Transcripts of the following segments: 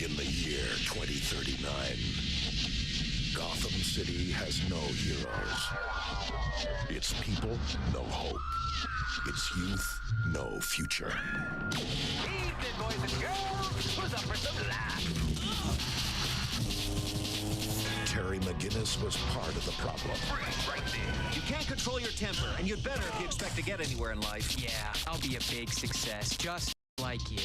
In the year 2039, Gotham City has no heroes. Its people, no hope. Its youth, no future. Evening, boys and girls. Who's up for some laughs? Terry McGinnis was part of the problem. Right there. You can't control your temper, and you'd better if you expect to get anywhere in life. Yeah, I'll be a big success, just like you.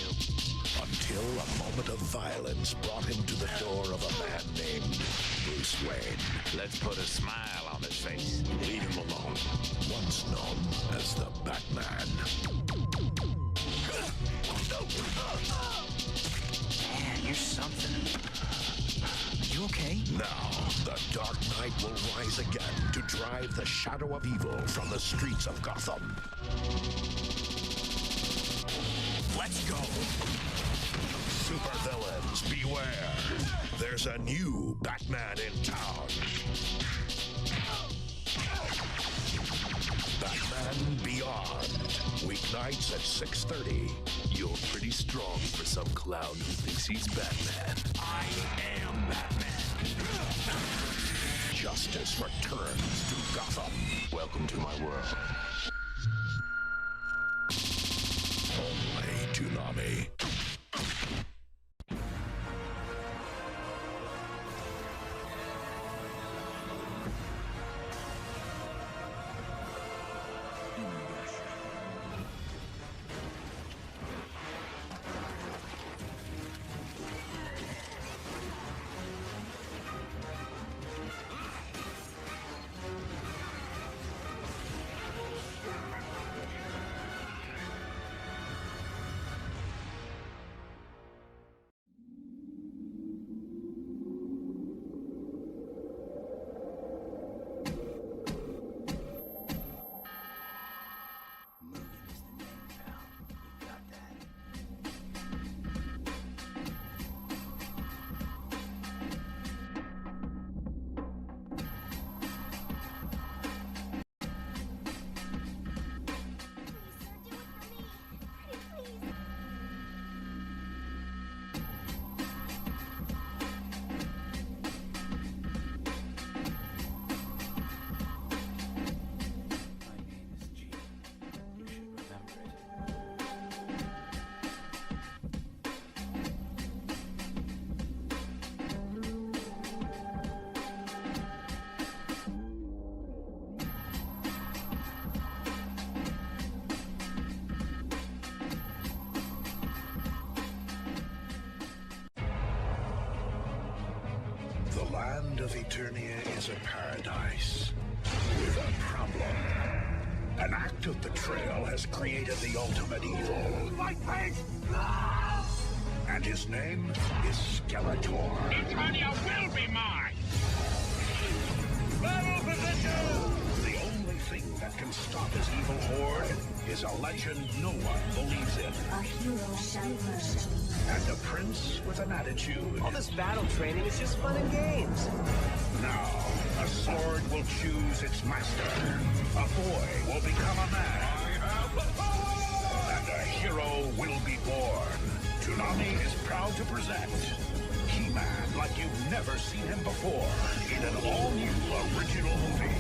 Until a moment of violence brought him to the door of a man named Bruce Wayne. Let's put a smile on his face. Leave him alone. Once known as the Batman. Man, you're something. Are you okay? Now, the Dark Knight will rise again to drive the shadow of evil from the streets of Gotham. Let's go! Supervillains, beware! There's a new Batman in town. Batman Beyond. Weeknights at 6:30. You're pretty strong for some clown who thinks he's Batman. I am Batman. Justice returns to Gotham. Welcome to my world. Only Toonami. The land of Eternia is a paradise with a problem. An act of betrayal has created the ultimate evil. My face! And his name is Skeletor. Eternia will be mine! Battle position! The only thing that can stop his evil horde is a legend no one believes in. A hero shall emerge. And a prince with an attitude. All this battle training is just fun and games. Now, a sword will choose its master. A boy will become a man. And a hero will be born. Toonami is proud to present He-Man like you've never seen him before in an all-new original movie.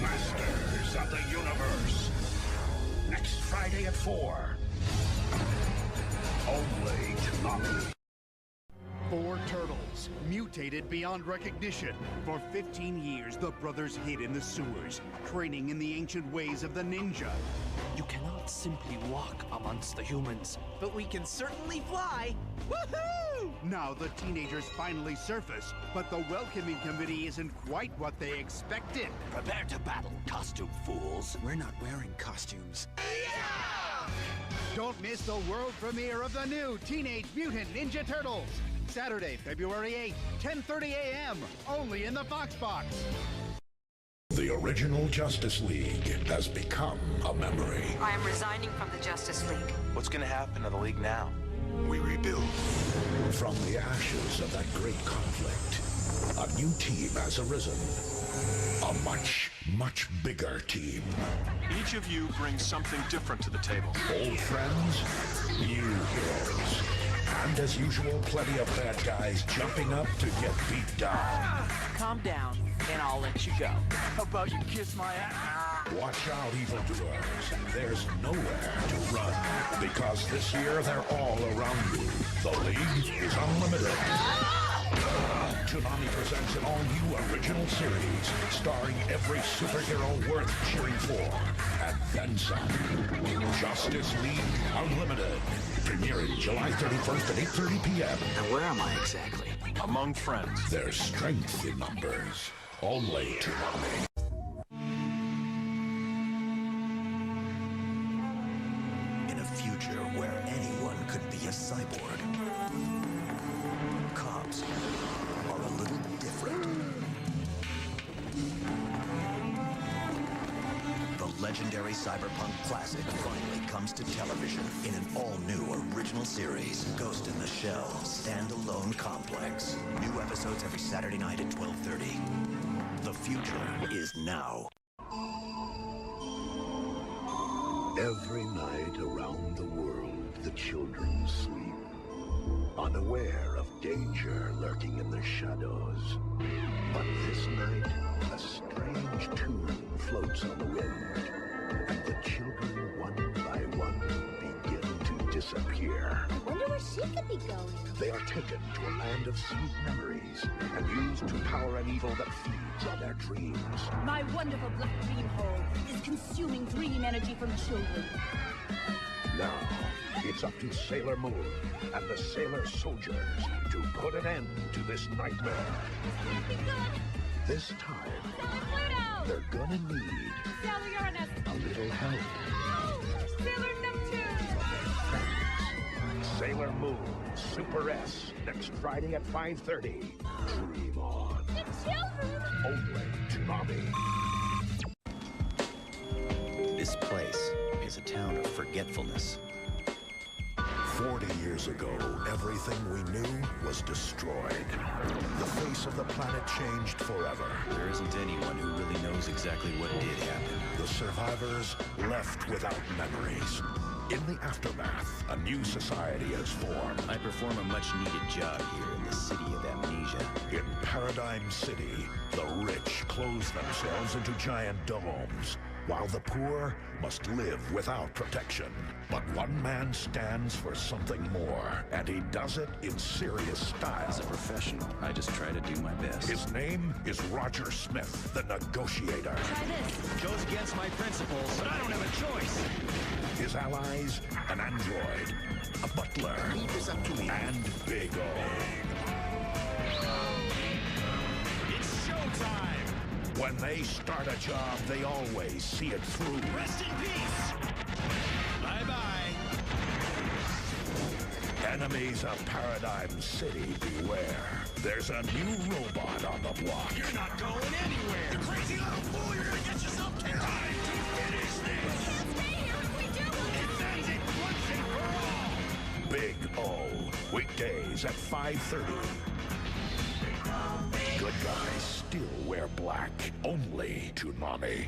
Masters of the Universe. Next Friday at 4. Only Toonami. 4 turtles, mutated beyond recognition. For 15 years, the brothers hid in the sewers, training in the ancient ways of the ninja. You cannot simply walk amongst the humans. But we can certainly fly. Woohoo! Now the teenagers finally surface, but the welcoming committee isn't quite what they expected. Prepare to battle, costume fools. We're not wearing costumes. Don't miss the world premiere of the new Teenage Mutant Ninja Turtles. Saturday, February 8th, 10:30 a.m. Only in the Fox Box. The original Justice League has become a memory. I am resigning from the Justice League. What's gonna happen to the League now? We rebuild. From the ashes of that great conflict, a new team has arisen. A much, much bigger team. Each of you brings something different to the table. Old friends, new heroes. And as usual, plenty of bad guys jumping up to get beat down. Calm down, and I'll let you go. How about you kiss my ass? Watch out, evildoers. There's nowhere to run, because this year they're all around you. The League is unlimited. Toonami presents an all-new original series, starring every superhero worth cheering for, and then some. Justice League Unlimited, premiering July 31st at 8:30 p.m. Now where am I exactly? Among friends. There's strength in numbers. Only Toonami. In a future where anyone could be a cyborg, cops are a little different. The legendary cyberpunk classic finally comes to television in an all-new original series, Ghost in the Shell Standalone Complex. New episodes every Saturday night at 12:30. The future is now. Every night around the world, the children sleep, unaware of danger lurking in the shadows. But this night, a strange tune floats on the wind, and the children, one by one, begin to disappear. I wonder where she could be going. They are taken to a land of sweet memories and used to power an evil that feeds on their dreams. My wonderful black dream hole is consuming dream energy from children. Now, it's up to Sailor Moon and the Sailor Soldiers to put an end to this nightmare. This time, they're gonna need Sailor Uranus. a little help. Oh, Sailor Neptune. Sailor Moon Super S, next Friday at 5:30. Dream on. The children. Only Toonami. This place is a town of forgetfulness. 40 years ago, everything we knew was destroyed. The face of the planet changed forever. There isn't anyone who really knows exactly what did happen. The survivors left without memories. In the aftermath, a new society is formed. I perform a much-needed job here in the city of amnesia. In Paradigm City, the rich close themselves into giant domes, while the poor must live without protection. But one man stands for something more, and he does it in serious style. As a professional, I just try to do my best. His name is Roger Smith, the Negotiator. Try this. Goes against my principles, but I don't have a choice. His allies, an android, a butler, and Big O. It's showtime! When they start a job, they always see it through. Rest in peace! Bye-bye! Enemies of Paradigm City, beware. There's a new robot on the block. You're not going anywhere! You crazy little fool! You're gonna get yourself killed! Time to finish this! Stay here if we do. It ends it once and for all! Big O, weekdays at 5:30. Good guys still wear black. Only Toonami.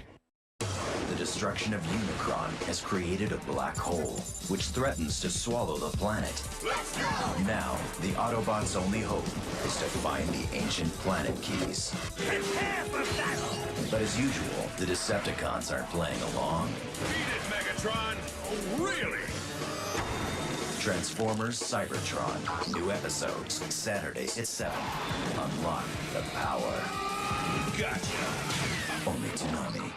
The destruction of Unicron has created a black hole, which threatens to swallow the planet. Let's go. Now, the Autobots' only hope is to find the ancient planet keys. Prepare for battle! But as usual, the Decepticons aren't playing along. Beat it, Megatron! Oh, really? Transformers Cybertron. New episodes, Saturdays at 7. Unlock the power. Gotcha! Only Toonami.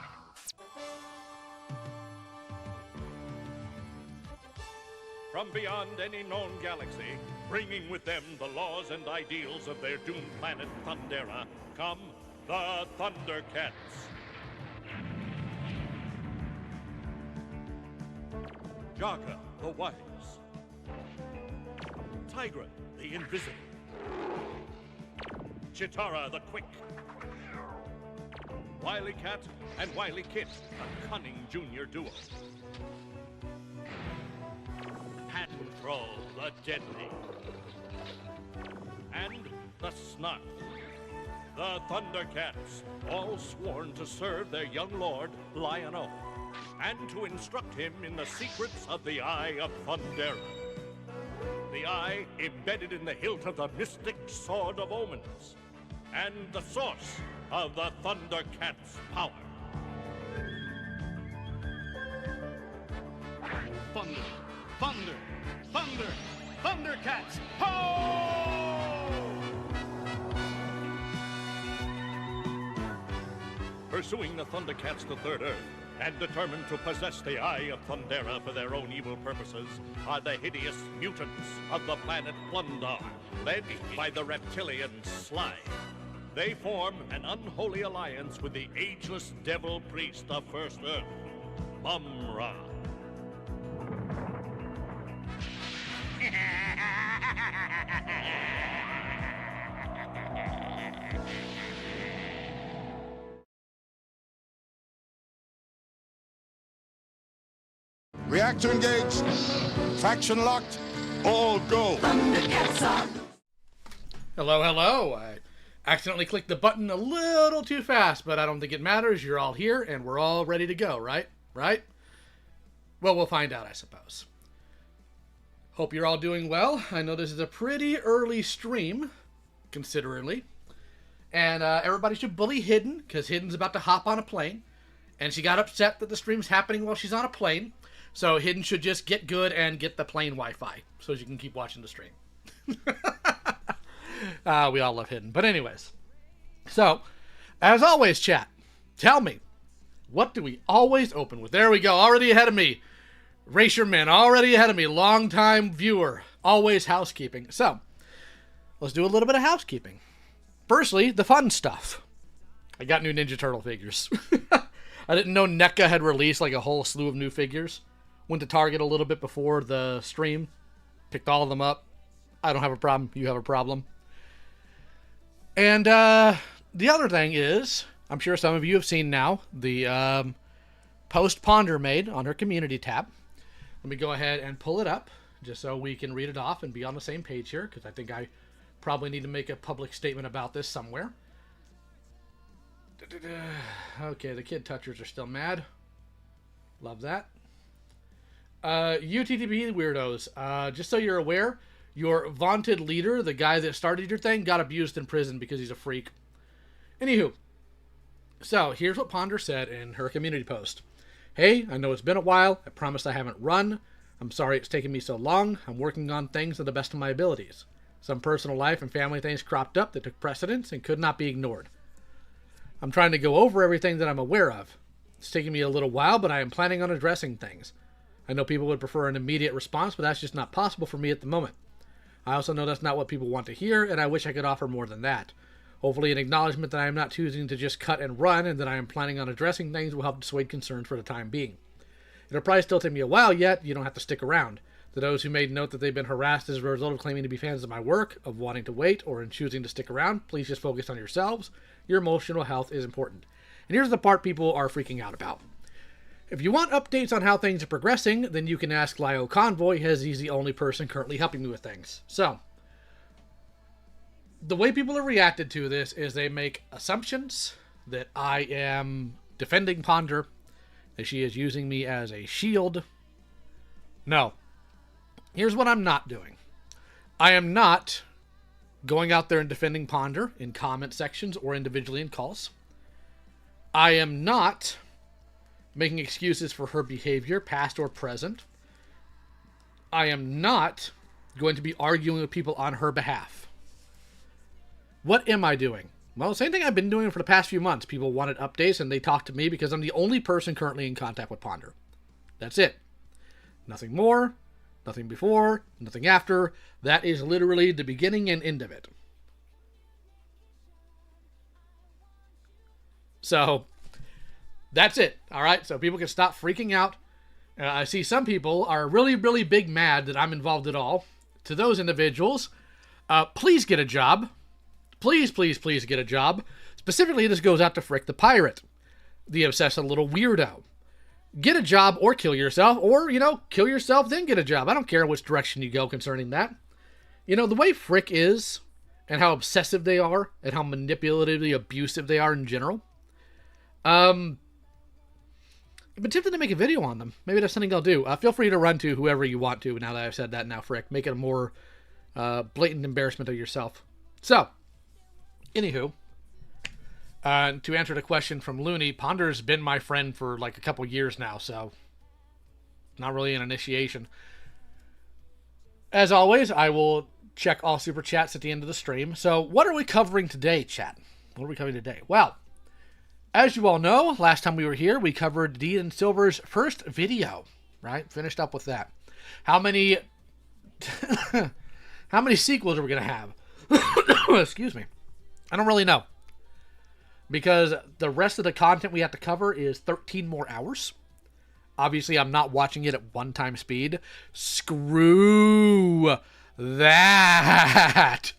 From beyond any known galaxy, bringing with them the laws and ideals of their doomed planet Thundera, come the Thundercats. Jaga, the wise. Tigra, the invisible. Chitara, the quick. Wily Cat and Wily Kit, a cunning junior duo. Patrol, the deadly. And the Snarf. The Thundercats, all sworn to serve their young lord, Lion-O, and to instruct him in the secrets of the Eye of Thundera. the eye embedded in the hilt of the mystic Sword of Omens, and the source of the Thundercats' power. Thunder, thunder, thunder, Thundercats, ho! Pursuing the Thundercats to Third Earth, and determined to possess the Eye of Thundera for their own evil purposes, are the hideous mutants of the planet Plundar, led by the reptilian Sly. They form an unholy alliance with the ageless devil priest of First Earth, Mumra. Reactor engaged. Faction locked. All go. Hello, hello. I accidentally clicked the button a little too fast, but I don't think it matters. You're all here, and we're all ready to go, right? Right? Well, we'll find out, I suppose. Hope you're all doing well. I know this is a pretty early stream, considerably. And everybody should bully Hidden, because Hidden's about to hop on a plane. And she got upset that the stream's happening while she's on a plane. So Hidden should just get good and get the plane Wi-Fi, so she can keep watching the stream. We all love Hidden. But anyways. So, as always, chat, tell me, what do we always open with? There we go, already ahead of me. Racerman, already ahead of me. Long-time viewer. Always housekeeping. So, let's do a little bit of housekeeping. Firstly, the fun stuff. I got new Ninja Turtle figures. I didn't know NECA had released like a whole slew of new figures. Went to Target a little bit before the stream. Picked all of them up. I don't have a problem. You have a problem. And the other thing is, I'm sure some of you have seen now, the post Ponder made on her community tab. Let me go ahead and pull it up, just so we can read it off and be on the same page here, because I think I probably need to make a public statement about this somewhere. Okay, the kid touchers are still mad. Love that. UTTP weirdos, just so you're aware, your vaunted leader, the guy that started your thing, got abused in prison because he's a freak. Anywho, so here's what Ponder said in her community post. Hey, I know it's been a while. I promise I haven't run. I'm sorry it's taken me so long. I'm working on things to the best of my abilities. Some personal life and family things cropped up that took precedence and could not be ignored. I'm trying to go over everything that I'm aware of. It's taking me a little while, but I am planning on addressing things. I know people would prefer an immediate response, but that's just not possible for me at the moment. I also know that's not what people want to hear, and I wish I could offer more than that. Hopefully an acknowledgement that I am not choosing to just cut and run, and that I am planning on addressing things will help dissuade concerns for the time being. It'll probably still take me a while yet. You don't have to stick around. To those who made note that they've been harassed as a result of claiming to be fans of my work, of wanting to wait, or in choosing to stick around, please just focus on yourselves. Your emotional health is important. And here's the part people are freaking out about. If you want updates on how things are progressing, then you can ask Lio Convoy, as he's the only person currently helping me with things. So, the way people have reacted to this is they make assumptions that I am defending Ponder, that she is using me as a shield. No. Here's what I'm not doing. I am not going out there and defending Ponder in comment sections or individually in calls. I am not making excuses for her behavior, past or present. I am not going to be arguing with people on her behalf. What am I doing? Well, same thing I've been doing for the past few months. People wanted updates and they talked to me because I'm the only person currently in contact with Ponder. That's it. Nothing more, nothing before, nothing after. That is literally the beginning and end of it. So, that's it. All right, so people can stop freaking out. I see some people are really, really big mad that I'm involved at all. To those individuals, please get a job. Please, please, please get a job. Specifically, this goes out to Frick the Pirate, the obsessed little weirdo. Get a job or kill yourself, or, kill yourself, then get a job. I don't care which direction you go concerning that. The way Frick is, and how obsessive they are, and how manipulatively abusive they are in general, I've been tempted to make a video on them. Maybe that's something I'll do. Feel free to run to whoever you want to now that I've said that now, Frick. Make it a more blatant embarrassment of yourself. So, anywho, to answer the question from Looney, Ponder's been my friend for like a couple years now, so not really an initiation. As always, I will check all super chats at the end of the stream. So, what are we covering today, chat? What are we covering today? Well, as you all know, last time we were here, we covered Dean and Silver's first video, right? Finished up with that. How many sequels are we going to have? Excuse me. I don't really know. Because the rest of the content we have to cover is 13 more hours. Obviously, I'm not watching it at one-time speed. Screw that.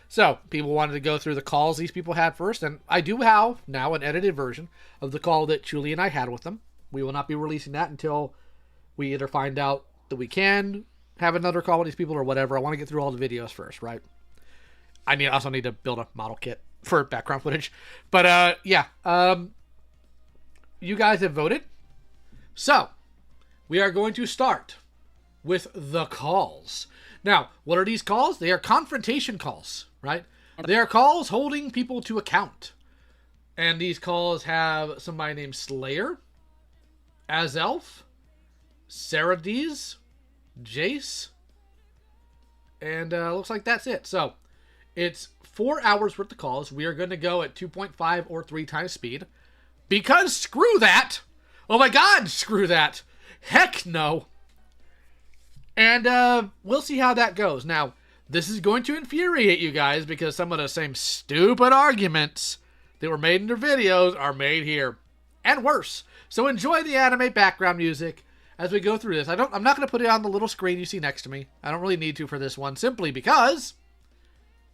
So, people wanted to go through the calls these people had first, and I do have now an edited version of the call that Julie and I had with them. We will not be releasing that until we either find out that we can have another call with these people or whatever. I want to get through all the videos first, right? I also need to build a model kit for background footage. But, yeah. You guys have voted. So, we are going to start with the calls. Now, what are these calls? They are confrontation calls, right? They are calls holding people to account. And these calls have somebody named Slayer, Azelf, Saradiz, Jace, and looks like that's it. So, it's 4 hours worth of calls. We are going to go at 2.5 or 3 times speed. Because screw that! Oh my god, screw that! Heck no! And we'll see how that goes. Now, this is going to infuriate you guys because some of the same stupid arguments that were made in their videos are made here. And worse. So enjoy the anime background music as we go through this. I'm not going to put it on the little screen you see next to me. I don't really need to for this one, simply because,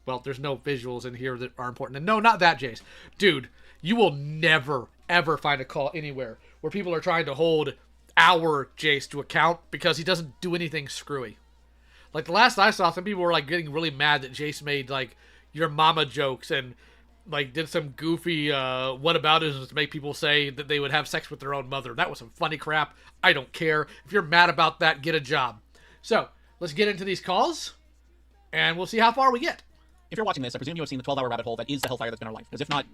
well, there's no visuals in here that are important. And no, not that, Jace. Dude, you will never, ever find a call anywhere where people are trying to hold our Jace to account because he doesn't do anything screwy. Like, the last I saw, some people were, like, getting really mad that Jace made, like, your mama jokes and, like, did some goofy whataboutisms to make people say that they would have sex with their own mother. That was some funny crap. I don't care. If you're mad about that, get a job. So, let's get into these calls, and we'll see how far we get. If you're watching this, I presume you have seen the 12-hour rabbit hole that is the hellfire that's been our life. Because if not,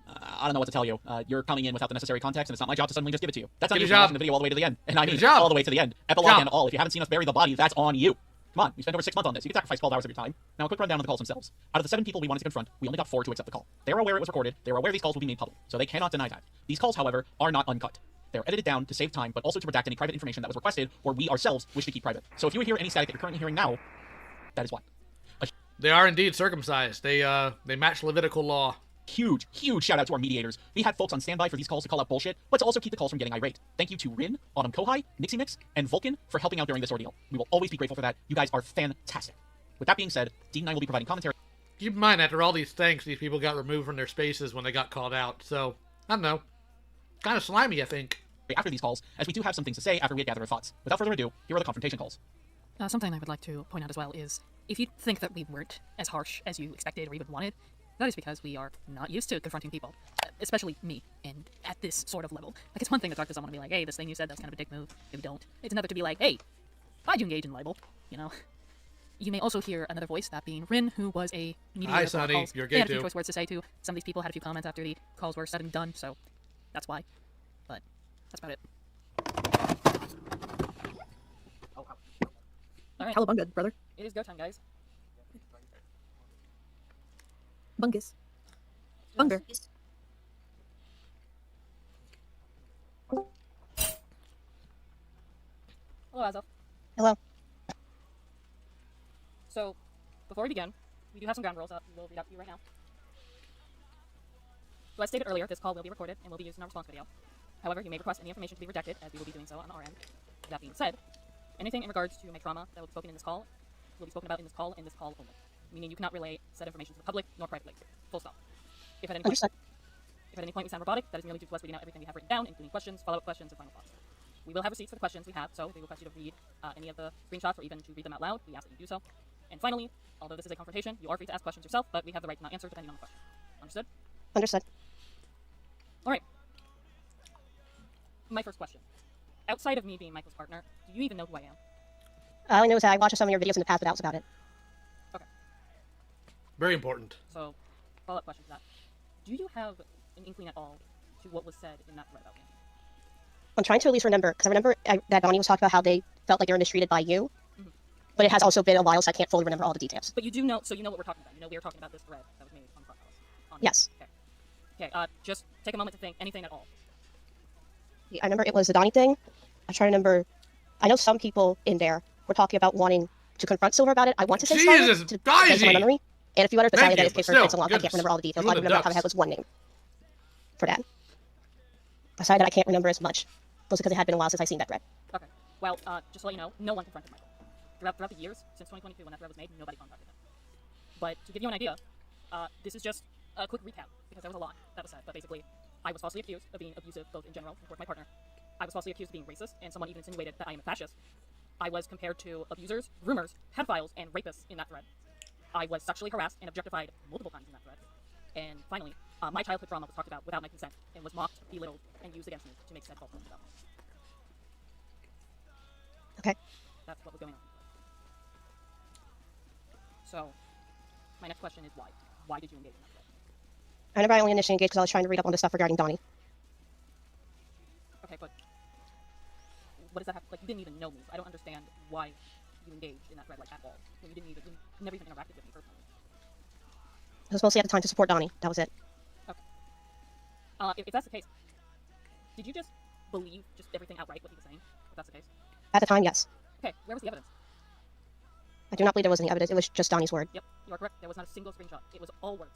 I don't know what to tell you. You're coming in without the necessary context, and it's not my job to suddenly just give it to you. That's on you for watching the video all the way to the end. And I mean all the way to the end. Epilogue and all. If you haven't seen us bury the body, that's on you. Come on, we spent over 6 months on this. You can sacrifice 12 hours of your time. Now, a quick rundown of the calls themselves. Out of the 7 people we wanted to confront, we only got 4 to accept the call. They are aware it was recorded. They are aware these calls will be made public, so they cannot deny that. These calls, however, are not uncut. They are edited down to save time, but also to redact any private information that was requested or we ourselves wish to keep private. So if you hear any static that you're currently hearing now, that is why. They are indeed circumcised. They match Levitical law. Huge shout out to our mediators. We had folks on standby for these calls to call out bullshit, but to also keep the calls from getting irate. Thank you to Rin, Autumn Kohai, Nixie Mix, and Vulcan for helping out during this ordeal. We will always be grateful for that. You guys are fantastic. With that being said, Dean and I will be providing commentary. Keep in mind, after all these thanks, these people got removed from their spaces when they got called out. So, I don't know. Kind of slimy, I think. After these calls, as we do have some things to say after we gather our thoughts. Without further ado, here are the confrontation calls. Something I would like to point out as well is, if you think that we weren't as harsh as you expected or even wanted, that is because we are not used to confronting people, especially me, and at this sort of level. Like, it's one thing to talk to someone and be like, hey, this thing you said, that's kind of a dick move. If you don't. It's another to be like, hey, why'd you engage in libel? You know? You may also hear another voice, that being Rin, who was a mediator. Hi, Sonny. Calls. You're gay, He had a too. few choice words to say, too. Some of these people had a few comments after the calls were said and done, so that's why. But that's about it. Alright. Cowabunga, brother. It is go time, guys. Bungus. Bunger. Hello, Azel. Hello. So, before we begin, we do have some ground rules that we will read out to you right now. So, as stated earlier, this call will be recorded and will be used in our response video. However, you may request any information to be redacted, as we will be doing so on our end. That being said, anything in regards to my trauma that will be spoken in this call will be spoken about in this call and this call only. Meaning you cannot relay said information to the public nor privately. Full stop. If at any point we sound robotic, that is merely due to us reading out everything we have written down, including questions, follow-up questions, and final thoughts. We will have receipts for the questions we have, so we request you to read any of the screenshots or even to read them out loud. We ask that you do so. And finally, although this is a confrontation, you are free to ask questions yourself, but we have the right to not answer depending on the question. Understood? Understood. Alright. My first question. outside of me being Michael's partner, do you even know who I am? All I know is that I watched some of your videos in the past, but that was about it. Okay. Very important. So, follow-up question to that. Do you have an inkling at all to what was said in that thread about me? I'm trying to at least remember, because I remember that Donnie was talking about how they felt like they were mistreated by you. Mm-hmm. But it has also been a while, so I can't fully remember all the details. But you do know, so you know what we're talking about. You know we were talking about this thread that was made on Clubhouse. Yes. Okay. Okay, just take a moment to think anything at all. I remember it was the Donnie thing. I'm trying to remember. I know some people in there were talking about wanting to confront Silver about it. I want to say Jesus, to my memory. And a few others, but sadly that is case for so long. I can't remember all the details. I remember off my head was one name for that. Aside that I can't remember as much. Mostly because it had been a while since I seen that thread. Okay. Well, just to let you know, no one confronted Michael. Throughout the years, since 2022 when that thread was made, nobody contacted him. But to give you an idea, this is just a quick recap, because there was a lot that was said. But basically, I was falsely accused of being abusive, both in general and towards my partner. I was falsely accused of being racist, and someone even insinuated that I am a fascist. I was compared to abusers, groomers, pedophiles, and rapists in that thread. I was sexually harassed and objectified multiple times in that thread. And finally, my childhood trauma was talked about without my consent, and was mocked, belittled, and used against me to make said false claims about me. Okay. That's what was going on. So, my next question is why? Why did you engage in that thread? I remember I only initially engaged because I was trying to read up on the stuff regarding Donnie. Okay, but what does that have? Like, you didn't even know me. So I don't understand why you engaged in that thread, like, at all. When you never even interacted with me personally. It was mostly at the time to support Donnie. That was it. Okay. If that's the case, did you just believe just everything outright what he was saying? If that's the case. At the time, yes. Okay, where was the evidence? I do not believe there was any evidence. It was just Donnie's word. Yep, you are correct. There was not a single screenshot. It was all words.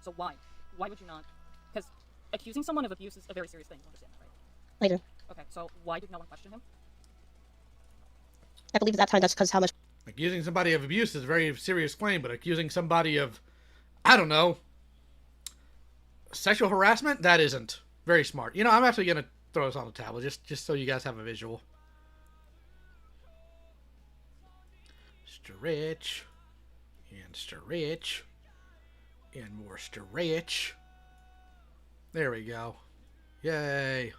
So why? Why would you not? Because accusing someone of abuse is a very serious thing. You understand that, right? Later. Okay, so why did no one question him? I believe at that time that's because how much... Accusing somebody of abuse is a very serious claim, but accusing somebody of, I don't know, sexual harassment? That isn't very smart. You know, I'm actually going to throw this on the tablet just so you guys have a visual. Stretch. And stretch. And more stretch. There we go. Yay.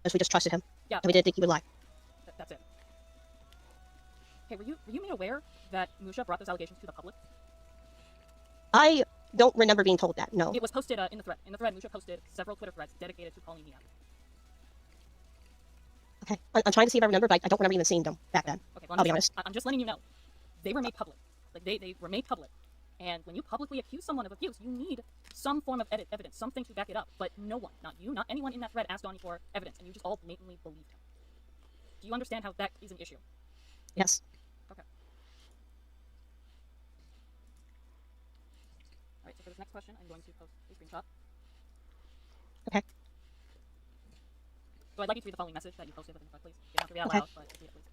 We just trusted him. Yeah. And we didn't think he would lie. That's it. Okay, were you made aware that Musha brought those allegations to the public? I don't remember being told that, no. It was posted in the thread. In the thread, Musha posted several Twitter threads dedicated to calling me out. Okay, I'm trying to see if I remember, but I don't remember even seeing them back then. Okay, well, I'll be honest. I'm just letting you know. They were made public. Like, they were made public. And when you publicly accuse someone of abuse, you need some form of evidence, something to back it up. But no one, not you, not anyone in that thread asked Donnie for evidence, and you just all blatantly believed him. Do you understand how that is an issue? Yes. Okay. Alright, so for this next question, I'm going to post a screenshot. Okay. So I'd like you to read the following message that you posted within the thread, please. You don't have to read it out loud, but read it, please.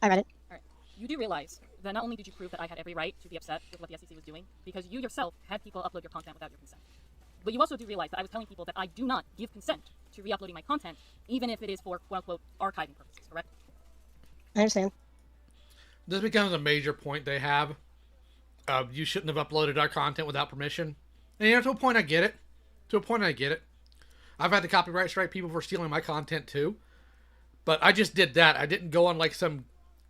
I read it. Alright. You do realize that not only did you prove that I had every right to be upset with what the SCC was doing, because you yourself had people upload your content without your consent. But you also do realize that I was telling people that I do not give consent to re-uploading my content, even if it is for quote-unquote archiving purposes, correct? I understand. This becomes a major point they have. You shouldn't have uploaded our content without permission. And you know, to a point I get it. To a point I get it. I've had to copyright strike people for stealing my content too. But I just did that. I didn't go on like some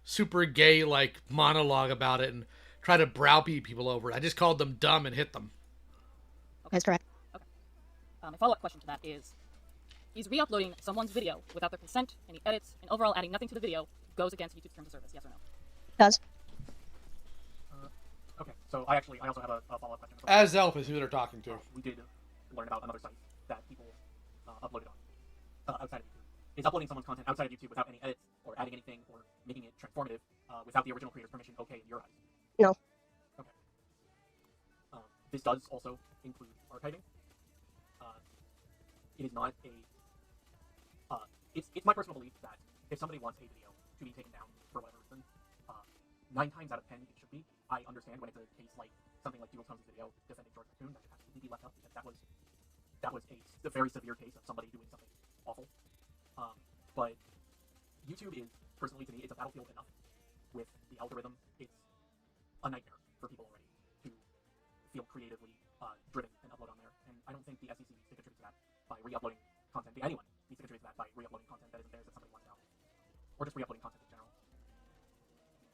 super gay like monologue about it and try to browbeat people over it. I just called them dumb and hit them. Okay. That's correct. Okay. My follow-up question to that is re-uploading someone's video without their consent, any edits, and overall adding nothing to the video goes against YouTube's terms of service, yes or no? Does. Okay, so I also have a follow-up question. As Zelf is who they're talking to. We did learn about another site that people uploaded on outside of YouTube. Is uploading someone's content outside of YouTube without any edits or adding anything or making it transformative without the original creator's permission okay in your eyes? No. Okay. This does also include archiving. It is not a... It's my personal belief that if somebody wants a video to be taken down for whatever reason, 9 times out of 10 it should be. I understand when it's a case like something like Doodle Tones' video defending George Cartoon, that should absolutely be left up because that was a very severe case of somebody doing something awful. But YouTube is, personally to me, it's a battlefield enough with the algorithm. It's a nightmare for people already to feel creatively driven and upload on there, and I don't think the SCC needs to contribute to that by re-uploading content. Anyone needs to contribute to that by re-uploading content that isn't theirs that somebody wants out, or just re-uploading content in general.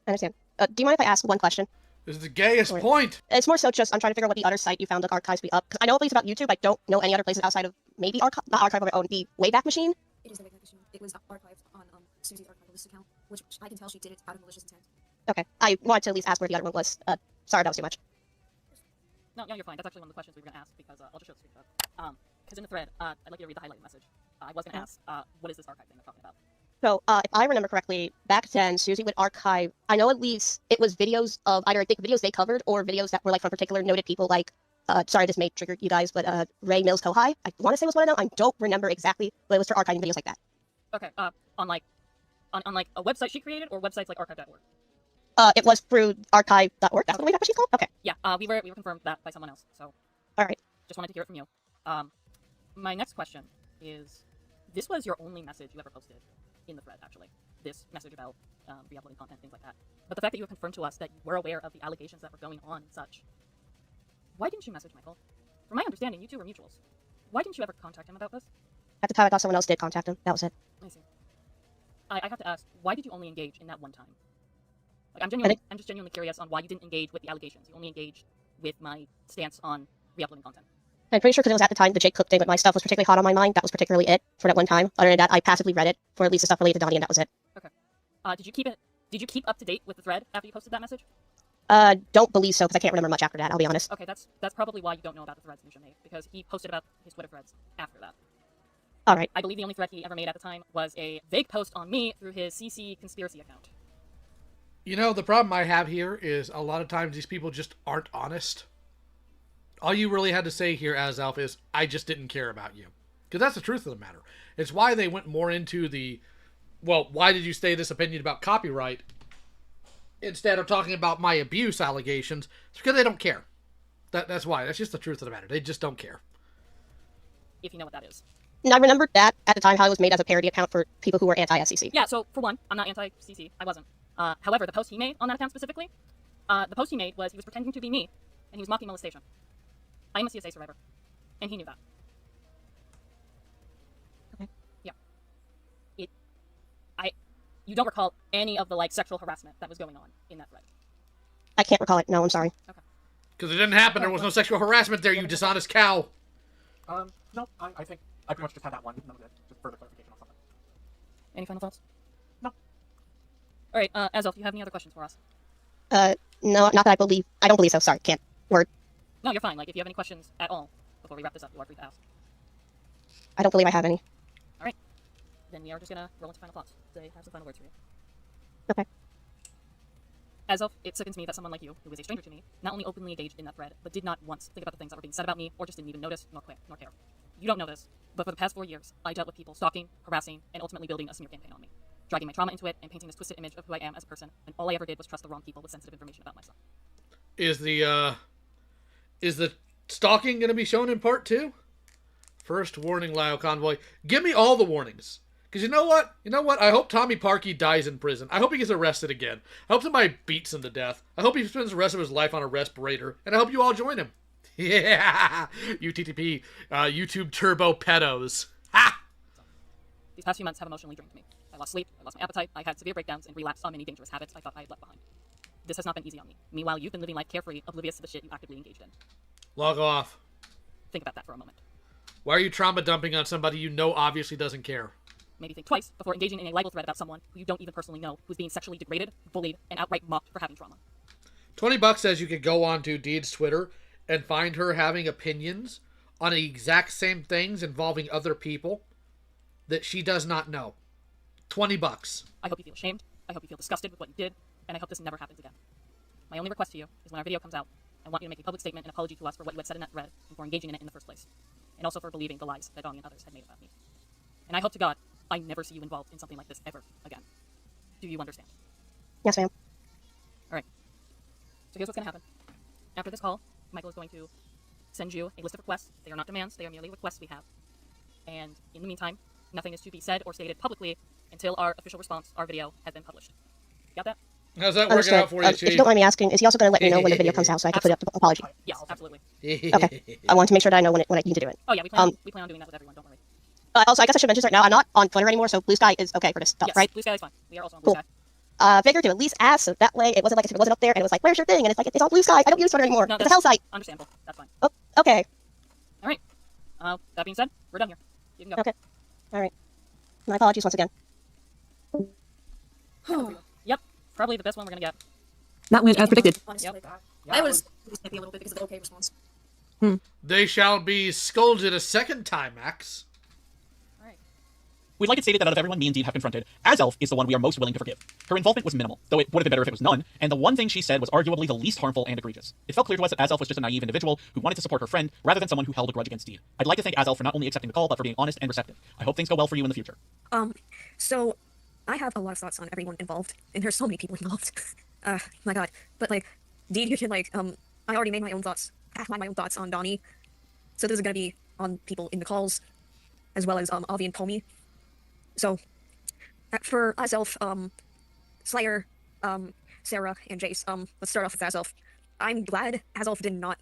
I understand. Do you mind if I ask one question? This is the gayest point. It's more so just I'm trying to figure out what the other site you found the archives to be up, because I know at least about YouTube. I don't know any other places outside of maybe not Archive of our own, the Wayback Machine. It is the Wayback Machine. It was archived on Susie's Archivalist account, which I can tell she did it out of malicious intent. Okay, I wanted to at least ask where the other one was. Sorry, that was too much. No, you're fine. That's actually one of the questions we were going to ask, because I'll just show the screenshot. Because in the thread, I'd like you to read the highlighted message. I was going to ask, what is this archive thing they're talking about? So, if I remember correctly, back then, Susie would archive, I know at least it was videos of either, I think, videos they covered or videos that were, like, from particular noted people, like, sorry, this may trigger you guys, but Ray Mills Kohai, I want to say was one of them. I don't remember exactly, but it was for archiving videos like that. Okay, on a website she created, or websites like archive.org? It was through archive.org. That's what the Wayback Machine's called? Okay. Yeah, we were confirmed that by someone else, so. Alright. Just wanted to hear it from you. My next question is, this was your only message you ever posted in the thread, actually. This message about re-uploading content, things like that. But the fact that you have confirmed to us that you were aware of the allegations that were going on and such, why didn't you message Michael? From my understanding, you two were mutuals. Why didn't you ever contact him about this? At the time, I thought someone else did contact him. That was it. I see. I have to ask, why did you only engage in that one time? Like, I'm just genuinely curious on why you didn't engage with the allegations. You only engaged with my stance on re-uploading content. I'm pretty sure because it was at the time the Jake Cook thing, but my stuff was particularly hot on my mind. That was particularly it for that one time. Other than that, I passively read it for at least the stuff related to Donnie, and that was it. Okay. Did you keep up to date with the thread after you posted that message? Don't believe so, because I can't remember much after that, I'll be honest. Okay, that's probably why you don't know about the threads Misha made, because he posted about his Twitter threads after that. Alright. I believe the only thread he ever made at the time was a vague post on me through his CC conspiracy account. You know, the problem I have here is a lot of times these people just aren't honest. All you really had to say here, Azalf, is, I just didn't care about you. Because that's the truth of the matter. It's why they went more into the, well, why did you say this opinion about copyright instead of talking about my abuse allegations? It's because they don't care. That's why. That's just the truth of the matter. They just don't care. If you know what that is. And I remembered that at the time how it was made as a parody account for people who were anti-SCC. Yeah, so for one, I'm not anti-CC. I wasn't. However, the post he made on that account specifically, the post he made was he was pretending to be me, and he was mocking molestation. I am a CSA survivor, and he knew that. Okay. Yeah. You don't recall any of the, like, sexual harassment that was going on in that thread? I can't recall it. No, I'm sorry. Okay. Because it didn't happen. There was no sexual harassment there, you dishonest cow. No, I think I pretty much just had that one. That was it. Just further clarification on something. Any final thoughts? No. Alright, Azal, do you have any other questions for us? No, not that I believe. I don't believe so. Sorry, can't. Word. No, you're fine. Like, if you have any questions at all before we wrap this up, you are free to ask. I don't believe I have any. Alright. Then we are just gonna roll into final thoughts. They have some final words for you. Okay. Azov, it sickens me that someone like you, who is a stranger to me, not only openly engaged in that thread, but did not once think about the things that were being said about me, or just didn't even notice nor care. You don't know this, but for the past 4 years, I dealt with people stalking, harassing, and ultimately building a smear campaign on me, dragging my trauma into it and painting this twisted image of who I am as a person, and all I ever did was trust the wrong people with sensitive information about myself. Is the stalking going to be shown in part 2? First warning, Lyle Convoy. Give me all the warnings. Because you know what? I hope Tommy Parkey dies in prison. I hope he gets arrested again. I hope somebody beats him to death. I hope he spends the rest of his life on a respirator. And I hope you all join him. Yeah! UTTP, YouTube Turbo Pedos. Ha! These past few months have emotionally drained me. I lost sleep, I lost my appetite, I had severe breakdowns, and relapsed on many dangerous habits I thought I had left behind. This has not been easy on me. Meanwhile, you've been living life carefree, oblivious to the shit you actively engaged in. Log off. Think about that for a moment. Why are you trauma dumping on somebody you know obviously doesn't care? Maybe think twice before engaging in a libel thread about someone who you don't even personally know, who's being sexually degraded, bullied, and outright mocked for having trauma. $20 says you could go on to Deed's Twitter and find her having opinions on the exact same things involving other people that she does not know. $20. I hope you feel ashamed, I hope you feel disgusted with what you did, and I hope this never happens again. My only request to you is when our video comes out, I want you to make a public statement and apology to us for what you had said in that thread and for engaging in it in the first place. And also for believing the lies that Donnie and others had made about me. And I hope to God I never see you involved in something like this ever again. Do you understand? Yes, ma'am. Alright. So here's what's going to happen. After this call, Michael is going to send you a list of requests. They are not demands, they are merely requests we have. And in the meantime, nothing is to be said or stated publicly until our official response, our video, has been published. Got that? How's that working out for you, If you don't mind me asking, is he also going to let me know when the video comes out so I can put up the apology? Yes, absolutely. Okay. I want to make sure that I know when I need to do it. Oh yeah, we plan on doing that with everyone. Don't worry. Also, I guess I should mention right now, I'm not on Twitter anymore, so Blue Sky is okay for this stuff, Yes, right? Blue Sky is fine. We are also on Blue Cool. Sky. Figured to at least ask, so that way it wasn't like if it wasn't up there and it was like, where's your thing? And it's like, it's on Blue Sky. I don't use Twitter anymore. No, it's a hell site. Understandable. That's fine. Oh, okay. All right. That being said, we're done here. You can go. Okay. All right. My apologies once again. Yep. Probably the best one we're gonna get. That went as predicted. Honestly, I was snippy a little bit because of the okay response. They shall be scolded a second time, Max. We'd like it stated that out of everyone me and Dean have confronted, Azelf is the one we are most willing to forgive. Her involvement was minimal, though it would have been better if it was none, and the one thing she said was arguably the least harmful and egregious. It felt clear to us that Azelf was just a naive individual who wanted to support her friend, rather than someone who held a grudge against Dean. I'd like to thank Azelf for not only accepting the call, but for being honest and receptive. I hope things go well for you in the future. So I have a lot of thoughts on everyone involved, and there's so many people involved. My god. But like, Dean, you can like, I already made my own thoughts. My own thoughts on Donnie. So this is gonna be on people in the calls, as well as Avi and Tommy. So, for Azelf, Slayer, Sarah, and Jace, let's start off with Azelf. I'm glad Azelf did not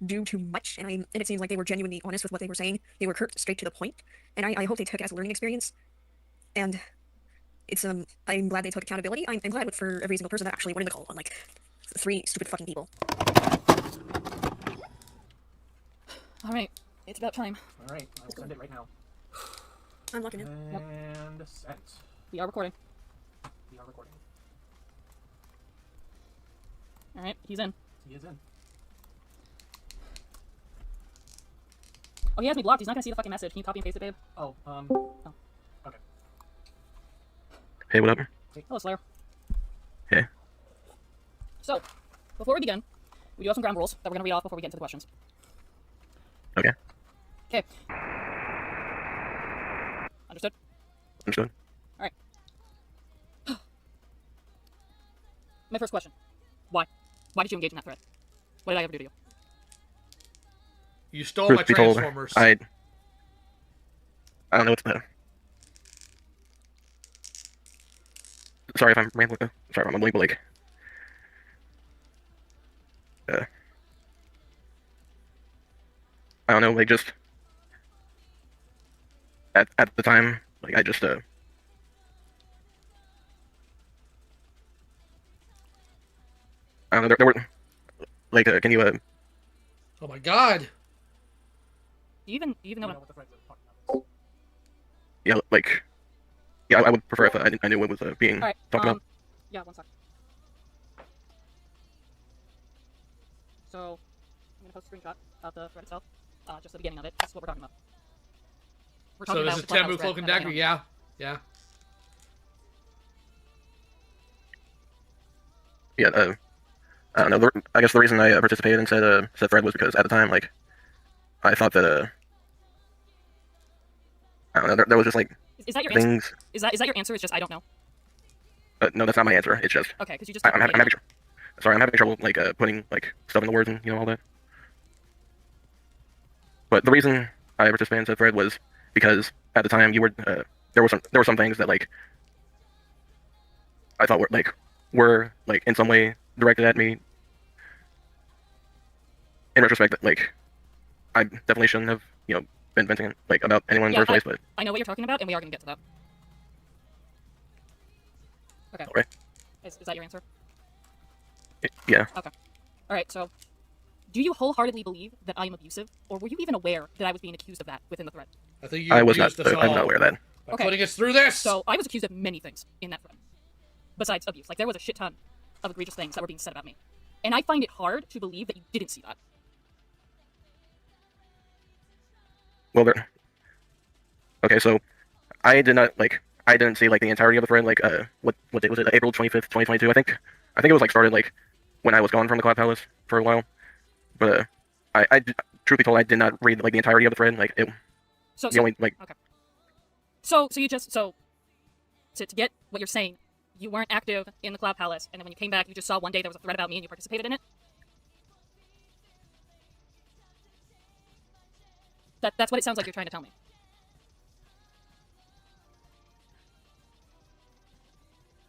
do too much, and it seems like they were genuinely honest with what they were saying. They were straight to the point, and I hope they took it as a learning experience. And it's I'm glad they took accountability. I'm glad for every single person that actually went in the call, unlike 3 stupid fucking people. All right, it's about time. All right, I'll send it right now. I'm looking in. And sent. We are recording. We are recording. All right, he's in. He is in. Oh, he has me blocked. He's not gonna see the fucking message. Can you copy and paste it, babe? Oh. Okay. Hey, what up? Hello, Slayer. Hey. So, before we begin, we do have some ground rules that we're gonna read off before we get into the questions. Okay. Okay. Understood? Understood. Alright. My first question. Why? Why did you engage in that thread? What did I ever do to you? You stole my Transformers. I don't know what's better. Sorry if I'm rambling. Sorry if I'm mumbling, but like... I don't know, like just... At the time, like I just, I don't know, there were... Like, can you, Oh my god! Do you even know what the thread is? Yeah, like... Yeah, I would prefer if I knew what was being talked about. Yeah, one sec. So, I'm gonna post a screenshot of the thread itself. Just the beginning of it. That's what we're talking about. So this is Tamu Cloak and Dagger, yeah. Yeah. Yeah, I don't know, I guess the reason I participated and said thread was because at the time, like, I thought that, I don't know, there was just, like, is that your things... answer? Is that your answer? It's just, I don't know? No, that's not my answer, it's just... Okay, because you just... I'm having trouble, like, putting, like, stuff in the words and, you know, all that. But the reason I participated in said thread was because at the time you were there were some things that like I thought were like in some way directed at me. In retrospect, that like I definitely shouldn't have been venting like about anyone in the first place. But I know what you're talking about, and we are going to get to that. Okay. All right. Is that your answer? Yeah. Okay. All right. So, do you wholeheartedly believe that I am abusive, or were you even aware that I was being accused of that within the thread? I think I was not. I'm not aware of that. Okay. Putting us through this. So I was accused of many things in that thread, besides abuse. Like there was a shit ton of egregious things that were being said about me, and I find it hard to believe that you didn't see that. Well, okay, so I didn't see like the entirety of the thread. Like, what date was it? April 25th, 2022. I think it was like started like when I was gone from the Cloud Palace for a while. But I truth be told, I did not read like the entirety of the thread. Like it. So only like. Okay. So you just to get what you're saying, you weren't active in the Cloud Palace, and then when you came back, you just saw one day there was a thread about me, and you participated in it. That's what it sounds like you're trying to tell me.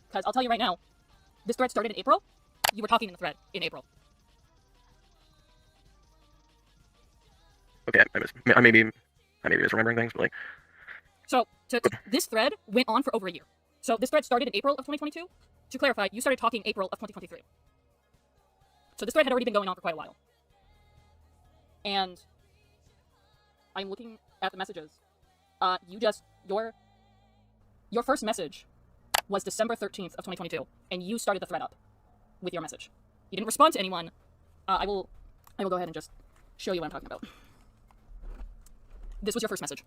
Because I'll tell you right now, this thread started in April. You were talking in the thread in April. Okay, I may be misremembering things, but like. So this thread went on for over a year. So this thread started in April of 2022. To clarify, you started talking April of 2023. So this thread had already been going on for quite a while. And I'm looking at the messages. Your first message was December 13th of 2022, and you started the thread up with your message. You didn't respond to anyone. I will go ahead and just show you what I'm talking about. This was your first message.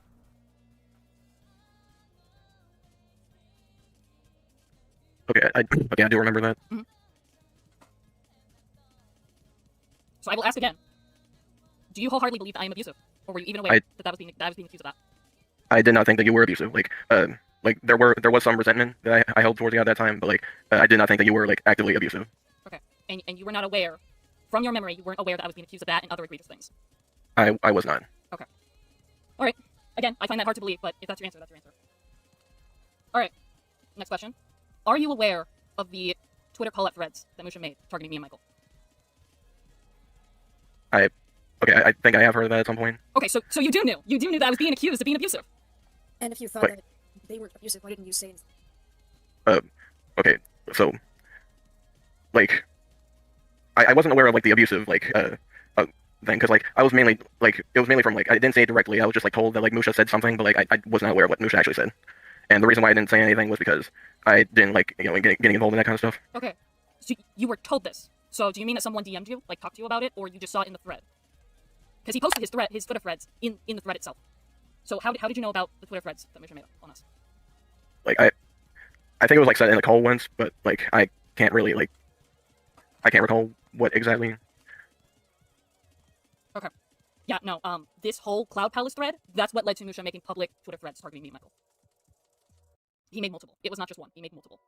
Okay, I do remember that. Mm-hmm. So I will ask again. Do you wholeheartedly believe that I am abusive? Or were you even aware that I was being accused of that? I did not think that you were abusive. Like there was some resentment that I held towards you at that time, but like I did not think that you were like actively abusive. Okay. And you were not aware, from your memory, you weren't aware that I was being accused of that and other egregious things. I was not. Okay. Alright. Again, I find that hard to believe, but if that's your answer, that's your answer. Alright. Next question. Are you aware of the Twitter call-out threads that Musha made targeting me and Michael? I think I have heard of that at some point. Okay, so you do knew. You do knew that I was being accused of being abusive. And if you thought that they weren't abusive, why didn't you say anything? Okay, so, like, I wasn't aware of, like, the abusive, like, thing, because, like, I was mainly, like, it was mainly from, like, I didn't say it directly, I was just, like, told that, like, Musha said something, but, like, I was not aware of what Musha actually said. And the reason why I didn't say anything was because I didn't like, getting involved in that kind of stuff. Okay, so you were told this. So do you mean that someone DM'd you, like talked to you about it, or you just saw it in the thread? Because he posted his Twitter threads in the thread itself. So how did you know about the Twitter threads that Misha made on us? Like I think it was like said in a call once, but like I can't recall what exactly. Okay. Yeah, no, this whole Cloud Palace thread, that's what led to Musha making public Twitter threads targeting me and Michael. He made multiple. It was not just one. He made multiple.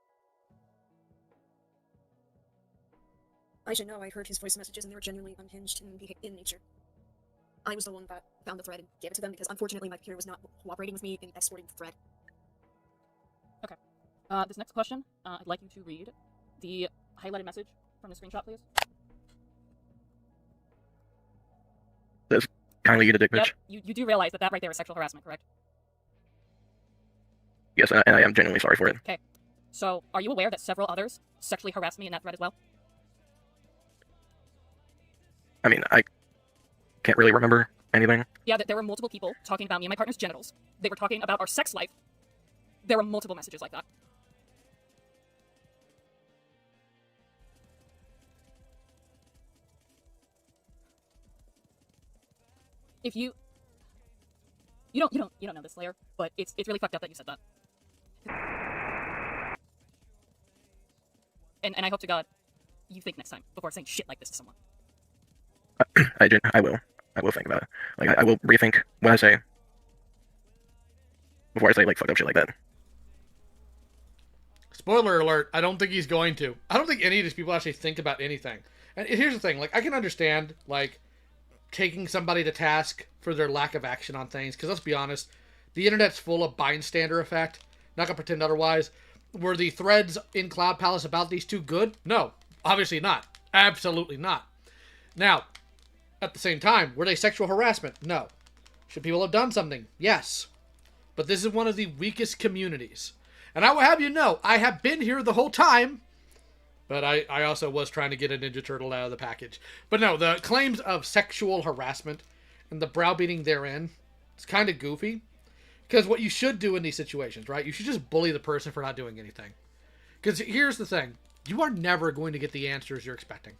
I should know. I heard his voice messages and they were genuinely unhinged in nature. I was the one that found the thread and gave it to them because unfortunately my computer was not cooperating with me in exporting the thread. Okay. This next question, I'd like you to read the highlighted message from the screenshot, please. That's kindly eat a dick bitch. Yep. You do realize that right there is sexual harassment, correct? Yes, and I am genuinely sorry for it. Okay. So, are you aware that several others sexually harassed me in that thread as well? I mean, I can't really remember anything. Yeah, there were multiple people talking about me and my partner's genitals. They were talking about our sex life. There were multiple messages like that. If you don't know this, Slayer, but it's really fucked up that you said that. And I hope to God you think next time before saying shit like this to someone. I will think about it. Like I will rethink what I say before I say like fucked up shit like that. Spoiler alert, I don't think he's going to. I don't think any of these people actually think about anything. And here's the thing, like I can understand like taking somebody to task for their lack of action on things, because let's be honest, the internet's full of bystander effect. Not gonna pretend otherwise. Were the threads in Cloud Palace about these two good? No, obviously not. Absolutely not. Now, at the same time, were they sexual harassment? No. Should people have done something? Yes. But this is one of the weakest communities. And I will have you know, I have been here the whole time, but I also was trying to get a Ninja Turtle out of the package. But no, the claims of sexual harassment and the browbeating therein, it's kind of goofy. Because what you should do in these situations, right? You should just bully the person for not doing anything. Because here's the thing. You are never going to get the answers you're expecting.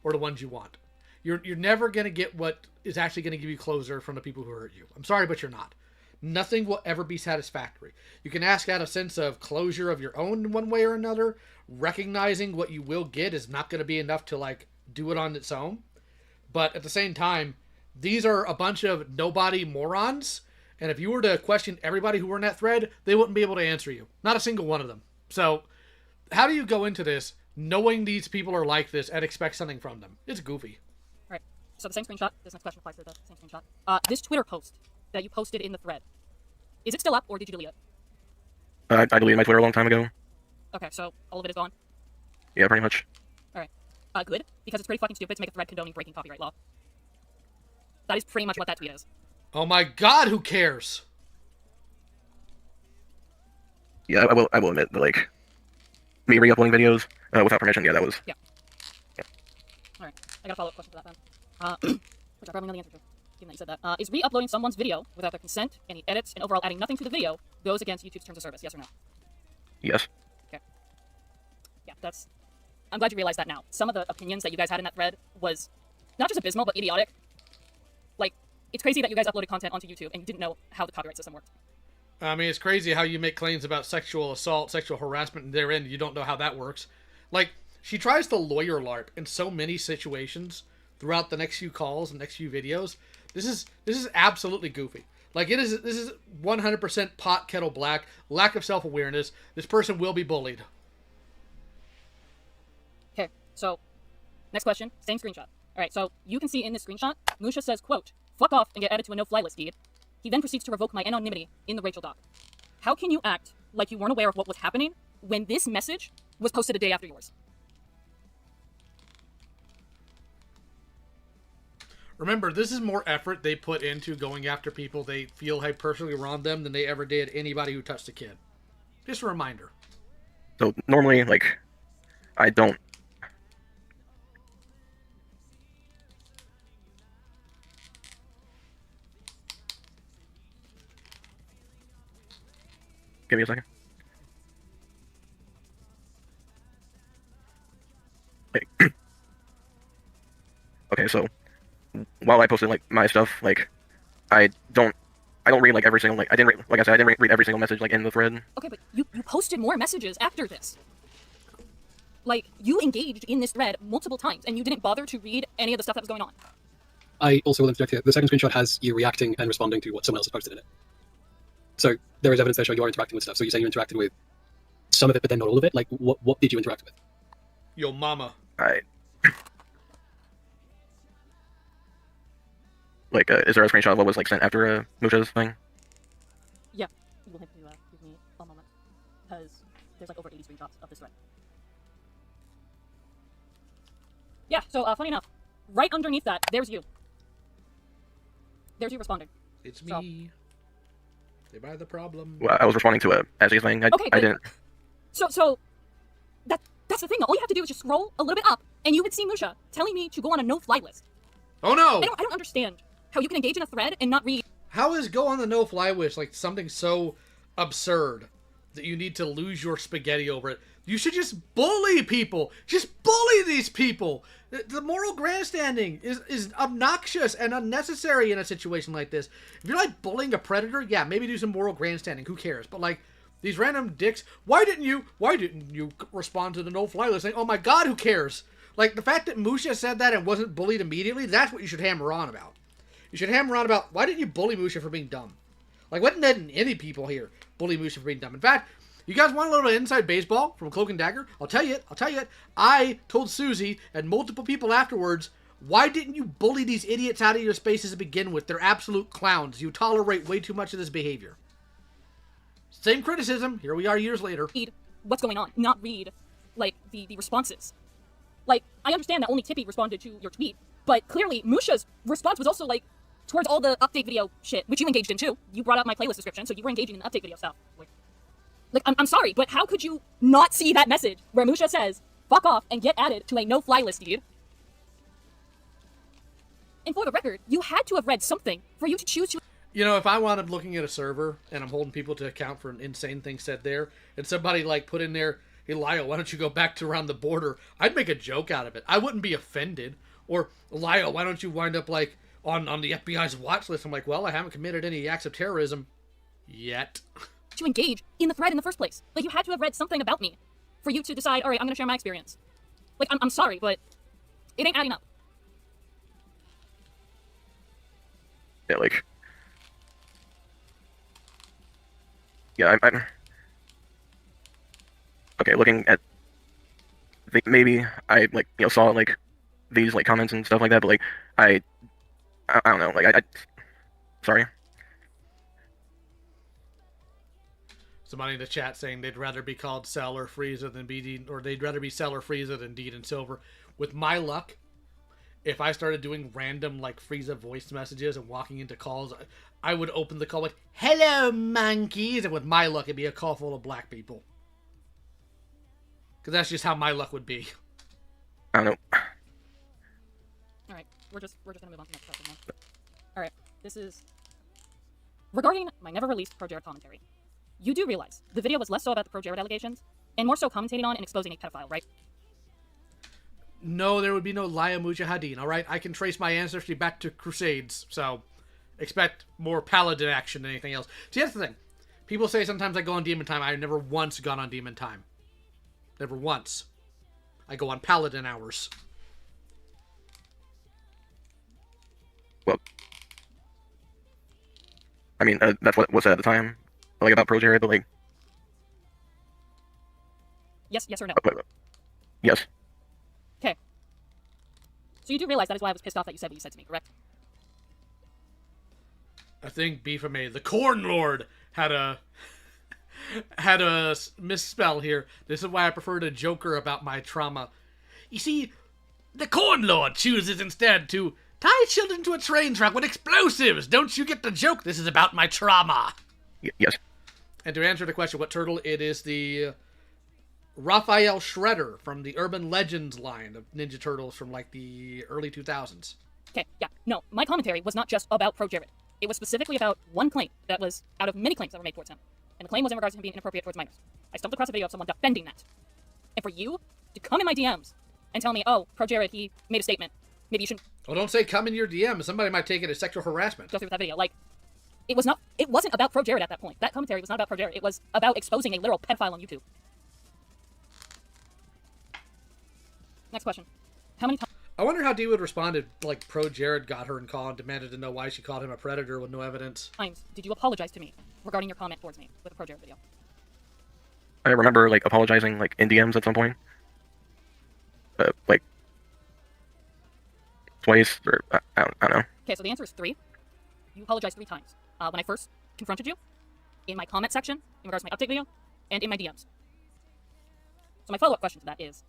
Or the ones you want. You're never going to get what is actually going to give you closure from the people who hurt you. I'm sorry, but you're not. Nothing will ever be satisfactory. You can ask out a sense of closure of your own in one way or another. Recognizing what you will get is not going to be enough to, like, do it on its own. But at the same time, these are a bunch of nobody morons. And if you were to question everybody who were in that thread, they wouldn't be able to answer you. Not a single one of them. So, how do you go into this knowing these people are like this and expect something from them? It's goofy. Right. So the same screenshot, this next question applies to the same screenshot. This Twitter post that you posted in the thread, is it still up or did you delete it? I deleted my Twitter a long time ago. Okay, so all of it is gone? Yeah, pretty much. Alright. Good, because it's pretty fucking stupid to make a thread condoning breaking copyright law. That is pretty much what that tweet is. Oh my god, who cares? Yeah, I will admit that, like, me re-uploading videos without permission, yeah, that was... Yeah. Alright, I got a follow-up question for that then. Which I probably know the answer to, given that you said that. Is re-uploading someone's video without their consent, any edits, and overall adding nothing to the video goes against YouTube's terms of service, yes or no? Yes. Okay. Yeah, that's... I'm glad you realized that now. Some of the opinions that you guys had in that thread was not just abysmal, but idiotic. Like, it's crazy that you guys uploaded content onto YouTube and you didn't know how the copyright system worked. I mean, it's crazy how you make claims about sexual assault, sexual harassment, and therein you don't know how that works. Like, she tries to lawyer LARP in so many situations throughout the next few calls and next few videos. This is absolutely goofy. Like, this is 100% pot kettle black, lack of self-awareness. This person will be bullied. Okay, so, next question, same screenshot. Alright, so, you can see in this screenshot, Musha says, quote, "Fuck off and get added to a no-fly list, deed." He then proceeds to revoke my anonymity in the Rachel doc. How can you act like you weren't aware of what was happening when this message was posted a day after yours? Remember, this is more effort they put into going after people they feel have personally wronged them than they ever did anybody who touched a kid. Just a reminder. So, normally, like, I don't... Give me a second. Okay, so while I posted like my stuff, like I don't read like every single I didn't read every single message like in the thread. Okay, but you posted more messages after this. Like, you engaged in this thread multiple times and you didn't bother to read any of the stuff that was going on. I also will interject here. The second screenshot has you reacting and responding to what someone else has posted in it. So there is evidence there showing you are interacting with stuff. So you're saying you interacted with some of it, but then not all of it? Like, what did you interact with? Yo mama. Like, is there a screenshot of what was like sent after Musha's thing? Yeah, you will have to give me a moment, because there's like over 80 screenshots of this thread. Yeah, so funny enough, right underneath that, there's you. There's you responding. It's me. They buy the problem. Well, I was responding to a Essie's thing. I didn't. So that's the thing. All you have to do is just scroll a little bit up, and you would see Musha telling me to go on a no-fly list. Oh no! I don't understand how you can engage in a thread and not read. How is go on the no-fly list like something so absurd that you need to lose your spaghetti over it? You should just bully people. Just bully these people. The moral grandstanding is obnoxious and unnecessary in a situation like this. If you're like bullying a predator, yeah, maybe do some moral grandstanding. Who cares? But like these random dicks, why didn't you respond to the no-fly list saying, "Oh my God, who cares?" Like the fact that Musha said that and wasn't bullied immediately, that's what you should hammer on about. You should hammer on about why didn't you bully Musha for being dumb? Like, why didn't any people here bully Musha for being dumb? In fact, you guys want a little inside baseball from Cloak and Dagger? I'll tell you it. I told Susie and multiple people afterwards, why didn't you bully these idiots out of your spaces to begin with? They're absolute clowns. You tolerate way too much of this behavior. Same criticism. Here we are years later. Read what's going on, not read, like, the responses. Like, I understand that only Tippy responded to your tweet, but clearly Musha's response was also, like, towards all the update video shit, which you engaged in too. You brought up my playlist description, so you were engaging in the update video stuff. Like, I'm sorry, but how could you not see that message where Musha says, "Fuck off and get added to a no-fly list, dude"? And for the record, you had to have read something for you to choose to... You know, if I wound up looking at a server and I'm holding people to account for an insane thing said there, and somebody, like, put in there, "Hey, Lyle, why don't you go back to around the border?" I'd make a joke out of it. I wouldn't be offended. Or, "Lyle, why don't you wind up, like, on the FBI's watch list?" I'm like, well, I haven't committed any acts of terrorism yet. To engage in the thread in the first place. Like, you had to have read something about me for you to decide, all right, I'm going to share my experience. Like, I'm sorry, but it ain't adding up. Yeah, like... Yeah, I'm... Okay, looking at... Maybe I, like, you know, saw, like, these, like, comments and stuff like that, but, like, I don't know, like, sorry. Somebody in the chat saying they'd rather be called Cell or Frieza than be Dean, or they'd rather be Cell or Frieza than Dean and Silver. With my luck, if I started doing random like Frieza voice messages and walking into calls, I would open the call with "Hello, monkeys," and with my luck, it'd be a call full of black people. Because that's just how my luck would be. I don't know. All right, we're just gonna move on to the next question now. All right, this is regarding my never-released Pro Jared commentary. You do realize the video was less so about the Pro Jared allegations and more so commentating on and exposing a pedophile, right? No, there would be no Laya Mujahideen, alright? I can trace my ancestry back to Crusades, so expect more Paladin action than anything else. See, that's the thing. People say sometimes I go on Demon Time. I've never once gone on Demon Time. Never once. I go on Paladin hours. Well, I mean, that's what was said at the time, like about Pro Jared, but like. Yes or no? Yes. Okay. So you do realize that is why I was pissed off that you said what you said to me, correct? I think Beefame, the Corn Lord, had a misspell here. This is why I prefer to joker about my trauma. You see, the Corn Lord chooses instead to tie children to a train track with explosives. Don't you get the joke? This is about my trauma. Yes. And to answer the question, what turtle? It is the Raphael Shredder from the Urban Legends line of Ninja Turtles from like the early 2000s. Okay, yeah. No, my commentary was not just about Pro Jared. It was specifically about one claim that was out of many claims that were made towards him. And the claim was in regards to him being inappropriate towards minors. I stumbled across a video of someone defending that. And for you to come in my DMs and tell me, oh, Pro Jared, he made a statement. Maybe you shouldn't... Well, don't say come in your DM. Somebody might take it as sexual harassment. Go through with that video. Like, it wasn't about Pro Jared at that point. That commentary was not about Pro Jared. It was about exposing a literal pedophile on YouTube. Next question. How many times... I wonder how Dee would respond if, like, Pro Jared got her in call and demanded to know why she called him a predator with no evidence. Times did you apologize to me regarding your comment towards me with the Pro Jared video? I remember, like, apologizing, like, in DMs at some point. Like, twice, or, I don't know. Okay, so the answer is 3. You apologized 3 times. When I first confronted you, in my comment section, in regards to my update video, and in my DMs. So my follow-up question to that is,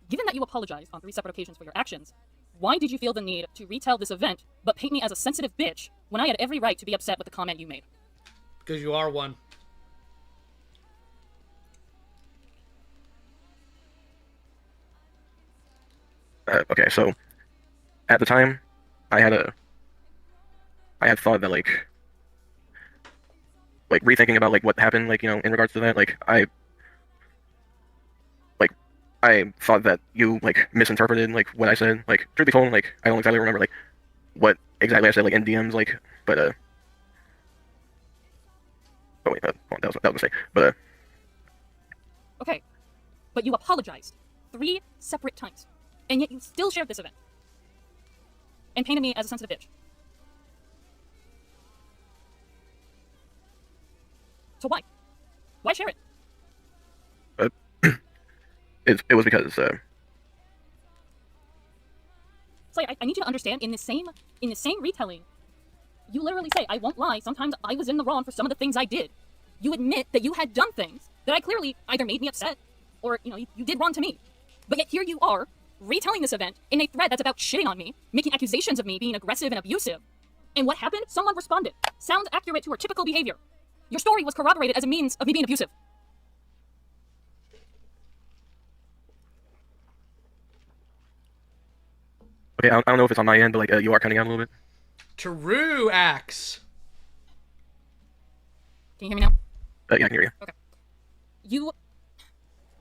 given that you apologized on 3 separate occasions for your actions, why did you feel the need to retell this event, but paint me as a sensitive bitch, when I had every right to be upset with the comment you made? Because you are one. Okay, so, at the time, I had thought that, like, rethinking about, like, what happened, like, you know, in regards to that, like, I thought that you, like, misinterpreted, like, what I said. Like, truth be told, like, I don't exactly remember, like, what exactly I said, like, in DMs, like, but, oh, wait, that was a mistake, but, Okay, but you apologized 3 separate times, and yet you still shared this event, and painted me as a sensitive bitch. So why? Why share it? it was because, So I need you to understand, in the same retelling, you literally say, I won't lie, sometimes I was in the wrong for some of the things I did. You admit that you had done things that I clearly either made me upset, or, you know, you did wrong to me. But yet here you are, retelling this event in a thread that's about shitting on me, making accusations of me being aggressive and abusive. And what happened? Someone responded. Sounds accurate to her typical behavior. Your story was corroborated as a means of me being abusive. okay, I don't know if it's on my end, but, like, you are cutting out a little bit. True axe. Can you hear me now? Yeah, I can hear you. Okay.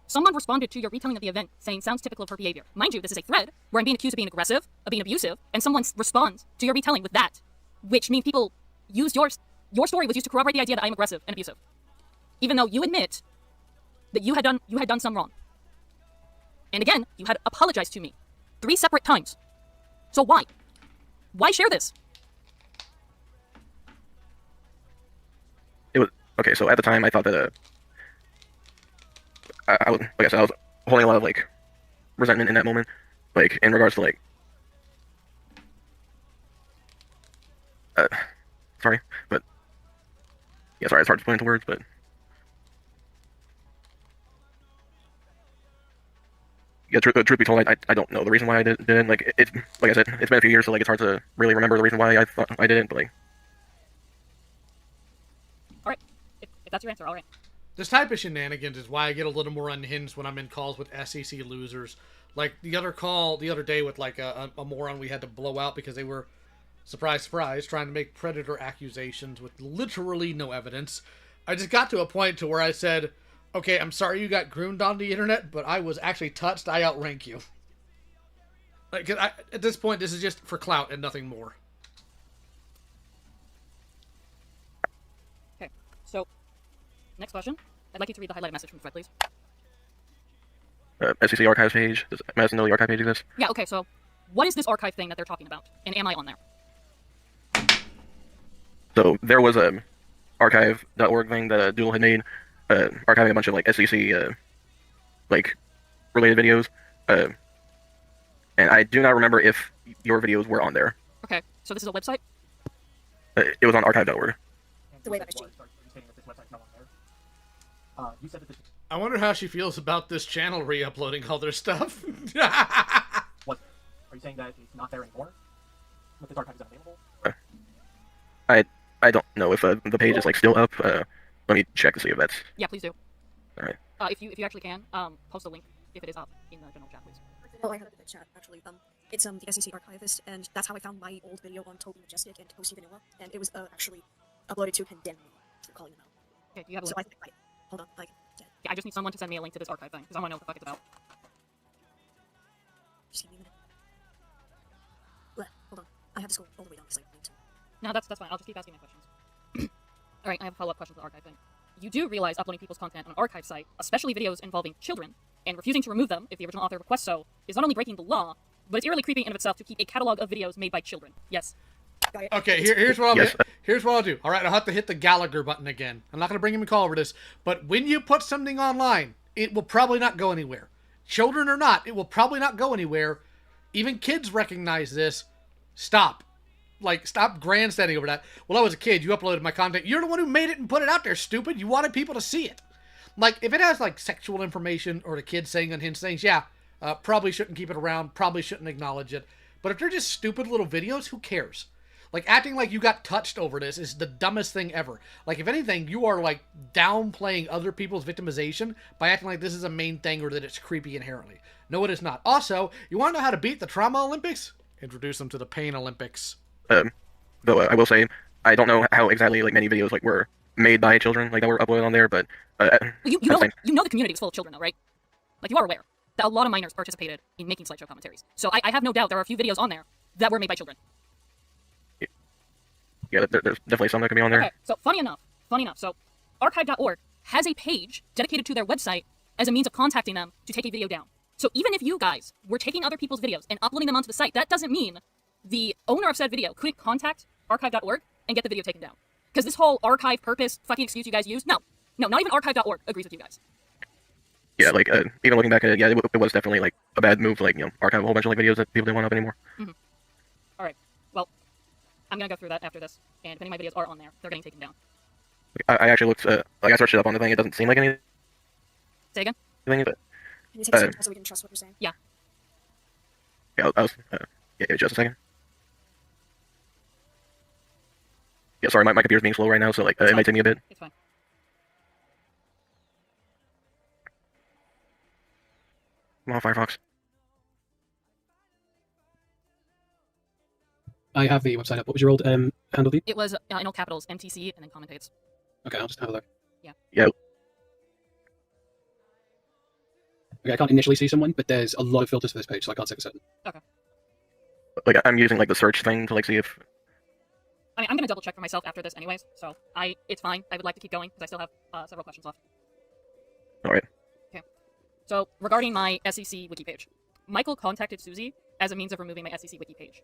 Someone responded to your retelling of the event saying, sounds typical of her behavior. Mind you, this is a thread where I'm being accused of being aggressive, of being abusive, and someone responds to your retelling with that, which means people used your story was used to corroborate the idea that I'm aggressive and abusive. Even though you admit that you had done some wrong. And again, you had apologized to me 3 separate times. So why? Why share this? It was okay. So at the time, I thought that I was, like I said, I was holding a lot of, like, resentment in that moment, like, in regards to, like, sorry, but yeah, sorry, it's hard to put into words, but Yeah, truth be told, I don't know the reason why I didn't. Like, like I said, it's been a few years, so like it's hard to really remember the reason why I thought I didn't. But like, all right, if that's your answer, all right. This type of shenanigans is why I get a little more unhinged when I'm in calls with SCC losers. Like the other call the other day with like a moron we had to blow out because they were, surprise, surprise, trying to make predator accusations with literally no evidence. I just got to a point to where I said, okay, I'm sorry you got groomed on the internet, but I was actually touched. I outrank you. Like, at this point, this is just for clout and nothing more. Okay, so, next question. I'd like you to read the highlighted message from the thread, please. SCC archives page. Does Madison know the archive page exists? Yeah, okay, so what is this archive thing that they're talking about? And am I on there? So there was a archive.org thing that Doodle had made, archiving a bunch of like SCC like related videos, and I do not remember if your videos were on there. Okay, so this is a website? It was on archive.org. The way that is I wonder how she feels about this channel re-uploading all their stuff. What? Are you saying that it's not there anymore? But this archive is unavailable? I don't know if the page is like still up. Let me check to see if that's. Yeah, please do. All right. If you actually can, post a link if it is up in the general chat, please. Oh, I have it in the chat actually. It's the SCC archivist, and that's how I found my old video on Toby Majestic and Toasty Vanilla, and it was actually uploaded to Condemn Me for calling them out. Okay, do you have a so link? hold on, Yeah, I just need someone to send me a link to this archive thing, because I want to know what the fuck it's about. Just give me a minute. Hold on, I have to scroll all the way down because I linked to. No, that's fine. I'll just keep asking my questions. Alright, I have a follow-up question to the archive thing. You do realize uploading people's content on an archive site, especially videos involving children, and refusing to remove them if the original author requests so, is not only breaking the law, but it's eerily creepy in and of itself to keep a catalog of videos made by children. Yes. Okay, here's what I'll do. All right, I'll have to hit the Gallagher button again. I'm not going to bring him a call over this, but when you put something online, it will probably not go anywhere. Children or not, it will probably not go anywhere. Even kids recognize this. Stop. Like, stop grandstanding over that. Well, I was a kid. You uploaded my content. You're the one who made it and put it out there, stupid. You wanted people to see it. Like, if it has, like, sexual information or the kids saying unhinged things, yeah, probably shouldn't keep it around. Probably shouldn't acknowledge it. But if they're just stupid little videos, who cares? Like, acting like you got touched over this is the dumbest thing ever. Like, if anything, you are, like, downplaying other people's victimization by acting like this is a main thing or that it's creepy inherently. No, it is not. Also, you want to know how to beat the Trauma Olympics? Introduce them to the Pain Olympics. Though I will say, I don't know how exactly, like, many videos, like, were made by children, like, that were uploaded on there, but... you know the community is full of children, though, right? Like, you are aware that a lot of minors participated in making slideshow commentaries. So I have no doubt there are a few videos on there that were made by children. Yeah, there's definitely some that could be on there. Okay, so funny enough, so archive.org has a page dedicated to their website as a means of contacting them to take a video down. So even if you guys were taking other people's videos and uploading them onto the site, that doesn't mean the owner of said video couldn't contact archive.org and get the video taken down. Because this whole archive purpose fucking excuse you guys use, no, not even archive.org agrees with you guys. Yeah, like, even looking back at it, yeah, it was definitely, like, a bad move to, like, archive a whole bunch of, like, videos that people didn't want up anymore. Mm-hmm. Alright, well, I'm gonna go through that after this, and if any of my videos are on there, they're getting taken down. I actually looked, like, I searched it up on the thing, it doesn't seem like anything. Say again? But, Can you take a screenshot so we can trust what you're saying? Yeah. Yeah, yeah, just a second. Yeah, sorry, my computer's being slow right now, so, like, it might take me a bit. It's fine. Come on, Firefox. I have the website up. What was your old handle, Deep? It was, in all capitals, MTC, and then commentates. Okay, I'll just have a look. Yeah. Yeah. Okay, I can't initially see someone, but there's a lot of filters for this page, so I can't say for certain. Okay. Like, I'm using, like, the search thing to, like, see if... I mean, I'm gonna double check for myself after this anyways, so it's fine. I would like to keep going, because I still have several questions left. Alright. Okay. So, regarding my SCC wiki page. Michael contacted Susie as a means of removing my SCC wiki page.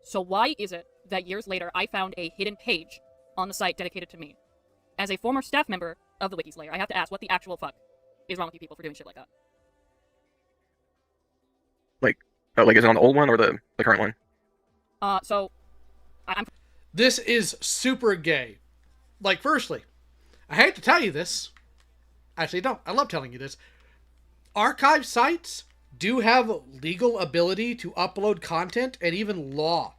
So why is it that years later I found a hidden page on the site dedicated to me? As a former staff member of the Wiki Slayer, I have to ask, what the actual fuck is wrong with you people for doing shit like that? Like, is it on the old one or the current one? So... I'm... This is super gay. Like, firstly, I hate to tell you this. Actually, don't. I love telling you this. Archive sites do have legal ability to upload content, and even law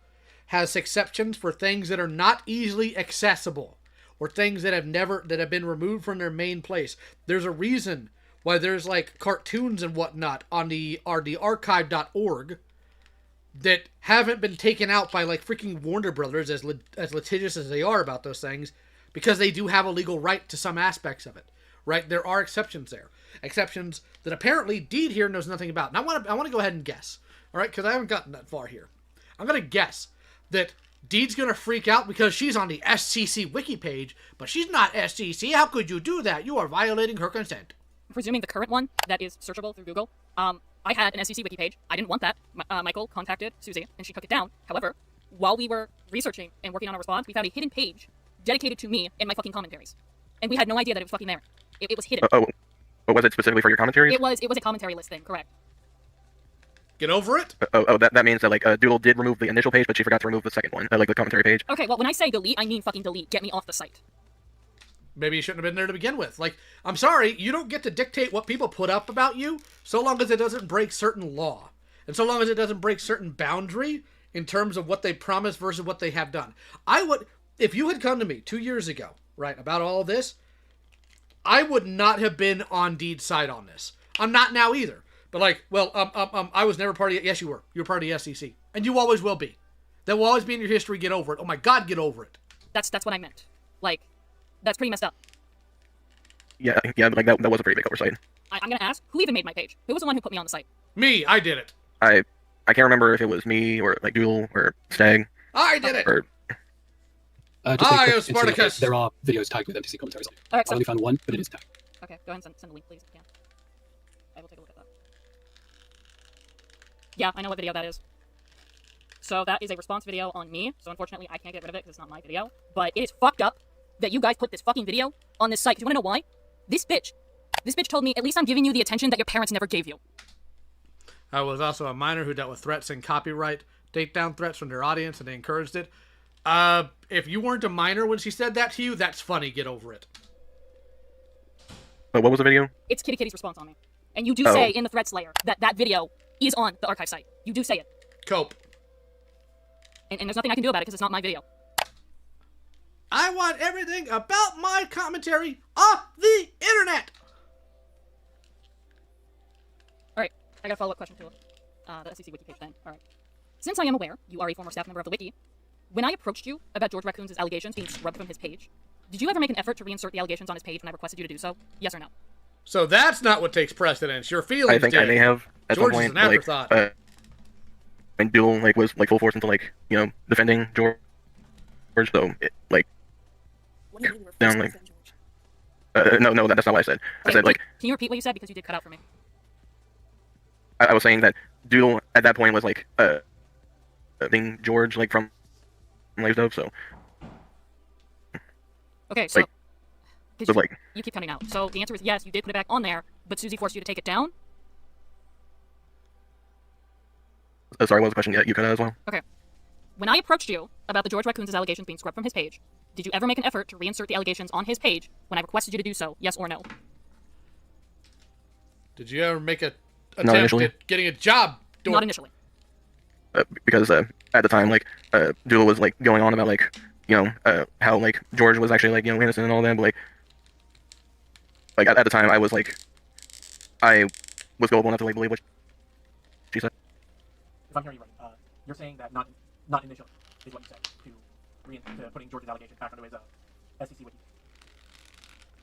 has exceptions for things that are not easily accessible or things that have been removed from their main place. There's a reason why there's like cartoons and whatnot on the archive.org that haven't been taken out by like freaking Warner Brothers, as litigious as they are about those things, because they do have a legal right to some aspects of it. Right? There are exceptions there. Exceptions that apparently Deed here knows nothing about. And I want to go ahead and guess. All right? Because I haven't gotten that far here. I'm going to guess that Deed's going to freak out because she's on the SCC wiki page, but she's not SCC. How could you do that? You are violating her consent. Presuming the current one that is searchable through Google, I had an SCC wiki page. I didn't want that. Michael contacted Susie, and she took it down. However, while we were researching and working on a response, we found a hidden page dedicated to me and my fucking commentaries. And we had no idea that it was fucking there. It was hidden. But was it specifically for your commentaries? It was a commentary list thing, correct. Get over it? That means that, like, Doodle did remove the initial page, but she forgot to remove the second one, like the commentary page. Okay, well, when I say delete, I mean fucking delete. Get me off the site. Maybe you shouldn't have been there to begin with. Like, I'm sorry, you don't get to dictate what people put up about you, so long as it doesn't break certain law. And so long as it doesn't break certain boundary in terms of what they promise versus what they have done. If you had come to me 2 years ago, right, about all this, I would not have been on Deed's side on this. I'm not now either. But like, well, I was never part of it. Yes, you were. You were part of the SCC. And you always will be. That will always be in your history. Get over it. Oh my God, get over it. That's what I meant. Like, that's pretty messed up. Yeah, like that was a pretty big oversight. I'm gonna ask, who even made my page? Who was the one who put me on the site? Me, I did it. I can't remember if it was me or like Doodle or Stag. I did it. Or... Spartacus. There are videos tagged with MTC commentaries on it. All right, I only found one, but it is tagged. Okay, go ahead and send the link, please, if you can. I will take a look at that. Yeah, I know what video that is. So that is a response video on me, so unfortunately I can't get rid of it because it's not my video. But it is fucked up that you guys put this fucking video on this site. Do you want to know why? This bitch told me, at least I'm giving you the attention that your parents never gave you. I was also a minor who dealt with threats and copyright takedown threats from their audience, and they encouraged it. If you weren't a minor when she said that to you, that's funny. Get over it. But what was the video? It's Kitty Kitty's response on me. And you do say in the threats layer that video is on the archive site. You do say it. Cope. And there's nothing I can do about it because it's not my video. I want everything about my commentary off the internet! Alright, I got a follow-up question to the SCC wiki page then. Alright. Since I am aware you are a former staff member of the wiki, when I approached you about George Raccoon's allegations being scrubbed from his page, did you ever make an effort to reinsert the allegations on his page when I requested you to do so? Yes or no? So that's not what takes precedence. Your feelings I think did. I may have at George some is point, an afterthought. when Doodle was full force into defending George, so it, down no, that's not what I said. I said can you repeat what you said because you did cut out for me? I was saying that Doodle at that point was being George from stuff. So okay, so you keep cutting out. So the answer is yes, you did put it back on there, but Susie forced you to take it down. Sorry, what was the question? Yeah, you cut out as well. Okay. When I approached you about the George Raccoon's allegations being scrubbed from his page, did you ever make an effort to reinsert the allegations on his page when I requested you to do so? Yes or no? Did you ever make an attempt at getting a job? Not initially. Because at the time, Doodle was going on about how George was actually innocent and all that, but at the time I was I was gullible enough to believe what she said. If I'm hearing you right, you're saying that not initially is what you said to putting George's allegations back onto his SCC wiki.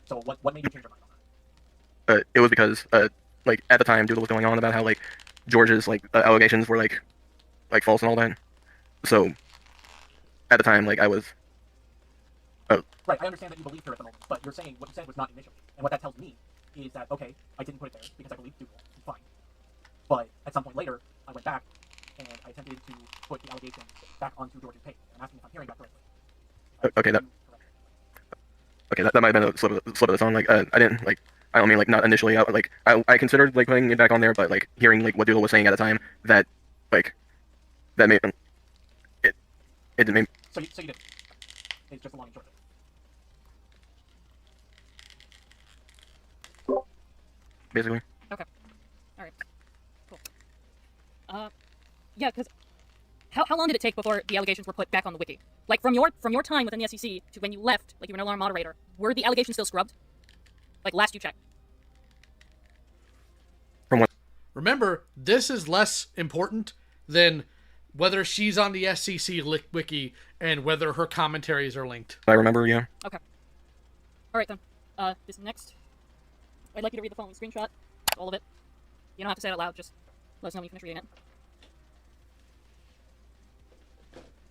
So what made you change your mind on that? It was because at the time Doodle was going on about how George's allegations were false and all that. So at the time I was right, I understand that you believed her at the moment, but you're saying what you said was not initially. And what that tells me is that, okay, I didn't put it there because I believed Doodle, fine. But at some point later, I went back and I attempted to put the allegations back onto George's page. And I'm asking if I'm hearing that correctly. Okay, that might have been a slip of the tongue. I didn't I don't mean not initially. I considered putting it back on there, but hearing what Doodle was saying at the time, that that made it didn't make. So you did. It's just a long and short. Basically. Okay. All right. Cool. Yeah, because how long did it take before the allegations were put back on the wiki? Like, from your time within the SCC to when you left, like, you were no longer a moderator, were the allegations still scrubbed? Like, last you checked. Remember, this is less important than whether she's on the SCC wiki and whether her commentaries are linked. I remember, yeah. Okay. Alright then. This next, I'd like you to read the following screenshot. All of it. You don't have to say it out loud, just let us know when you finish reading it.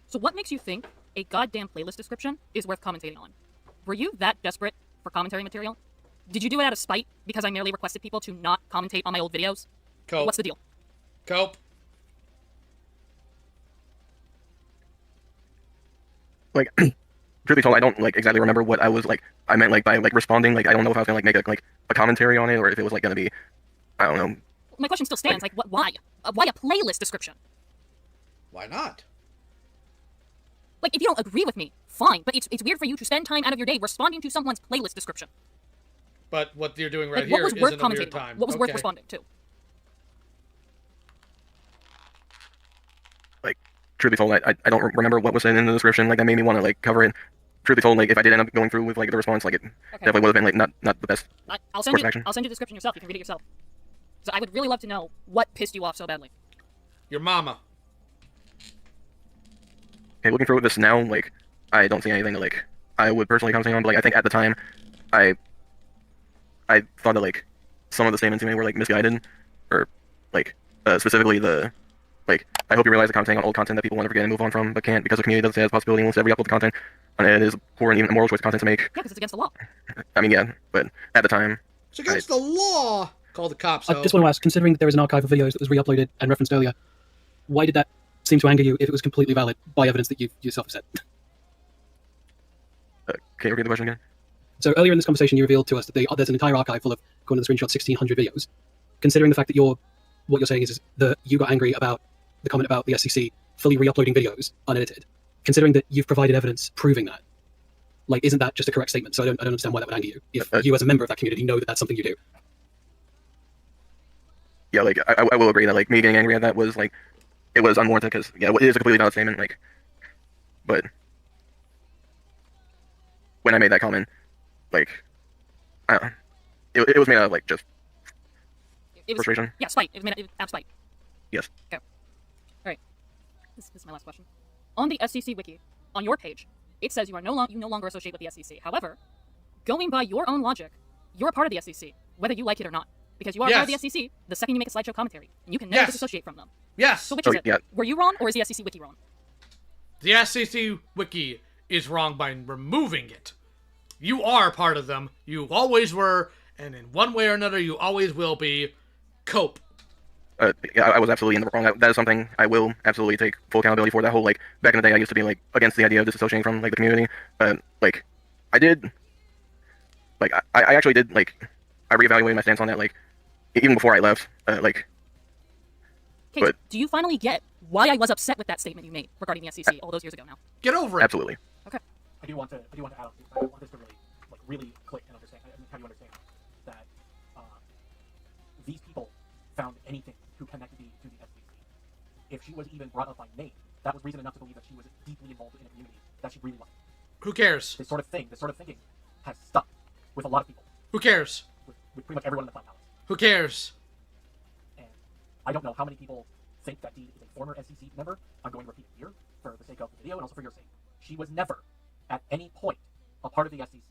So what makes you think a goddamn playlist description is worth commentating on? Were you that desperate for commentary material? Did you do it out of spite because I merely requested people to not commentate on my old videos? Cope. What's the deal? Cope. Like, truth be told, I don't like exactly remember what I was like. I meant like by like responding. Like, I don't know if I was gonna like make a commentary on it or if it was like gonna be, I don't know. My question still stands. Like, what? Why? Why a playlist description? Why not? Like, if you don't agree with me, fine. But it's weird for you to spend time out of your day responding to someone's playlist description. But what you're doing right like, here what was worth isn't a weird commentating on? time. What was worth responding to? Like, truth be told, I don't remember what was said in the description. Like, that made me want to like cover it. Truth be told, like if I did end up going through with like the response, like it definitely would have been like not the best. I'll send you the description yourself. You can read it yourself. So I would really love to know what pissed you off so badly. Your mama. Okay, looking through this now, like I don't see anything that like I would personally comment on. But like I think at the time, I thought that like some of the statements you made were like misguided, or like specifically the. Like, I hope you realize that commenting on old content that people want to forget and move on from, but can't because the community doesn't say it has the possibility unless every upload content on it is poor and even immoral choice content to make. Yeah, because it's against the law. I mean, yeah, but at the time... It's against the law! Call the cops, I just want to ask, considering that there was an archive of videos that was re-uploaded and referenced earlier, why did that seem to anger you if it was completely valid by evidence that you yourself have said? Can you repeat the question again? So earlier in this conversation, you revealed to us that there's an entire archive full of, according to the screenshot, 1,600 videos. Considering the fact that what you're saying is that you got angry about the comment about the SCC fully re-uploading videos unedited, considering that you've provided evidence proving that, like, isn't that just a correct statement? So I don't understand why that would anger you. If you as a member of that community know that that's something you do. Yeah, like, I will agree that, like, me getting angry at that was, like, it was unwarranted because, yeah, it is a completely valid statement, like, but when I made that comment, like, I don't know, it was made out of, like, just frustration. Yeah, spite. It was made out of spite. Yes. Okay. Alright. This is my last question. On the SCC wiki, on your page, it says you no longer associate with the SCC. However, going by your own logic, you're a part of the SCC, whether you like it or not. Because you are part of the SCC the second you make a slideshow commentary, and you can never disassociate from them. Yes! So which is it? Yeah. Were you wrong, or is the SCC wiki wrong? The SCC wiki is wrong by removing it. You are part of them. You always were, and in one way or another, you always will be. Cope. Yeah, I was absolutely in the wrong. That is something I will absolutely take full accountability for. That whole, like, back in the day, I used to be, like, against the idea of disassociating from, like, the community. Like, I did, like, I actually did, like, I reevaluated my stance on that, like, even before I left, like. Okay, but do you finally get why I was upset with that statement you made regarding the SCC all those years ago now? Get over it. Absolutely. Okay. I do want to add on. I want this to really click and understand. Have you understand that these people found anything to connect me to the SCC. If she was even brought up by name, that was reason enough to believe that she was deeply involved in a community that she really wasn't. Who cares? This sort of thinking has stuck with a lot of people. Who cares? With pretty much everyone in the Clown Palace. Who cares? And I don't know how many people think that Dee is a former SCC member. I'm going to repeat it here for the sake of the video and also for your sake. She was never, at any point, a part of the SCC.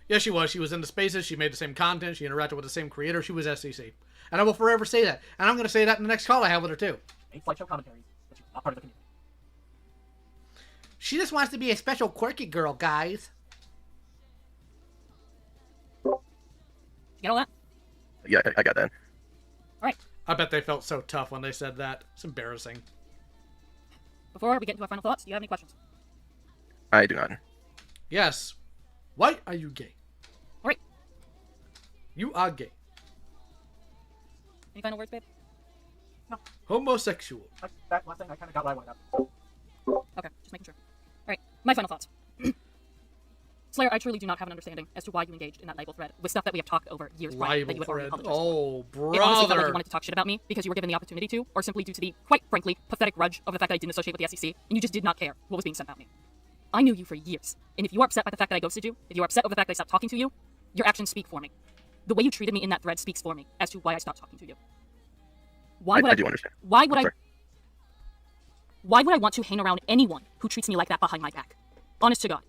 Yes, she was. She was in the spaces. She made the same content. She interacted with the same creator. She was SCC. And I will forever say that. And I'm going to say that in the next call I have with her, too. 8 slideshow commentaries, but she was not part of the community. She just wants to be a special quirky girl, guys. You get all that? Yeah, I got that. Alright. I bet they felt so tough when they said that. It's embarrassing. Before we get into our final thoughts, do you have any questions? I do not. Yes. Why are you gay? Alright. You are gay. Any final words, babe? No. Homosexual. That last thing, I kind of got what I wanted out. Okay, just making sure. Alright, my final thoughts. Slayer, I truly do not have an understanding as to why you engaged in that libel thread with stuff that we have talked over years prior that you had already apologized for. Brother. It honestly felt like you wanted to talk shit about me because you were given the opportunity to, or simply due to the, quite frankly, pathetic grudge of the fact that I didn't associate with the SCC, and you just did not care what was being said about me. I knew you for years, and if you are upset by the fact that I ghosted you, if you are upset over the fact that I stopped talking to you, your actions speak for me. The way you treated me in that thread speaks for me as to why I stopped talking to you. Why would I do understand. Why would I want to hang around anyone who treats me like that behind my back? Honest to God.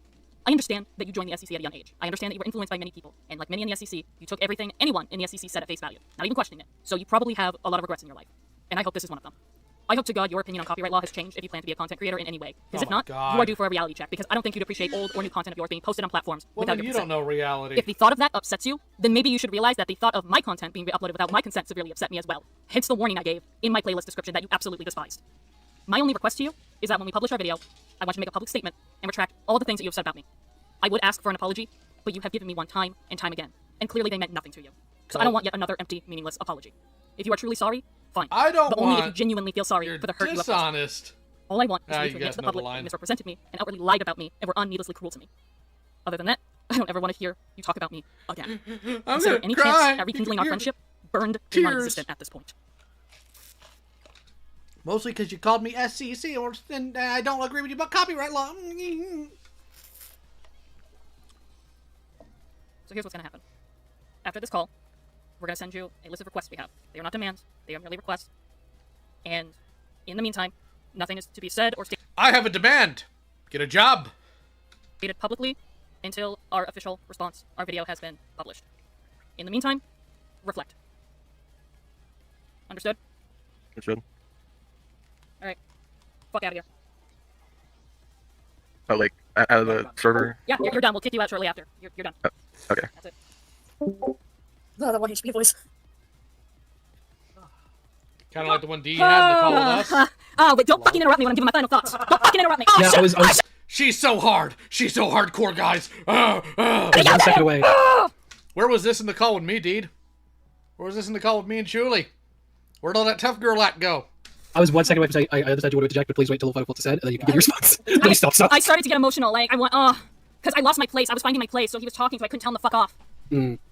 I understand that you joined the SCC at a young age. I understand that you were influenced by many people, and like many in the SCC, you took everything anyone in the SCC said at face value, not even questioning it. So you probably have a lot of regrets in your life, and I hope this is one of them. I hope to God your opinion on copyright law has changed if you plan to be a content creator in any way. Because if not, you are due for a reality check, because I don't think you'd appreciate old or new content of yours being posted on platforms without your consent. You don't know reality. If the thought of that upsets you, then maybe you should realize that the thought of my content being uploaded without my consent severely upset me as well. Hence the warning I gave in my playlist description that you absolutely despised. My only request to you is that when we publish our video, I want you to make a public statement and retract all the things that you have said about me. I would ask for an apology, but you have given me one time and time again, and clearly they meant nothing to you. So I don't want yet another empty, meaningless apology. If you are truly sorry, fine. I don't but want... only if you genuinely feel sorry for the hurt you have caused. Dishonest. All I want is for you to admit to the public that you misrepresented me and outwardly lied about me and were needlessly cruel to me. Other than that, I don't ever want to hear you talk about me again. Consider any chance at rekindling our friendship burned to non-existent at this point. Mostly because you called me SCC, and I don't agree with you about copyright law. So here's what's going to happen. After this call, we're going to send you a list of requests we have. They are not demands. They are merely requests. And in the meantime, nothing is to be said or stated. I have a demand. Get a job. Stated publicly until our official response, our video has been published. In the meantime, reflect. Understood? Understood. All right. Fuck out of here. Oh, like, out of the server? Yeah, you're done. We'll kick you out shortly after. You're done. Oh, okay. That's it. Oh, that 1 HP voice. Kind of like the one D had in the call with us. Oh, wait, don't fucking interrupt me when I'm giving my final thoughts. Don't fucking interrupt me. Oh, yeah, shit. She's so hard. She's so hardcore, guys. 1 second away. Where was this in the call with me, Deed? Where was this in the call with me and Julie? Where'd all that tough girl act go? I was 1 second away from saying, I understand you want to interject, but please wait till the final thoughts are said, and then you can give your response. Please stop. I started to get emotional. Like, I want, because I lost my place. I was finding my place, so he was talking, so I couldn't tell him to fuck off.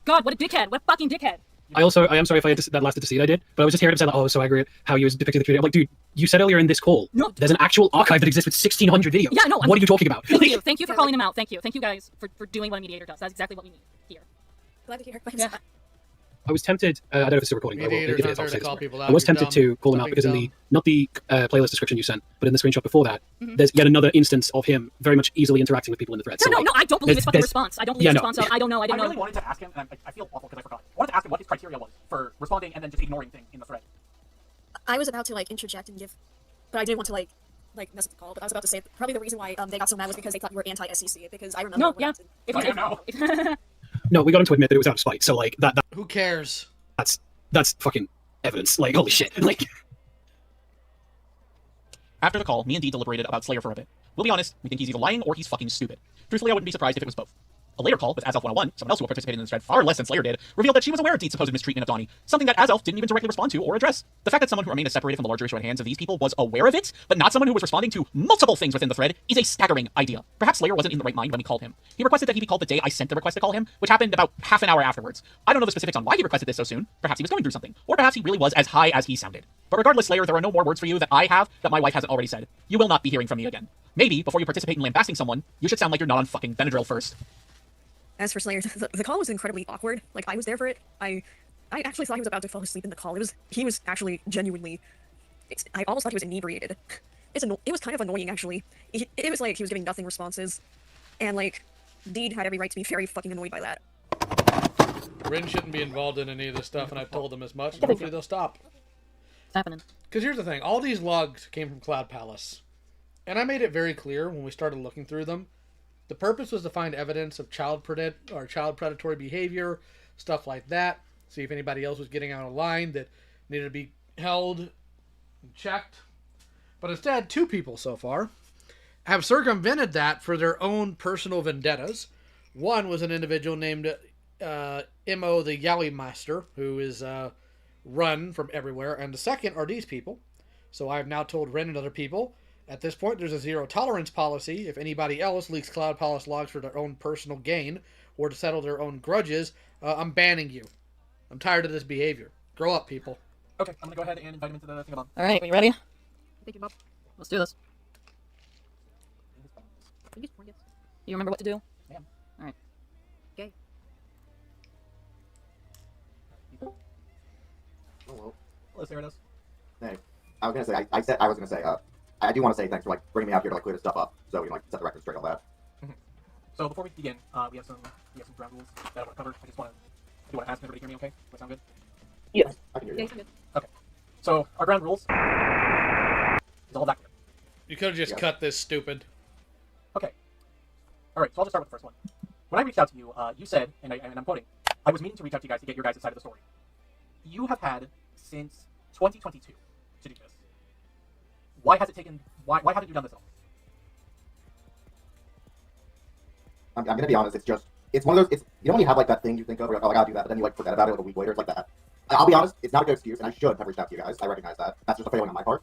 God, what a dickhead. What a fucking dickhead. I am sorry if I had that last deceit I did, but I was just hearing him say, like, oh, so angry at how he was depicting the community. I'm like, dude, you said earlier in this call, there's an actual archive that exists with 1,600 videos. Yeah, no. What are you talking about? Thank you for calling him out. Thank you guys for doing what a mediator does. That's exactly what we need here. Glad to hear. Yeah. I was tempted, I don't know if it's a recording, but I was tempted dumb. to call him out because not the playlist description you sent, but in the screenshot before that, there's yet another instance of him very much easily interacting with people in the thread. No, I don't believe his fucking response. I don't believe his response. I don't know. I really wanted to ask him, and I feel awful because I forgot. I wanted to ask him what his criteria was for responding and then just ignoring things in the thread. I was about to, interject and give, but I didn't want to, mess up the call, but I was about to say probably the reason why they got so mad was because they thought you were anti-SCC, because I remember. No, yeah. No, we got him to admit that it was out of spite, so, that... Who cares? That's fucking evidence. Holy shit. After the call, me and Dee deliberated about Slayer for a bit. We'll be honest, we think he's either lying or he's fucking stupid. Truthfully, I wouldn't be surprised if it was both. A later call with Azelf101, someone else who participated in this thread far less than Slayer did, revealed that she was aware of Deed's supposed mistreatment of Donnie, something that Azelf didn't even directly respond to or address. The fact that someone who remained as separated from the larger issue at hands of these people was aware of it, but not someone who was responding to multiple things within the thread, is a staggering idea. Perhaps Slayer wasn't in the right mind when we called him. He requested that he be called the day I sent the request to call him, which happened about half an hour afterwards. I don't know the specifics on why he requested this so soon. Perhaps he was going through something, or perhaps he really was as high as he sounded. But regardless, Slayer, there are no more words for you that I have that my wife hasn't already said. You will not be hearing from me again. Maybe, before you participate in lambasting someone, you should sound like you're not on fucking Benadryl first. As for Slayer, the call was incredibly awkward. I was there for it. I actually thought he was about to fall asleep in the call. He was actually genuinely... I almost thought he was inebriated. It was kind of annoying, actually. It was like he was giving nothing responses. And, Deed had every right to be very fucking annoyed by that. Rin shouldn't be involved in any of this stuff, and I've told them as much, and hopefully they'll stop. It's happening. Because here's the thing. All these logs came from Cloud Palace. And I made it very clear when we started looking through them. The purpose was to find evidence of child predatory behavior, stuff like that. See if anybody else was getting out of line that needed to be held and checked. But instead, 2 people so far have circumvented that for their own personal vendettas. One was an individual named Imo the Yowie Master, who is run from everywhere. And the second are these people. So I have now told Ren and other people At this point, there's a zero tolerance policy. If anybody else leaks Cloud Palace logs for their own personal gain or to settle their own grudges, I'm banning you. I'm tired of this behavior. Grow up, people. Okay, I'm gonna go ahead and invite him into the thingamabob. All right, are you ready? Thank you, Bob. Let's do this. You remember what to do? Yeah. All right. Okay. Hello. Hello, Cerados. Hey, I was gonna say, I do want to say thanks for like bringing me out here to like clear this stuff up, so we can like set the record straight on that. So before we begin, we have some ground rules that I want to cover. I just want to ask everybody to hear me. Okay? Does that sound good? Yes, I can hear you. Good. Okay. So our ground rules is all that. You could have just cut this, stupid. Okay. All right. So I'll just start with the first one. When I reached out to you, you said, and I'm quoting, "I was meaning to reach out to you guys to get your guys' side of the story." You have had since 2022 to do this. Why has it taken? Why haven't you done this at all? I'm gonna be honest. It's one of those. You know when you have like that thing you think of, where you're like, oh, I gotta do that, but then you like forget about it like a week later. It's like that. I'll be honest. It's not a good excuse, and I should have reached out to you guys. I recognize that. That's just a failing on my part.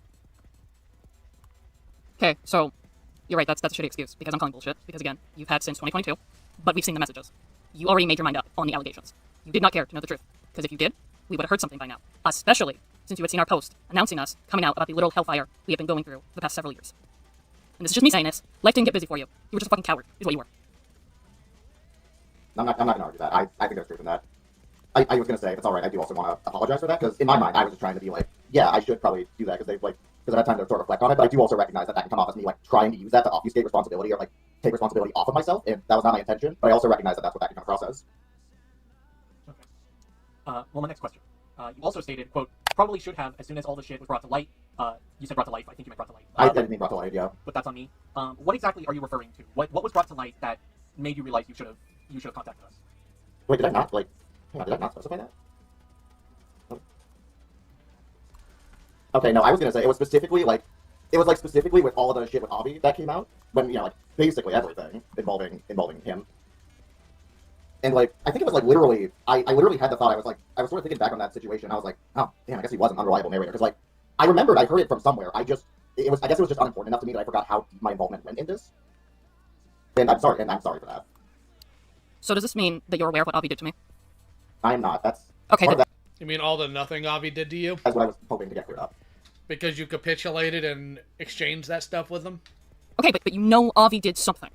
Okay, so you're right. That's a shitty excuse because I'm calling bullshit. Because again, you've had since 2022, but we've seen the messages. You already made your mind up on the allegations. You did not care to know the truth because if you did, we would have heard something by now. Especially since you had seen our post announcing us coming out about the literal hellfire we have been going through for the past several years. And this is just me saying this. Life didn't get busy for you. You were just a fucking coward, is what you were. I'm not gonna argue that. I think there's truth in that. I was gonna say, if it's all right, I do also want to apologize for that because in my mind, I was just trying to be like, yeah, I should probably do that because I've had time to sort of reflect on it. But I do also recognize that can come off as me like trying to use that to obfuscate responsibility or like take responsibility off of myself, and that was not my intention. But I also recognize that that's what that can come across as. Okay. Well, my next question. You also stated, quote, probably should have as soon as all the shit was brought to light. You said brought to life. I think you meant brought to light. I didn't mean brought to light, yeah. But that's on me. What exactly are you referring to? What was brought to light that made you realize you should have contacted us? Wait, did I not did I not specify that? Oh. Okay, no, I was gonna say it was specifically with all of the shit with Avi that came out when like basically everything involving him. And like I think it was like literally I literally had the thought I was sort of thinking back on that situation. I was like, oh damn, I guess he was an unreliable narrator because like I remembered I heard it from somewhere. I guess it was just unimportant enough to me that I forgot how deep my involvement went in this. And I'm sorry for that. So does this mean that you're aware of what Avi did to me? I am not. That's okay. You mean all the nothing Avi did to you? That's what I was hoping to get cleared up. Because you capitulated and exchanged that stuff with him? Okay, but you know Avi did something.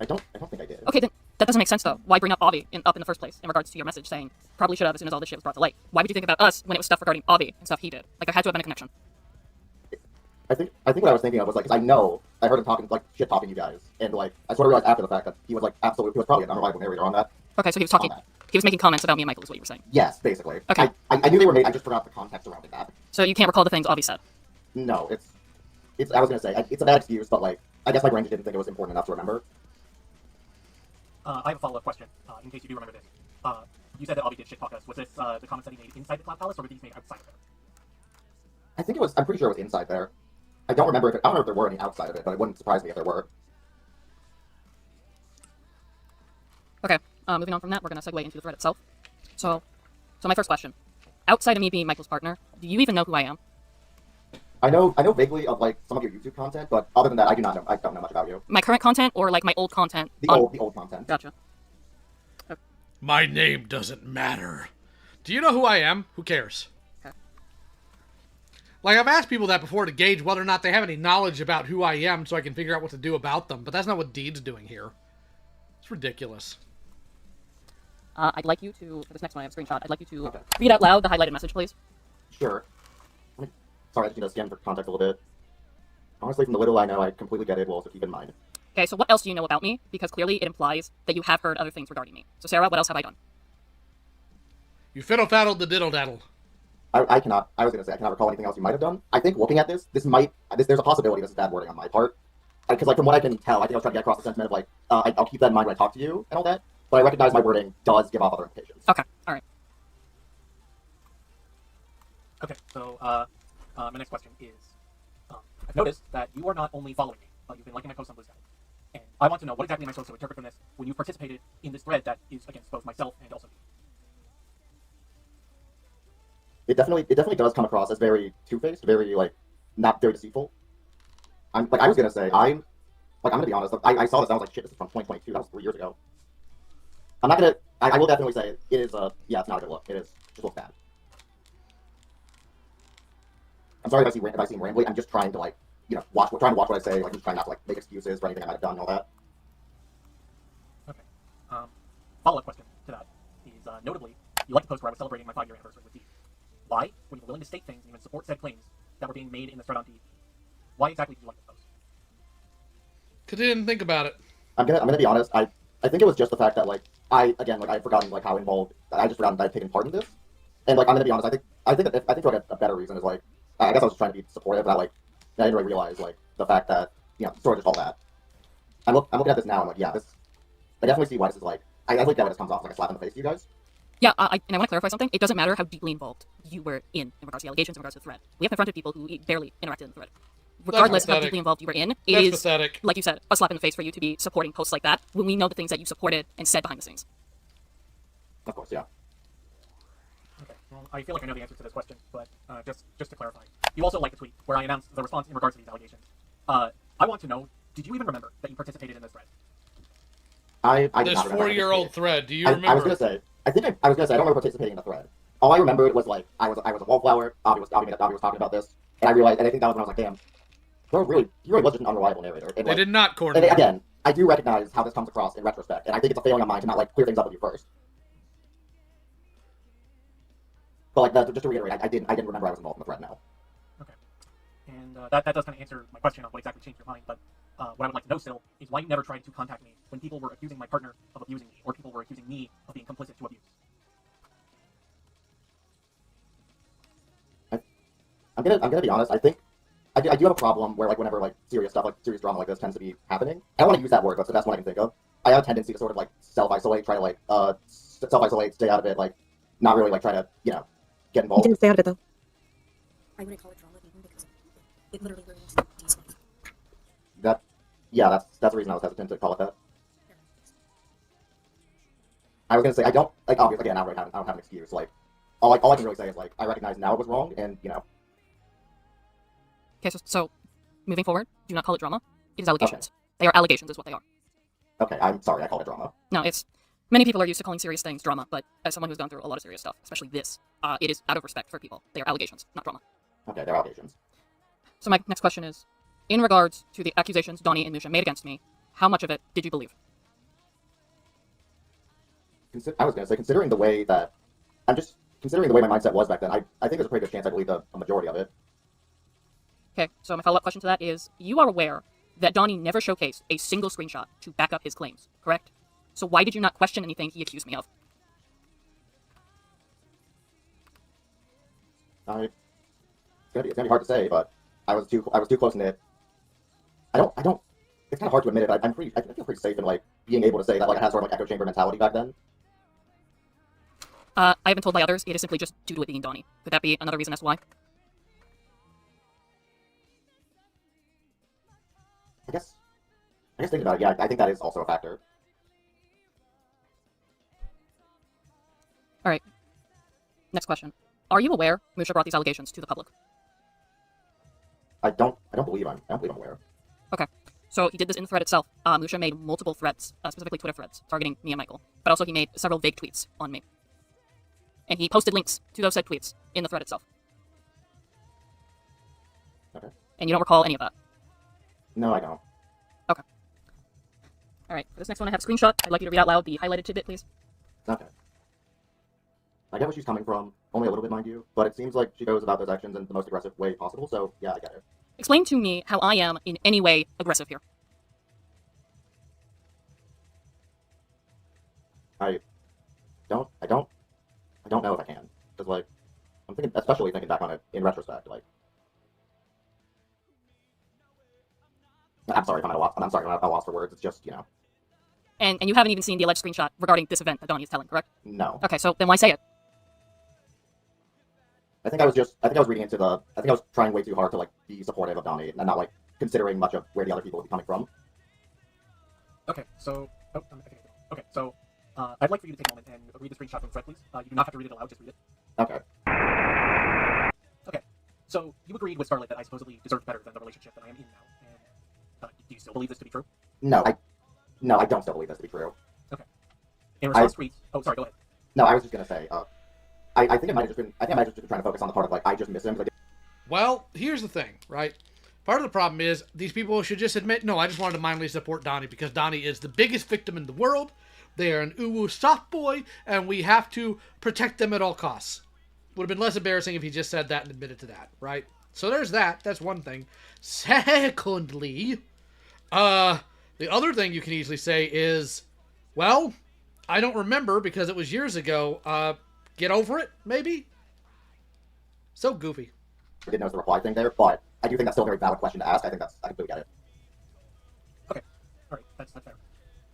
I don't think I did. Okay, then that doesn't make sense though. Why bring up Avi up in the first place in regards to your message saying probably should have as soon as all this shit was brought to light? Why would you think about us when it was stuff regarding Avi and stuff he did? Like there had to have been a connection. I think what I was thinking of was like, cause I heard him talking you guys, and like I sort of realized after the fact that he was probably an unreliable narrator on that. Okay, so he was making comments about me and Michael, is what you were saying. Yes, basically. Okay. I knew they were made. I just forgot the context surrounding that. So you can't recall the things Avi said. No, I was gonna say it's a bad excuse, but like I guess my brain just didn't think it was important enough to remember. I have a follow-up question in case you do remember this. You said that Avi did shit talk us. Was this the comments that he made inside the Cloud Palace, or were these made outside of it? I think it was. I'm pretty sure it was inside there. I don't remember if there were any outside of it, but it wouldn't surprise me if there were. Okay, moving on from that, we're going to segue into the thread itself. So my first question. Outside of me being Michael's partner, do you even know who I am? I know vaguely of like some of your YouTube content, but other than that, I don't know much about you. My current content or like my old content? The old content. Gotcha. Okay. My name doesn't matter. Do you know who I am? Who cares? Like, I've asked people that before to gauge whether or not they have any knowledge about who I am so I can figure out what to do about them, but that's not what Deed's doing here. It's ridiculous. I'd like you to, for this next one I have a screenshot, I'd like you to read out loud the highlighted message, please. Sure. Sorry, I just need to scan for context a little bit. Honestly, from the little I know, I completely get it, we'll also keep in mind. Okay, so what else do you know about me? Because clearly it implies that you have heard other things regarding me. So Sarah, what else have I done? You fiddle-faddled the diddle-daddle. I cannot recall anything else you might have done. I think looking at there's a possibility this is bad wording on my part. Because like from what I can tell, I think I was trying to get across the sentiment of like, I'll keep that in mind when I talk to you and all that. But I recognize my wording does give off other implications. Okay, alright. Okay, so my next question is, I've noticed that you are not only following me, but you've been liking my posts on Blue Sky. And I want to know what exactly am I supposed to interpret from this when you participated in this thread that is against both myself and also you. It definitely does come across as very two-faced, very like not very deceitful. I was gonna say, I'm gonna be honest. I saw this. I was like, shit, this is from 2022. That was 3 years ago. I'm not gonna. I will definitely say it is. Yeah, it's not a good look. It is. Just looks bad. I'm sorry if I seem rambly. I'm just trying to trying to watch what I say. Like, I'm just trying not to make excuses for anything I might have done and all that. Okay. Follow-up question to that is, notably, you like the post where I was celebrating my 5-year anniversary with Deed. Why were you willing to state things and even support said claims that were being made in the thread on Deed? Why exactly did you like this post? Because I didn't think about it. I'm gonna be honest. I think it was just the fact that I had forgotten how involved. I just forgotten that I'd taken part in this. And I'm gonna be honest. I think a better reason is I guess I was just trying to be supportive, but I didn't really realize the fact that sort of just all that. I'm looking at this now. I'm like, yeah, this. I definitely see why this is I definitely get why this comes off like a slap in the face to you guys. Yeah, and I want to clarify something. It doesn't matter how deeply involved you were in regards to the allegations, in regards to the thread. We have confronted people who barely interacted in the thread. Regardless of how deeply involved you were in, it is, pathetic. Like you said, a slap in the face for you to be supporting posts like that when we know the things that you supported and said behind the scenes. Of course, yeah. Okay, well, I feel like I know the answer to this question, but just to clarify. You also liked the tweet where I announced the response in regards to these allegations. I want to know, did you even remember that you participated in this thread? I did this not remember 4-year-old thread. Do you remember? I was gonna say. I was gonna say I don't remember participating in the thread. All I remembered was I was a wallflower. Avi was talking about this, and I realized, and I think that was when I was like, damn, he really was just an unreliable narrator. And, they did not coordinate. And again, I do recognize how this comes across in retrospect, and I think it's a failing on mine to not clear things up with you first. But just to reiterate, I didn't remember I was involved in the thread now. Okay, and that does kind of answer my question on what exactly changed your mind. But what I would like to know still is why you never tried to contact me when people were accusing my partner of abusing me, or people were accusing me of being complicit to abuse. I'm gonna be honest. I think I do have a problem where whenever serious stuff, serious drama like this tends to be happening. I don't want to use that word, but it's the best one I can think of. I have a tendency to sort of self-isolate, try to self-isolate, stay out of it, not really try to get involved. You didn't stay out of it though. I wouldn't call it drama even because it literally ruins Dee's life. That's the reason I was hesitant to call it that. I was gonna say I don't obviously again I don't have an excuse. All I can really say is I recognize now it was wrong, and Okay, so moving forward, do not call it drama. It is allegations. Okay. They are allegations, is what they are. Okay, I'm sorry, I called it drama. No, it's many people are used to calling serious things drama, but as someone who's gone through a lot of serious stuff, especially this, it is out of respect for people. They are allegations, not drama. Okay, they're allegations. So my next question is, in regards to the accusations Donnie and Musha made against me, how much of it did you believe? I was gonna say, considering the way my mindset was back then, I think there's a pretty good chance I believed a majority of it. Okay, so my follow-up question to that is, you are aware that Donnie never showcased a single screenshot to back up his claims, correct? So why did you not question anything he accused me of? It's gonna be hard to say, but I was too close knit. I don't. It's kind of hard to admit it, but I feel pretty safe in being able to say that I had sort of echo chamber mentality back then. I haven't told my others. It is simply just due to it being Donnie. Could that be another reason as to why? I guess thinking about it, yeah, I think that is also a factor. All right. Next question. Are you aware Musha brought these allegations to the public? I don't believe I'm aware. Okay. So he did this in the thread itself. Musha made multiple threads, specifically Twitter threads, targeting me and Michael. But also he made several vague tweets on me. And he posted links to those said tweets in the thread itself. Okay. And you don't recall any of that? No, I don't. Okay. All right. For this next one, I have a screenshot. I'd like you to read out loud the highlighted tidbit, please. Okay. I get where she's coming from, only a little bit, mind you, but it seems like she goes about those actions in the most aggressive way possible, so yeah, I get it. Explain to me how I am in any way aggressive here. I don't know if I can, because I'm thinking, especially thinking back on it in retrospect, I'm sorry if I'm at a loss for words. It's just, And you haven't even seen the alleged screenshot regarding this event that Donnie is telling, correct? No. Okay, so then why say it? I think I was reading into I think I was trying way too hard to be supportive of Donnie and not considering much of where the other people would be coming from. Okay, so I'd like for you to take a moment and read the screenshot from the thread, please. You do not have to read it aloud, just read it. Okay. Okay, so you agree agreed with Scarlett that I supposedly deserved better than the relationship that I am in now. And do you still believe this to be true? No, I don't still believe this to be true. Okay. In response, tweets. Oh, sorry. Go ahead. No, I was just gonna say. I think I might have just been. I think I might have just been trying to focus on the part of like I just miss him. Well, here's the thing, right? Part of the problem is these people should just admit, no, I just wanted to mindly support Donnie because Donnie is the biggest victim in the world. They are an uwu soft boy, and we have to protect them at all costs. Would have been less embarrassing if he just said that and admitted to that, right? So there's that. That's one thing. Secondly, the other thing you can easily say is, well, I don't remember because it was years ago. Get over it, maybe? So goofy. I didn't notice the reply thing there, but I do think that's still a very valid question to ask. I completely get it. Okay. All right. That's fair.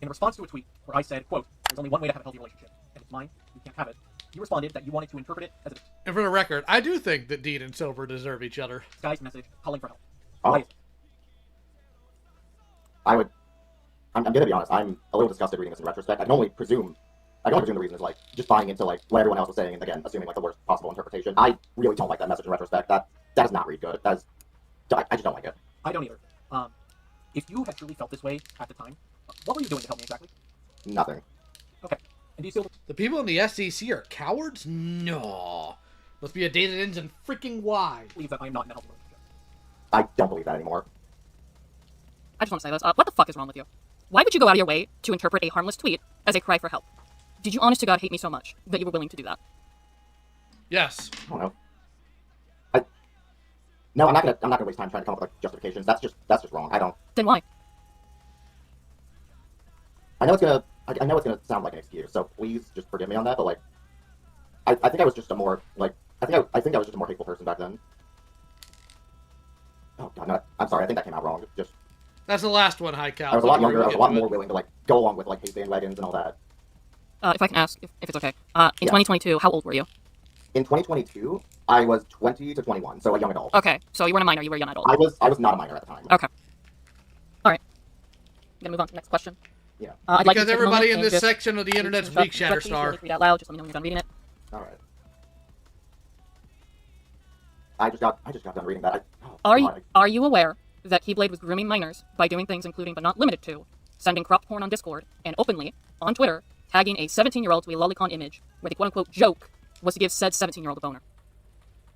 In response to a tweet where I said, quote, there's only one way to have a healthy relationship, and it's mine, you can't have it, you responded that you wanted to interpret it as a... And for the record, I do think that Dean and Silver deserve each other. Guy's message calling for help. Oh. Why is it? I'm gonna be honest, I'm a little disgusted reading this in retrospect. I can only presume the reason is like just buying into like what everyone else was saying and again assuming like the worst possible interpretation. I really don't like that message in retrospect. That does not read good. I just don't like it. I don't either. If you had truly felt this way at the time, what were you doing to help me exactly? Nothing. Okay. And do you still... The people in the SCC are cowards? No. Must be a day that ends in freaking Y. Believe that I am not in a healthy relationship. I don't believe that anymore. I just want to say this. What the fuck is wrong with you? Why would you go out of your way to interpret a harmless tweet as a cry for help? Did you honest to God hate me so much that you were willing to do that? Yes. I don't know. No, I'm not gonna waste time trying to come up with like justifications. That's just wrong. I don't. Then why? I know it's gonna sound like an excuse, so please just forgive me on that. But like, I think I was just a more like I think I was just a more hateful person back then. Oh God, no, I'm sorry. I think that came out wrong. Just that's the last one, High Cal. I was a lot younger. I was a lot more willing to like go along with like hate bandwagons and all that. If I can ask, if it's okay. In 2022, how old were you? In 2022, I was 20 to 21, so a young adult. Okay, so you weren't a minor, you were a young adult. I was not a minor at the time. Okay. Alright. I'm gonna move on to the next question. Yeah. I'd like because everybody in this section of the internet's weak, Shatterstar. Read out loud, just let me know when you're done reading it. Alright. I just got done reading that. Are you aware that Keyblade was grooming minors by doing things including but not limited to sending cropped porn on Discord and openly, on Twitter, tagging a 17-year-old to a lolicon image where the quote-unquote joke was to give said 17-year-old a boner?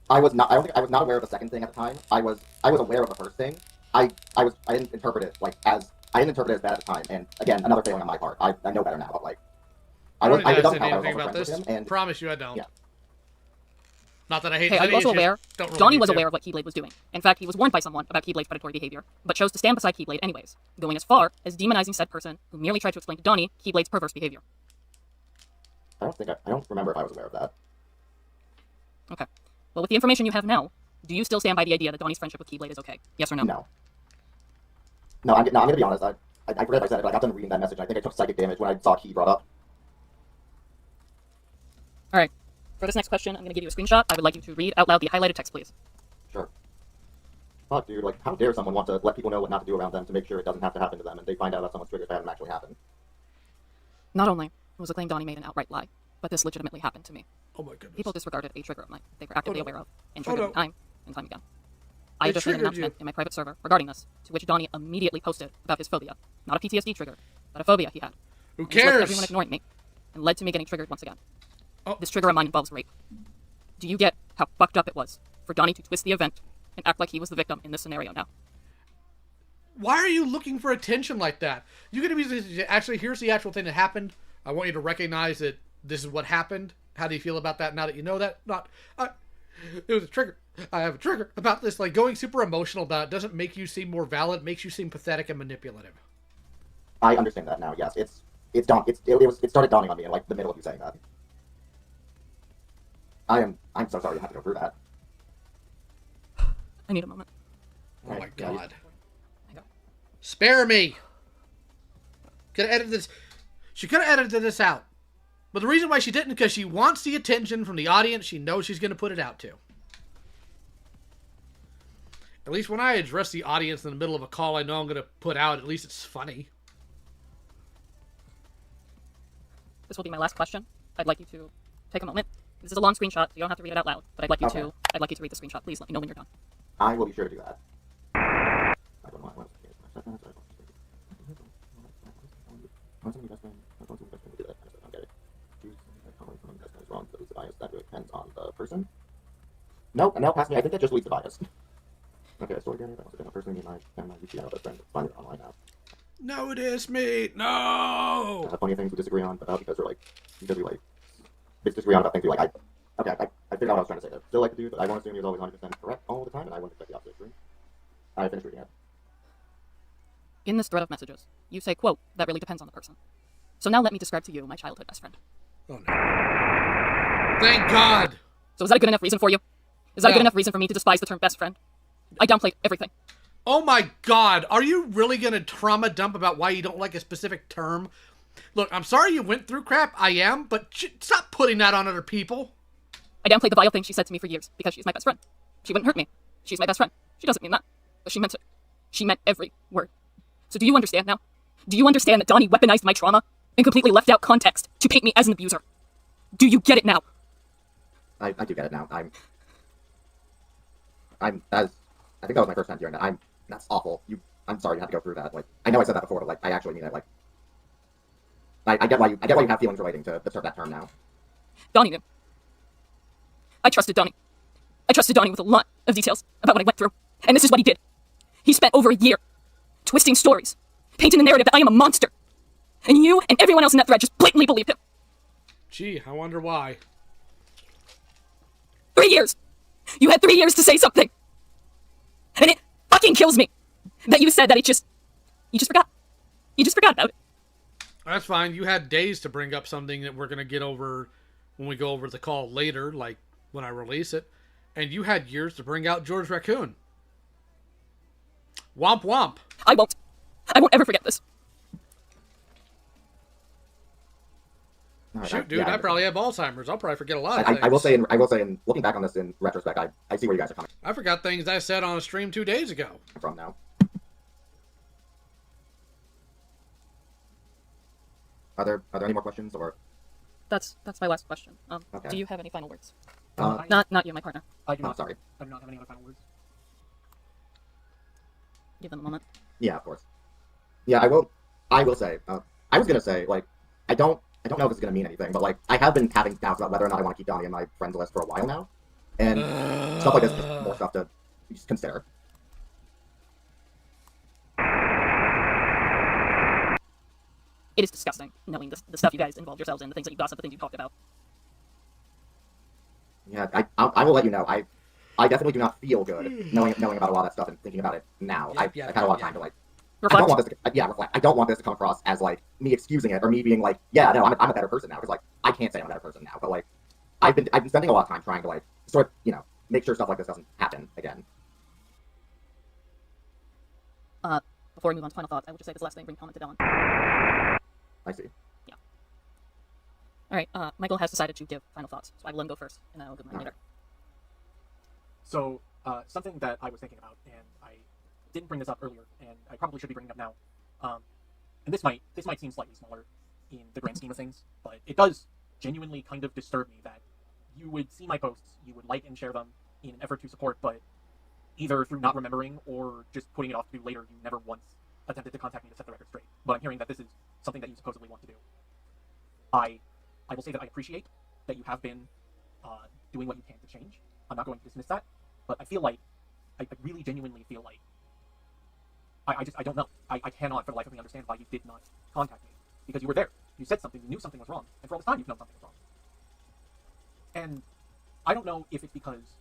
I was not aware of the second thing at the time. I was aware of the first thing. I didn't interpret it as bad at the time. And again, another failing on my part. I know better now, but like I don't think I anything about this. And promise you I don't. Yeah. Not that I hate. Hey, are you also aware? Johnny was aware of what Keyblade was doing. In fact, he was warned by someone about Keyblade's predatory behavior, but chose to stand beside Keyblade anyways, going as far as demonizing said person who merely tried to explain to Donnie Keyblade's perverse behavior. I don't remember if I was aware of that. Okay. Well, with the information you have now, do you still stand by the idea that Donnie's friendship with Keyblade is okay? Yes or no? No. No, I'm gonna be honest. I forget if I said it, but I got done reading that message. I think I took psychic damage when I saw Key brought up. All right. For this next question, I'm gonna give you a screenshot. I would like you to read out loud the highlighted text, please. Sure. Fuck, dude. Like, how dare someone want to let people know what not to do around them to make sure it doesn't have to happen to them, and they find out that someone's triggers haven't actually happened. Not only was the claim Donnie made an outright lie, but this legitimately happened to me. Oh my goodness. People disregarded a trigger of mine they were actively aware of and triggered me time and time again. I just made an announcement in my private server regarding this, to which Donnie immediately posted about his phobia. Not a PTSD trigger, but a phobia he had. Who cares? Everyone ignoring me, and led to me getting triggered once again. Oh. This trigger of mine involves rape. Do you get how fucked up it was for Donnie to twist the event and act like he was the victim in this scenario now? Why are you looking for attention like that? You're going to be actually, here's the actual thing that happened. I want you to recognize that this is what happened. How do you feel about that now that you know that? It was a trigger. I have a trigger about this. Like, going super emotional about it doesn't make you seem more valid. It makes you seem pathetic and manipulative. I understand that now. Yes, it started dawning on me in like the middle of you saying that. I'm so sorry you had to go through that. I need a moment. Oh my God. Spare me. Could have edited this. She could have edited this out. But the reason why she didn't, because she wants the attention from the audience she knows she's going to put it out to. At least when I address the audience in the middle of a call I know I'm going to put out, at least it's funny. This will be my last question. I'd like you to take a moment. This is a long screenshot, so you don't have to read it out loud, but I'd like you to read the screenshot. Please let me know when you're done. I will be sure to do that. That really depends on the person. No, pass me. I think that just leads to bias. Okay, so again, that must have been a person in my UCL best friend. It's fine, we're online now. No, it is me. No. Plenty of things we disagree on about because we disagree on about things we like. I figured out what I was trying to say there. Still like the dude, but I won't assume he was always 100% correct all the time, and I wouldn't expect the opposite extreme. I finished reading it. In this thread of messages, you say, quote, that really depends on the person. So now let me describe to you my childhood best friend. Oh no. Thank God! So is that a good enough reason for you? Is that a good enough reason for me to despise the term best friend? I downplayed everything. Oh my God, are you really gonna trauma dump about why you don't like a specific term? Look, I'm sorry you went through crap, I am, but stop putting that on other people. I downplayed the vile thing she said to me for years, because she's my best friend. She wouldn't hurt me. She's my best friend. She doesn't mean that, but she meant it. She meant every word. So do you understand now? Do you understand that Donnie weaponized my trauma and completely left out context to paint me as an abuser? Do you get it now? I do get it now. I think that was my first time hearing that. That's awful. I'm sorry you had to go through that. Like, I know I said that before, but like, I actually mean it. Like, I get why you have feelings relating to that term now. Donnie knew. I trusted Donnie. I trusted Donnie with a lot of details about what I went through. And this is what he did. He spent over a year twisting stories, painting the narrative that I am a monster. And you and everyone else in that thread just blatantly believed him. Gee, I wonder why. 3 years! You had 3 years to say something! And it fucking kills me that you said that you just forgot. You just forgot about it. That's fine. You had days to bring up something that we're going to get over when we go over the call later, like when I release it. And you had years to bring out George Raccoon. Womp womp. I won't ever forget this. Shoot, dude, I probably have Alzheimer's. I'll probably forget a lot of things. I will say, in looking back on this in retrospect, I see where you guys are coming. I forgot things I said on a stream 2 days ago. From now. Are there any more questions, or? That's my last question. Okay. Do you have any final words? I- Not you, my partner. I do Oh, not. sorry. I do not have any other final words. Give them a moment. Yeah, of course. Yeah, I will say. I was gonna say, like, I don't know if this is gonna mean anything, but like, I have been having doubts about whether or not I want to keep Donnie in my friends list for a while now, and stuff like this is just more stuff to just consider. It is disgusting knowing the stuff you guys involved yourselves in, the things that you gossiped, the things you talked about. Yeah, I will let you know. I definitely do not feel good knowing about a lot of that stuff and thinking about it now. I've had a lot of time to like. Reflect. I don't want this to reflect. I don't want this to come across as like me excusing it or me being like, yeah, no, I'm a better person now, because like I can't say I'm a better person now, but like I've been spending a lot of time trying to like sort of make sure stuff like this doesn't happen again. Before we move on to final thoughts, I would just say this last thing, bring comment to Dylan. I see. Yeah. All right. Michael has decided to give final thoughts, so I will let him go first, and then I'll give mine later. So, something that I was thinking about, and I didn't bring this up earlier, and I probably should be bringing it up now. And this might seem slightly smaller in the grand scheme of things, but it does genuinely kind of disturb me that you would see my posts, you would like and share them in an effort to support, but either through not remembering or just putting it off to do later, you never once attempted to contact me to set the record straight. But I'm hearing that this is something that you supposedly want to do. I will say that I appreciate that you have been doing what you can to change. I'm not going to dismiss that, but I feel like, I really genuinely feel like, I don't know. I cannot for the life of me understand why you did not contact me. Because you were there. You said something, you knew something was wrong, and for all this time you've known something was wrong. And I don't know if it's because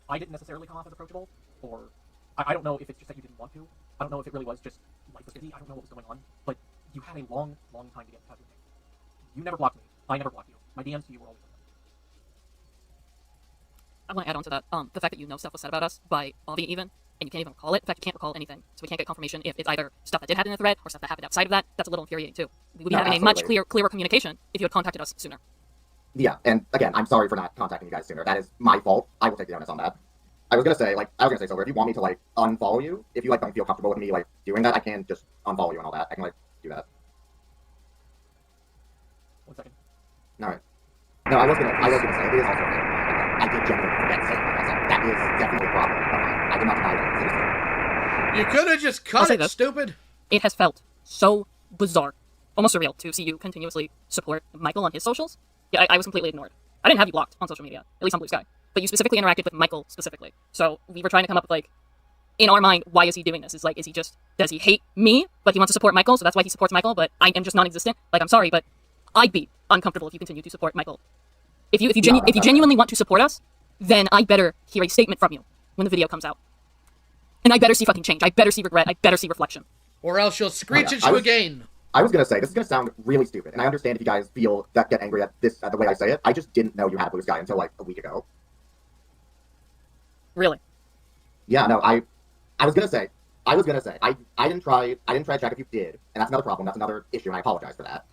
I didn't necessarily come off as approachable, or I don't know if it's just that you didn't want to. I don't know if it really was just life was busy. I don't know what was going on, but you had a long, long time to get in touch with me. You never blocked me. I never blocked you. My DMs to you were always open. I want to add on to that. The fact that you know stuff was said about us by Avi even, and you can't even recall it. In fact, you can't recall anything, so we can't get confirmation if it's either stuff that did happen in the thread or stuff that happened outside of that. That's a little infuriating too. We would be having a much clearer communication if you had contacted us sooner. Yeah, and again, I'm sorry for not contacting you guys sooner. That is my fault. I will take the onus on that. I was gonna say, Silver, if you want me to like unfollow you, if you like don't feel comfortable with me like doing that, I can just unfollow you and all that. I can like do that. 1 second. All right. No, I was gonna say it is also I did genuinely That's that is definitely a problem. I did not deny that. Seriously. You could have just cut it, stupid. It has felt so bizarre, almost surreal, to see you continuously support Michael on his socials. Yeah, I was completely ignored. I didn't have you blocked on social media, at least on Blue Sky. But you specifically interacted with Michael specifically. So we were trying to come up with, like, in our mind, why is he doing this? Does he hate me, but he wants to support Michael, so that's why he supports Michael, but I am just non-existent? Like, I'm sorry, but I'd be uncomfortable if you continue to support Michael. If you genuinely want to support us, then I better hear a statement from you when the video comes out. And I better see fucking change. I better see regret. I better see reflection. Or else you'll screech at you again. I was gonna say, this is gonna sound really stupid, and I understand if you guys get angry at the way I say it. I just didn't know you had Blue Sky until, like, a week ago. Really? Yeah, no, I was gonna say, I didn't try to check if you did, and that's another problem, that's another issue, and I apologize for that.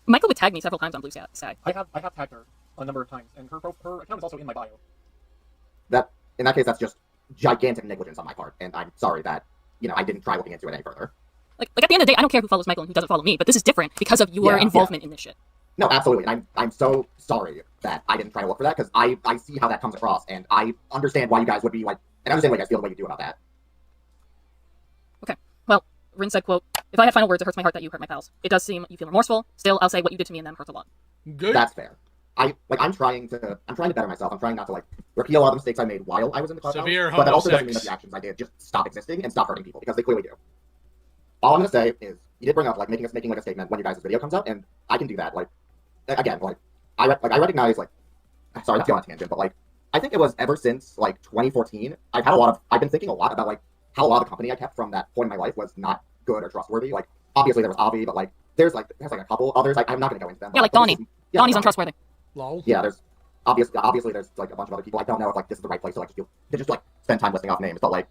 Michael would tag me several times on Blue Sky. I have tagged her a number of times, and her account is also in my bio. In that case, that's just gigantic negligence on my part, and I'm sorry that, I didn't try looking into it any further. Like at the end of the day, I don't care who follows Michael and who doesn't follow me, but this is different because of your involvement in this shit. No, absolutely, and I'm so sorry that I didn't try to look for that, because I see how that comes across, and I understand why you guys would be like, and I understand why you guys feel the way you do about that. Okay, well, Rin said, quote, "If I had final words, it hurts my heart that you hurt my pals. It does seem you feel remorseful. Still, I'll say what you did to me and them hurts a lot." Good. That's fair. I'm trying to better myself. I'm trying not to, like, repeal all the mistakes I made while I was in the clubhouse. Severe but that also doesn't homosex. mean that the actions I did just stop existing and stop hurting people, because they clearly do. All I'm gonna say is, you did bring up, like, making like a statement when your guys' video comes out, and I can do that. Like, again, I recognize, like, sorry, not to go on a tangent, but, like, I think it was ever since, like, 2014, I've been thinking a lot about, like, how a lot of the company I kept from that point in my life was not good or trustworthy. Like, obviously there was Avi, but, like, there's a couple others. I'm not gonna go into them. Yeah, like Donnie. Donnie's untrustworthy. Lol. Yeah, there's obviously there's, like, a bunch of other people. I don't know if, like, this is the right place to, like, just spend time listing off names, but, like,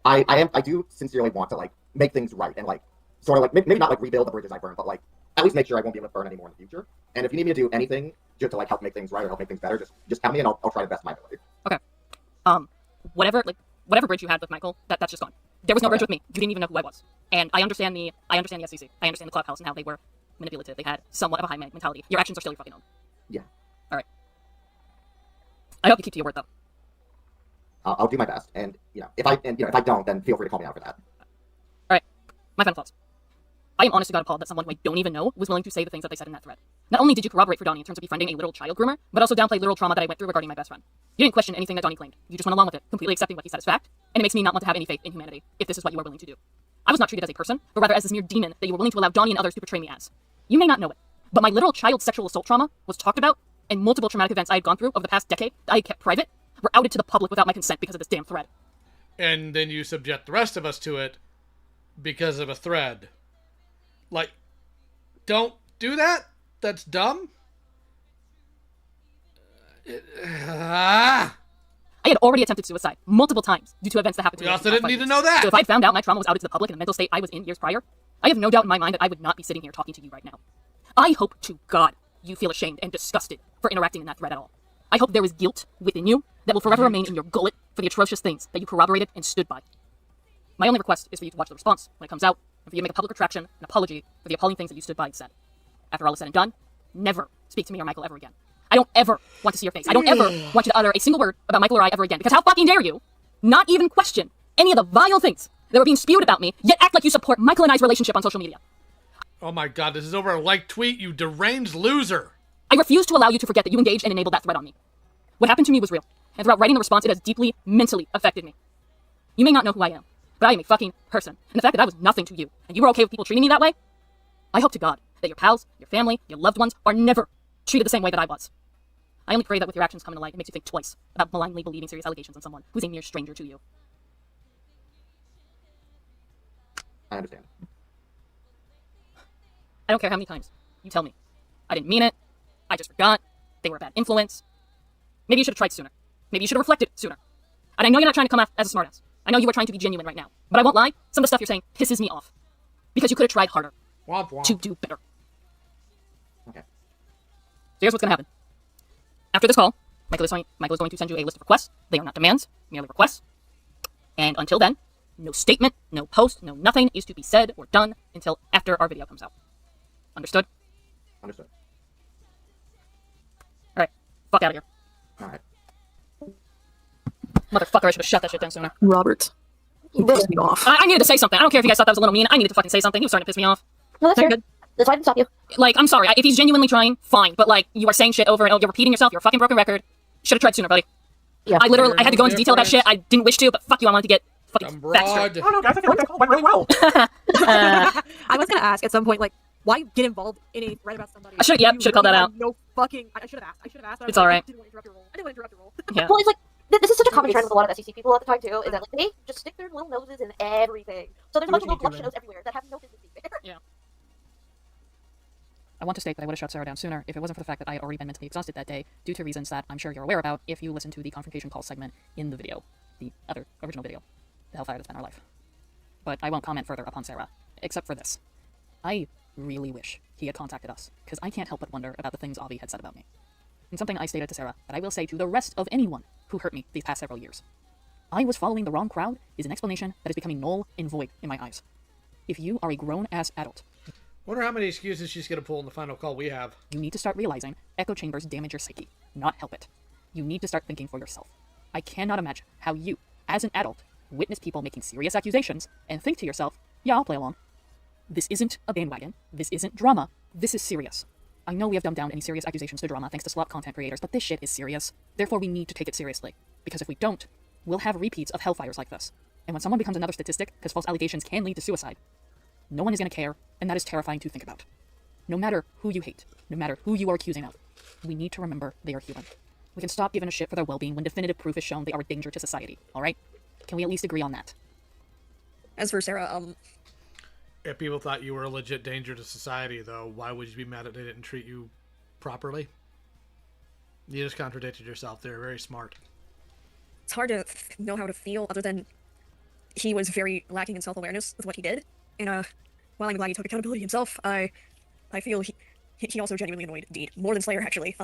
I do sincerely want to, like, make things right and, like, sort of, like, maybe not, like, rebuild the bridges I burned, but, like, at least make sure I won't be able to burn any more in the future. And if you need me to do anything just to, like, help make things right or help make things better, just tell me and I'll try the best of my ability. Okay. Whatever bridge you had with Michael, that's just gone. There was no bridge with me. You didn't even know who I was. And I understand the SCC. I understand the clubhouse and how they were manipulative. They had somewhat of a high mentality. Your actions are still your fucking own. Yeah. All right. I hope you keep to your word, though. I'll do my best, and if I don't, then feel free to call me out for that. All right, my final thoughts. I am honest to God appalled that someone who I don't even know was willing to say the things that they said in that thread. Not only did you corroborate for Donnie in terms of befriending a literal child groomer, but also downplay literal trauma that I went through regarding my best friend. You didn't question anything that Donnie claimed. You just went along with it, completely accepting what he said as fact, and it makes me not want to have any faith in humanity if this is what you are willing to do. I was not treated as a person, but rather as this mere demon that you were willing to allow Donnie and others to portray me as. You may not know it, but my literal child sexual assault trauma was talked about, and multiple traumatic events I had gone through over the past decade that I had kept private were outed to the public without my consent because of this damn thread. And then you subject the rest of us to it because of a thread. Like, don't do that? That's dumb? I had already attempted suicide multiple times due to events that happened to me. We also didn't need to know that. So if I found out my trauma was outed to the public and the mental state I was in years prior, I have no doubt in my mind that I would not be sitting here talking to you right now. I hope to God you feel ashamed and disgusted for interacting in that thread at all. I hope there is guilt within you that will forever remain in your gullet for the atrocious things that you corroborated and stood by. My only request is for you to watch the response when it comes out, and for you to make a public retraction and apology for the appalling things that you stood by and said. After all is said and done, never speak to me or Michael ever again. I don't ever want to see your face. I don't ever want you to utter a single word about Michael or I ever again, because how fucking dare you not even question any of the vile things that were being spewed about me, yet act like you support Michael and I's relationship on social media. Oh my God, this is over a like tweet, you deranged loser. I refuse to allow you to forget that you engaged and enabled that threat on me. What happened to me was real, and throughout writing the response, it has deeply, mentally affected me. You may not know who I am, but I am a fucking person, and the fact that I was nothing to you, and you were okay with people treating me that way, I hope to God that your pals, your family, your loved ones are never treated the same way that I was. I only pray that with your actions coming to light, it makes you think twice about blindly believing serious allegations on someone who's a mere stranger to you. I understand. I don't care how many times you tell me I didn't mean it, I just forgot, they were a bad influence. Maybe you should have tried sooner. Maybe you should have reflected sooner. And I know you're not trying to come off as a smartass. I know you were trying to be genuine right now. But I won't lie, some of the stuff you're saying pisses me off. Because you could have tried harder. Womp womp. To do better. Okay. So here's what's going to happen. After this call, Michael is going to send you a list of requests. They are not demands, merely requests. And until then, no statement, no post, no nothing is to be said or done until after our video comes out. Understood? Understood. Alright, fuck out of here. Alright. Motherfucker, I should have shut that shit down sooner. Robert. You pissed me off. I needed to say something. I don't care if you guys thought that was a little mean. I needed to fucking say something. He was starting to piss me off. No, that's fair. Good. That's why I didn't stop you. Like, I'm sorry. If he's genuinely trying, fine. But, like, you are saying shit over and over. You're repeating yourself. You're a fucking broken record. Should have tried sooner, buddy. Yeah. I had to go into detail about shit. I didn't wish to, but fuck you. I wanted to get fucking backstrap. Oh no, guys, I feel like that call went really well. I was gonna ask at some point, like, why get involved in a thread about somebody? I should have called that out. No fucking. I should have asked. It's alright. I didn't want to interrupt your role. I didn't want to interrupt your role. Yeah. Well, it's like, this is such a common trend with a lot of SCC people at the time, too, is that, like, they just stick their little noses in everything. So there's a bunch of little bluff shows everywhere that have no business being there. Yeah. I want to state that I would have shut Sarah down sooner if it wasn't for the fact that I had already been mentally exhausted that day due to reasons that I'm sure you're aware about if you listen to the confrontation call segment in the video, the other original video, the hellfire that's been our life. But I won't comment further upon Sarah, except for this. I really wish he had contacted us, because I can't help but wonder about the things Avi had said about me. And something I stated to Sarah that I will say to the rest of anyone who hurt me these past several years. I was following the wrong crowd is an explanation that is becoming null and void in my eyes. If you are a grown-ass adult, wonder how many excuses she's going to pull in the final call we have. You need to start realizing echo chambers damage your psyche, not help it. You need to start thinking for yourself. I cannot imagine how you, as an adult, witness people making serious accusations and think to yourself, yeah, I'll play along. This isn't a bandwagon. This isn't drama. This is serious. I know we have dumbed down any serious accusations to drama thanks to slop content creators, but this shit is serious. Therefore, we need to take it seriously. Because if we don't, we'll have repeats of hellfires like this. And when someone becomes another statistic, because false allegations can lead to suicide, no one is going to care, and that is terrifying to think about. No matter who you hate, no matter who you are accusing of, we need to remember they are human. We can stop giving a shit for their well-being when definitive proof is shown they are a danger to society, alright? Can we at least agree on that? As for Sarah, If people thought you were a legit danger to society, though, why would you be mad that they didn't treat you properly? You just contradicted yourself there. Very smart. It's hard to know how to feel other than he was very lacking in self-awareness with what he did. And while I'm glad he took accountability himself, I feel he also genuinely annoyed Deed more than Slayer actually.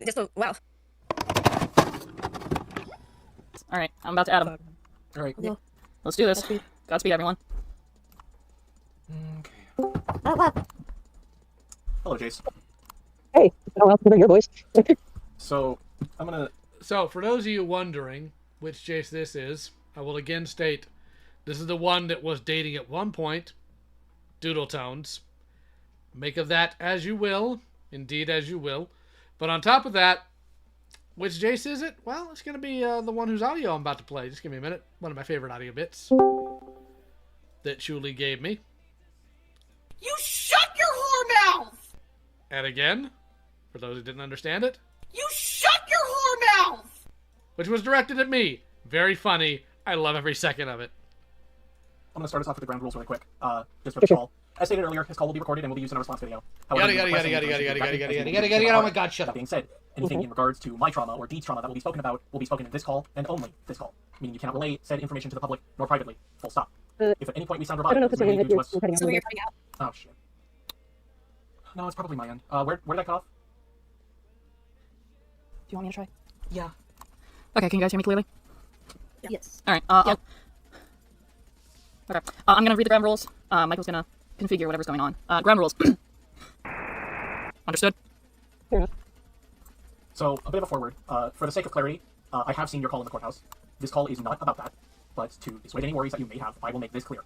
Just wow. All right, I'm about to add him. All right. Yeah. Let's do this. Godspeed, everyone. Okay. Hello, Jace. Hey, oh well, your voice. So I'm gonna. So for those of you wondering which Jace this is, I will again state, this is the one that was dating at one point, Doodle Tones. Make of that as you will, indeed as you will. But on top of that, which Jace is it? Well, it's going to be the one whose audio I'm about to play. Just give me a minute. One of my favorite audio bits that Shuli gave me. You shut your whore mouth! And again, for those who didn't understand it, You shut your whore mouth! which was directed at me. Very funny. I love every second of it. I'm gonna start us off with the ground rules really quick. Just for the call. As stated earlier, his call will be recorded and will be used in a response video. However, Yada. Oh my God, shut up. That being said, anything in regards to my trauma or Deed's trauma that will be spoken about will be spoken in this call and only this call. Meaning you cannot relay said information to the public nor privately. Full stop. If at any point we sound robotic, I don't know if it's something that you're cutting out. Oh shit. No, it's probably my end. Where did I cut off? Do you want me to try? Yeah. Okay, can you guys hear me clearly? Yes. All right. Okay. I'm gonna read the ground rules. Michael's gonna configure whatever's going on. Ground rules. Understood? Fair enough. So, a bit of a forward. For the sake of clarity, I have seen your call in the courthouse. This call is not about that, but to dissuade any worries that you may have, I will make this clear.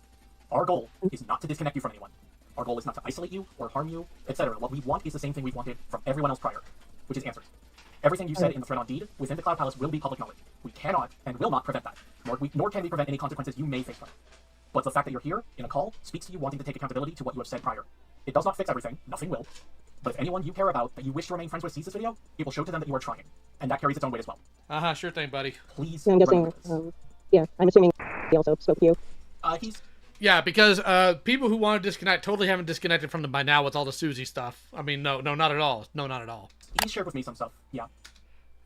Our goal is not to disconnect you from anyone. Our goal is not to isolate you or harm you, etc. What we want is the same thing we've wanted from everyone else prior, which is answers. Everything you said in the thread on Deed within the Cloud Palace will be public knowledge. We cannot and will not prevent that, nor can we prevent any consequences you may face from it. But the fact that you're here in a call speaks to you wanting to take accountability to what you have said prior. It does not fix everything, nothing will. But if anyone you care about that you wish to remain friends with sees this video, it will show to them that you are trying. And that carries its own weight as well. Sure thing, buddy. Please. Yeah, I'm guessing, yeah, I'm assuming he also spoke to you. Yeah, because people who want to disconnect totally haven't disconnected from them by now with all the Susie stuff. I mean, no, not at all. No, not at all. He's shared with me some stuff, yeah.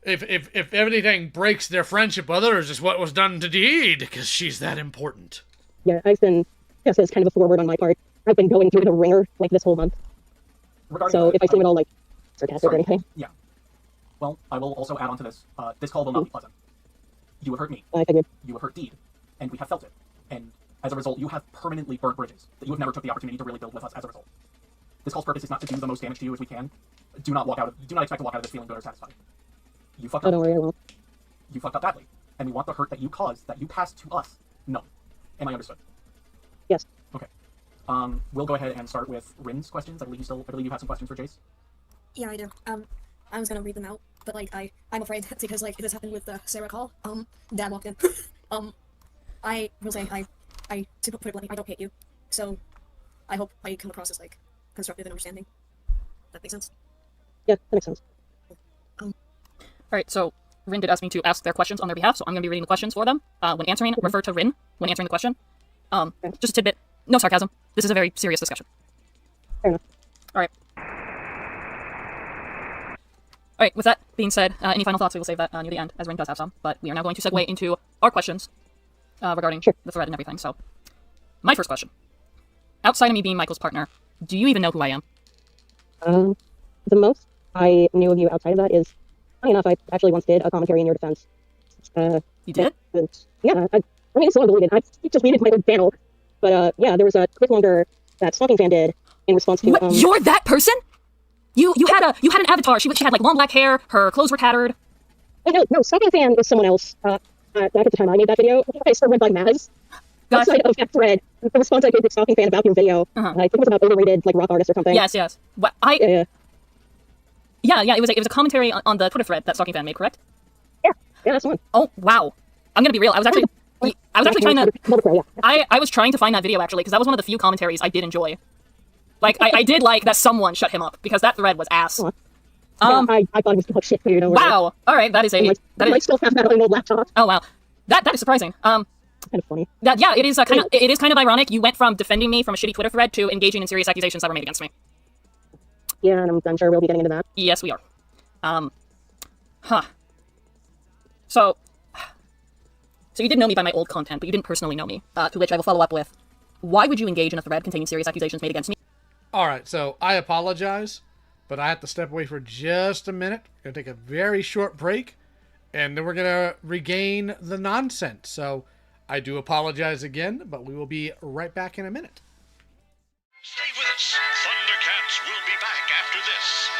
If anything breaks their friendship with others, is what was done to Deed, because she's that important. Yeah, I've been, just as kind of a forward on my part, I've been going through the ringer, like, this whole month. So if I seem at all, like, sarcastic or anything. Yeah. Well, I will also add on to this. This call will not be pleasant. You have hurt me. I figured. You have hurt Deed. And we have felt it. And as a result, you have permanently burnt bridges that you have never took the opportunity to really build with us as a result. This call's purpose is not to do the most damage to you as we can. Do not expect to walk out of this feeling good or satisfied. You fucked Oh, up. don't worry, I won't. You fucked up badly. And we want the hurt that you caused, that you passed to us. No. Am I understood? Yes. Okay. We'll go ahead and start with Rin's questions. I believe you have some questions for Jace. Yeah, I do. I was gonna read them out, but like I'm afraid because like this happened with Sarah Call. Dad walked in. I will say to put it bluntly, I don't hate you. So I hope I come across as like constructive and understanding. That makes sense. Yeah, that makes sense. Alright, so Rin did ask me to ask their questions on their behalf, so I'm going to be reading the questions for them. When answering, refer to Rin when answering the question. Just a tidbit. No sarcasm. This is a very serious discussion. Fair enough. Alright. Alright, with that being said, any final thoughts, we will save that near the end, as Rin does have some. But we are now going to segue into our questions regarding the thread and everything. So, my first question. Outside of me being Michael's partner, do you even know who I am? The most I knew of you outside of that is, funny enough, I actually once did a commentary in your defense. You did? Yeah, I mean, it's long deleted. I just read it my own channel. But yeah, there was a quick longer that Stalking Fan did in response to. What? You're that person? You had an avatar. She had like long black hair. Her clothes were tattered. No, Stalking Fan was someone else. Back at the time I made that video, I still went by Maz. Outside of that thread, the response I gave to Stalking Fan about your video, I think it was about overrated like rock artists or something. Yes. What Yeah, it was a commentary on the Twitter thread that Stalking Fan made, correct? Yeah, that's one. Oh wow, I'm gonna be real. I was actually trying to. I was trying to find that video actually because that was one of the few commentaries I did enjoy. Like I did like that someone shut him up because that thread was ass. I thought it was dog shit for you. Don't worry. Wow. All right, that is a. I might still have that on an old laptop. Oh wow, that is surprising. Kind of funny. It is kind of ironic. You went from defending me from a shitty Twitter thread to engaging in serious accusations that were made against me. Yeah, and I'm sure we'll be getting into that. Yes, we are. So you did know me by my old content, but you didn't personally know me. To which I will follow up with, why would you engage in a thread containing serious accusations made against me? Alright, so I apologize, but I have to step away for just a minute. We're going to take a very short break, and then we're going to regain the nonsense. So I do apologize again, but we will be right back in a minute. Stay with us. Thundercats will be back after this.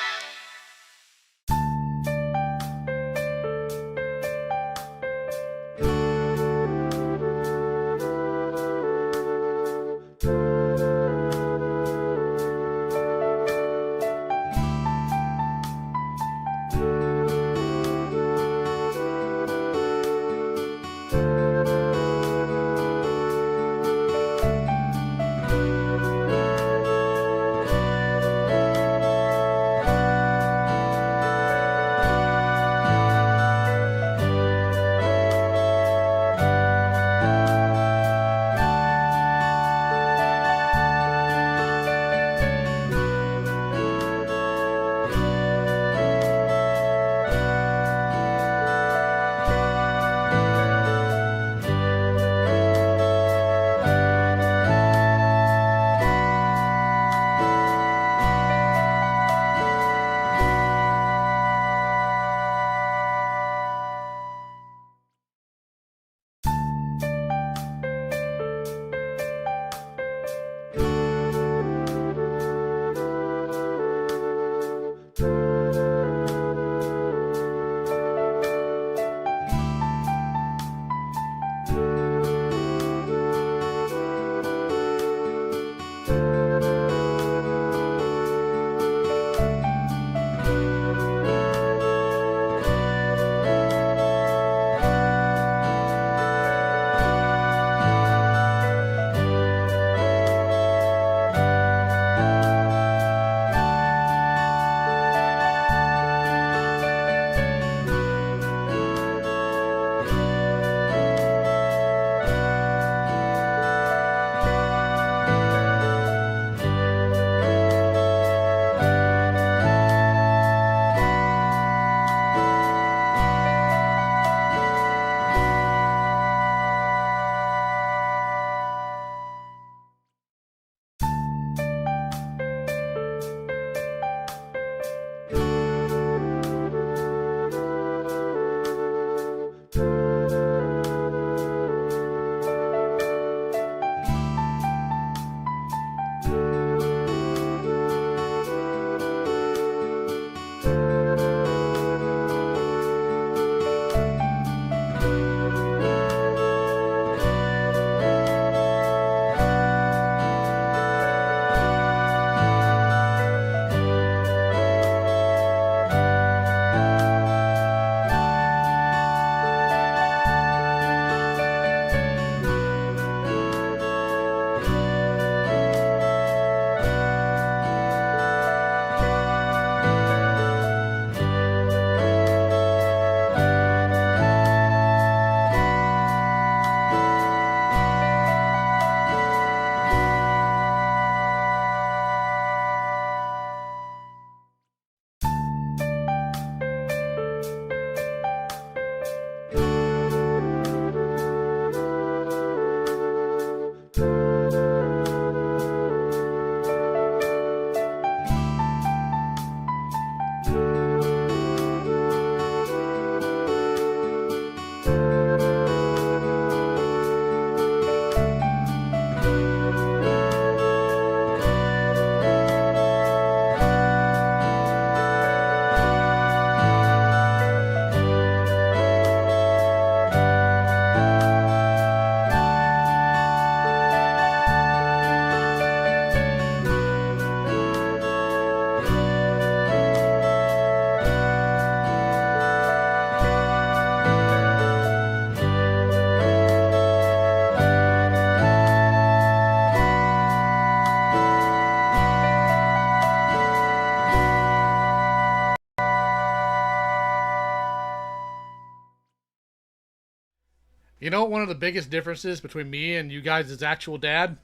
You know what one of the biggest differences between me and you guys' actual dad?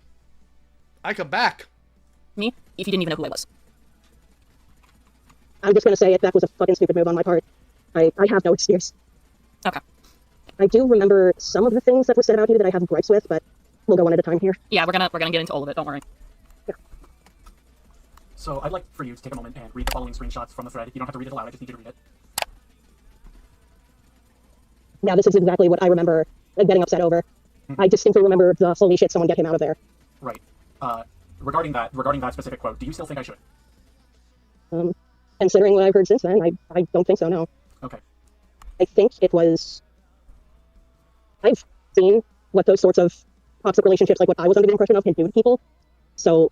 I come back. Me? If you didn't even know who I was. I'm just gonna say it, that was a fucking stupid move on my part. I have no excuse. Okay. I do remember some of the things that were said about you that I have gripes with, but we'll go one at a time here. Yeah, we're gonna get into all of it, don't worry. Yeah. So I'd like for you to take a moment and read the following screenshots from the thread. You don't have to read it aloud, I just need you to read it. Yeah, this is exactly what I remember getting upset over. I distinctly remember the holy shit, someone get him out of there. Right. Regarding that specific quote, do you still think I should? Considering what I've heard since then, I don't think so, no. Okay. I think it was... I've seen what those sorts of toxic relationships, like what I was under the impression of, can do to people. So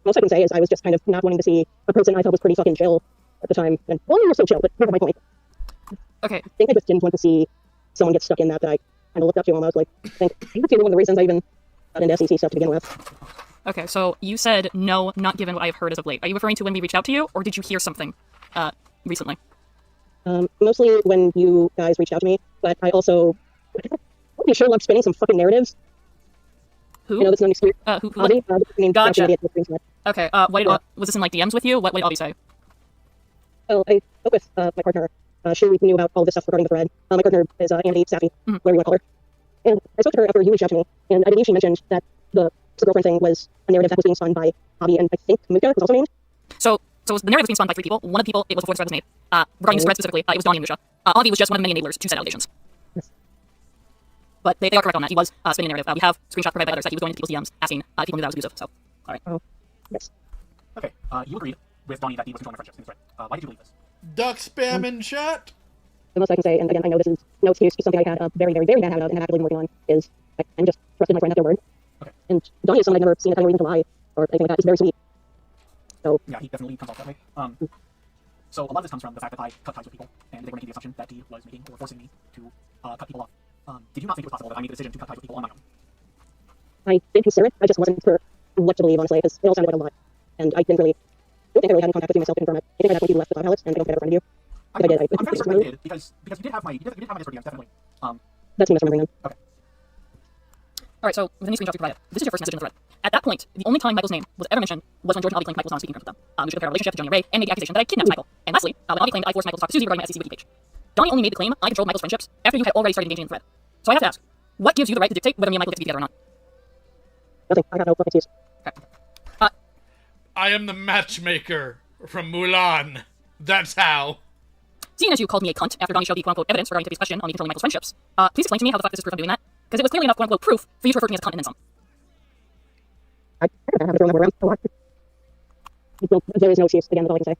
most I can say is I was just kind of not wanting to see a person I thought was pretty fucking chill at the time. And, well, you were so chill, but never my point. Okay. I think I just didn't want to see someone get stuck in that I kind of looked up to almost. Like, I think that's one of the reasons I even got into SCC stuff to begin with. Okay, so you said no, not given what I've heard as of late. Are you referring to when we reached out to you, or did you hear something recently? Mostly when you guys reached out to me, but I also pretty sure loved spinning some fucking narratives. Who? You know, that's an excuse. Who? Avi, Gotcha. Okay, what did, was this in like DMs with you? What did Avi say? Well, I spoke with my partner. She knew about all this stuff regarding the thread. My partner is Andy Safi, whatever you want to call her. And I spoke to her after you reached out to me, and I believe she mentioned that the girlfriend thing was a narrative that was being spun by Avi, and I think Muka was also named. So the narrative was being spun by 3 people. One of the people, it was before the thread was made. Regarding this thread specifically, it was Donnie and Musha. Avi was just one of many enablers to said allegations. Yes. But they are correct on that. He was spinning a narrative. We have screenshots provided by others that he was going into people's DMs asking if people knew that was abusive. So, all right. Oh, yes. Okay, you agreed with Donnie that he was controlling my friendships in the thread. Why did you believe this? Duck spam in chat. The most I can say, and again, I know this is no excuse, it's something I had a very, very, very bad habit of and have actively been working on, is I just trusted my friend at their word. Okay. And Donnie is someone I've never seen a tiny reason to lie or anything like that. He's very sweet. So yeah, he definitely comes off that way. So a lot of this comes from the fact that I cut ties with people, and they were making the assumption that he was making or forcing me to cut people off. Did you not think it was possible that I made the decision to cut ties with people on my own? I did consider it. I just wasn't sure what to believe, honestly, because it all sounded like a lot. And I didn't really think I really had any contact with you myself to confirm it. I think at that point you left the Palace, and I don't think I ever friended you. I'm fairly certain I did, because you did have my Discord DMs, definitely. That's me misremembering them. Okay. Alright, so within these screenshots we provided, this is your first message in the thread. At that point, the only time Michael's name was ever mentioned was when George and Avi claimed Michael was not on speaking terms with them. We should compare our relationship to Johnny and Ray and made the accusation that I kidnapped Michael. And lastly, when Avi claimed that I forced Michael to talk to Susie regarding my SCC wiki page. Donnie only made the claim I controlled Michael's friendships after you had already started engaging in the thread. So I have to ask, what gives you the right to dictate whether me and Michael get to be together or not? Nothing. I got no fucking excuse. Okay. I am the matchmaker from Mulan. That's how. Seeing as you called me a cunt after Donnie showed the quote-unquote evidence regarding Tiffany's question on me controlling Michael's friendships, please explain to me how the fuck this is proof I'm doing that? Because it was clearly enough quote-unquote proof for you to refer to me as a cunt and then some. I don't have to remember a lot. There is no excuse. Again, that's all I can say.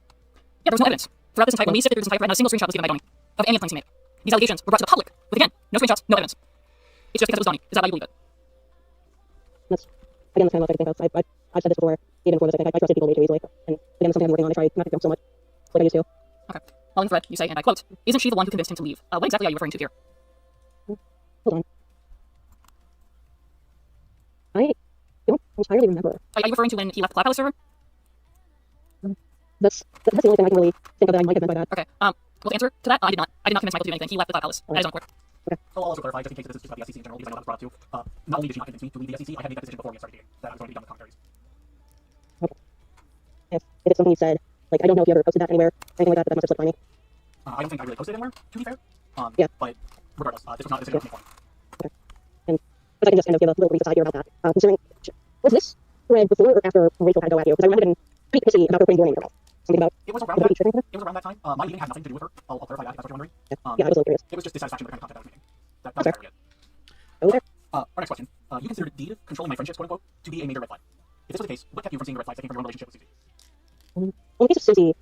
Yeah, there was no evidence. Throughout this entire, when we sifted through this entire thread, not a single screenshot was given by Donnie of any of the claims he made. These allegations were brought to the public with, again, no screenshots, no evidence. It's just because it was Donnie. Is that why you believe it? That's, again, that's kind of what I think about. I've said this before, even before this, I think I trusted people way too easily. And again, it's something I'm working on. I try not to jump so much, like I used to. Okay. While in the thread, you say, and I quote, "Isn't she the one who convinced him to leave?" What exactly are you referring to here? Hold on. I don't entirely remember. Are you referring to when he left the Cloud Palace server? That's the only thing I can really think of that I might have meant by that. Okay. Well, to answer to that, I did not convince Michael to do anything. He left the Cloud Palace. That is on court. Okay. I'll also clarify, just in case this is just about the SCC in general, because I know that was brought up too. Not only did she not convince me to leave the SCC, I had made that decision before we had started dating, that I was going to be done with commentaries. Okay. If it's something you said, like, I don't know if you ever posted that anywhere, anything like that, but that must have slipped by me. I don't think I really posted it anywhere, to be fair. Yeah. But regardless, this was not a decision I made. Okay. And if I can just kind of give a little brief aside here about that, considering, was this thread before or after Rachel had to go at you? Because I remember getting pretty pissy about her putting your name in her mouth. Something about it was around that time. My meeting had nothing to do with her. I'll clarify that if that's what you're wondering. Yeah, I was a little curious. It was just dissatisfaction with the kind of content that was meeting. That was Okay. really it. Okay. Our next question. You considered Deed controlling my friendships, quote unquote, to be a major red flag. If this was the case, what kept you from seeing the red flags that came from your own relationship with Susie? In the case of Susie,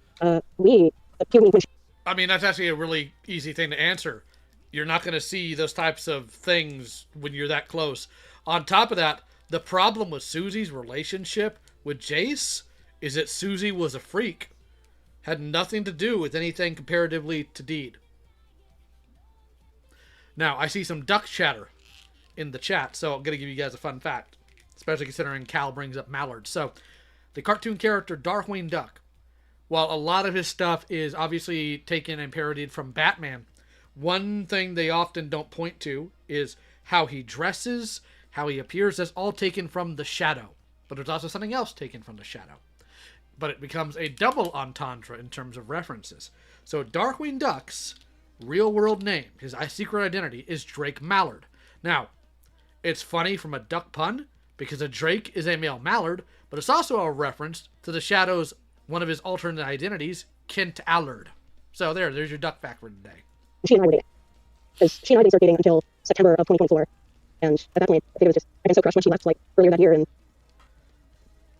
we appeared when she... I mean, that's actually a really easy thing to answer. You're not going to see those types of things when you're that close. On top of that, the problem with Susie's relationship with Jace is that Susie was a freak. Had nothing to do with anything comparatively to Deed. Now, I see some duck chatter in the chat, so I'm going to give you guys a fun fact. Especially considering Cal brings up Mallard. So, the cartoon character Darkwing Duck, while a lot of his stuff is obviously taken and parodied from Batman, one thing they often don't point to is how he dresses, how he appears, that's all taken from the shadow. But there's also something else taken from the shadow. But it becomes a double entendre in terms of references. So Darkwing Duck's real-world name, his secret identity, is Drake Mallard. Now, it's funny from a duck pun, because a Drake is a male mallard, but it's also a reference to the Shadow's, one of his alternate identities, Kent Allard. So there's your duck fact for today. She and I were dating. Because she and I didn't start dating until September of 2024. And at that point, I think it was just, I'd been so crushed when she left, like, earlier that year, and,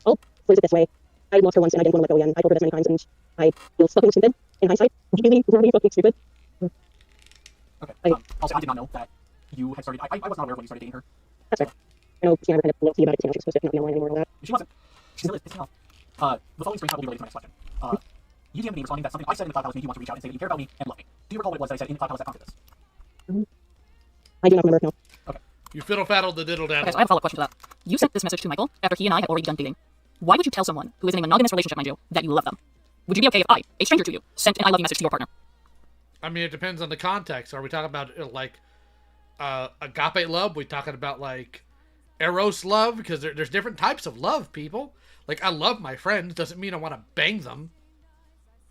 well, phrase it this way. I lost her once, and I didn't want to let go again. I told her this many times, and I feel fucking stupid, in hindsight. Really, really fucking stupid. Okay, also, I did not know that you had started, I was not aware when you started dating her. That's right. I know she and I were kind of low-key about it, because, you know, she's supposed to not be online anymore and all that. She wasn't. She still is, pissing me off. The following screenshot will be related to my next question. You DM'd me responding that something I said in the Cloud Palace made you want to reach out and say that you care about me and love me. Do you recall what it was that I said in the Cloud Palace that prompted this? I do not remember, no. Okay. You fiddle-faddled the diddle-daddle. Okay, so I have a follow-up question to that. You sent this message to Michael after he and I had already begun dating. Why would you tell someone who is in a monogamous relationship, mind you, that you love them? Would you be okay if I, a stranger to you, sent an I love you message to your partner? I mean, it depends on the context. Are we talking about, like, agape love? We talking about, like, eros love? Because there's different types of love, people. Like, I love my friends. Doesn't mean I want to bang them.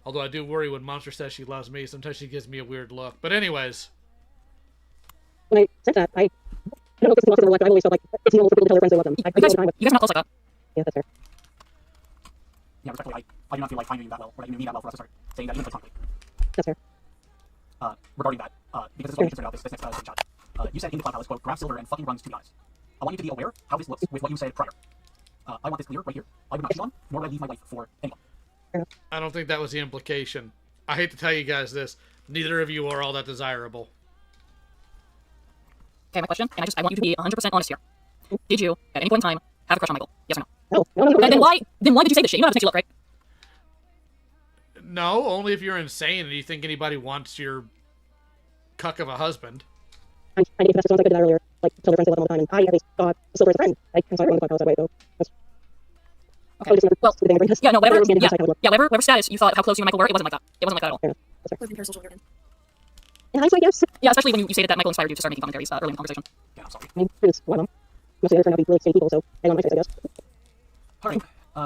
Although I do worry when Monster says she loves me. Sometimes she gives me a weird look. But anyways. When I said that, I don't know if this is possible, but I've always felt like it's normal for people to tell their friends they love them. You guys are not close like that. Yeah, that's fair. Yeah, respectfully, I do not feel like I knew you that well, or that you knew me that well for us to start saying that even platonically. That's fair. Regarding that, because this is what I'm concerned about, this next screenshot. You said in the Cloud Palace, quote, grab silver and fucking runs to be honest. I want you to be aware how this looks with what you said prior. I want this clear right here. I would not cheat on, nor would I leave my wife for anyone. I don't think that was the implication. I hate to tell you guys this. Neither of you are all that desirable. Okay, my question, and I want you to be 100% honest here. Did you, at any point in time, have a crush on Michael? Yes or no? No. Then why did you say this shit? You know how this makes you look, right? No, only if you're insane and you think anybody wants your cuck of a husband. I think that's what I did that earlier. Like, tell their friends they love them all the time, and I at least thought Silver is a friend. I'm sorry, everyone thought I was that way, though. That's... Okay. Well, yeah, no, whatever status you thought how close you and Michael were, it wasn't like that. It wasn't like that at all. In hindsight, yes. Yeah, especially when you stated that Michael inspired you to start making commentaries early in the conversation. Yeah, I'm sorry. I mean, it's one of them. Mostly they're trying to be really shady people, so I don't like this, I guess. Alright,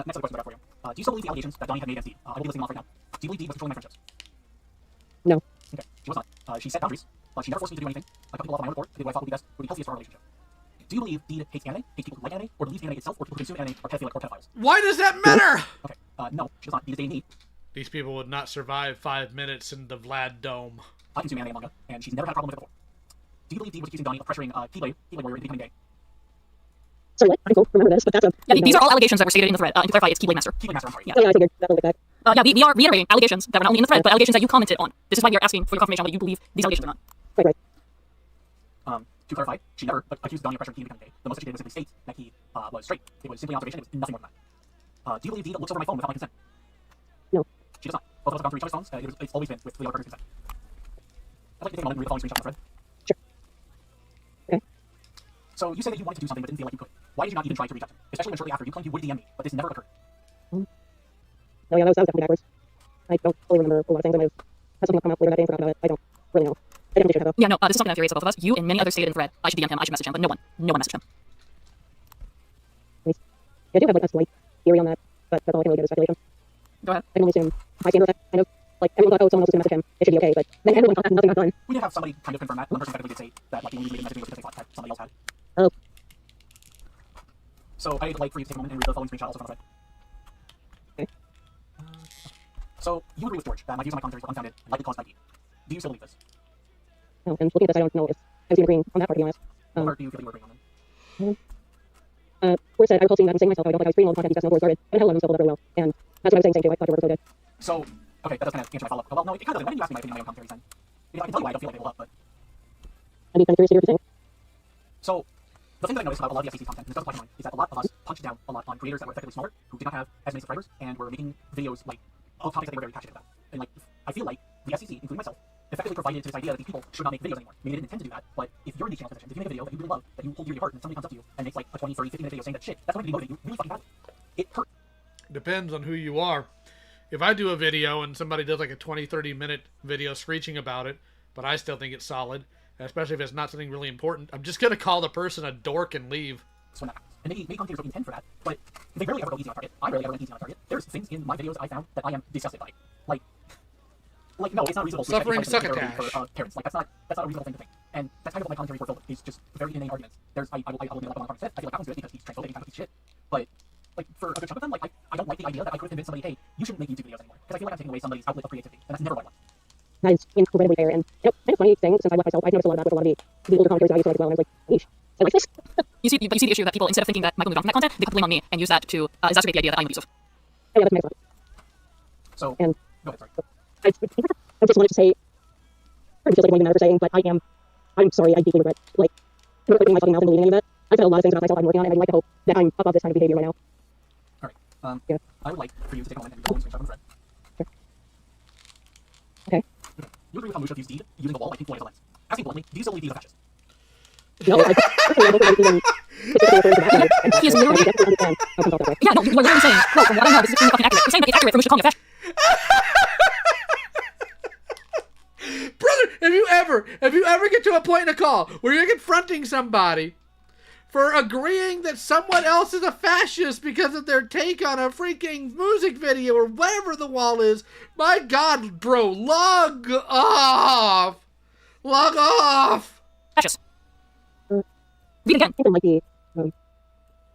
next other question I got for you. Do you still believe the allegations that Donnie had made against Dee? I will be listing them off right now. Do you believe Dee was controlling my friendships? No. Okay, she was not. She set boundaries, but she never forced me to do anything. I cut people off on my own accord to do what I thought would be best, would be healthiest for our relationship. Do you believe Dee hates anime, hates people who like anime, or believes the anime itself, or people who consume anime are pedophilic or pedophiles? Why does that matter? Okay, no, she does not. Dee is dating me. These people would not survive 5 minutes in the Vlad Dome. I consume anime and manga, and she's never had a problem with it before. Do you believe Dee was accusing Donnie of pressuring Keyblade Warrior into becoming gay? Sorry, what? I don't remember this, but that's a... Yeah, these are all allegations that were stated in the thread. And to clarify, it's Keyblade Master. Keyblade Master, I'm sorry. Yeah, I figured that would look back. Yeah, we are reiterating allegations that were not only in the thread, but allegations that you commented on. This is why we are asking for your confirmation on whether you believe these allegations or not. Right. To clarify, she never accused Donnie of pressuring Key to become gay. The most that she did was simply state that he was straight. It was simply an observation. It was nothing more than that. Do you believe Dee looks over my phone without my consent? No. She does not. Both of us have gone through each other's phones. It's always been with the other person's consent. I'd like to take a moment and read the following screenshot on the thread. Sure. Okay. So you say that you wanted to do something but didn't feel like you could. Why did you not even try to reach out to him? Especially when shortly after you claimed you would DM me, but this never occurred. No, yeah, that was definitely backwards. I don't fully remember a lot of things. I might have had something come up later that day and forgot about it. I don't really know. I didn't though. Yeah, no, this is something that infuriates both of us. You and many others stated in the thread, I should DM him, I should message him, but no one messaged him. Yeah, I do have like a slight theory on that, but that's all I can really get is speculation. Go ahead. I can only assume my standard effect, kind of. Like, everyone thought, oh, someone else was going to message him, it should be okay, but then everyone thought nothing got done. We did have somebody kind of confirm that. One person effectively did say that, like, the only reason they didn't message me was because they thought that somebody else had. Oh. So I'd like for you to take a moment and read the following screenshot also from the thread. Okay. So you agree with George that my views on my commentaries were unfounded and likely caused by Dee. Do you still believe this? No, and looking at this, I don't know if I was even agreeing on that part, to be honest. What part do you feel you were agreeing on then? Where said I recall seeing that and saying myself, I don't think I was treating all the content because snowboard started, and hell, I'm still very well. And that's what I was saying too. I thought your work was really good. So, okay, that does kind of answer my follow-up. Well, no, it kind of doesn't. Why didn't you ask me my opinion on my own commentaries then? Because I can tell you why I don't feel like they hold up, but... I'd be kind of curious to hear what you're saying. So, the thing that I noticed about a lot of the SCC content, and this doesn't apply to mine, is that a lot of us punched down a lot on creators that were effectively smaller, who did not have as many subscribers, and were making videos, like, of topics that they were very passionate about. And, like, I feel like the SCC, including myself, effectively provided to this idea that these people should not make videos anymore. Maybe they didn't intend to do that, but if you're in these channel positions, if you make a video that you really love, that you hold dear to your heart, and somebody comes up to you and makes like a 20, 30, 50-minute video saying that shit, that's going to motivate you really fucking badly. It hurts. Depends on who you are. If I do a video and somebody does like a 20, 30-minute video screeching about it, but I still think it's solid, Especially if it's not something really important. I'm just gonna call the person a dork and leave. And maybe commentators don't intend for that, but they rarely ever go easy on target. I rarely ever went easy on target. There's things in my videos I found that I am disgusted by. Like no, it's not reasonable to Suffering expect succotash for parents. Like that's not a reasonable thing to think. And that's kind of what my commentaries were filled with. Is just very inane arguments. I will admit like what said. I feel like Colin's good because he's transphobic and kind of shit. But like for a good chunk of them, like I don't like the idea that I could have convinced somebody, hey, you shouldn't make YouTube videos anymore, because I feel like I'm taking away somebody's outlet of creativity, and that's never what I want. That is incredibly fair, and kind of funny thing, since I left myself, I've noticed a lot of that with a lot of the older commentators I used to like as well, and I was like, yeesh, I like this. you see the issue that people, instead of thinking that Michael moved on from that content, they put blame on me and use that to exacerbate the idea that I'm abusive. Oh, yeah, that's my So, and go ahead, sorry. I just wanted to say, it feels like I'm never saying, but I'm sorry, I deeply regret, like, putting my fucking mouth and believing any of that. I've said a lot of things about myself I'm working on, and I'd like to hope that I'm above this kind of behavior right now. Alright, yeah. I would like for you to take a moment and read the whole screenshot on the thread. Sure. Okay. You agree with how Musha views Deed using the wall like Pink Floyd as a lens. Asking bluntly, do you still believe Deed is a fascist? No, I don't He is literally... Yeah, no, you're literally saying, no, from what I know, this is extremely fucking accurate. You're saying that it's accurate for Musha calling you a fascist. Brother, if you ever get to a point in a call where you're confronting somebody for agreeing that someone else is a fascist because of their take on a freaking music video or whatever the wall is, my God, bro, log off! Log off! Fascist. Read again. I think might be, one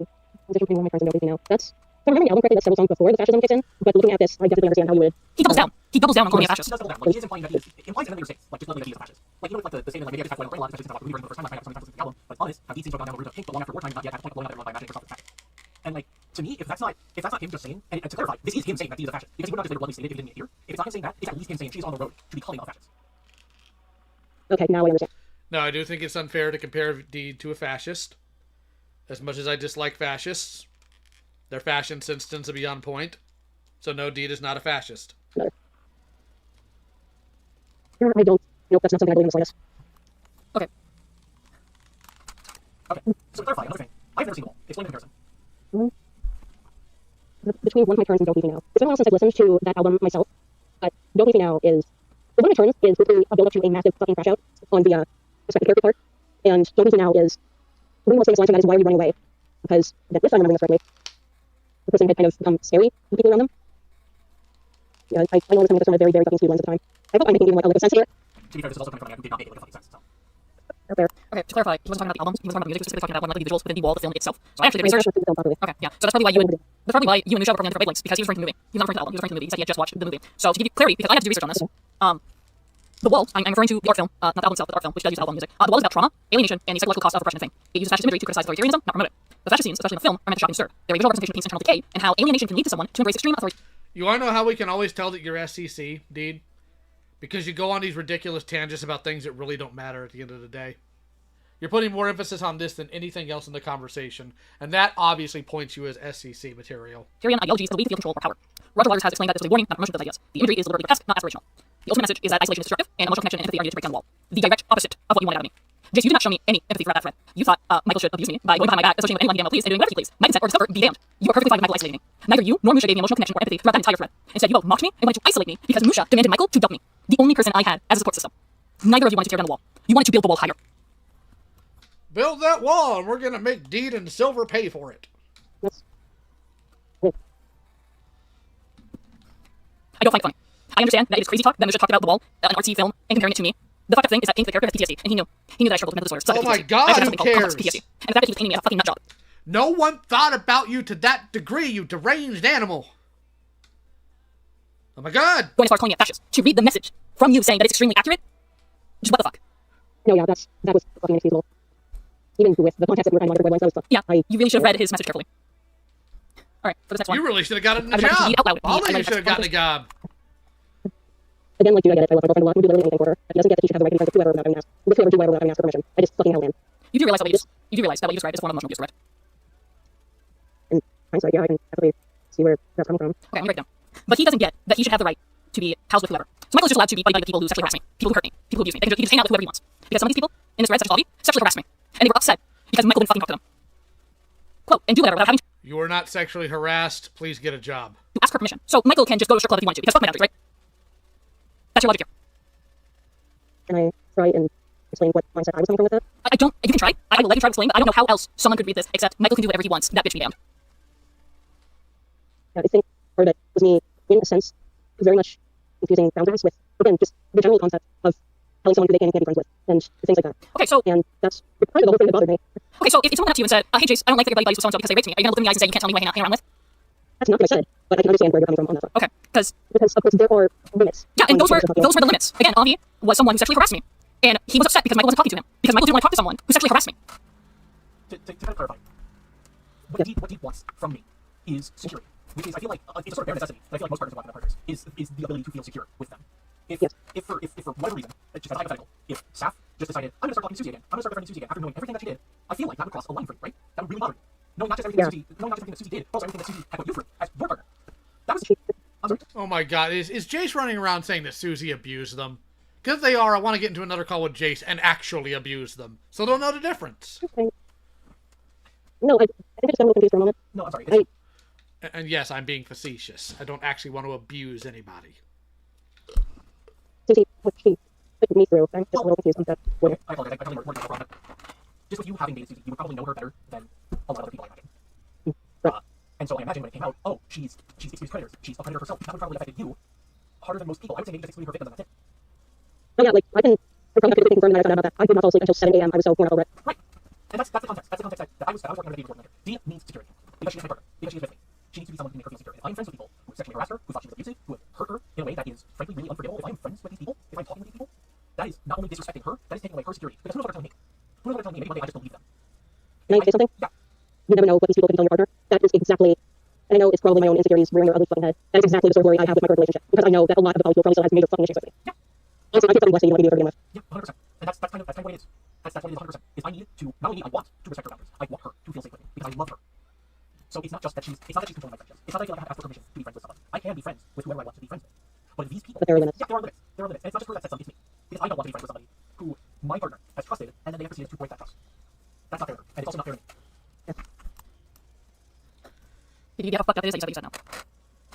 of my friends and nobody, that's... If I remember the album correctly, that's several songs before the fascism kicks in, but looking at this, I definitely understand how you would... He doubles down. He doubles down on calling me a fascist. He does double down. Like, he is implying that he is... It implies in other states, like, just literally that he is a fascist. Like, you know, like, the statement, like, maybe I just have to learn a lot, especially since I watched the first time, I find out something the album, but honest, how Deed seems to have gone down the route of Pink, but long after wartime, not yet at the point of blowing up everyone by imagining herself as a fascist. And, like, to me, if that's not him just saying, and to clarify, this is him saying that Deed is a fascist, because he would not just later bluntly stated if he didn't hear. If it's not him saying that, it's at least him saying she's on the road to becoming a fascist. Okay, now I understand. No, I do think it's unfair to compare Deed to a fascist. As much as I dislike fascists, their fashion sense tends to be on point. So no, Deed is not a fascist. No. I don't. Nope, that's not something I believe in the slightest. Okay. Okay, so to clarify, another thing. I've never seen the wall. Explain the comparison. Between One of My Turns and Don't Leave Me Now. It's been a while since I've listened to that album myself, but Don't Leave Me Now is... One of My Turns is literally a build-up to a massive fucking crash out on the respective character part, and Don't Leave Me Now is... One of the most famous lines from that is, why are you running away? Because, if I'm remembering this correctly, the person had kind of become scary to people around them. Yeah, I know this was one of the very, very fucking sweet lines at the time. I hope I'm making even like a little sense here. To be fair, this is also coming from a man who did not make it fucking sense, so. Okay, to clarify, he wasn't talking about the albums, he wasn't talking about music, he was specifically talking about one of the visuals within the wall of the film itself. So I actually did research. Okay, yeah, so that's probably why you and Musha were probably on different wavelengths, because he was referring to the movie. He was not referring to the album, he was referring to the movie. He said he had just watched the movie. So to give you clarity, because I had to do research on this, the wall, I'm referring to the art film, not the album itself, but the art film, which does use album music. The wall is about trauma, alienation, and the psychological cost of oppression and thing. It uses fascist imagery to criticize authoritarianism, not promote it. The fascist scenes, especially in the film, are meant to shock and stir. They're a visual representation of peace and internal decay, and how alienation can lead to someone to embrace extreme authority. You want to know how we can always tell that you're SCC, Deed? Because you go on these ridiculous tangents about things that really don't matter at the end of the day. You're putting more emphasis on this than anything else in the conversation, and that obviously points you as SCC material. Tyrian ideologies that lead to feel control or power. Roger Waters has explained that this is a warning, not promotion of those ideas. The imagery is deliberately grotesque, not aspirational. The ultimate message is that isolation is destructive, and emotional connection and empathy are needed to break down the wall. The direct opposite of what you wanted out of me. Jace, you did not show me any empathy throughout that thread. You thought Michael should abuse me by going behind my back, associating with anyone he damn well pleased, and doing whatever he pleased. My consent or discomfort be damned. You are perfectly fine with Michael isolating me. Neither you nor Musha gave me emotional connection or empathy throughout that entire thread. Instead, you both mocked me and wanted to isolate me because Musha demanded Michael to dump me. The only person I had as a support system. Neither of you wanted to tear down the wall. You wanted to build the wall higher. Build that wall, and we're gonna make Deed and Silver pay for it. I don't find it funny. I understand that it is crazy talk that Musha talked about the wall, an artsy film, and comparing it to me. The fucked up thing is that Pink, the character, has PTSD, and he knew that I struggled with mental disorders. Oh my God, who cares? PTSD. And the fact that he was painting me a fucking nut job. No one thought about you to that degree, you deranged animal. Oh my God. Going as far as calling me a fascist. To read the message from you saying that it's extremely accurate? Just what the fuck? No, yeah, that was fucking inexcusable. Even with the context that we were trying to monitor, that was stuff. Yeah, you really should have read his message carefully. Alright, for this next one. You really should have gotten a job. All of you should have gotten a job. Again, like, dude, I get it. I love my girlfriend a lot. We do literally anything for her. But he doesn't get that he should have the right to be friends with whoever without having asked. With whoever, do whatever without having asked for permission. I just fucking hell, man. You do realize that what you described is a form of emotional abuse, correct? In hindsight, yeah, I can definitely see where that's coming from. Okay, I'm gonna break it down. But he doesn't get that he should have the right to be housed with whoever. So Michael is just allowed to be buddy with people who sexually harass me, people who hurt me, people who abuse me. He can just hang out with whoever he wants. Because some of these people in this thread, such as Bobby, sexually harassed me. And they were upset because Michael didn't fucking talk to them. Quote, and do whatever without having to... You were not sexually harassed. Please get a job. Ask for permission. So Michael can just go to a strip club if he wanted to, because fuck my boundaries, right? That's your logic here. And I try and explain what mindset I was coming from with that? I don't. You can try. I will let you try to explain, but I don't know how else someone could read this except Michael can do whatever he wants. That bitch be damned. Yeah, I think part of it was me, in a sense, very much confusing boundaries with, again, just the general concept of telling someone who they can and can't be friends with, and things like that. Okay, so... And that's part of the whole thing that bothered me. Okay, so if someone went up to you and said, hey, Jace, I don't like that your buddy buddies with so-and-so because they raped me, are you going to look them in the eyes and say you can't tell me who I hang around with? That's not what I said, but I can understand where you're coming from on that front. Okay, because of course, there are limits. Yeah, and those were the limits. Again, Avi was someone who sexually harassed me, and he was upset because Michael wasn't talking to him, because Michael didn't want to talk to someone who sexually harassed me. To clarify, what Deep wants from me is security, which is, I feel like, it's a sort of bare necessity that I feel like most partners want partners, is the ability to feel secure with them. If for whatever reason, just as hypothetical, if Saf just decided, I'm going to start talking to Susie again, I'm going to start befriending Susie again, after knowing everything that she did, I feel like that would cross a line for you, right? That would really bother you. Knowing not just everything that Susie did, but also everything that Susie had put you through as your partner. That was... Oh my god, is Jace running around saying that Susie abused them? Because if they are, I want to get into another call with Jace and actually abuse them, so they'll know the difference. No, I think I just got a little confused for a moment. No, I'm sorry. And yes, I'm being facetious. I don't actually want to abuse anybody. Susie, what she put me through, I'm just a little confused on that. Okay, I apologize, I probably more wrong, but just with you having dated Susie, you would probably know her better than a lot of other people, I imagine. Right. And so I imagine when it came out, oh, she's experienced predators, she's a predator herself, that would probably affect you harder than most people. I would say maybe just excluding her victims and that's it. Oh yeah, like, I probably have to confirm that I found out about that. I did not fall asleep until 7 a.m. I was so worn out over it. Right. And that's the context. That's the context that I was working on the Deep coordinator. Deep needs security. Because she is my partner. Because she is with me. She needs to be someone who can make her feel secure. If I'm friends with people who sexually harassed her, who thought she was abusive, who have hurt her in a way that is, frankly, really unforgivable, if I'm friends with these people, if I'm talking with these people, that is not only disrespecting her, that is taking away her security. Because who knows what they're telling me? Who knows what they're telling me? Maybe one day I just believe them. Can I say something? Yeah. You never know what these people can tell your partner. That is exactly, and I know it's probably my own insecurities rearing their ugly fucking head. That is exactly the sort of worry I have with my current relationship. Because I know that a lot of the people probably still have major fucking issues with me. Yeah. Also, I feel something blessed that you want me to be able to begin with. Yeah, 100%. And that's kind of what it is. That's what it is 100%. Is I need to, not only I want to respect her boundaries, I want her to feel safe with me. Because I love her. So it's not just that she's controlling my friendships. It's not that I feel like I have to ask for permission to be friends with someone. I can be friends with whoever I want to be friends with. But these people... But there are limits. Yeah, there are limits. There are limits. And it's not just her that says something, it's me. Because I don't want to be friends with somebody who my partner has trusted, and then they have proceeded to break that trust. That's not fair. And it's also not fair to me. Yeah. Did you get how fucked up it is that you said now?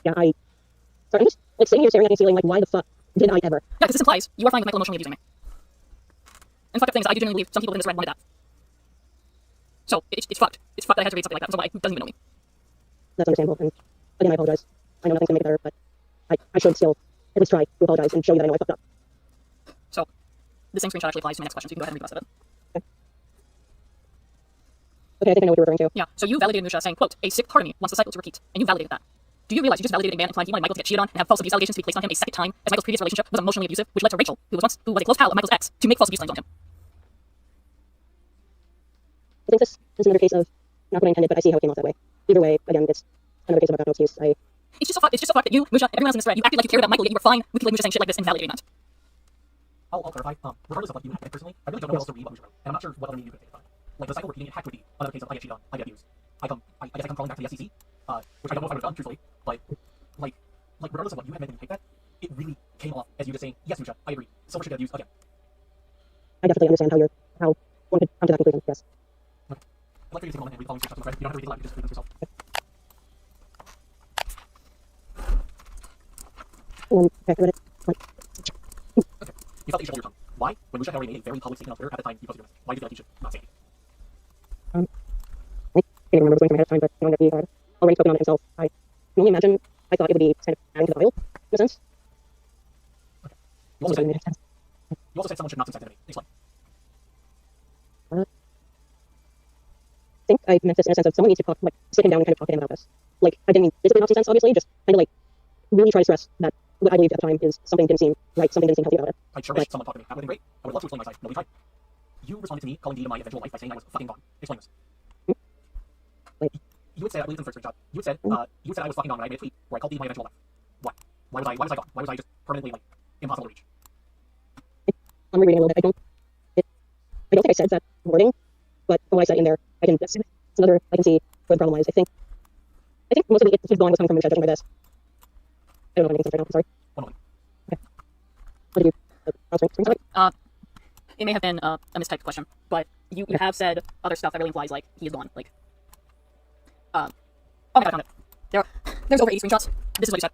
Yeah, sorry, I'm just, like, sitting here staring at the ceiling, like, why the fuck did I ever? Yeah, because this implies you are fine with Michael emotionally abusing me. And fucked up things that I do genuinely believe some people in this red wanted that. So, it's fucked. It's fucked that I had to read something like that from someone who doesn't even know me. That's understandable, and again, I apologize. I know nothing's gonna make it better, but I should still at least try to apologize and show you that I know I fucked up. So, the same screenshot actually applies to my next question, so you can go ahead and read the rest of it. Okay, I think I know what you're referring to. Yeah, so you validated Musha saying, quote, a sick part of me wants the cycle to repeat, and you validated that. Do you realize you just validated a man implying he wanted Michael to get cheated on and have false abuse allegations to be placed on him a second time, as Michael's previous relationship was emotionally abusive, which led to Rachel, who was a close pal of Michael's ex, to make false abuse claims on him? I think this is another case of not what I intended, but I see how it came off that way. Either way, again, it's another case of I've got no excuse. It's just so fucked that you, Musha, everyone else in this thread, you acted like you cared about Michael, yet you were fine with people like Musha saying shit like this and validating that. I'll clarify. Regardless of what you have personally, I really don't know what else to read what Musha wrote, and I'm not sure what other meaning you could think about it. Like, the cycle repeating it had to be another case of I get cheated on, I get abused. I guess I come crawling back to the SCC, which I don't know if I would have done, truthfully, but, like, regardless of what you had meant when you picked that, it really came off as you just saying, yes, Musha, I agree. Someone should get abused again. I definitely understand how one could come to that conclusion, yes. Okay. I'd like for you to take a moment and read the following screenshots to the thread. You don't have to read it live, you just read them yourself. Okay, I read it. Okay. You felt that you should hold your tongue. Why? When Musha had already made a very public statement on Twitter at the time you posted your message. Why do you feel like you should not say anything? I can't remember what's going through my head at the time, but knowing that he had already spoken on it himself, I can only imagine I thought it would be kind of adding to the vial, in a sense. Okay. You also said someone should not send to me. Explain. I think I meant this in a sense of someone needs to talk, like, sit him down and kind of talk to him about this. Like, I didn't mean physically Nazi sense, obviously, just kind of like really try to stress that what I believed at the time is something didn't seem right, something didn't seem healthy about it. I sure wish someone talked to me. That would have been great. I would love to explain my side. Nobody tried. You responded to me calling Dee my eventual wife by saying I was fucking Vaughn. Explain this. Like, you had said, I believe in the first screenshot, you had said I was fucking Vaughn when I made a tweet where I called Dee my eventual wife. Why? Why was I gone? Why was I just permanently, like, impossible to reach? I'm rereading a little bit. I don't think I said that wording, but from what I said in there, it's another, I can see where the problem lies. I think most of the Vaughn was coming from Musha, judging by this. I don't know if anything sense right now, I'm sorry. One moment. Okay. What did you, screenshot? It may have been a mistyped question, but you have said other stuff that really implies, like, he is gone, like, oh my god, I found it. There's over 80 screenshots. This is what you said.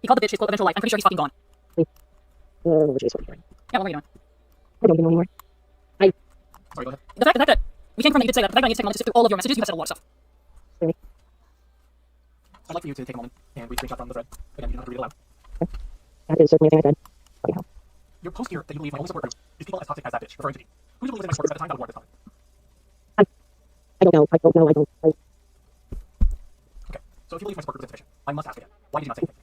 He called the bitch his quote eventual wife. I'm pretty sure he's fucking gone. Jeez, what are you doing? Yeah, what were you doing? I don't even know anymore. Sorry, go ahead. The fact that we came from that you did say that, the fact that I need to take a moment to sift through all of your messages, you have said a lot of stuff. I'd like for you to take a moment and read a screenshot from the thread. Again, you don't have to read it aloud. That is certainly a thing I said. Bloody hell. Your post here that you believe my only support group is people as toxic as that bitch, referring to me. Who do you believe is my support group at the time that award this topic? I don't know. I don't know. I don't. Okay, so if you believe my support group is insufficient, I must ask again. Why did you not say anything?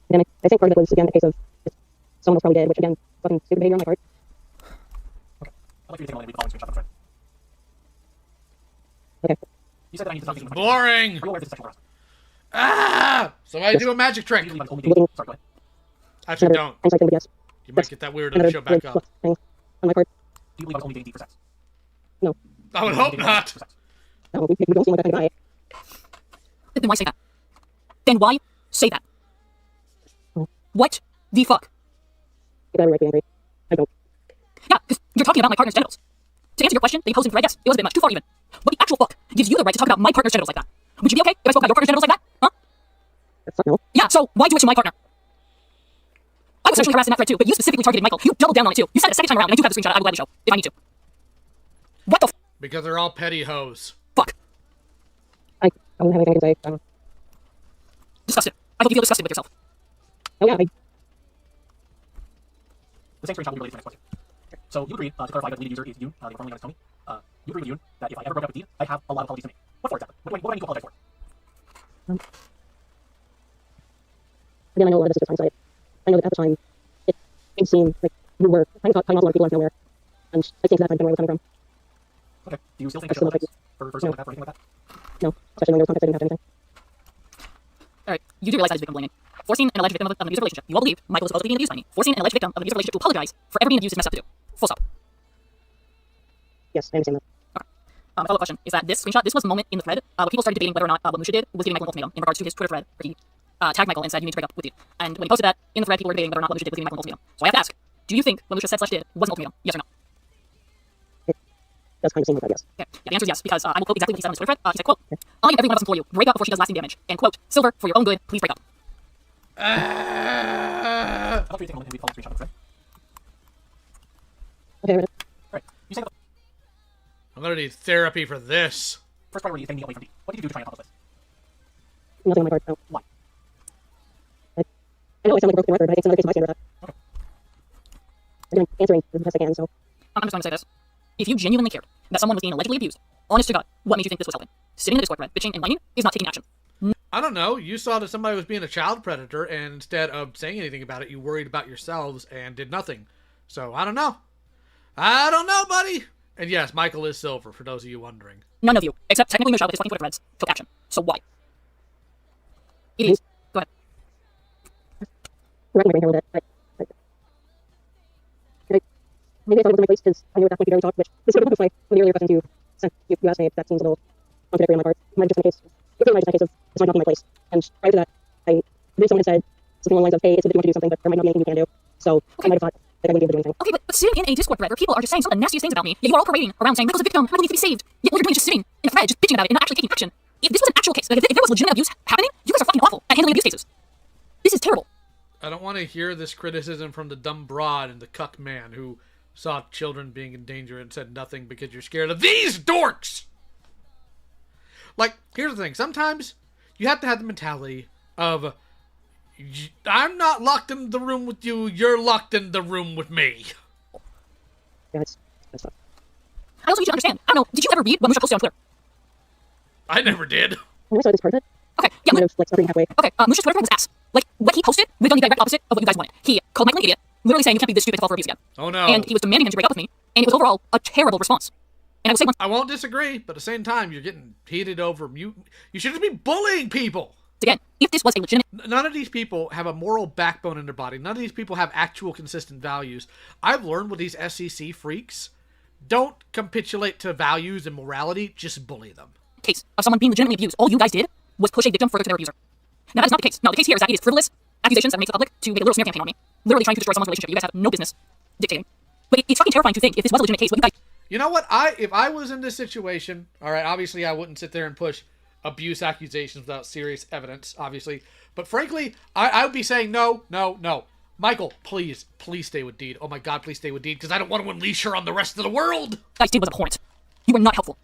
Again, I think part of it was, again, the case of just someone else probably did, which, again, fucking stupid behavior on my part. Okay, I'd like for you to take a moment and read the following screenshot from the thread. Okay. You said that I need to stop thinking boring! Are you aware of this sexual harassment? Ah! Somebody do a magic trick! Sorry, go ahead. Actually, don't. I'm sorry, yes. You might get that weirdo to show back up. Thing on my part. Do you believe I was only dating D for sex? No. I would hope not. No, we don't seem like that kind of guy. Then why say that? Then why say that? What the fuck? You got every right to be angry. I don't. Yeah, because you're talking about my partner's genitals. To answer your question that you posed in the thread, yes, it was a bit much, too far even. What the actual fuck gives you the right to talk about my partner's genitals like that? Would you be okay if I spoke about your partner's genitals like that? Huh? Fuck no. Yeah, so why do it to my partner? I was sexually harassed in that thread too, but you specifically targeted Michael. You doubled down on it too. You said it a second time around, and I do have the screenshot I will gladly show, if I need to. What the f? Because they're all petty hoes. Fuck. I don't have anything to say. Disgusted. I hope you feel disgusted with yourself. Oh yeah, The same screenshot will be related to the next question. Okay. So you agreed to clarify that the leading user is you, the formerly known as Tony. You agree with you that if I ever broke up with Dean, I'd have a lot of apologies to make. What for exactly? What do I need to apologize for? Again, I know a lot of this is just hindsight. I know that at the time, it seemed like you were trying to talk a lot of people out of nowhere. And I think that might have been where it was coming from. Okay. Do you still think I should apologize for something like that, for anything like that? No. Especially when there was context I didn't have to anything. Alright, you do realize that is victim blaming. Forcing an alleged victim of an abusive relationship. You all believe Michael is supposedly being abused by me. Forcing an alleged victim of an abusive relationship to apologize for ever being abused is messed up to do. Full stop. Yes, I understand that. Okay. My follow-up question is that this screenshot, this was a moment in the thread where people started debating whether or not what Musha did was giving Michael an ultimatum in regards to his Twitter thread where he tagged Michael and said you need to break up with you. And when he posted that in the thread, people were debating whether or not what Musha did was giving Michael an ultimatum. So I have to ask, do you think what Musha said / did was an ultimatum? Yes or no? Does kind of seem like that, yes. Okay. Yeah, the answer is yes, because I will quote exactly what he said on his Twitter thread. He said, quote, I'll leave every one of us implore you, break up before she does lasting damage. And quote, Silver, for your own good, please break up. I'll take a moment and read the following screenshot of the thread. Okay, right. Alright. You say that I'm gonna need therapy for this. first priority is getting me away from D. What did you do to try and accomplish this? Nothing on my part, no. Why? I know I sound like a broken record, but I think some other case of my standard that. Okay. I'm answering as best I can, so. I'm just going to say this. If you genuinely cared that someone was being allegedly abused, honest to God, what made you think this was helping? Sitting in the Discord thread, bitching and whining is not taking action. I don't know. You saw that somebody was being a child predator, and instead of saying anything about it, you worried about yourselves and did nothing. So, I don't know. I don't know, buddy! And yes, Michael is Silver, for those of you wondering. None of you, except technically Michelle with his fucking Twitter threads, took action. So why? It is. Go ahead. I'm wrapping my brain here a little bit, but maybe I thought it was in my place because I knew at that point we barely talked, which is sort of my one of the earlier questions you asked me if that seems a little contradictory on my part. It might have just been a case of it's not in my place. And prior to that, I believe someone had said something along the lines of, hey, it's a bit you want to do something, but there might not be anything you can do. So I might have thought that I wouldn't be able to do anything. Okay, but sitting in a Discord thread where people are just saying some of the nastiest things about me, yet you are all parading around saying Michael's a victim, Michael needs to be saved. Yet all you're doing is just sitting in a thread, just bitching about it and not actually taking action. If this was an actual case, like if there was legitimate abuse happening, you guys are fucking awful at handling abuse cases. This is terrible. I don't want to hear this criticism from the dumb broad and the cuck man who saw children being in danger and said nothing because you're scared of these dorks! Like, here's the thing. Sometimes you have to have the mentality of, I'm not locked in the room with you, you're locked in the room with me. Yeah, that's tough. I also need you to understand. I don't know, did you ever read what Musha posted on Twitter? I never did. I never saw this part of it. Okay, yeah. Kind of, like, stopping halfway. Okay, Musha's Twitter thread was ass. Like, what he posted would have done the direct opposite of what you guys wanted. He called Michael an idiot, literally saying you can't be this stupid to fall for abuse again. Oh no. And he was demanding him to break up with me, and it was overall a terrible response. And I would say I won't disagree, but at the same time, you're getting heated over mute. You shouldn't be bullying people. Again, if this was a legitimate... None of these people have a moral backbone in their body. None of these people have actual consistent values. I've learned with these SCC freaks, don't capitulate to values and morality, just bully them. Case of someone being legitimately abused. All you guys did was push a victim further to their abuser. Now, that is not the case. No, the case here is that it is frivolous accusations that make it public to make a little smear campaign on me. Literally trying to destroy someone's relationship. You guys have no business dictating. But it's fucking terrifying to think if this was a legitimate case, what you guys... You know what? If I was in this situation, all right, obviously I wouldn't sit there and push abuse accusations without serious evidence, obviously. But frankly, I would be saying no. Michael, please stay with Deed. Oh my God, please stay with Deed, because I don't want to unleash her on the rest of the world. Guys, Deed was abhorrent. You were not helpful.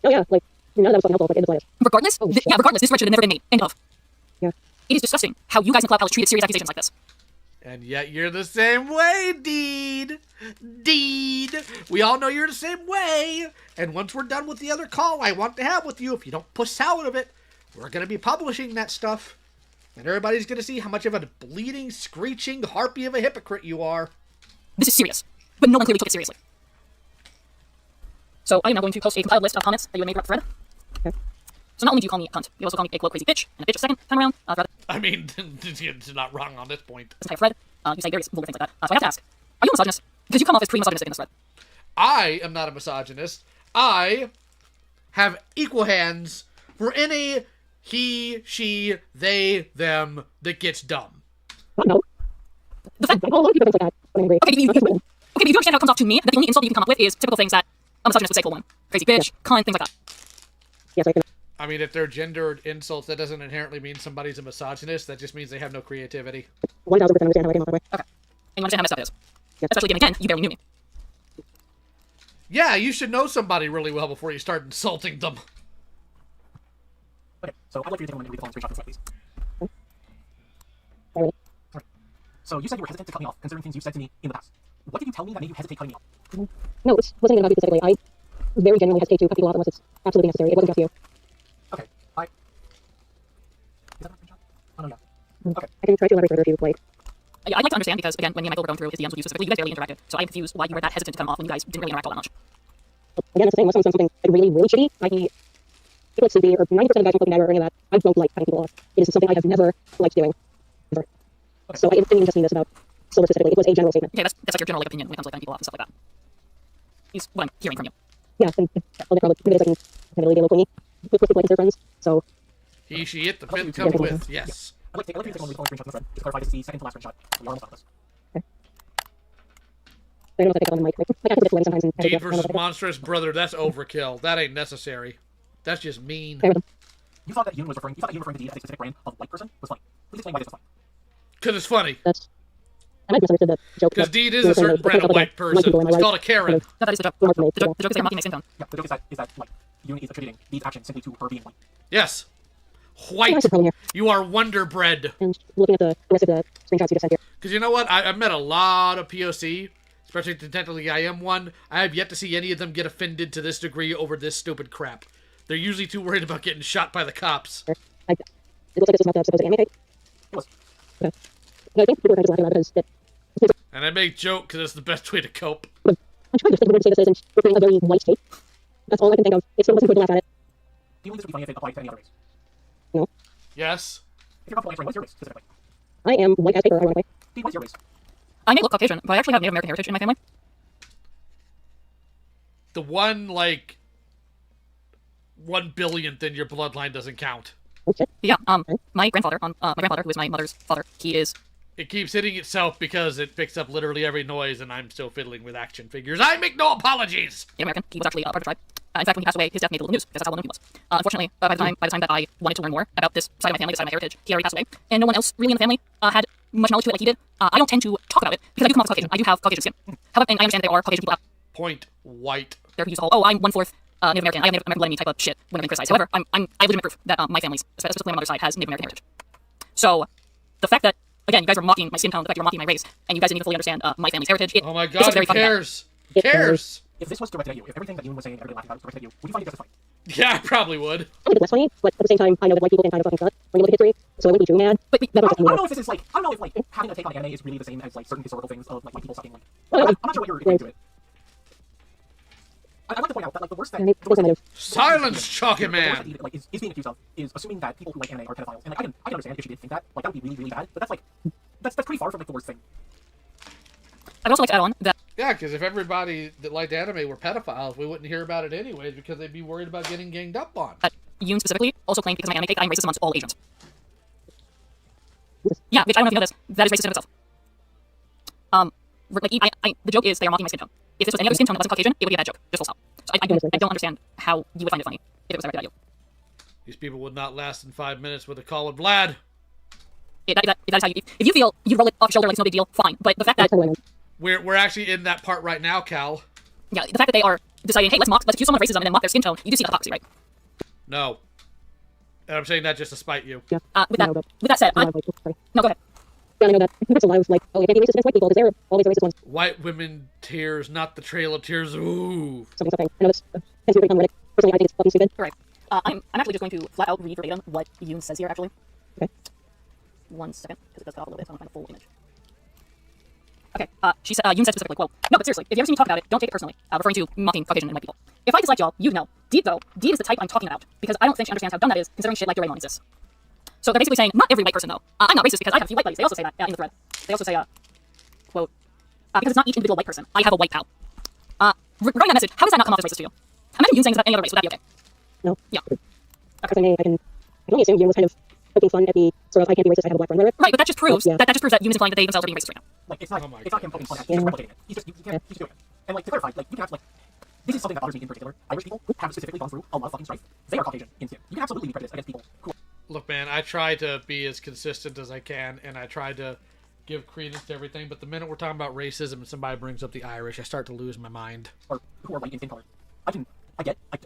Oh yeah, like, none of that was fucking helpful, like, in the slightest. Regardless, regardless, this wretched had never been made. End of. Yeah. It is disgusting how you guys in Cloud Palace treated serious accusations like this. And yet you're the same way, Deed. Deed. We all know you're the same way. And once we're done with the other call I want to have with you, if you don't push out of it, we're going to be publishing that stuff. And everybody's going to see how much of a bleeding, screeching harpy of a hypocrite you are. This is serious, but no one clearly took it seriously. So I am now going to post a compiled list of comments that you had made throughout the thread. Okay. So not only do you call me a cunt, you also call me a quote crazy bitch, and a bitch a second time around. I mean, it's not wrong on this point. This entire thread, you say various vulgar things like that. So I have to ask, are you a misogynist? Because you come off as pretty misogynistic in this thread. I am not a misogynist. I have equal hands for any he, she, they, them that gets dumb. No. The fact that okay, but you understand how it comes off to me that the only insult that you can come up with is typical things that a misogynist would say for a woman. Crazy bitch, cunt, things like that. Yes, I can. I mean, if they're gendered insults, that doesn't inherently mean somebody's a misogynist. That just means they have no creativity. 1000% understand how I came off that way. Okay. And you understand how messed up it is. Yeah. Especially given, again, you barely knew me. Yeah, you should know somebody really well before you start insulting them. Okay, so I'd like you to take a moment to read the following screenshot of the please. Sorry. Right. So you said you were hesitant to cut me off, considering things you've said to me in the past. What did you tell me that made you hesitate cutting me off? No, it wasn't even about you specifically. I very genuinely hesitate to cut people off unless it's absolutely necessary. It wasn't just you. Okay, Is that a screenshot? Oh, no, yeah. Okay. I can try to elaborate further if you would like. I'd like to understand because, again, when me and Michael were going through his DMs with you specifically, you guys barely interacted. So I'm confused why you were that hesitant to cut him off when you guys didn't really interact all that much. Again, that's the thing. Unless someone's done something like really, really shitty, i.e., people like Susie or 90% of guys don't fucking matter or any of that, I don't like cutting people off. It is something I have never liked doing. Ever. Okay. So I didn't even just mean this about Silver specifically. It was a general statement. Okay, that's like your general like opinion when it comes to like cutting people off and stuff like that. Is what I'm hearing from you. Yeah, and all the problem maybe it's like kind of really be a little clingy with people like their friends. So he, she, it, the fifth come with, yes. I'd like you to take one of the following screenshots of the thread. Just to clarify, this is the second to last screenshot. We are almost done with this. Okay. I don't know if I pick up on the mic. I can't flip sometimes. And Deed versus monstrous brother, that's overkill. That ain't necessary. That's just mean. You thought that Yoon was referring to Deed as a specific brand of white person was funny. Please explain why this was funny. Because it's funny. I might misunderstood the joke. Because Deed is a certain brand of white person. It's called a Karen. No, that is the joke. The joke is that you're mocking my skin tone. Yeah, the joke is that like, Yoon is attributing Deed's action simply to her being white. Yes. White. You are Wonder Bread. And looking at the rest of the screenshots you just sent here. Because you know what? I've met a lot of POC, especially technically I am one. I have yet to see any of them get offended to this degree over this stupid crap. They're usually too worried about getting shot by the cops. It looks like this is not the supposed anime tape. It was. Okay. I think people are trying to laughing about it because and I make joke because it's the best way to cope. I'm trying to think of a word to say this is, and we're putting a very white tape. That's all I can think of. It still wasn't good to laugh at it. Do you think this would be funny if it applied to any other race? No. Yes. If you're comfortable answering, what's your race specifically? I am white as paper, ironically. Deed, what's your race? I may look Caucasian, but I actually have Native American heritage in my family. The one, like, 1/100000th in your bloodline doesn't count. Okay. Yeah, my grandfather, who is my mother's father, he is... It keeps hitting itself because it picks up literally every noise, and I'm still fiddling with action figures. I make no apologies! Native American. He was actually part of the tribe. In fact, when he passed away, his death made little news, because that's how well known he was. Unfortunately, by the time that I wanted to learn more about this side of my family, this side of my heritage, he already passed away, and no one else really in the family had much knowledge to it like he did. I don't tend to talk about it, because I do come off as Caucasian. I do have Caucasian skin. However, and I understand that there are Caucasian people out. Point white. They're used the whole, I'm 1/4 Native American. I have Native American blood in me type of shit when I'm criticized. However, I have legitimate proof that my family's, especially my mother's side, has Native American heritage. So, the fact that, again, you guys are mocking my skin tone, the fact you're mocking my race, and you guys didn't even fully understand my family's heritage, oh my god, who cares? Who cares? If this was directed at you, if everything that Yoon was saying, everything laughing about was directed at you, would you find it just as funny? Yeah, I probably would. I think it's less funny, but at the same time, I know that white people can kind of fucking suck when you look at history, so I wouldn't be too mad. But that I don't know if this is like, I don't know if like having a take on anime is really the same as like certain historical things of like white people sucking. Like, I'm not sure what you're equating to it. I'd like to point out that like the worst that silence, Chalky Man, Deed, like, is being accused of is assuming that people who like anime are pedophiles, and like I can understand if she did think that, like that would be really really bad, but that's like that's pretty far from like the worst thing. I'd also like to add on that. Yeah, because if everybody that liked anime were pedophiles, we wouldn't hear about it anyways because they'd be worried about getting ganged up on. Yoon specifically also claimed because of my anime take, I'm racist amongst all Asians. Yeah, which I don't know if you know this. That is racist in itself. Like, the joke is they are mocking my skin tone. If this was any other skin tone that wasn't Caucasian, it would be a bad joke. Just full stop. So I don't understand how you would find it funny if it was directed at you. These people would not last in 5 minutes with a call with Vlad. If that is how you, if you feel you roll it off your shoulder like it's no big deal, fine. But the fact that we're actually in that part right now, Cal. Yeah, the fact that they are deciding, hey, let's accuse someone of racism and then mock their skin tone, you do see hypocrisy, right? No. And I'm saying that just to spite you. Yeah. With that said, no, go ahead. Yeah, I know that. That's a lot of like, oh, you can't be racist against white people because they're always the racist ones. White women tears, not the Trail of Tears. Ooh. Something. I know this tends to be pretty common. Personally, I think it's fucking stupid. All right. I'm actually just going to flat out read verbatim what Yoon says here, actually. Okay. 1 second, because it does cut off a little bit, so I'm going to find a full image. Okay, Yoon said specifically, quote, no, but seriously, if you ever see me talk about it, don't take it personally, referring to mocking Caucasian and white people. If I dislike y'all, you'd know. Deed, though, Deed is the type I'm talking about, because I don't think she understands how dumb that is, considering shit like Doraemon exists. So they're basically saying, not every white person, though. I'm not racist because I have a few white buddies. They also say that in the thread. They also say, quote, because it's not each individual white person. I have a white pal. Regarding that message, how does that not come off as racist to you? Imagine Yoon saying this about any other race. Would that be okay? No. Yeah. Okay. I can only assume Yoon was kind of poking fun at the sort of I can't be racist, I have a black friend. Right, but that just proves that Yoon is implying that they themselves are being racist right now. Like, it's not him poking fun at it. He's just replicating it. He's just doing it. And like, to clarify, like, you can have, like, this is something that bothers me in particular. Irish people have specifically gone through a lot of fucking strife. They are Caucasian in skin. You can absolutely be prejudiced against people who are... Look, man, I try to be as consistent as I can, and I try to give credence to everything, but the minute we're talking about racism and somebody brings up the Irish, I start to lose my mind. Or who are white in skin color. I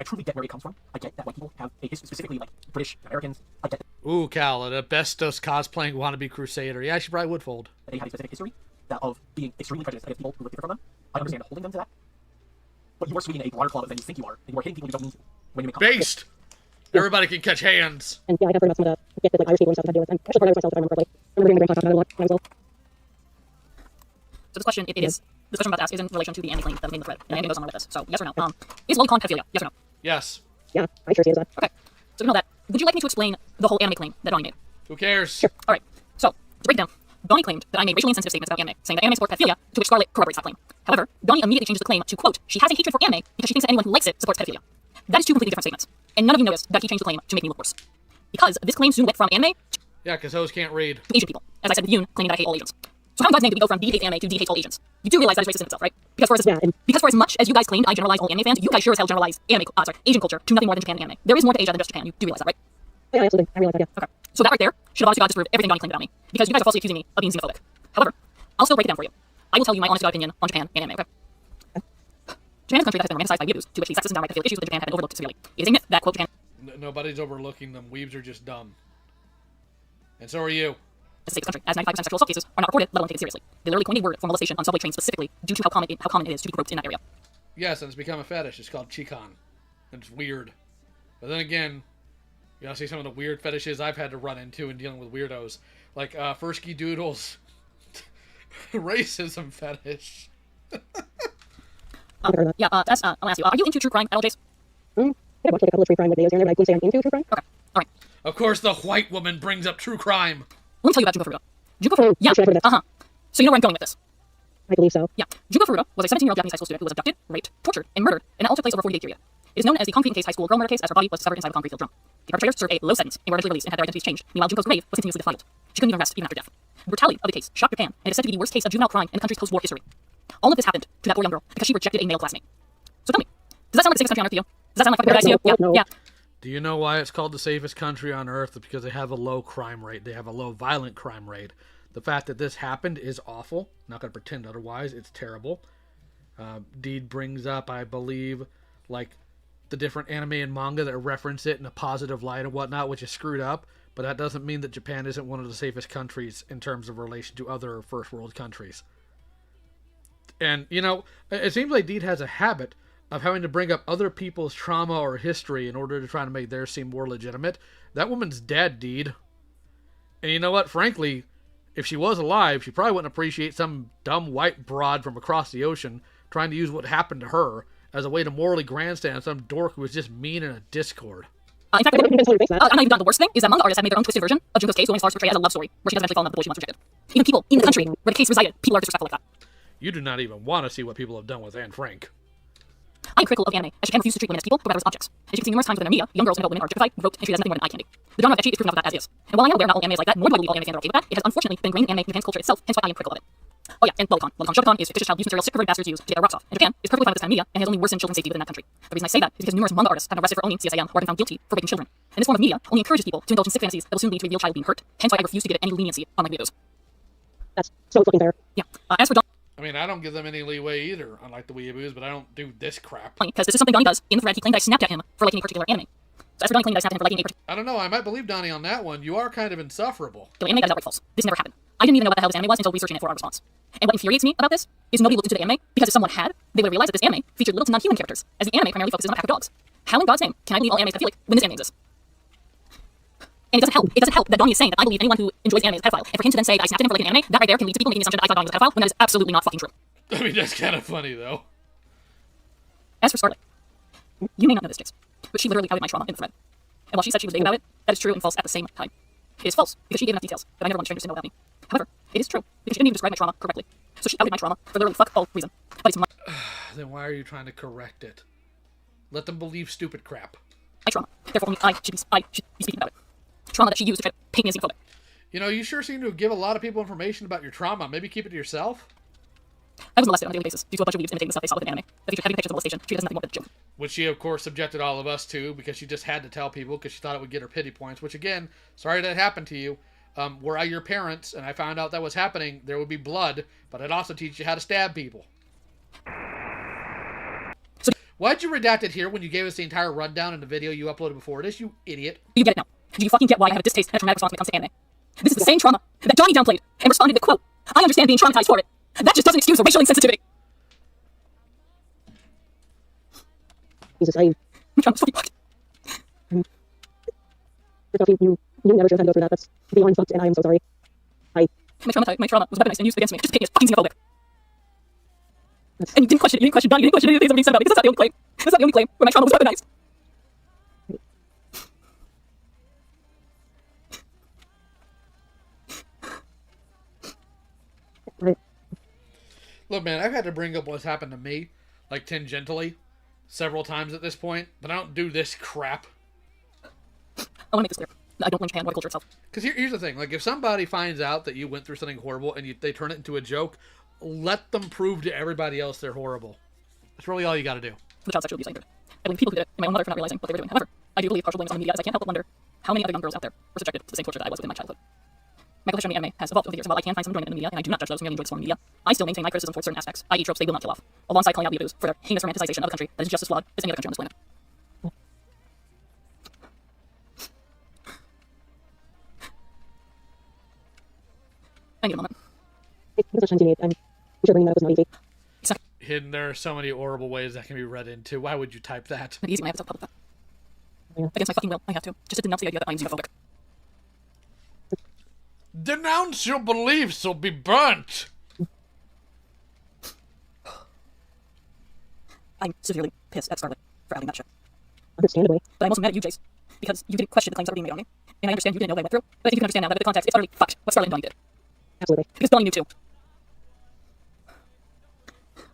truly get where it comes from. I get that white people have a history, specifically, like, British Americans. I get that. Ooh, Cal, an asbestos cosplaying wannabe crusader. Yeah, she probably would fold. They have a specific history of being extremely prejudiced against people who live different from them. I understand holding them to that. But you are swinging a broader club than you think you are, and you are hitting people you don't mean to when you make comments. Based! Everybody can catch hands. And yeah, I have heard about some of the get with like Irish people and stuff to do with. I'm actually part of myself if I remember correctly. I remember hearing my grandpa talk about it a lot when I was little. So this question, this question I'm about to ask is in relation to the Andy claim that made in the thread. And Andy goes on with this. So, yes or no? Is lolicon pedophilia? Yes or no? Yes. Yeah, I sure see that. Okay. So to know that, would you like me to explain the whole anime claim that Donnie made? Who cares? Sure. Alright. So, to break it down, Donnie claimed that I made racially insensitive statements about anime, saying that anime support pedophilia, to which Scarlett corroborates that claim. However, Donnie immediately changes the claim to, quote, she has a hatred for anime because she thinks that anyone who likes it supports pedophilia. That is two completely different statements. And none of you noticed that he changed the claim to make me look worse. Because this claim soon went from anime yeah, because hoes can't read. to Asian people. As I said with Yoon, claiming that I hate all Asians. So how in God's name do we go from Deed hates anime to Deed hates all Asians? You do realize that is racist in itself, right? Because for as much as you guys claimed I generalize all anime fans, you guys sure as hell generalize Asian culture to nothing more than Japan and anime. There is more to Asia than just Japan. You do realize that, right? Yeah, absolutely. I realize that, yeah. Okay. So that right there should have obviously disproved everything Donnie claimed about me. Because you guys are falsely accusing me of being xenophobic. However, I'll still break it down for you. I will tell you my honest to God opinion on Japan and anime, okay? Japan is a country that has been romanticized by weeaboos, to which the sexist and downright pedophilia issues within Japan have been overlooked severely. It is a myth that, quote, Japan... Nobody's overlooking them. Weebs are just dumb. And so are you. As a safe country, as 95% of sexual assault cases are not reported, let alone taken seriously. They literally coined a word for molestation on subway trains specifically due to how common it is to be groped in that area. Yes, and it's become a fetish. It's called Chikon. And it's weird. But then again, you know, see some of the weird fetishes I've had to run into in dealing with weirdos. Like, Fursky Doodle's racism fetish. I'm gonna ask you, are you into true crime, LJs? I watched like a couple of true crime videos here and there, but I wouldn't say I'm into true crime. Okay, alright. Of course the white woman brings up true crime. Let me tell you about Junko Furuta. Junko Furuta, yeah, So you know where I'm going with this? I believe so. Yeah, Junko Furuta was a 17-year-old Japanese high school student who was abducted, raped, tortured, and murdered in an all took place over a 40-day period. It is known as the concrete case high school girl murder case, as her body was discovered inside a concrete filled drum. The perpetrators served a low sentence and were eventually released and had their identities changed. Meanwhile, Junko's grave was continuously defiled. She couldn't even rest even after death. The brutality of the case shocked Japan, and it is said to be the worst case of juvenile crime in the country's post-war history. All of this happened to that poor young girl because she rejected a male classmate. So tell me, does that sound like the safest country on earth to you? Does that sound like fucking paradise to you? No. Yeah. Do you know why it's called the safest country on earth? It's because they have a low crime rate. They have a low violent crime rate. The fact that this happened is awful. Not going to pretend otherwise. It's terrible. Deed brings up, I believe, like the different anime and manga that reference it in a positive light and whatnot, which is screwed up. But that doesn't mean that Japan isn't one of the safest countries in terms of relation to other first world countries. And, you know, it seems like Deed has a habit of having to bring up other people's trauma or history in order to try to make theirs seem more legitimate. That woman's dead, Deed. And you know what? Frankly, if she was alive, she probably wouldn't appreciate some dumb white broad from across the ocean trying to use what happened to her as a way to morally grandstand some dork who was just mean in a Discord. In fact, I'm not even done. The worst thing is that manga artists have made their own twisted version of Junko's case, who only starts to portray it as a love story, where she doesn't actually fall in love with the boy she once rejected. Even people in the country where the case resided, people are disrespectful like that. You do not even want to see what people have done with Anne Frank. I am critical of anime, as Japan refuses to treat women as people, but rather as objects. As you can see numerous times within their media, young girls and adult women are objectified, groped, and treated as nothing more than eye candy. The genre of ecchi is proven out of that as is. And while I am aware not all anime is like that, nor do I believe all anime fans are okay with that, it has unfortunately been ingrained in anime and Japan's culture itself, hence why I am critical of it. Oh yeah, and Lolicon. Shotokan is fictitious child abuse material sick perverted bastards use to get their rocks off. And Japan is perfectly fine with this kind of media and has only worsened children's safety within that country. The reason I say that is because numerous manga artists have been arrested for owning CSAM or have been found guilty for raping children. And this form of media only encourages people to indulge in sick fantasies that will soon lead to a real child being hurt. Hence why I refuse to give it any leniency on my videos. That's so fucking fair. Yeah. As for Don... I mean, I don't give them any leeway either, unlike the weeaboos, but I don't do this crap. Because this is something Donnie does. In the thread, he claimed I snapped at him for liking a particular anime. So as for Donnie claiming that I snapped at him for liking a particular... I don't know, I might believe Donnie on that one. You are kind of insufferable. Anime, that is outright false. This never happened. I didn't even know what the hell this anime was until researching it for our response. And what infuriates me about this is nobody looked into the anime, because if someone had, they would have realized that this anime featured little to non-human characters, as the anime primarily focuses on a pack of dogs. How in God's name can I believe all animes pedophilic when this anime exists? And it doesn't help that Donnie is saying that I believe anyone who enjoys anime is a pedophile. And for him to then say that I snapped at him for liking an anime, that right there can lead to people making the assumption that I thought Donnie was a pedophile, when that is absolutely not fucking true. I mean, that's kind of funny, though. As for Scarlet, you may not know this, Jace, but she literally outed my trauma in the thread. And while she said she was vague about it, that is true and false at the same time. It is false because she gave enough details that I never want strangers to know about me. However, it is true because she didn't even describe my trauma correctly. So she outed my trauma for literally fuck all reason. But it's my... Then why are you trying to correct it? Let them believe stupid crap. My trauma. Therefore, only I should be speaking about it. Trauma that she used to try to paint me as xenophobic. You know, you sure seem to give a lot of people information about your trauma. Maybe keep it to yourself? I was molested on a daily basis due to a bunch of weebs imitating the stuff they saw with an anime that featured heavy pictures of molestation treated as nothing more than a joke. Which she, of course, subjected all of us to because she just had to tell people because she thought it would get her pity points. Which, again, sorry that happened to you. Were I your parents and I found out that was happening, there would be blood, but I'd also teach you how to stab people. So, why'd you redact it here when you gave us the entire rundown in the video you uploaded before this, you idiot? You get it now. Do you fucking get why I have a distaste and a traumatic response when it comes to anime? This is the same trauma that Donnie downplayed and responded to, quote, I understand being traumatized for it. That just doesn't excuse the racial insensitivity. Jesus, my trauma's fucking fucked. You never should have had to go through that. That's beyond fucked, and I am so sorry. My trauma was weaponized and used against me. Just pity is fucking xenophobic. And you didn't question it. You didn't question Donnie. You didn't question any of the things that were being said about me. That's not the only claim. That's not the only claim where my trauma was weaponized. Right. Look, man, I've had to bring up what's happened to me, like, tangentially, several times at this point, but I don't do this crap. I want to make this clear. I don't blame Japan or the culture itself. Because here's the thing. Like, if somebody finds out that you went through something horrible and they turn it into a joke, let them prove to everybody else they're horrible. That's really all you got to do. The child sexual abuse I endured. I blame people who did it and my own mother for not realizing what they were doing. However, I do believe partial blame is on the media, as I can't help but wonder how many other young girls out there were subjected to the same torture that I was within my childhood. My collection of the anime has evolved over the years, and while I can find some enjoyment in the media, and I do not judge those who merely enjoy this form of media, I still maintain my criticism towards certain aspects, i.e. tropes they will not kill off, alongside calling out the abuse for their heinous romanticization of a country that is just as flawed as any other country on this planet. I need a moment. I'm sure bringing that up was not easy. Hidden, there are so many horrible ways that can be read into. Why would you type that? It's easy when I have to self-public that. Yeah. Against my fucking will, I have to. Just to denounce the idea that I'm xenophobic. Denounce your beliefs or be burnt! I'm severely pissed at Scarlet for outing that shit. Understandably. But I'm also mad at you, Jace, because you didn't question the claims that were being made on me. And I understand you didn't know what I went through, but I think you can understand now that with the context, it's utterly fucked what Scarlet and Donnie did. Absolutely. Because Donnie knew too.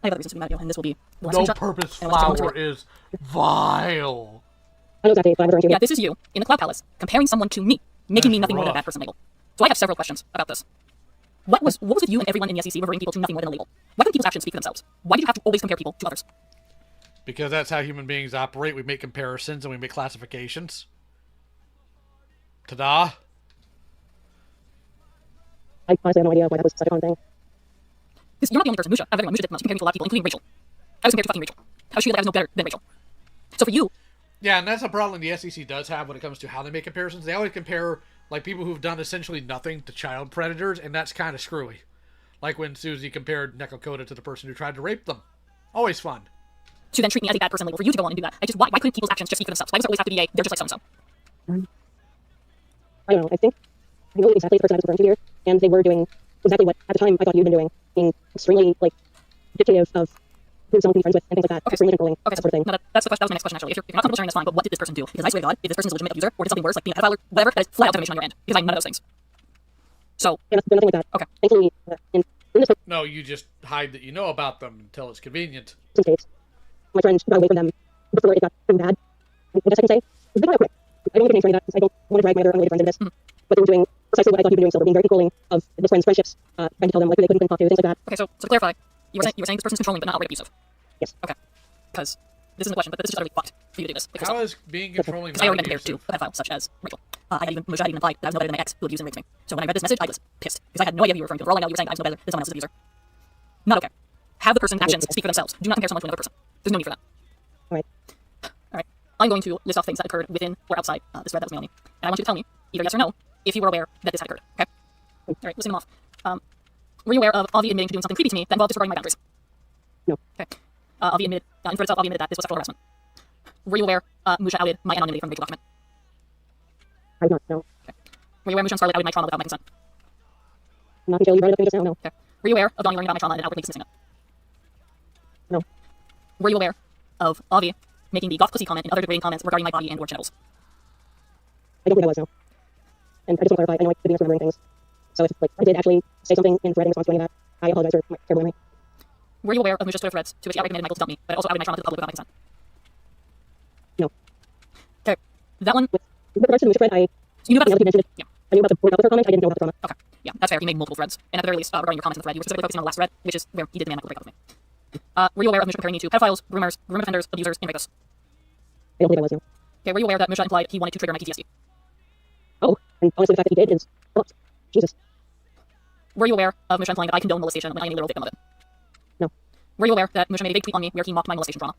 I have other reasons to be mad at you, and this will be the last No purpose flower is vile. I know exactly what I'm referring to. Yeah, this is you, in the Cloud Palace, comparing someone to me, making me nothing more than a bad person label. So I have several questions about this. What was with you and everyone in the SCC referring people to nothing more than a label? Why couldn't people's actions speak for themselves? Why did you have to always compare people to others? Because that's how human beings operate. We make comparisons and we make classifications. Ta-da! I honestly have no idea why that was such a common thing. Because you're not the only person, Musha. Everyone, Musha did much. You compared me to a lot of people, including Rachel. I was compared to fucking Rachel. I was treated like I was no better than Rachel. So for you... Yeah, and that's a problem the SCC does have when it comes to how they make comparisons. They always compare, like, people who've done essentially nothing to child predators, and that's kind of screwy. Like when Susie compared Nekokoda to the person who tried to rape them. Always fun. To then treat me as a bad person label, for you to go on and do that. Why couldn't people's actions just speak for themselves? Why does it always have to be a, they're just like so-and-so? I don't know, I know exactly the person I was referring to here, and they were doing exactly what, at the time, I thought you'd been doing, being extremely, like, dictative of who someone can be friends with, and things like that, extremely controlling, that sort of thing. No, that was my next question, actually. If you're not comfortable sharing, that's fine, but what did this person do? Because I swear to God, if this person is a legitimate abuser, or did something worse, like being a pedophile or whatever, that is flat out defamation on your end. Because I'm none of those things. So... Yeah, nothing like that. Okay. Thankfully, in this... No, you just hide that you know about them until it's convenient. Some states, my friend got away from them before it got pretty bad. I guess I can say, they got out quick. I don't want to get names for any of that, because I don't want to drag my other unrelated friends into this. But they were doing precisely what I thought he'd be doing, Silver, being very controlling of his friends' friendships, trying to tell them like who they couldn't talk to, things like that. Okay, so to clarify, you were saying this person's controlling but not outright abusive. Yes. Okay. Because this isn't a question, but this is just utterly fucked for you to do this. How is being controlling because I already not been compared to a pedophile such as Rachel. I had even implied that I was no better than my ex who abused and raped me. So when I read this message, I was pissed because I had no idea who you were referring to. For all I know, you were saying I was no better than someone else's abuser. Not okay. Have the person's actions speak for themselves. Do not compare someone to another person. There's no need for that. Alright. Alright. I'm going to list off things that occurred within or outside this thread that was me on me. And I want you to tell me, either yes or no, if you were aware that this had occurred. Okay? Alright, listing them off. Were you aware of Avi admitting to doing something creepy to me that involved disregarding my boundaries? No. Okay. Avi admitted, in front of itself, Avi admitted that this was sexual harassment. Were you aware Musha outed my anonymity from the Rachel document? I was not, no. Okay. Were you aware Musha and Scarlett outed my trauma without my consent? Not until you brought it up to me just now, no. Okay. Were you aware of Donnie learning about my trauma and outwardly dismissing it? No. Were you aware of Avi making the goth pussy comment and other degrading comments regarding my body and or genitals? I don't think I was, no. And I just want to clarify, I know I could be misremembering things. So if I did actually say something in thread in response to any of that, I apologize for my terrible memory. Were you aware of Musha's Twitter threads to which he recommended Michael to dump me, but also outed my trauma to the public without my consent? No. Okay. That one. With regards to the Musha thread, you knew about the mentioned it. Yeah. I knew about the board her comment, I didn't know about the trauma. Okay. Yeah, that's fair. You made multiple threads. And at the very least, regarding your comments in the thread, you were specifically focusing on the last thread, which is where he did demand Michael to break up with me. Were you aware of Musha comparing me to pedophiles, groomers, room offenders, abusers, and rapists? I don't believe I was, no. Okay, were you aware that Musha implied he wanted to trigger my PTSD? Oh, and honestly the fact that he did is, well, Jesus. Were you aware of Musha implying that I condone molestation when I am a literal victim of it? No. Were you aware that Musha made a big tweet on me where he mocked my molestation trauma?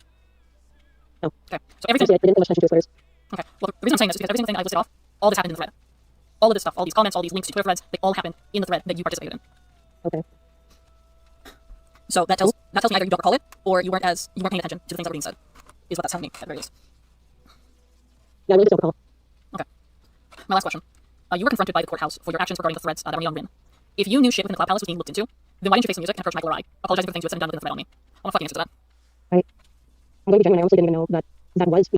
No. Okay, so everything... I didn't pay much attention to his Twitters. Okay, well, the reason I'm saying this is because every single thing I listed off, all this happened in the thread. All of this stuff, all these comments, all these links to Twitter threads, they all happened in the thread that you participated in. Okay. So that tells me either you don't recall it, or you weren't paying attention to the things that were being said. Is what that's telling me, at the very least. Yeah, I really just don't recall. Okay. My last question. You were confronted by the courthouse for your actions regarding the threads that were on Rin. If you knew shit within the Cloud Palace was being looked into, then why didn't you face the music and approach Michael or I, apologizing for the things you had said and done within the thread on me? I want a fucking answer to that. I'm going to be genuine, I honestly didn't even know that was...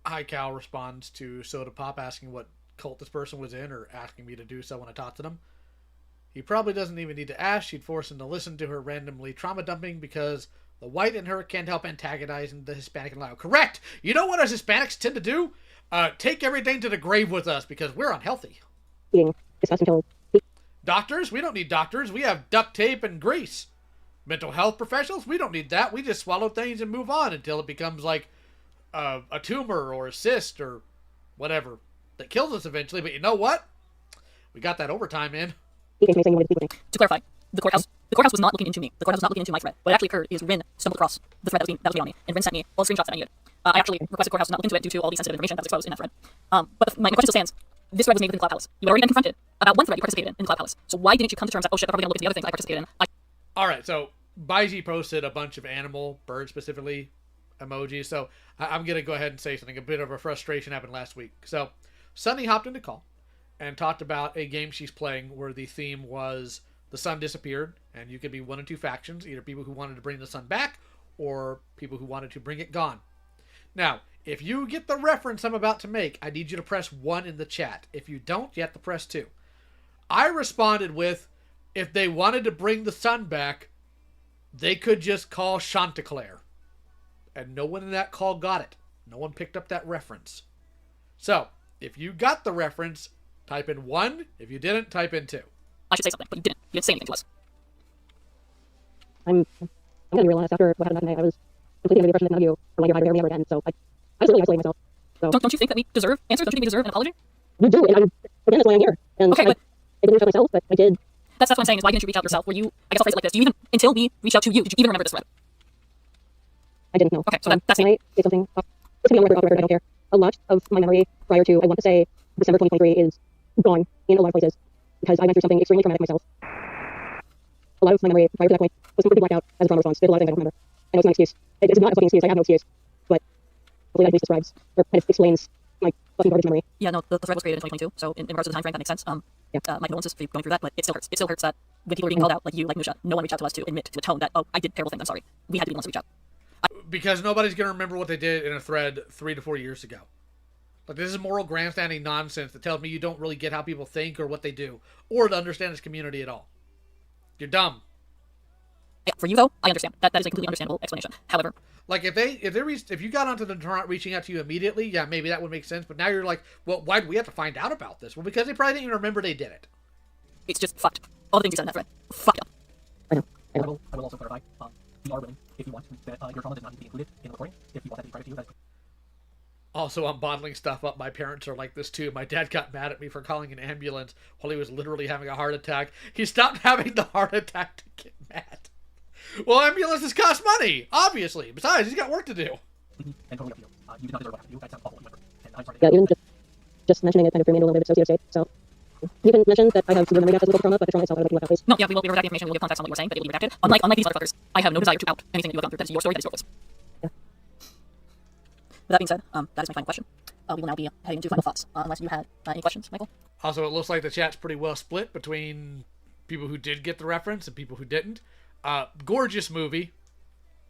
Hi Cal responds to Soda Pop asking what cult this person was in or asking me to do so when I talked to them. He probably doesn't even need to ask. She'd force him to listen to her randomly trauma dumping because the white in her can't help antagonizing the Hispanic and loud. Correct! You know what us Hispanics tend to do? Take everything to the grave with us because we're unhealthy. Doctors? We don't need doctors. We have duct tape and grease. Mental health professionals? We don't need that. We just swallow things and move on until it becomes like a tumor or a cyst or whatever that kills us eventually. But you know what? We got that overtime in. To clarify, the courthouse was not looking into me. The courthouse was not looking into my thread. What actually occurred is Rin stumbled across the thread that was being on me, and Rin sent me all the screenshots that I needed. I actually requested courthouse to not look into it due to all the sensitive information that was exposed in that thread. But my question still stands. This thread was made within the Cloud Palace. You had already been confronted about one thread you participated in the Cloud Palace. So why didn't you come to terms that, oh shit, they're probably going to look at the other things I participated in? Alright, so Baiji posted a bunch of animal, bird specifically, emojis. So I'm going to go ahead and say something. A bit of a frustration happened last week. So Sunny hopped into call and talked about a game she's playing where the theme was the sun disappeared, and you could be one of two factions, either people who wanted to bring the sun back or people who wanted to bring it gone. Now, if you get the reference I'm about to make, I need you to press 1 in the chat. If you don't, you have to press 2. I responded with, if they wanted to bring the sun back, they could just call Chanticleer. And no one in that call got it. No one picked up that reference. So, if you got the reference, type in 1. If you didn't, type in 2. I should say something, but you didn't. You didn't say anything to us. I'm going to be real honest. After what happened that night, I was completely under the impression that none of you were going to hear ever again. So I was really isolating myself. So don't you think that we deserve answers? Don't you think we deserve an apology? You do, and again, that's why I'm here. And okay, I didn't reach out myself, but I did. That's what I'm saying. Is why didn't you reach out yourself? Were you? I guess I'll phrase it like this: do you even, until we reached out to you, did you even remember this thread? I didn't know. Okay, so that's it. Say something. It's going to be on record. I don't care. A lot of my memory prior to, I want to say, December 2023 is gone in a lot of places because I went through something extremely traumatic myself. A lot of my memory prior to that point was completely blacked out as a trauma response. There's a lot of things I don't remember. I know it's not an excuse. It's not a fucking excuse. I have no excuse. But hopefully that at least describes or kind of explains my fucking garbage memory. Yeah, no, the thread was created in 2022, so in regards to the time frame, that makes sense. My condolences for you going through that, but it still hurts. It still hurts that when people are being called out, like you, like Musha, no one reached out to us to admit to atone that, oh, I did terrible things, I'm sorry. We had to be the ones to reach out. Because nobody's going to remember what they did in a thread 3 to 4 years ago. Like, this is moral grandstanding nonsense that tells me you don't really get how people think or what they do, or to understand this community at all. You're dumb. Yeah, for you though, I understand. That is a completely understandable explanation. However, like if you got onto them not reaching out to you immediately, yeah, maybe that would make sense. But now you're like, well, why do we have to find out about this? Well, because they probably didn't even remember they did it. It's just fucked. All the things you said in that thread, fucked up. I will also clarify. We are willing, if you want, that your trauma does not need to be included in the recording. If you want that to be private to you, that's. Also, I'm bottling stuff up. My parents are like this too. My dad got mad at me for calling an ambulance while he was literally having a heart attack. He stopped having the heart attack to get mad. Well, ambulances cost money, obviously. Besides, he's got work to do. And totally up to you. You did not deserve what happened to you. That sounds awful. And I'm sorry. Yeah, even just mentioning it kind of threw me into a little bit of associated state. So you can mention that I have severe memory gaps as well trauma, but the trauma itself I would like to please. No, yeah, we will redact the information. We will give context on what you were saying, but it will be redacted. Unlike these other fuckers, I have no desire to out anything that you have gone through. That is your story. That is your voice. Yeah. With that being said, that is my final question. We will now be heading into final thoughts. Unless you had any questions, Michael. Also, it looks like the chat's pretty well split between people who did get the reference and people who didn't. Gorgeous movie.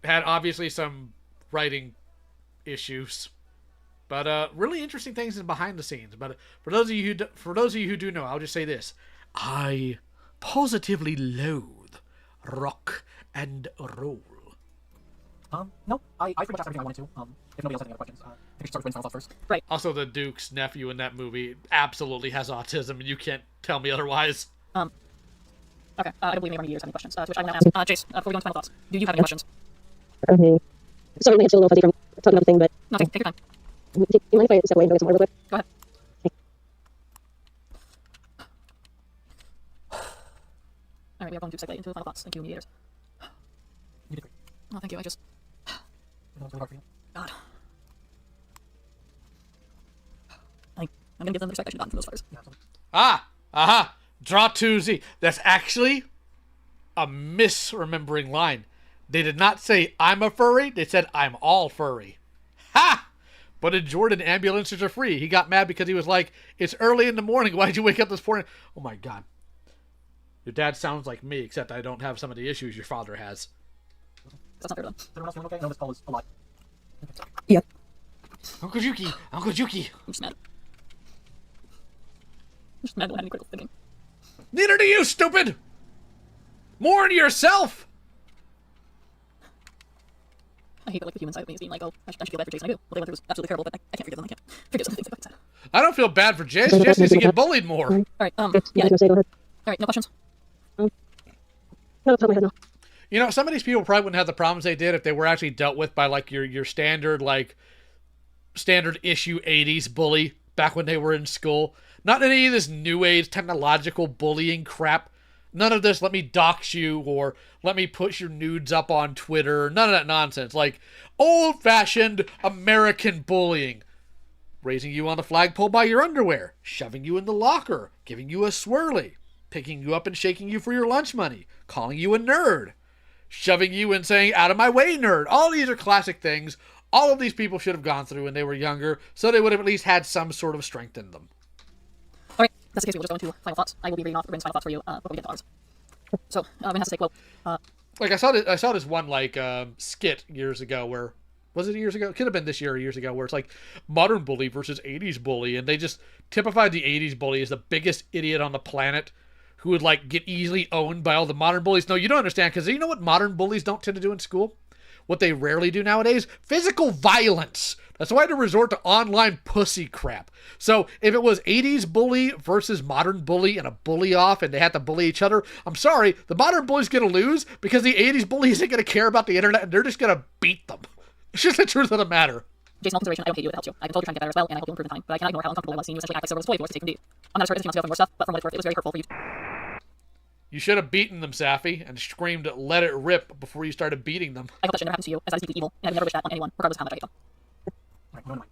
Had obviously some writing issues, but really interesting things in behind the scenes. But for those of you who do know, I'll just say this: I positively loathe rock and roll. No, I pretty much asked everything I wanted to. If nobody else has any other questions, I think I should start with final thoughts first. Right. Also, the Duke's nephew in that movie absolutely has autism, and you can't tell me otherwise. Okay, I don't believe any of you have any questions. To which I'm going to ask, Jace, before we go into final thoughts, do you have any questions? Okay. Sorry, my head's still a little fuzzy from talking about the thing, but... No, take your time. Do you mind if I step away and go get some water real quick? Go ahead. Alright, we are going to segue into final thoughts. Thank you, mediators. You did great. Oh, thank you, I just... It was really hard for you. God. I'm going to give them the respect I should have gotten from those fuckers. Yeah, aha! Draw 2Z. That's actually a misremembering line. They did not say, I'm a furry. They said, I'm all furry. Ha! But in Jordan, ambulances are free. He got mad because he was like, it's early in the morning. Why did you wake up this morning? Oh, my God. Your dad sounds like me, except I don't have some of the issues your father has. That's not fair, though. Everyone else doing okay? I know this call is a lot. Yeah. Uncle Yuki! Uncle Yuki! I'm just mad. I'm just mad I don't have any critical thinking. Neither do you, stupid! Mourn yourself! I hate that, like, the human side of me is being like, oh, I should feel bad for Jason. I do. What they went through was absolutely terrible, but I can't forgive them. I can't forgive some of the things they fucking said. I don't feel bad for Jace. Jace needs to get bullied more. Alright, yeah. Go ahead. Alright, no questions? No, top of my head, no. You know, some of these people probably wouldn't have the problems they did if they were actually dealt with by, like, your standard, like, standard issue 80s bully back when they were in school. Not any of this new age technological bullying crap. None of this, let me dox you, or let me push your nudes up on Twitter. None of that nonsense. Like, old-fashioned American bullying. Raising you on the flagpole by your underwear. Shoving you in the locker. Giving you a swirly. Picking you up and shaking you for your lunch money. Calling you a nerd. Shoving you and saying, out of my way, nerd. All these are classic things. All of these people should have gone through when they were younger, so they would have at least had some sort of strength in them. Alright, that's the case. We'll just go into final thoughts. I will be reading off Rin's final thoughts for you before we get to ours. So, Rin has to say, quote, like, I saw this one, like, skit years ago where, was it years ago? It could have been this year or years ago, where it's like modern bully versus 80s bully, and they just typified the 80s bully as the biggest idiot on the planet who would, like, get easily owned by all the modern bullies. No, you don't understand, because you know what modern bullies don't tend to do in school? What they rarely do nowadays? Physical violence. That's why they resort to online pussy crap. So if it was 80s bully versus modern bully and a bully off and they had to bully each other, I'm sorry, the modern bully's going to lose because the 80s bully isn't going to care about the internet and they're just going to beat them. It's just the truth of the matter. Jason, all consideration, I don't hate you if it helps you. I've been told you're trying to get better as well, and I hope you improve in time, but I cannot ignore how uncomfortable it was seeing you essentially act like Silver was a toy if you were to take from D. I'm not as hurt as you want to go for more stuff, but from what it's worth, it was very hurtful for you. You should have beaten them, Safi, and screamed, let it rip, before you started beating them. I hope that shit never happens to you, as that is deeply evil, and I would never wish that on anyone, regardless of how much I hate them. Alright, no, mind.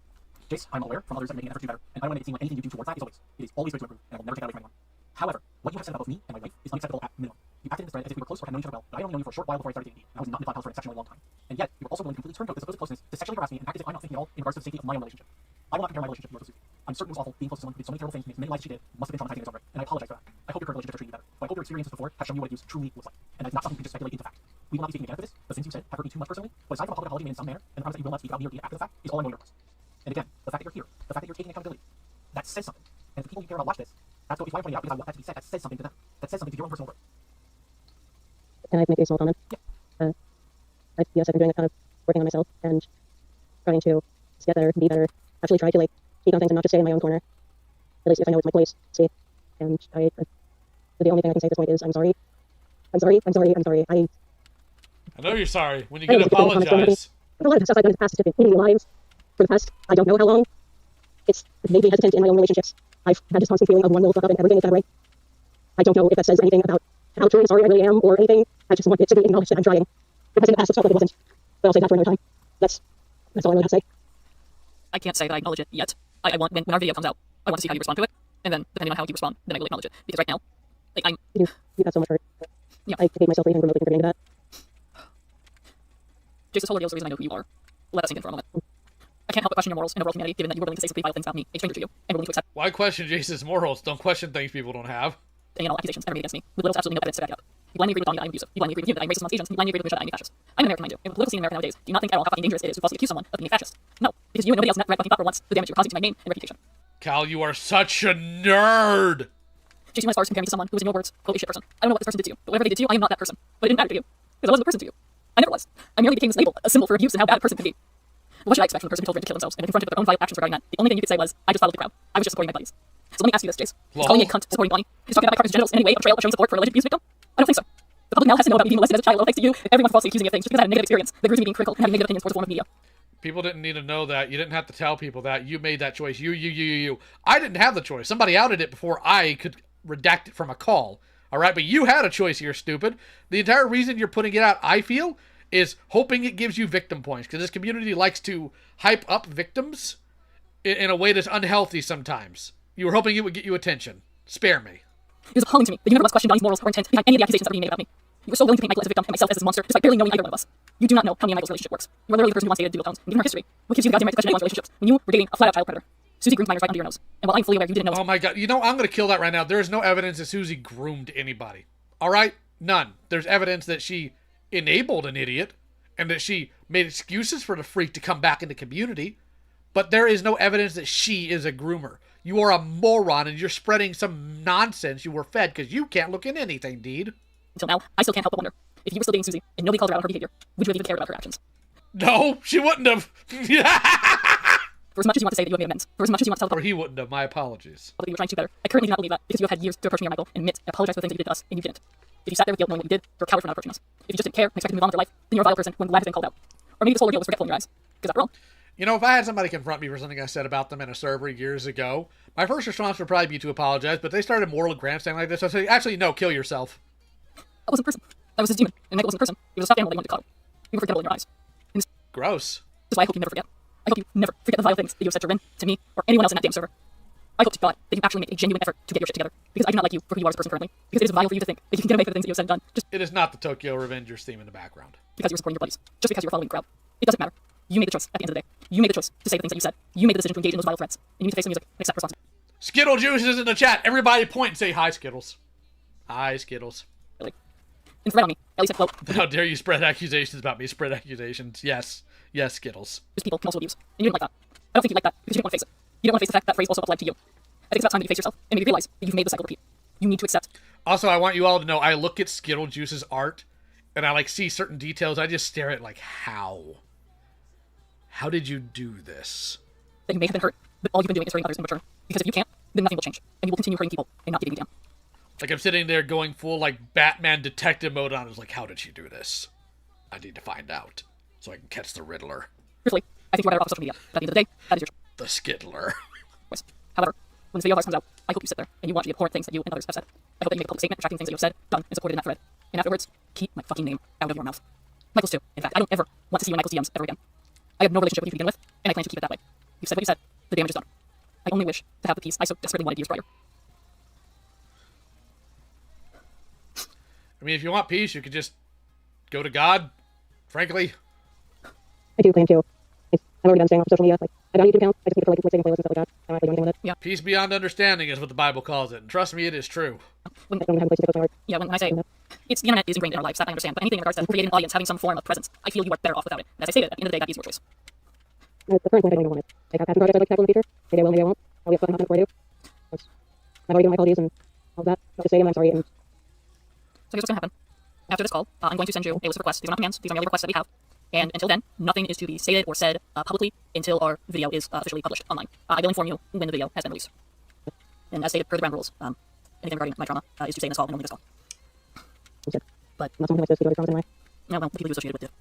Jace, I'm aware from others that are making an effort to do better, and I don't want to make it seem like anything you do towards that is always great to improve, and I will never take that away from anyone. However, what you have said about both me and my wife is unacceptable at minimum. You acted in this thread as if we were close or had known each other well, but I only known you for a short while before I started dating you, and I was not in the Clubhouse for an exceptionally long time. And yet, you were also willing to completely turn this supposed closeness to sexually harass me and act as if I'm not thinking at all in regards to the safety of my own relationship. I will not compare my relationship to yours. I'm certain it was awful, being close to someone who did so many terrible things, makes many lies she did, must have been traumatizing in its own right, and I apologize for that. I hope your current relationships are treating you better, but I hope your experiences before have shown you what abuse truly looks like, and that it's not something you can just speculate into fact. We will not be taking advantage of this, but since you said have hurt me too much personally, but aside from a public apology made in some manner, and the promise that you will not speak about me or Dina after the fact, is all I know your words. And again, the fact that you're here, the fact that you're taking accountability, that says something. And if the people you care about watch this, that's why I'm pointing it out, because I want that to be said. That says something to them. That says something to your own personal worth. Can I make a small comment? Yeah. Yes, I've been doing a ton of working on myself and trying to get better, be better, actually try to like take on things and not just stay in my own corner. At least if I know it's my place, see. And the only thing I can say at this point is I'm sorry. I'm sorry. I'm sorry. I'm sorry. I know you're sorry. When you get to apologize. A lot of stuff I've done in the past has been eating me alive for the past, I don't know how long. It's made me hesitant in my own relationships. I've had this constant feeling of one little fuck up and everything is that way. I don't know if that says anything about how truly sorry I really am or anything. I just want it to be acknowledged that I'm trying. Because in the past it's felt like it wasn't. But I'll say that for another time. That's all I really have to say. I can't say that I acknowledge it yet. I want, when our video comes out, I want to see how you respond to it. And then, depending on how you respond, then I will acknowledge it. Because right now, like, You have so much hurt. Yeah. I hate myself for even remotely contributing to that. Jace's whole ordeal is the reason I know who you are. Let that sink in for a moment. I can't help but question your morals in a world humanity, given that you were willing to say some pretty vile things about me, a stranger to you, and willing to accept. Why question Jace's morals? Don't question things people don't have. Any and all accusations ever made against me, with little to absolutely no evidence to back it up. You blindly agree with Donnie that I'm abusive. You blindly agree with you that I'm racist against Asians. You blindly agree with Michelle that I'm a fascist. I'm an American, mind you. In the political scene in America nowadays, do you not think at all how fucking dangerous it is to falsely accuse someone of being a fascist? No, because you and nobody else in that fucking thought for once the damage you're causing to my name and reputation. Cal, you are such a nerd! Jace, you went as far as to compare me to someone who was, in your words, quote, a shit person. I don't know what this person did to you, but whatever they did to you, I am not that person. But it didn't matter to you, because I wasn't a person to you. I never was. I merely became this label, a symbol for abuse and how bad a person can be. What should I expect from a person who told them to kill themselves and confronted with their own vile actions regarding that? The only thing you could say was, I just followed the crowd. I was just supporting my buddies. So let me ask you this, Jace. Is calling me a cunt supporting Bonnie? Is talking about my partner's genitals in any way a betrayal of showing support for an alleged abuse victim? I don't think so. The public now has to know about me being molested as a child, thanks to you, everyone falsely accusing me of things just because I had a negative experience that grew to me being critical and having negative opinions towards a form of media. People didn't need to know that. You didn't have to tell people that. You made that choice. You. I didn't have the choice. Somebody outed it before I could redact it from a call. All right, but you had a choice here, stupid. The entire reason you're putting it out, I feel, is hoping it gives you victim points, because this community likes to hype up victims in a way that's unhealthy sometimes. You were hoping it would get you attention. Spare me. It is appalling to me that you never once questioned Donnie's morals or intent behind any of the accusations that were being made about me. You were so willing to paint Michael as a victim and myself as his monster, despite barely knowing either one of us. You do not know how me and Michael's relationship works. You are literally the person who wants to do Takedowns, and given our history, what gives you the goddamn right to question anyone's relationships when you were dating a flat-out child predator? Susie groomed minors right under your nose, and while I'm fully aware you didn't know. Oh my god, you know, I'm gonna kill that right now. There is no evidence that Susie groomed anybody. All right? None. There's evidence that she enabled an idiot, and that she made excuses for the freak to come back in the community, but there is no evidence that she is a groomer. You are a moron, and you're spreading some nonsense you were fed because you can't look in anything, Deed. Until now, I still can't help but wonder, if you were still dating Susie, and nobody called her out on her behavior, would you have even cared about her actions? No, she wouldn't have. For as much as you want to say that you have made amends, for as much as you want to tell the public, or he wouldn't have, my apologies. That you were trying to do better, I currently do not believe that, because you have had years to approach me or Michael, and admit and apologize for the things that you did to us, and you didn't. If you sat there with guilt knowing what you did, you're a coward for not approaching us. If you just didn't care and expected to move on with your life, then you're a vile person who I'm glad has been called out. Or maybe this whole ordeal was forgetful in your eyes. Because after all, you know, if I had somebody confront me for something I said about them in a server years ago, my first response would probably be to apologize, but they started moral grandstanding like this. I say, actually, no, kill yourself. I wasn't a person. I was his demon, and Michael wasn't a person. He was a stuffed animal they wanted to coddle. You were forgettable in your eyes. Gross. That's why I hope you never forget. I hope you never forget the vile things that you have said to Rin, to me, or anyone else in that damn server. I hope to God that you actually make a genuine effort to get your shit together, because I do not like you for who you are as a person currently, because it is vile for you to think that you can get away with the things that you have said and done. Just it is not the Tokyo Revengers theme in the background. Because you were supporting your buddies, just because you were following the crowd. It doesn't matter. You made the choice at the end of the day. You made the choice to say the things that you said. You made the decision to engage in those vile threats, and you need to face the music and accept responsibility. Skittle Juice is in the chat. Everybody point and say hi, Skittles. Hi, Skittles. Really? And threat on me. At least I quote. How dare you spread accusations about me? Spread accusations. Yes. Yes, Skittles. Those people can also abuse. And you didn't like that. I don't think you like that because you didn't want to face it. You don't want to face the fact that phrase also applied to you. I think it's about time that you face yourself and maybe realize that you've made the cycle repeat. You need to accept. Also, I want you all to know I look at Skittle Juice's art and I like see certain details. I just stare at like, how? How did you do this? That you may have been hurt, but all you've been doing is hurting others in return. Because if you can't, then nothing will change. And you will continue hurting people and not giving you down. Like I'm sitting there going full like Batman detective mode on. I was like, how did she do this? I need to find out so I can catch the Riddler. Truthfully, I think you're better off social media. But at the end of the day, that is your choice. The Skittler. However, when this video of ours comes out, I hope you sit there and you watch the abhorrent things that you and others have said. I hope that you make a public statement retracting things that you have said, done, and supported in that thread. And afterwards, keep my fucking name out of your mouth. Michael's too. In fact, I don't ever want to see you in Michael's DMs ever again. I have no relationship with you to begin with, and I plan to keep it that way. You've said what you said. The damage is done. I only wish to have the peace I so desperately wanted years prior. I mean, if you want peace, you could just go to God, frankly. I do plan to. I've already done saying on social media, like, I got a YouTube account, I just need it for, like, saving playlists and stuff like that. I don't really do anything with it. Yeah. Peace beyond understanding is what the Bible calls it, and trust me, it is true. When I say, it's the internet is ingrained in our lives, that I understand, but anything in regards to creating an audience, having some form of presence, I feel you are better off without it. And as I stated, at the end of the day, that is your choice. At the current point, I don't even want it. I have passion projects I'd like to tackle in the future. Maybe I will, maybe I won't. I'll be upfront and confident before I do. I've already done my apologies and all of that. I'll just say I'm sorry and... So here's what's going to happen. After this call, I'm going to send you a list of requests. These are not commands. These are merely requests that we have. And until then, nothing is to be stated or said publicly until our video is officially published online. I will inform you when the video has been released. And as stated per the ground rules, anything regarding my trauma is to stay in this call and only this call. But not something like this video anyway. No, well, the people you associated with do.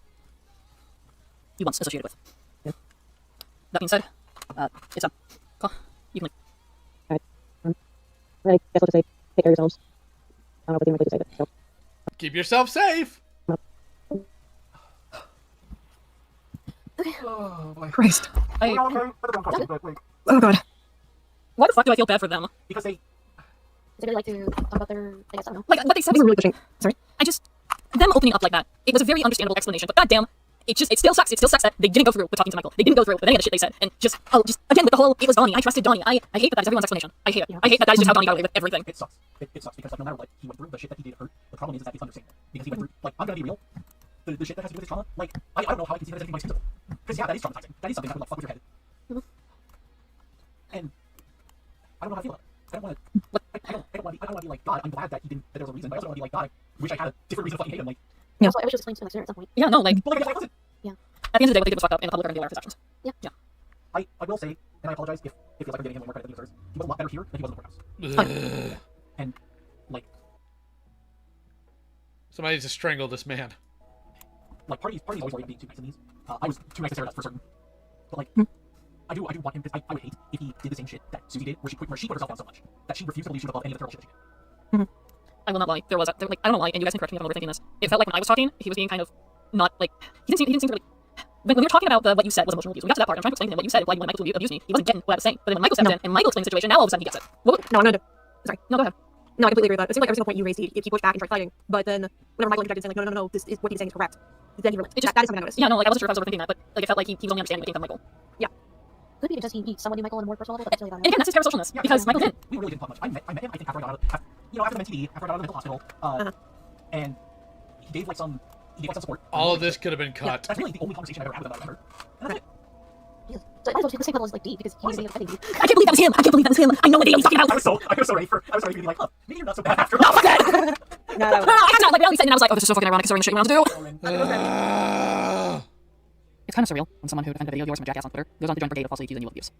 You once associated with. Yeah. That being said, it's a call. You can leave. Alright. I guess I'll just say, take care of yourselves. I don't know if it's even likely to say this, so. Keep yourself safe! Oh, boy. Christ. Oh, God. Why the fuck do I feel bad for them? Because they... Does anybody like to talk about their, I guess, I don't know. Like, what they said was really pushing. Sorry? Them opening up like that, it was a very understandable explanation, but goddamn, it still sucks. It still sucks that they didn't go through with talking to Michael. They didn't go through with any of the shit they said. And just again, with the whole, it was Donnie. I trusted Donnie. I hate that is everyone's explanation. I hate it. Yeah. I hate that is just how Donnie got away with everything. It sucks. It sucks because, like, no matter what, he went through the shit that he did hurt. The problem is that it's understandable. Because he went through, like, I'm gonna be real. The shit that has to do with his trauma, like, I don't know how I can see that as anything excusable. Because, yeah, that is traumatizing. That is something that would, like, fuck with your head. And I don't know how I feel about it. I don't want to be like, God, I'm glad that he didn't, that there was a reason, but I also don't want to be like, God, I wish I had a different reason to fucking hate him. Like, yeah. Also, I wish it was explained to him sooner at some point. Yeah, no, like, but like, I wasn't. Yeah. At the end of the day, what they did was fucked up, and the public are going to be aware of his actions. Yeah. Yeah. I will say, and I apologize if it feels like I'm giving him way more credit than he deserves. He was a lot better here than he was in the courthouse. And, like, somebody needs to strangle this man. Like, parties always worry about being too nice in these. I was too nice to Sarah, that's for certain. But, like, I do want him, because I would hate if he did the same shit that Susie did, where she put herself down so much that she refused to believe she was above any of the terrible shit that she did. I will not lie. There was like, I don't know why, and you guys can correct me if I'm overthinking this. It felt like when I was talking, he was being kind of not like he didn't seem to really. When we were talking about what you said was emotional abuse, we got to that part. I'm trying to explain to him what you said implied when Michael abused me. He wasn't getting what I was saying. But then when Michael stepped in and Michael explained the situation, now all of a sudden he gets it. No, I'm not. Sorry. No, go ahead. No, I completely agree with that. It seemed like every single point you raised, he pushed back and tried fighting. But then, whenever Michael interjected, saying like, no, this is what he's saying is correct. Then he relented. That is something I noticed. Yeah, no, like I wasn't sure if I was overthinking that, but like it felt like he was only understanding what came from Michael. Yeah. Could be because he meets someone new Michael on a more personal level, but that's really not. And again, that's his parasocialness, because Michael didn't. We really didn't talk much. I met him, I think, after I got out of, after the MTV, after I got out of the mental hospital, and he gave like some support. All of this could have been cut. Yeah, that's really the only conversation I've ever had with him that I remember. And that's it. Yeah. So I might as well take the same level as like D, because he's being offending me. I can't believe that was him! I can't believe that was him! I know what video he's talking about! I was so ready for you to be like, maybe you're not so bad after all. No, fuck that! I got to like reality set, and I was like, oh, this is so fucking ironic considering the shit you want to do. It's kind of surreal when someone who defended a video of yours from a jackass on Twitter goes on to join brigade of falsely accusing you of abuse.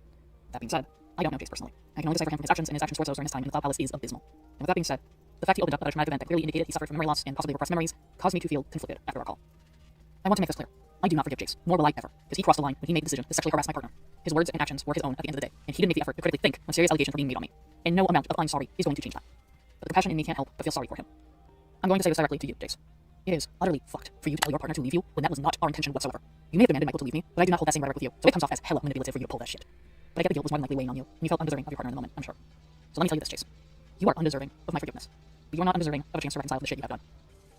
That being said, I don't know Jace personally. I can only decipher him from his actions, and his actions towards those during his time in the Cloud Palace is abysmal. And with that being said, the fact he opened up about a traumatic event that clearly indicated he suffered from memory loss and possibly repressed memories caused me to feel conflicted after our call. I want to make this clear. I do not forgive Jace, nor will I ever, because he crossed the line when he made the decision to sexually harass my partner. His words and actions were his own at the end of the day, and he didn't make the effort to critically think when serious allegations were being made on me. And no amount of I'm sorry is going to change that. But the compassion in me can't help but feel sorry for him. I'm going to say this directly to you, Jace. It is utterly fucked for you to tell your partner to leave you when that was not our intention whatsoever. You may have demanded Michael to leave me, but I do not hold that same rhetoric with you, so it comes off as hella manipulative for you to pull that shit. But I get the guilt was more than likely weighing on you, and you felt undeserving of your partner in the moment, I'm sure. So let me tell you this, Jace. You are undeserving of my forgiveness, but you are not undeserving of a chance to reconcile the shit you have done.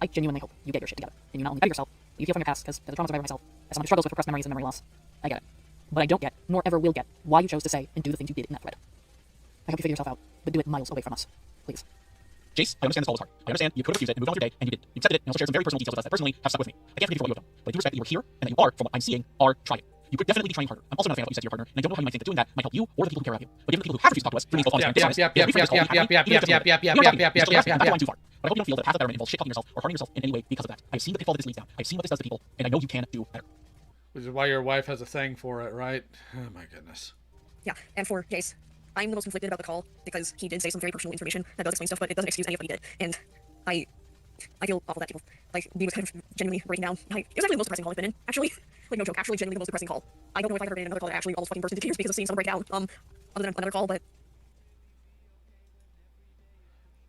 I genuinely hope you get your shit together, and you not only better yourself, but you heal from your past, because the traumas of myself, as someone who struggles with repressed memories and memory loss, I get it. But I don't get, nor ever will get, why you chose to say and do the things you did in that thread. I hope you figure yourself out, but do it miles away from us. Please. Jace, I understand this call was hard. I understand you could have refused it and moved on with your day, and you did. You accepted it and also shared some very personal details with us that personally have stuck with me. I can't forgive you for what you have done, but I do respect that you were here and that you are, from what I'm seeing, are trying. You could definitely be trying harder. I'm also not a fan of what you said to your partner, and I don't know how you might think that doing that might help you or the people who care about you. But given the people who have refused to talk to us, bringing both honest and dishonest, But I hope you don't feel that the path of betterment involves shit talking yourself or harming yourself in any way because of that. I've seen the pitfall that this leads down. I've seen what this does to people, and I know you can do better. Which is why your wife has a thing for it, right? Oh my goodness. Yeah, and for Jace, I'm the most conflicted about the call because he did say some very personal information that does explain stuff, but it doesn't excuse any of what he did. And I feel awful that people, like, B was kind of genuinely breaking down. It was actually the most depressing call I've been in, actually. Like, no joke, actually genuinely the most depressing call. I don't know if I've ever been in another call that actually almost fucking burst into tears because of seeing someone break down, other than another call, but...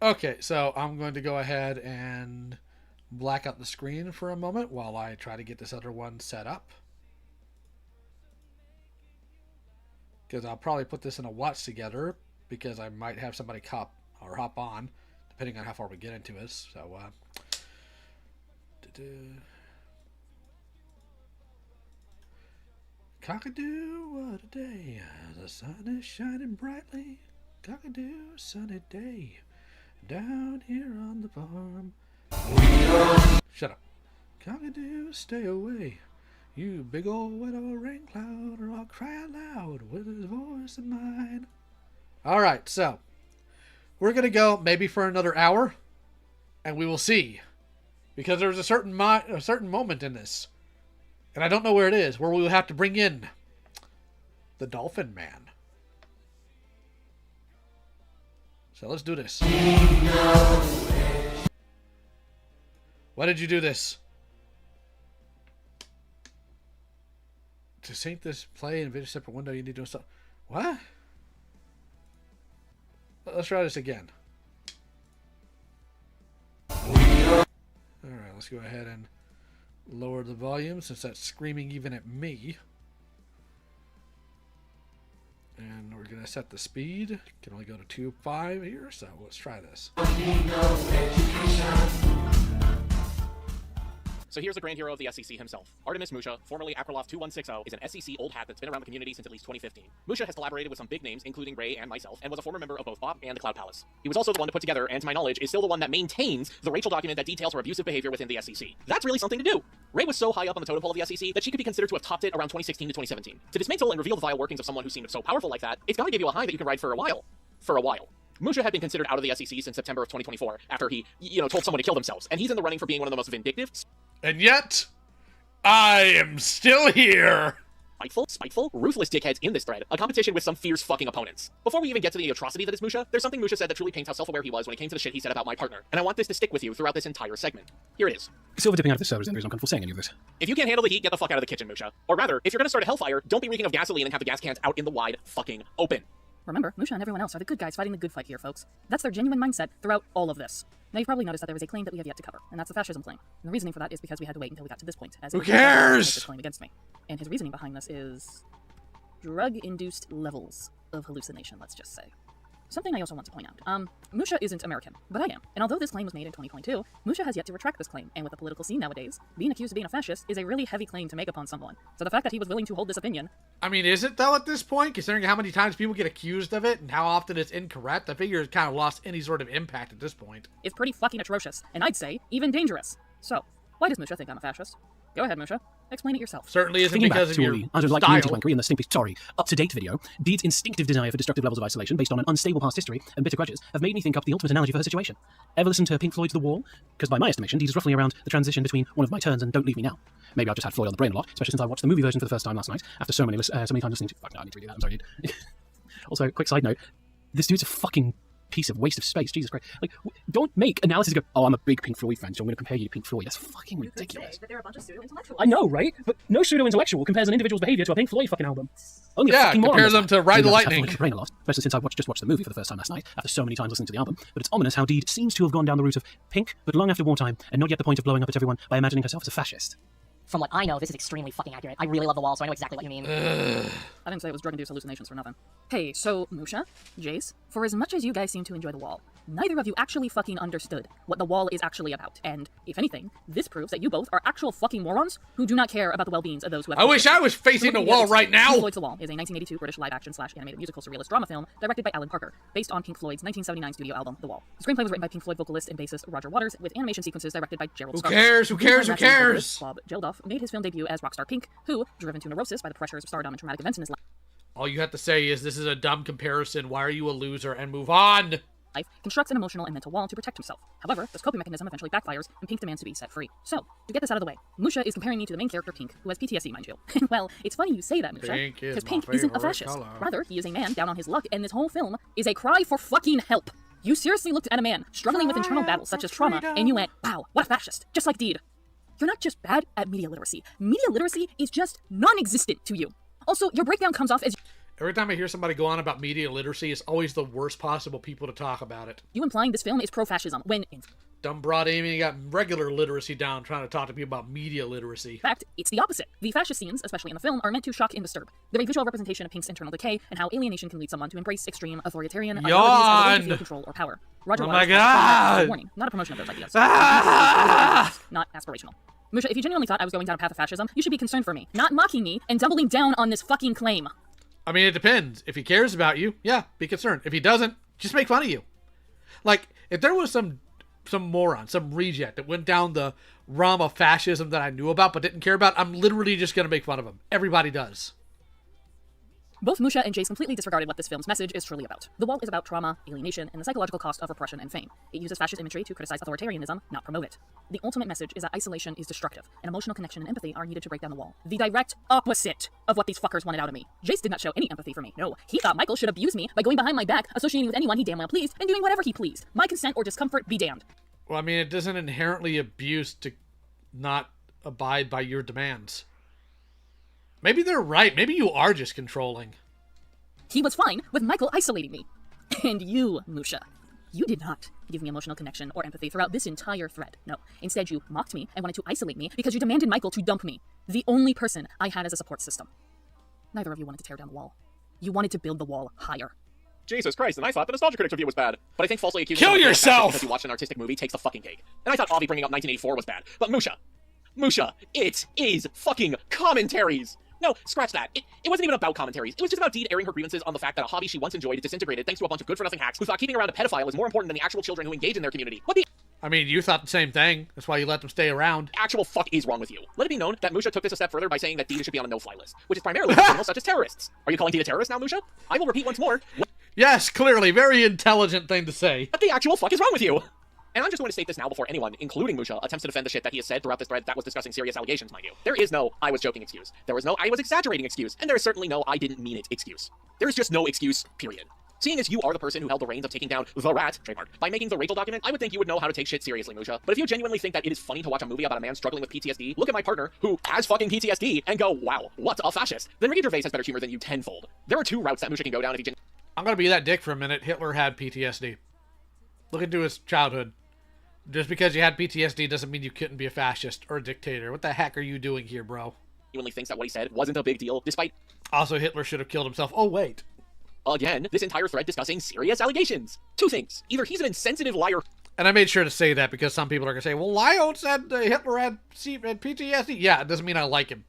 Okay, so I'm going to go ahead and black out the screen for a moment while I try to get this other one set up. Because I'll probably put this in a watch together because I might have somebody hop on, depending on how far we get into this. So, cockadoo, what a day. The sun is shining brightly. Cockadoo, sunny day. Down here on the farm. Shut up. Cockadoo, stay away. You big old wet old rain cloud, or I'll cry out loud with this voice of mine. Alright, so we're going to go maybe for another hour, and we will see. Because there's a certain moment in this. And I don't know where it is, where we will have to bring in the Dolphin Man. So let's do this. Why did you do this? To sync this play in a separate window, you need to install... What? Let's try this again. Alright, let's go ahead and lower the volume since that's screaming even at me. And we're going to set the speed. Can only go to 2.5 here, so let's try this. So here's the grand hero of the SCC himself. Artemis Musha, formerly Akroloff 2160, is an SCC old hat that's been around the community since at least 2015. Musha has collaborated with some big names, including Ray and myself, and was a former member of both BOP and the Cloud Palace. He was also the one to put together, and to my knowledge, is still the one that maintains the Rachel document that details her abusive behavior within the SCC. That's really something to do. Ray was so high up on the totem pole of the SCC that she could be considered to have topped it around 2016 to 2017. To dismantle and reveal the vile workings of someone who seemed so powerful like that, it's gotta give you a high that you can ride for a while. Musha had been considered out of the SCC since September of 2024, after he, told someone to kill themselves, and he's in the running for being one of the most vindictive... And yet... I am still here! Spiteful, ruthless dickheads in this thread, a competition with some fierce fucking opponents. Before we even get to the atrocity that is Musha, there's something Musha said that truly paints how self-aware he was when it came to the shit he said about my partner, and I want this to stick with you throughout this entire segment. Here it is. Silver dipping out of the servers, and there is no comfortable saying any of this. If you can't handle the heat, get the fuck out of the kitchen, Musha. Or rather, if you're gonna start a hellfire, don't be reeking of gasoline and have the gas cans out in the wide fucking open. Remember, Musha and everyone else are the good guys fighting the good fight here, folks. That's their genuine mindset throughout all of this. Now, you've probably noticed that there is a claim that we have yet to cover, and that's the fascism claim. And the reasoning for that is because we had to wait until we got to this point, as who cares? This claim against me. And his reasoning behind this is drug-induced levels of hallucination, let's just say. Something I also want to point out. Musha isn't American, but I am. And although this claim was made in 2022, Musha has yet to retract this claim, and with the political scene nowadays, being accused of being a fascist is a really heavy claim to make upon someone. So the fact that he was willing to hold this opinion... I mean, is it though at this point, considering how many times people get accused of it and how often it's incorrect? I figure it's kind of lost any sort of impact at this point. It's pretty fucking atrocious, and I'd say even dangerous. So, why does Musha think I'm a fascist? Go ahead, Musha. Explain it yourself. Certainly isn't because of your like community wankery in the Stimpy Sorry up-to-date video, Deed's instinctive desire for destructive levels of isolation based on an unstable past history and bitter grudges have made me think up the ultimate analogy for her situation. Ever listen to Pink Floyd's The Wall? Because by my estimation, Deed is roughly around the transition between One of My Turns and Don't Leave Me Now. Maybe I've just had Floyd on the brain a lot, especially since I watched the movie version for the first time last night, after so many times listening to... Fuck no, I need to redo that, I'm sorry, Deed. Also, quick side note, this dude's a fucking piece of waste of space. Jesus Christ. Like, don't make analysis go, oh, I'm a big Pink Floyd fan, so I'm going to compare you to Pink Floyd. That's fucking ridiculous. Say, but they're a bunch of pseudo-intellectuals. I know, right? But no pseudo-intellectual compares an individual's behavior to a Pink Floyd fucking album. Only yeah, compares them to Ride the Lightning. Brain a lot, especially since I just watched the movie for the first time last night, after so many times listening to the album. But it's ominous how Deed seems to have gone down the route of Pink, but long after wartime, and not yet the point of blowing up at everyone by imagining herself as a fascist. From what I know, this is extremely fucking accurate. I really love The Wall, so I know exactly what you mean. I didn't say it was drug-induced hallucinations for nothing. Hey, so, Musha, Jace, for as much as you guys seem to enjoy The Wall, neither of you actually fucking understood what The Wall is actually about. And, if anything, this proves that you both are actual fucking morons who do not care about the well-beings of those who have... I wish I was facing the wall right now! Pink Floyd's The Wall is a 1982 British live-action/animated musical surrealist drama film directed by Alan Parker, based on Pink Floyd's 1979 studio album, The Wall. The screenplay was written by Pink Floyd vocalist and bassist Roger Waters, with animation sequences directed by Gerald Stark. Who cares? Who cares? Who cares? Bob Geldof made his film debut as rockstar Pink, who, driven to neurosis by the pressures of stardom and traumatic events in his life... All you have to say is, this is a dumb comparison, why are you a loser, and move on! Constructs an emotional and mental wall to protect himself. However, this coping mechanism eventually backfires, and Pink demands to be set free. So, to get this out of the way, Musha is comparing me to the main character Pink, who has PTSD, mind you. Well, it's funny you say that, Musha, because Pink isn't a fascist. Color. Rather, he is a man down on his luck, and this whole film is a cry for fucking help. You seriously looked at a man struggling with internal battles such as trauma, and you went, wow, what a fascist, just like Deed. You're not just bad at media literacy. Media literacy is just non-existent to you. Also, your breakdown comes off as... Every time I hear somebody go on about media literacy, it's always the worst possible people to talk about it. You implying this film is pro-fascism, when... Dumb broad aiming got regular literacy down trying to talk to people about media literacy. In fact, it's the opposite. The fascist scenes, especially in the film, are meant to shock and disturb. They're a visual representation of Pink's internal decay and how alienation can lead someone to embrace extreme authoritarian ideologies of control or power. Roger my God! Warning, not a promotion of those ideas. Ah! Not aspirational. Musha, if you genuinely thought I was going down a path of fascism, you should be concerned for me, not mocking me and doubling down on this fucking claim. I mean, it depends. If he cares about you, yeah, be concerned. If he doesn't, just make fun of you. Like, if there was some moron, some reject that went down the realm of fascism that I knew about but didn't care about, I'm literally just going to make fun of him. Everybody does. Both Musha and Jace completely disregarded what this film's message is truly about. The Wall is about trauma, alienation, and the psychological cost of repression and fame. It uses fascist imagery to criticize authoritarianism, not promote it. The ultimate message is that isolation is destructive, and emotional connection and empathy are needed to break down the wall. The direct opposite of what these fuckers wanted out of me. Jace did not show any empathy for me. No, he thought Michael should abuse me by going behind my back, associating with anyone he damn well pleased, and doing whatever he pleased. My consent or discomfort be damned. Well, I mean, it doesn't inherently abuse to not abide by your demands. Maybe they're right. Maybe you are just controlling. He was fine with Michael isolating me. And you, Musha, you did not give me emotional connection or empathy throughout this entire thread. No, instead you mocked me and wanted to isolate me because you demanded Michael to dump me, the only person I had as a support system. Neither of you wanted to tear down the wall. You wanted to build the wall higher. Jesus Christ, and I thought the Nostalgia Critics review was bad. But I think falsely accusing Kill yourself because you watched an artistic movie takes the fucking cake. And I thought Avi bringing up 1984 was bad. But Musha, it is fucking commentaries. No, scratch that. It wasn't even about commentaries. It was just about Deed airing her grievances on the fact that a hobby she once enjoyed disintegrated thanks to a bunch of good-for-nothing hacks who thought keeping around a pedophile is more important than the actual children who engage in their community. What the... I mean, you thought the same thing. That's why you let them stay around. Actual fuck is wrong with you. Let it be known that Musha took this a step further by saying that Deed should be on a no-fly list, which is primarily for criminals such as terrorists. Are you calling Deed a terrorist now, Musha? I will repeat once more. Yes, clearly. Very intelligent thing to say. What the actual fuck is wrong with you? And I'm just going to state this now before anyone, including Musha, attempts to defend the shit that he has said throughout this thread that was discussing serious allegations, mind you. There is no I was joking excuse. There was no I was exaggerating excuse. And there is certainly no I didn't mean it excuse. There is just no excuse, period. Seeing as you are the person who held the reins of taking down the rat, trademark, by making the Rachel document, I would think you would know how to take shit seriously, Musha. But if you genuinely think that it is funny to watch a movie about a man struggling with PTSD, look at my partner, who has fucking PTSD, and go, wow, what a fascist. Then Ricky Gervais has better humor than you tenfold. There are two routes that Musha can go down if he I'm gonna be that dick for a minute. Hitler had PTSD. Look into his childhood. Just because you had PTSD doesn't mean you couldn't be a fascist or a dictator. What the heck are you doing here, bro? Genuinely thinks that what he said wasn't a big deal, despite... Also, Hitler should have killed himself. Oh, wait. Again, this entire thread discussing serious allegations. Two things. Either he's an insensitive liar... And I made sure to say that because some people are going to say, well, Lyle said Hitler had PTSD. Yeah, it doesn't mean I like him.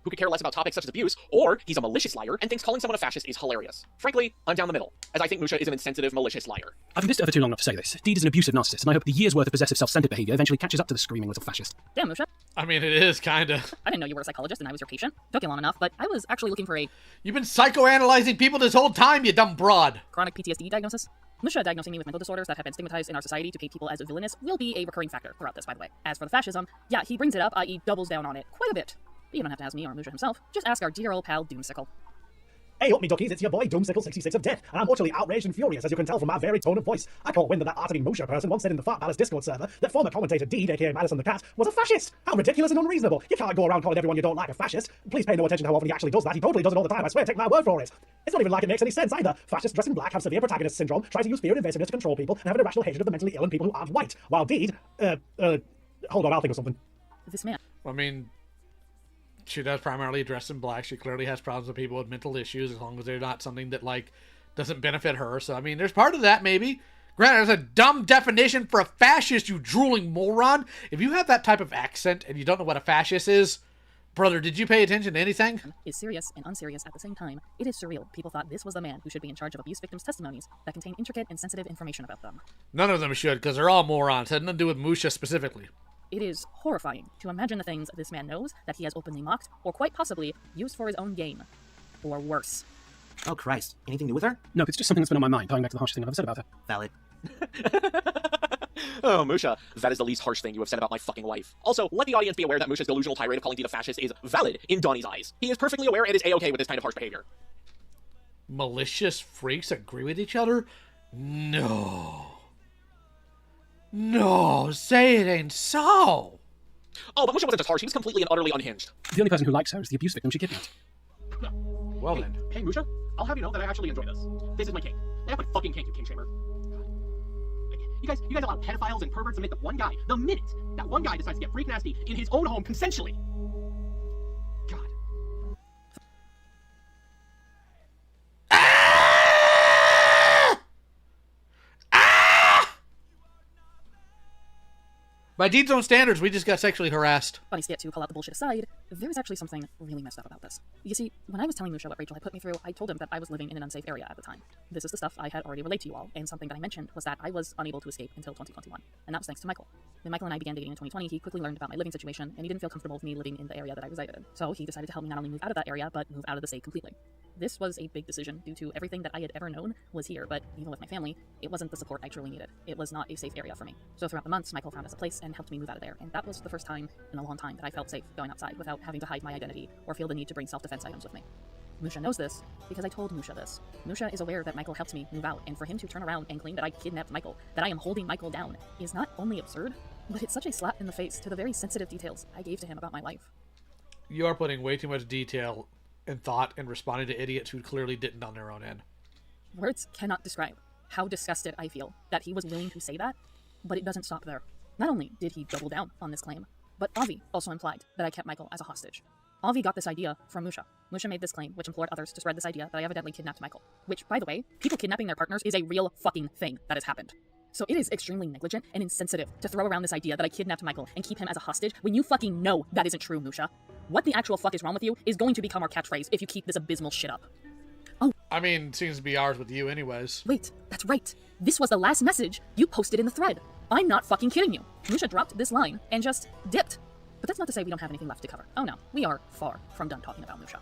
Who could care less about topics such as abuse, or he's a malicious liar and thinks calling someone a fascist is hilarious. Frankly, I'm down the middle, as I think Musha is an insensitive, malicious liar. I've been this for too long not to say this. Deed is an abusive narcissist, and I hope the year's worth of possessive, self-centered behavior eventually catches up to the screaming little fascist. Damn, Musha. I mean, it is, kinda. I didn't know you were a psychologist and I was your patient. Took you long enough, but I was actually looking for a... You've been psychoanalyzing people this whole time, you dumb broad. Chronic PTSD diagnosis? Musha diagnosing me with mental disorders that have been stigmatized in our society to paint people as villainous will be a recurring factor throughout this, by the way. As for the fascism, yeah, he brings it up, i.e. doubles down on it quite a bit. But you don't have to ask me or Musha himself. Just ask our dear old pal Doomsicle. Hey up me duckies, it's your boy Doomsicle66 of Death, and I'm utterly outraged and furious, as you can tell from my very tone of voice. I caught wind that Artemy Musha person once said in the Fart Palace Discord server that former commentator Deed, aka Madison the Cat, was a fascist. How ridiculous and unreasonable. You can't go around calling everyone you don't like a fascist. Please pay no attention to how often he actually does that. He totally does it all the time, I swear, take my word for it. It's not even like it makes any sense either. Fascists dressed in black have severe protagonist syndrome, try to use fear and invasiveness to control people, and have an irrational hatred of the mentally ill and people who aren't white. While Deed, hold on, I'll think of something. This man. I mean, she does primarily dress in black. She clearly has problems with people with mental issues, as long as they're not something that, like, doesn't benefit her. So, I mean, there's part of that, maybe. Granted, there's a dumb definition for a fascist, you drooling moron. If you have that type of accent and you don't know what a fascist is, brother, did you pay attention to anything? Is serious and unserious at the same time. It is surreal. People thought this was the man who should be in charge of abuse victims' testimonies that contain intricate and sensitive information about them. None of them should, because they're all morons. It had nothing to do with Musha specifically. It is horrifying to imagine the things this man knows that he has openly mocked, or quite possibly used for his own gain. Or worse. Oh, Christ. Anything new with her? No, it's just something that's been on my mind, going back to the harshest thing I've ever said about her. Valid. Oh, Musha, that is the least harsh thing you have said about my fucking wife. Also, let the audience be aware that Musha's delusional tirade of calling Deed a fascist is valid in Donnie's eyes. He is perfectly aware and is A-okay with this kind of harsh behavior. Malicious freaks agree with each other? No. No, say it ain't so. Oh, but Musha wasn't just harsh, he was completely and utterly unhinged. The only person who likes her is the abuse victim she kidnapped. Well then. Hey, Musha, I'll have you know that I actually enjoy this. This is my cake. I have my fucking cake, you king shamer. You guys allow pedophiles and perverts to make the minute that one guy decides to get freak nasty in his own home consensually. God. By Deed's own standards, we just got sexually harassed. Funny skit to pull out the bullshit aside, there is actually something really messed up about this. You see, when I was telling Musha what Rachel had put me through, I told him that I was living in an unsafe area at the time. This is the stuff I had already relayed to you all, and something that I mentioned was that I was unable to escape until 2021, and that was thanks to Michael. When Michael and I began dating in 2020, he quickly learned about my living situation, and he didn't feel comfortable with me living in the area that I resided in. So he decided to help me not only move out of that area, but move out of the state completely. This was a big decision due to everything that I had ever known was here, but even with my family, it wasn't the support I truly needed. It was not a safe area for me. So throughout the months, Michael found us a place and helped me move out of there, and that was the first time in a long time that I felt safe going outside without having to hide my identity or feel the need to bring self-defense items with me. Musha knows this because I told Musha this. Musha is aware that Michael helped me move out, and for him to turn around and claim that I kidnapped Michael, that I am holding Michael down, is not only absurd, but it's such a slap in the face to the very sensitive details I gave to him about my life. You are putting way too much detail and thought and responding to idiots who clearly didn't on their own end. Words cannot describe how disgusted I feel that he was willing to say that, but it doesn't stop there. Not only did he double down on this claim, but Avi also implied that I kept Michael as a hostage. Avi got this idea from Musha. Musha made this claim, which implored others to spread this idea that I evidently kidnapped Michael. Which, by the way, people kidnapping their partners is a real fucking thing that has happened. So it is extremely negligent and insensitive to throw around this idea that I kidnapped Michael and keep him as a hostage when you fucking know that isn't true, Musha. What the actual fuck is wrong with you is going to become our catchphrase if you keep this abysmal shit up. Oh. I mean, it seems to be ours with you anyways. Wait, that's right. This was the last message you posted in the thread. I'm not fucking kidding you. Musha dropped this line and just dipped. But that's not to say we don't have anything left to cover. Oh no, we are far from done talking about Musha.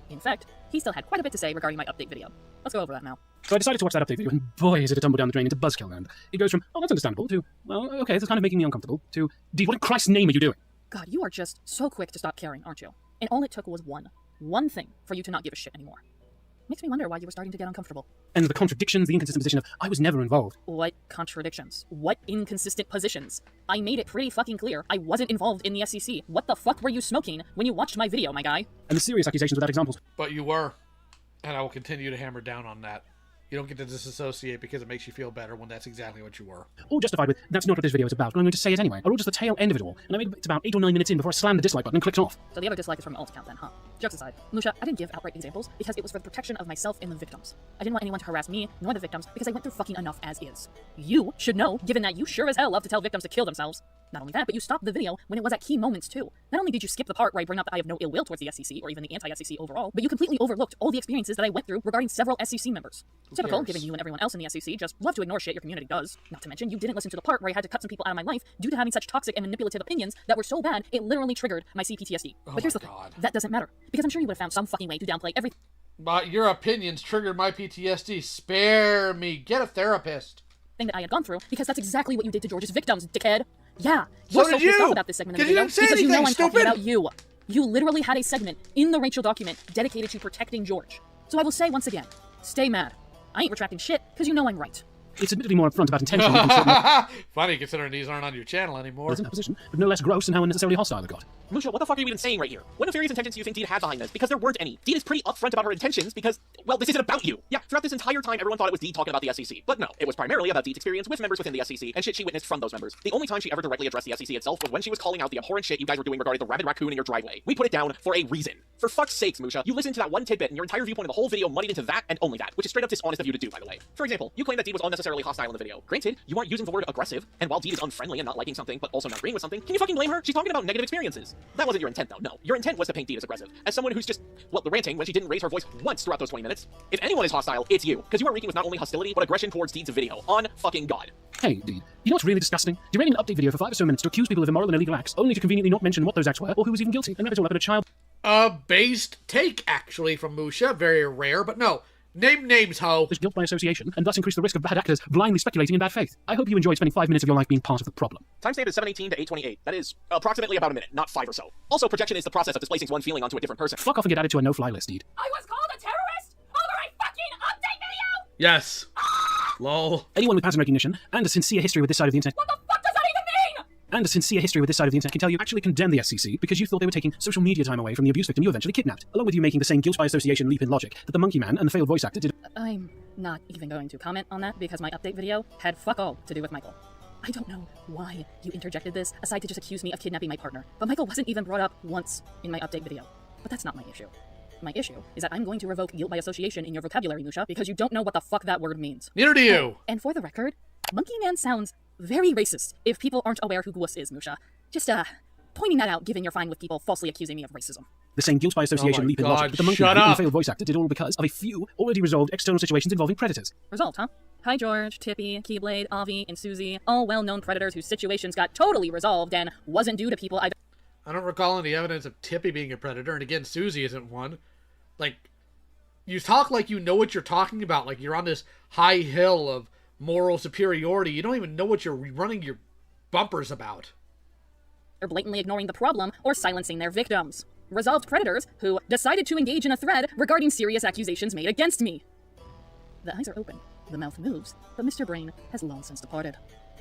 In fact, he still had quite a bit to say regarding my update video. Let's go over that now. So I decided to watch that update video, and boy, is it a tumble down the drain into buzzkill land. It goes from, oh, that's understandable, to, well, okay, this is kind of making me uncomfortable, to, Dee, what in Christ's name are you doing? God, you are just so quick to stop caring, aren't you? And all it took was one thing for you to not give a shit anymore. Makes me wonder why you were starting to get uncomfortable. And the contradictions, the inconsistent position of, I was never involved. What contradictions? What inconsistent positions? I made it pretty fucking clear I wasn't involved in the SCC. What the fuck were you smoking when you watched my video, my guy? And the serious accusations without examples. But you were. And I will continue to hammer down on that. You don't get to disassociate because it makes you feel better when that's exactly what you were. All justified with, that's not what this video is about, but I'm going to say it anyway. I wrote just the tail end of it all, and I made it about 8 or 9 minutes in before I slammed the dislike button and clicked off. So the other dislike is from my alt account then, huh? Jokes aside, Musha, I didn't give outright examples because it was for the protection of myself and the victims. I didn't want anyone to harass me, nor the victims, because I went through fucking enough as is. You should know, given that you sure as hell love to tell victims to kill themselves. Not only that, but you stopped the video when it was at key moments too. Not only did you skip the part where I bring up that I have no ill will towards the SCC, or even the anti-SCC overall, but you completely overlooked all the experiences that I went through regarding several SCC members. Typical, given you and everyone else in the SCC just love to ignore shit your community does. Not to mention, you didn't listen to the part where I had to cut some people out of my life due to having such toxic and manipulative opinions that were so bad, it literally triggered my CPTSD. But here's the thing, that doesn't matter, because I'm sure you would have found some fucking way to downplay everything. But your opinions triggered my PTSD. Spare me. Get a therapist. Thing that I had gone through, because that's exactly what you did to George's victims, dickhead. Yeah, you're so pissed off about this segment in the video because you know I'm stupid. talking about you. You literally had a segment in the Rachel document dedicated to protecting George. So I will say once again, stay mad. I ain't retracting shit because you know I'm right. It's admittedly more upfront about intention. Funny, considering these aren't on your channel anymore. It's in that position, but no less gross than how unnecessarily hostile it got. Musha, what the fuck are you even saying right here? What nefarious intentions do you think Dean had behind this? Because there weren't any. Dean is pretty upfront about her intentions because, well, this isn't about you. Yeah, throughout this entire time, everyone thought it was Dean talking about the SCC. But no, it was primarily about Dean's experience with members within the SCC and shit she witnessed from those members. The only time she ever directly addressed the SCC itself was when she was calling out the abhorrent shit you guys were doing regarding the rabid raccoon in your driveway. We put it down for a reason. For fuck's sakes, Musha, you listened to that one tidbit and your entire viewpoint of the whole video muddied into that and only that, which is straight up dishonest of you to do, by the way. For example, you claim that Dean was unnecessarily hostile in the video. Granted, you aren't using the word aggressive, and while Dean is unfriendly and not liking something, but also not agreeing with something, can you fucking blame her? She's talking about negative experiences. That wasn't your intent, though. No, your intent was to paint Dean as aggressive, as someone who's just, well, ranting when she didn't raise her voice once throughout those 20 minutes. If anyone is hostile, it's you, because you are reeking with not only hostility, but aggression towards Dean's video. On fucking God. Hey, Dean, you know what's really disgusting? Derailing an update video for 5 or so minutes to accuse people of immoral and illegal acts, only to conveniently not mention what those acts were or who was even guilty, and wrap it all up in a child. A based take, actually, from Musha. Very rare, but no. Name names, ho! This guilt by association, and thus increase the risk of bad actors blindly speculating in bad faith. I hope you enjoyed spending 5 minutes of your life being part of the problem. Timestamp is 7:18 to 8:28. That is approximately about a minute, not 5 or so. Also, projection is the process of displacing one feeling onto a different person. Fuck off and get added to a no-fly list, Deed. I was called a terrorist over a fucking update video! Yes. Lol. Anyone with pattern recognition, and a sincere history with this side of the internet. What the fuck does that even mean? And a sincere history with this side of the internet can tell you actually condemn the SCC because you thought they were taking social media time away from the abuse victim you eventually kidnapped, along with you making the same guilt by association leap in logic that the Monkey Man and the failed voice actor did. I'm not even going to comment on that because my update video had fuck all to do with Michael. I don't know why you interjected this aside to just accuse me of kidnapping my partner, but Michael wasn't even brought up once in my update video. But that's not my issue. My issue is that I'm going to revoke guilt by association in your vocabulary, Musha, because you don't know what the fuck that word means. Neither do you! And for the record, Monkey Man sounds very racist if people aren't aware who Gwus is, Musha. Just, pointing that out given you're fine with people falsely accusing me of racism. The same guilt by association leap in logic that the Monkey Man and the failed voice actor did all because of a few already resolved external situations involving predators. Resolved, huh? Hi George, Tippy, Keyblade, Avi, and Susie, all well-known predators whose situations got totally resolved and wasn't due to people I don't recall any evidence of Tippy being a predator, and again, Susie isn't one. Like, You talk like you know what you're talking about, like you're on this high hill of moral superiority. You don't even know what you're running your bumpers about. They're blatantly ignoring the problem or silencing their victims. Resolved predators who decided to engage in a thread regarding serious accusations made against me. The eyes are open, the mouth moves, but Mr. Brain has long since departed.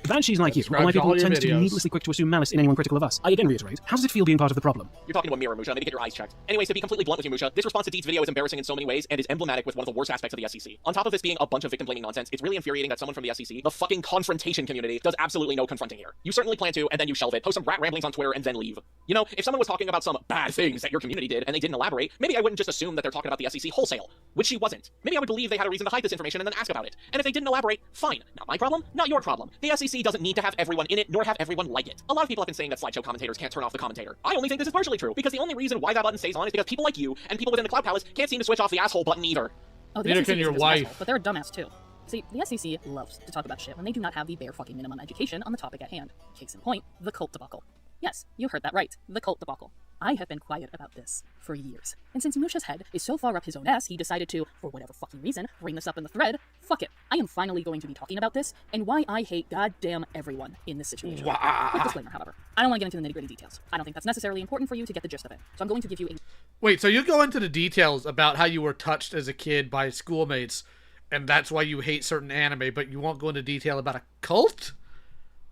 Banshees like you, unlike people, tend to be needlessly quick to assume malice in anyone critical of us. I again reiterate, how does it feel being part of the problem? You're talking to a mirror, Musha. Maybe get your eyes checked. Anyways, to be completely blunt with you, Musha, this response to Deed's video is embarrassing in so many ways and is emblematic with one of the worst aspects of the SCC. On top of this being a bunch of victim-blaming nonsense, it's really infuriating that someone from the SCC, the fucking confrontation community, does absolutely no confronting here. You certainly plan to, and then you shelve it, post some rat ramblings on Twitter, and then leave. You know, if someone was talking about some bad things that your community did and they didn't elaborate, maybe I wouldn't just assume that they're talking about the SCC wholesale, which she wasn't. Maybe I would believe they had a reason to hide this information and then ask about it. And if they didn't elaborate, fine. Not my problem, not your problem. The SCC doesn't need to have everyone in it, nor have everyone like it. A lot of people have been saying that slideshow commentators can't turn off the commentator. I only think this is partially true, because the only reason why that button stays on is because people like you and people within the Cloud Palace can't seem to switch off the asshole button either. Oh, the Neither SCC can your is wife. Asshole, but they're a dumbass too. See, the SCC loves to talk about shit when they do not have the bare fucking minimum education on the topic at hand. Case in point, the cult debacle. Yes, you heard that right, the cult debacle. I have been quiet about this for years. And since Musha's head is so far up his own ass, he decided to, for whatever fucking reason, bring this up in the thread. Fuck it. I am finally going to be talking about this, and why I hate goddamn everyone in this situation. Quick disclaimer, however. I don't want to get into the nitty-gritty details. I don't think that's necessarily important for you to get the gist of it. So I'm going to give you a... Wait, so you go into the details about how you were touched as a kid by schoolmates, and that's why you hate certain anime, but you won't go into detail about a cult?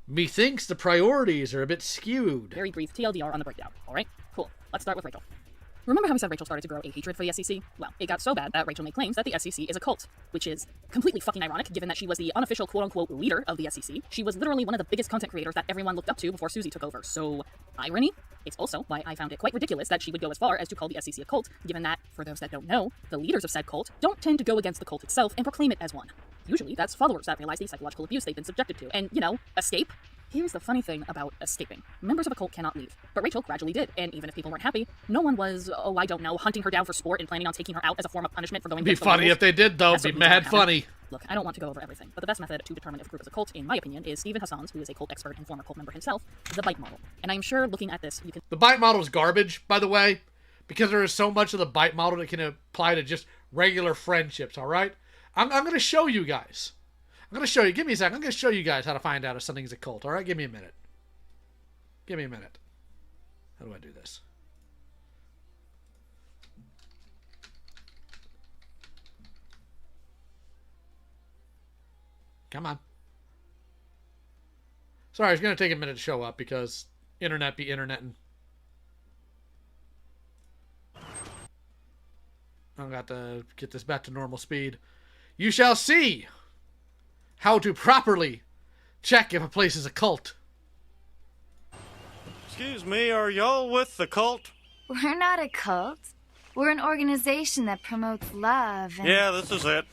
Methinks the priorities are a bit skewed. Very brief TLDR on the breakdown. Alright, cool. Let's start with Rachel. Remember how we said Rachel started to grow a hatred for the SCC? Well, it got so bad that Rachel made claims that the SCC is a cult, which is completely fucking ironic given that she was the unofficial quote-unquote leader of the SCC. She was literally one of the biggest content creators that everyone looked up to before Susie took over. So, irony? It's also why I found it quite ridiculous that she would go as far as to call the SCC a cult, given that, for those that don't know, the leaders of said cult don't tend to go against the cult itself and proclaim it as one. Usually, that's followers that realize the psychological abuse they've been subjected to, and, escape. Here's the funny thing about escaping. Members of a cult cannot leave, but Rachel gradually did, and even if people weren't happy, no one was, hunting her down for sport and planning on taking her out as a form of punishment for going against the rules. Be funny if they did, though. Be mad funny. Look, I don't want to go over everything, but the best method to determine if a group is a cult, in my opinion, is Stephen Hassan's, who is a cult expert and former cult member himself, the bite model. And I'm sure looking at this, you can... The bite model is garbage, by the way, because there is so much of the bite model that can apply to just regular friendships, alright? I'm going to show you guys. I'm going to show you. Give me a second. I'm going to show you guys how to find out if something's a cult, alright? Give me a minute. Give me a minute. How do I do this? Come on. Sorry, it's going to take a minute to show up because internet be interneting. I've got to get this back to normal speed. You shall see how to properly check if a place is a cult. Excuse me, are y'all with the cult? We're not a cult. We're an organization that promotes love and... Yeah, this is it.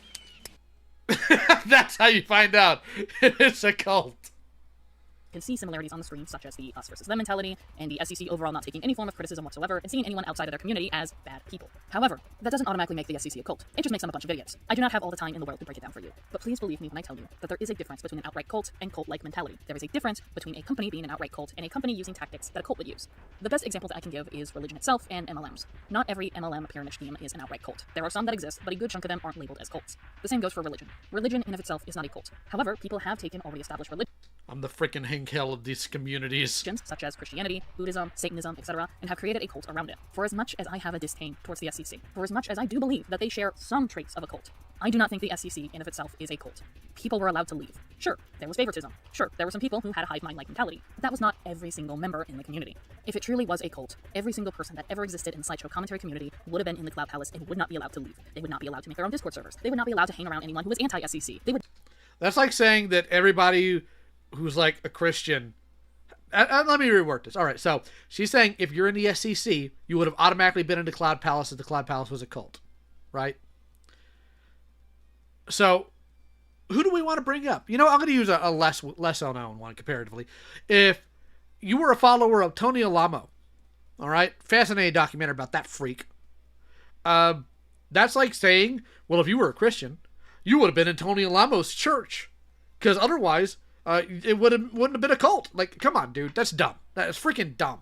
That's how you find out it's a cult. Can see similarities on the screen, such as the us versus them mentality, and the SCC overall not taking any form of criticism whatsoever, and seeing anyone outside of their community as bad people. However, that doesn't automatically make the SCC a cult. It just makes them a bunch of idiots. I do not have all the time in the world to break it down for you, but please believe me when I tell you that there is a difference between an outright cult and cult-like mentality. There is a difference between a company being an outright cult and a company using tactics that a cult would use. The best example that I can give is religion itself and MLMs. Not every MLM pyramid scheme is an outright cult. There are some that exist, but a good chunk of them aren't labeled as cults. The same goes for religion. Religion in of itself is not a cult. However, people have taken already established religion. I'm the frickin' Hinkel of these communities. Such as Christianity, Buddhism, Satanism, etc., and have created a cult around it. For as much as I have a disdain towards the SCC, for as much as I do believe that they share some traits of a cult, I do not think the SCC in of itself is a cult. People were allowed to leave. Sure, there was favoritism. Sure, there were some people who had a hive mind-like mentality, but that was not every single member in the community. If it truly was a cult, every single person that ever existed in the slideshow commentary community would have been in the Cloud Palace and would not be allowed to leave. They would not be allowed to make their own Discord servers. They would not be allowed to hang around anyone who was anti-SCC. They would... That's like saying that everybody who's like a Christian... let me rework this. Alright, so she's saying if you're in the SCC, you would have automatically been in the Cloud Palace if the Cloud Palace was a cult. Right? So, who do we want to bring up? I'm going to use a less well-known one comparatively. If you were a follower of Tony Alamo, alright? Fascinating documentary about that freak. That's like saying, well, if you were a Christian, you would have been in Tony Alamo's church. Because otherwise... it wouldn't have been a cult. Like, come on, dude. That's dumb. That is freaking dumb.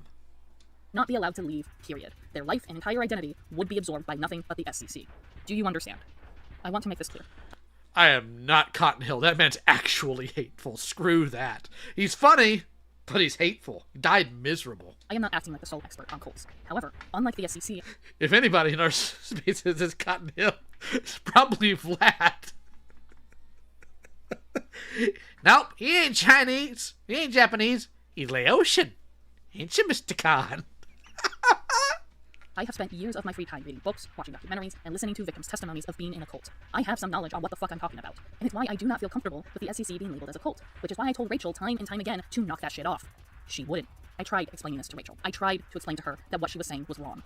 Not be allowed to leave, period. Their life and entire identity would be absorbed by nothing but the SCC. Do you understand? I want to make this clear. I am not Cotton Hill. That man's actually hateful. Screw that. He's funny, but he's hateful. He died miserable. I am not acting like the sole expert on cults. However, unlike the SCC... If anybody in our space is Cotton Hill, it's probably Vlad. Nope, he ain't Chinese. He ain't Japanese. He's Laotian. Ain't you, Mr. Khan? I have spent years of my free time reading books, watching documentaries, and listening to victims' testimonies of being in a cult. I have some knowledge on what the fuck I'm talking about, and it's why I do not feel comfortable with the SCC being labeled as a cult, which is why I told Rachel time and time again to knock that shit off. She wouldn't. I tried explaining this to Rachel. I tried to explain to her that what she was saying was wrong.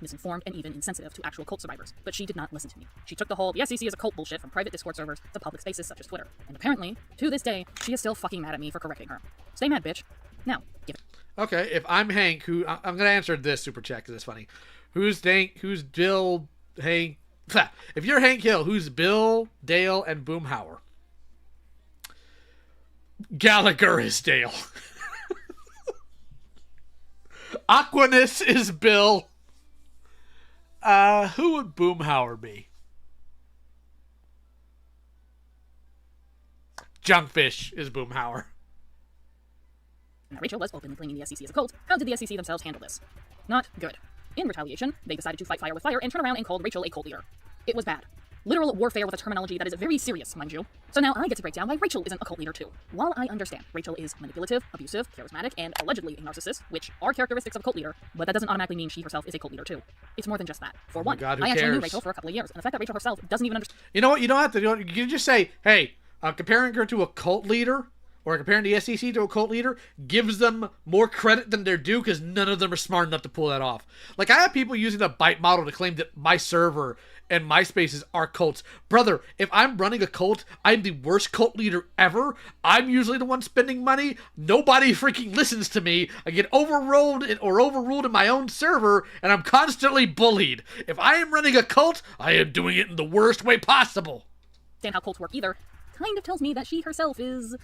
Misinformed, and even insensitive to actual cult survivors, but she did not listen to me. She took the whole, the SCC is a cult bullshit from private Discord servers to public spaces such as Twitter. And apparently, to this day, she is still fucking mad at me for correcting her. Stay mad, bitch. Now, give it. Okay, if I'm Hank, I'm gonna answer this super chat because it's funny. Who's Bill, Hank? If you're Hank Hill, who's Bill, Dale, and Boomhauer? Gallagher is Dale. Aquinas is Bill. Who would Boomhauer be? Junkfish is Boomhauer. Rachel was openly claiming the SCC as a cult. How did the SCC themselves handle this? Not good. In retaliation, they decided to fight fire with fire and turn around and called Rachel a cult leader. It was bad. Literal warfare with a terminology that is very serious, mind you. So now I get to break down why Rachel isn't a cult leader too. While I understand Rachel is manipulative, abusive, charismatic, and allegedly a narcissist, which are characteristics of a cult leader, but that doesn't automatically mean she herself is a cult leader too. It's more than just that. For one, God, I actually cares? knew Rachel for a couple of years, and the fact that Rachel herself doesn't even understand. You know what? You don't have to. You can just say, hey, comparing her to a cult leader, or comparing the SCC to a cult leader, gives them more credit than they're due because none of them are smart enough to pull that off. Like, I have people using the Byte model to claim that my server and my spaces are cults. Brother, if I'm running a cult, I'm the worst cult leader ever. I'm usually the one spending money. Nobody freaking listens to me. I get overruled in my own server, and I'm constantly bullied. If I am running a cult, I am doing it in the worst way possible. How cults work either kind of tells me that she herself is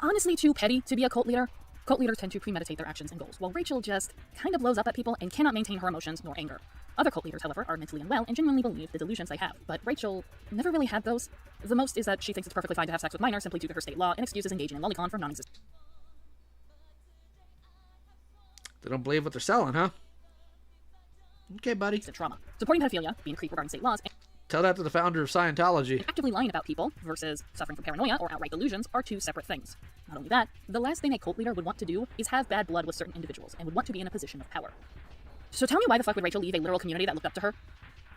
honestly too petty to be a cult leader. Cult leaders tend to premeditate their actions and goals, while Rachel just kind of blows up at people and cannot maintain her emotions nor anger. Other cult leaders, however, are mentally unwell and genuinely believe the delusions they have, but Rachel never really had those. The most is that she thinks it's perfectly fine to have sex with minors simply due to her state law and excuses engaging in lolicon for non-existent. They don't believe what they're selling, huh? Okay, buddy. Trauma. Supporting pedophilia, being a creep regarding state laws, and tell that to the founder of Scientology. Actively lying about people versus suffering from paranoia or outright delusions are two separate things. Not only that, the last thing a cult leader would want to do is have bad blood with certain individuals and would want to be in a position of power. So tell me, why the fuck would Rachel leave a literal community that looked up to her?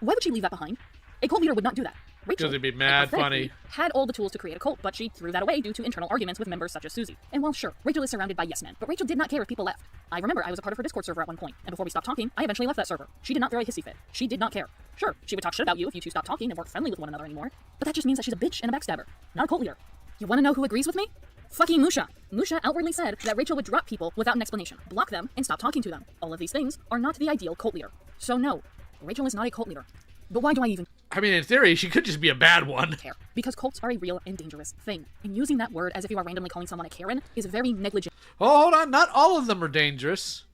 Why would she leave that behind? A cult leader would not do that. Rachel, because it'd be mad funny, had all the tools to create a cult, but she threw that away due to internal arguments with members such as Susie. And while sure, Rachel is surrounded by yes men, but Rachel did not care if people left. I remember I was a part of her Discord server at one point, and before we stopped talking, I eventually left that server. She did not throw a hissy fit. She did not care. Sure, she would talk shit about you if you two stopped talking and weren't friendly with one another anymore, but that just means that she's a bitch and a backstabber, not a cult leader. You want to know who agrees with me? Fucking Musha. Musha outwardly said that Rachel would drop people without an explanation, block them, and stop talking to them. All of these things are not the ideal cult leader. So no, Rachel is not a cult leader. But why do I even... I mean, in theory, she could just be a bad one. Care. Because cults are a real and dangerous thing. And using that word as if you are randomly calling someone a Karen is very negligent. Oh, hold on. Not all of them are dangerous.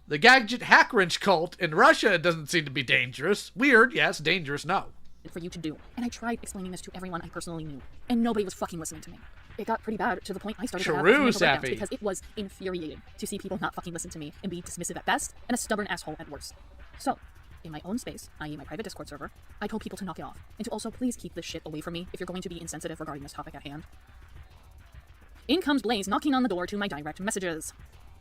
The Gadget Hackwrench cult in Russia doesn't seem to be dangerous. Weird, yes. Dangerous, no. For you to do. And I tried explaining this to everyone I personally knew. And nobody was fucking listening to me. It got pretty bad to the point I started to have mental breakdowns because it was infuriating to see people not fucking listen to me and be dismissive at best and a stubborn asshole at worst. So, in my own space, i.e. my private Discord server, I told people to knock it off, and to also please keep this shit away from me if you're going to be insensitive regarding this topic at hand. In comes Blaze knocking on the door to my direct messages.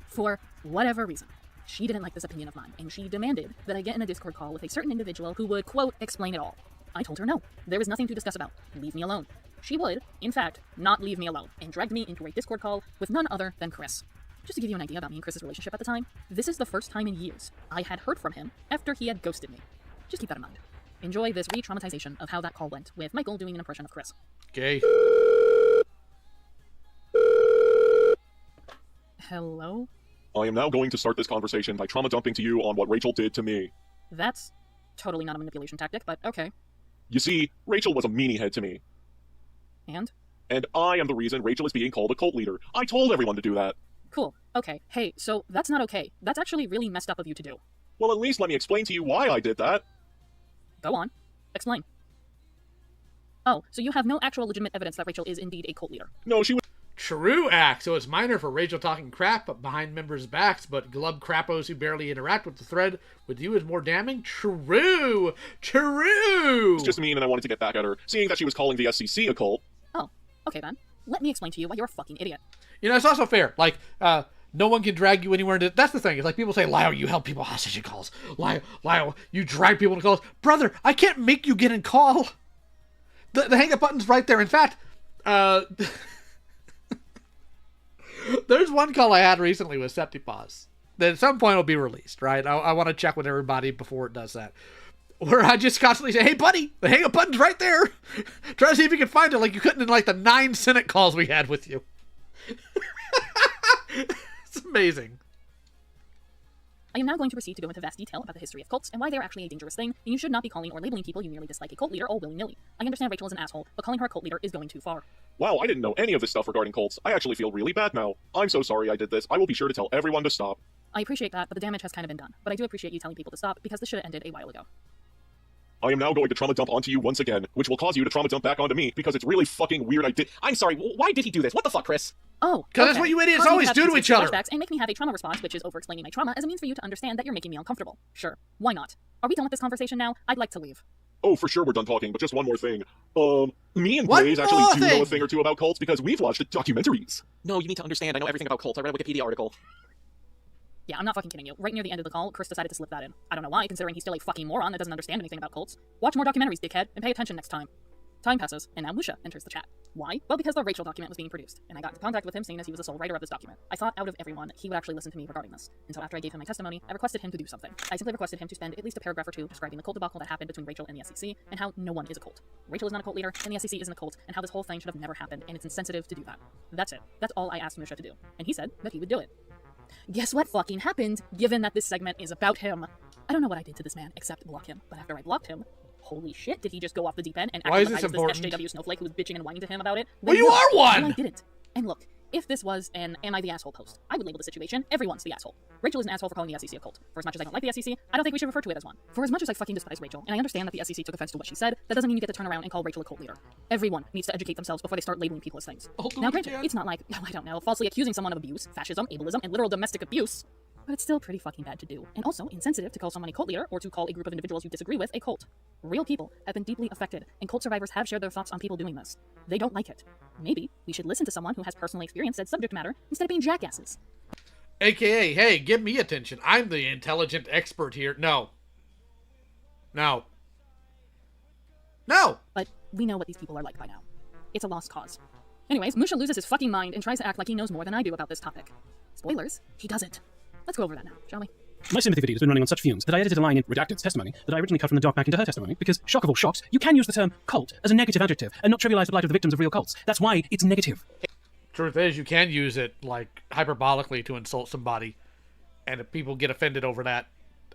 For whatever reason, she didn't like this opinion of mine, and she demanded that I get in a Discord call with a certain individual who would, quote, explain it all. I told her no, there is nothing to discuss about, leave me alone. She would, in fact, not leave me alone, and dragged me into a Discord call with none other than Chris. Just to give you an idea about me and Chris's relationship at the time, this is the first time in years I had heard from him after he had ghosted me. Just keep that in mind. Enjoy this re-traumatization of how that call went, with Michael doing an impression of Chris. Okay. Hello? I am now going to start this conversation by trauma dumping to you on what Rachel did to me. That's totally not a manipulation tactic, but okay. You see, Rachel was a meanie-head to me. And? And I am the reason Rachel is being called a cult leader. I told everyone to do that. Cool. Okay. Hey, so that's not okay. That's actually really messed up of you to do. Well, at least let me explain to you why I did that. Go on. Explain. Oh, so you have no actual legitimate evidence that Rachel is indeed a cult leader? No, she was... True act. So it's minor for Rachel talking crap behind members' backs, but glub crappos who barely interact with the thread with you is more damning? True! True! It's just mean and I wanted to get back at her, seeing that she was calling the SCC a cult. Oh, okay then. Let me explain to you why you're a fucking idiot. You know, it's also fair. Like, no one can drag you anywhere. That's the thing. It's like people say, Lyle, you held people hostage in calls. Lyle, you drag people in calls. Brother, I can't make you get in call. The hang up button's right there. In fact, there's one call I had recently with Septipaws that at some point will be released, right? I want to check with everybody before it does that. Where I just constantly say, hey, buddy, the hang up button's right there. Try to see if you can find it like you couldn't in like the 9 Senate calls we had with you. It's amazing. I am now going to proceed to go into vast detail about the history of cults and why they are actually a dangerous thing, and you should not be calling or labeling people you merely dislike a cult leader all willy-nilly. I understand Rachel is an asshole, but calling her a cult leader is going too far. Wow, I didn't know any of this stuff regarding cults. I actually feel really bad now. I'm so sorry I did this. I will be sure to tell everyone to stop. I appreciate that, but the damage has kind of been done. But I do appreciate you telling people to stop, because this should have ended a while ago. I am now going to trauma dump onto you once again, which will cause you to trauma dump back onto me, because it's really fucking weird I'm sorry, why did he do this? What the fuck, Chris? Oh, because that's what you idiots always do to each other. And make me have a trauma response, which is over-explaining my trauma, as a means for you to understand that you're making me uncomfortable. Sure, why not? Are we done with this conversation now? I'd like to leave. Oh, for sure we're done talking, but just one more thing. Me and Blaze actually do know a thing or two about cults because we've watched the documentaries. No, you need to understand, I know everything about cults. I read a Wikipedia article. Yeah, I'm not fucking kidding you. Right near the end of the call, Chris decided to slip that in. I don't know why, considering he's still a fucking moron that doesn't understand anything about cults. Watch more documentaries, dickhead, and pay attention next time. Time passes, and now Lucia enters the chat. Why? Well, because the Rachel document was being produced, and I got into contact with him saying as he was the sole writer of this document. I thought out of everyone, he would actually listen to me regarding this. And so after I gave him my testimony, I requested him to do something. I simply requested him to spend at least a paragraph or two describing the cult debacle that happened between Rachel and the SCC, and how no one is a cult. Rachel is not a cult leader, and the SCC isn't a cult, and how this whole thing should have never happened, and it's insensitive to do that. That's it. That's all I asked Musha to do. And he said that he would do it. Guess what fucking happened, given that this segment is about him? I don't know what I did to this man, except block him. But after I blocked him, holy shit, did he just go off the deep end and act like I was this SJW snowflake who was bitching and whining to him about it? Well, you are one! No, I didn't. And look, if this was an Am I the Asshole post, I would label the situation, everyone's the asshole. Rachel is an asshole for calling the SCC a cult. For as much as I don't like the SCC, I don't think we should refer to it as one. For as much as I fucking despise Rachel, and I understand that the SCC took offense to what she said, that doesn't mean you get to turn around and call Rachel a cult leader. Everyone needs to educate themselves before they start labeling people as things. Now granted, it's not like, I don't know, falsely accusing someone of abuse, fascism, ableism, and literal domestic abuse. But it's still pretty fucking bad to do. And also insensitive to call someone a cult leader or to call a group of individuals you disagree with a cult. Real people have been deeply affected, and cult survivors have shared their thoughts on people doing this. They don't like it. Maybe we should listen to someone who has personally experienced said subject matter instead of being jackasses. AKA, hey, give me attention. I'm the intelligent expert here. No. No. No! But we know what these people are like by now. It's a lost cause. Anyways, Musha loses his fucking mind and tries to act like he knows more than I do about this topic. Spoilers, he doesn't. Let's go over that now, shall we? My sympathy for Dee has been running on such fumes that I edited a line in Redacted's testimony that I originally cut from the doc back into her testimony because, shock of all shocks, you can use the term cult as a negative adjective and not trivialize the plight of the victims of real cults. That's why it's negative. Truth is, you can use it, like, hyperbolically to insult somebody, and if people get offended over that,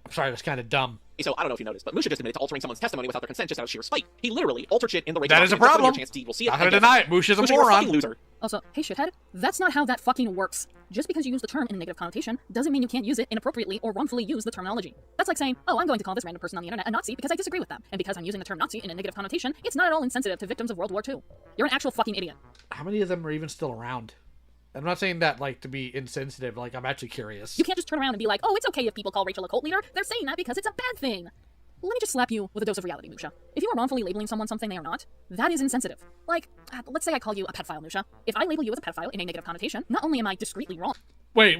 I'm sorry, that's kind of dumb. So, I don't know if you noticed, but Musha just admitted to altering someone's testimony without their consent just out of sheer spite. He literally altered shit in the Rachel That is a problem. Will see it. I'm gonna deny it. Musha's a moron. Loser. Also, hey shithead, that's not how that fucking works. Just because you use the term in a negative connotation doesn't mean you can't use it inappropriately or wrongfully use the terminology. That's like saying, oh, I'm going to call this random person on the internet a Nazi because I disagree with them. And because I'm using the term Nazi in a negative connotation, it's not at all insensitive to victims of World War II. You're an actual fucking idiot. How many of them are even still around? I'm not saying that, like, to be insensitive. Like, I'm actually curious. You can't just turn around and be like, oh, it's okay if people call Rachel a cult leader. They're saying that because it's a bad thing. Let me just slap you with a dose of reality, Musha. If you are wrongfully labeling someone something they are not, that is insensitive. Like, let's say I call you a pedophile, Musha. If I label you as a pedophile in a negative connotation, not only am I discreetly wrong. Wait.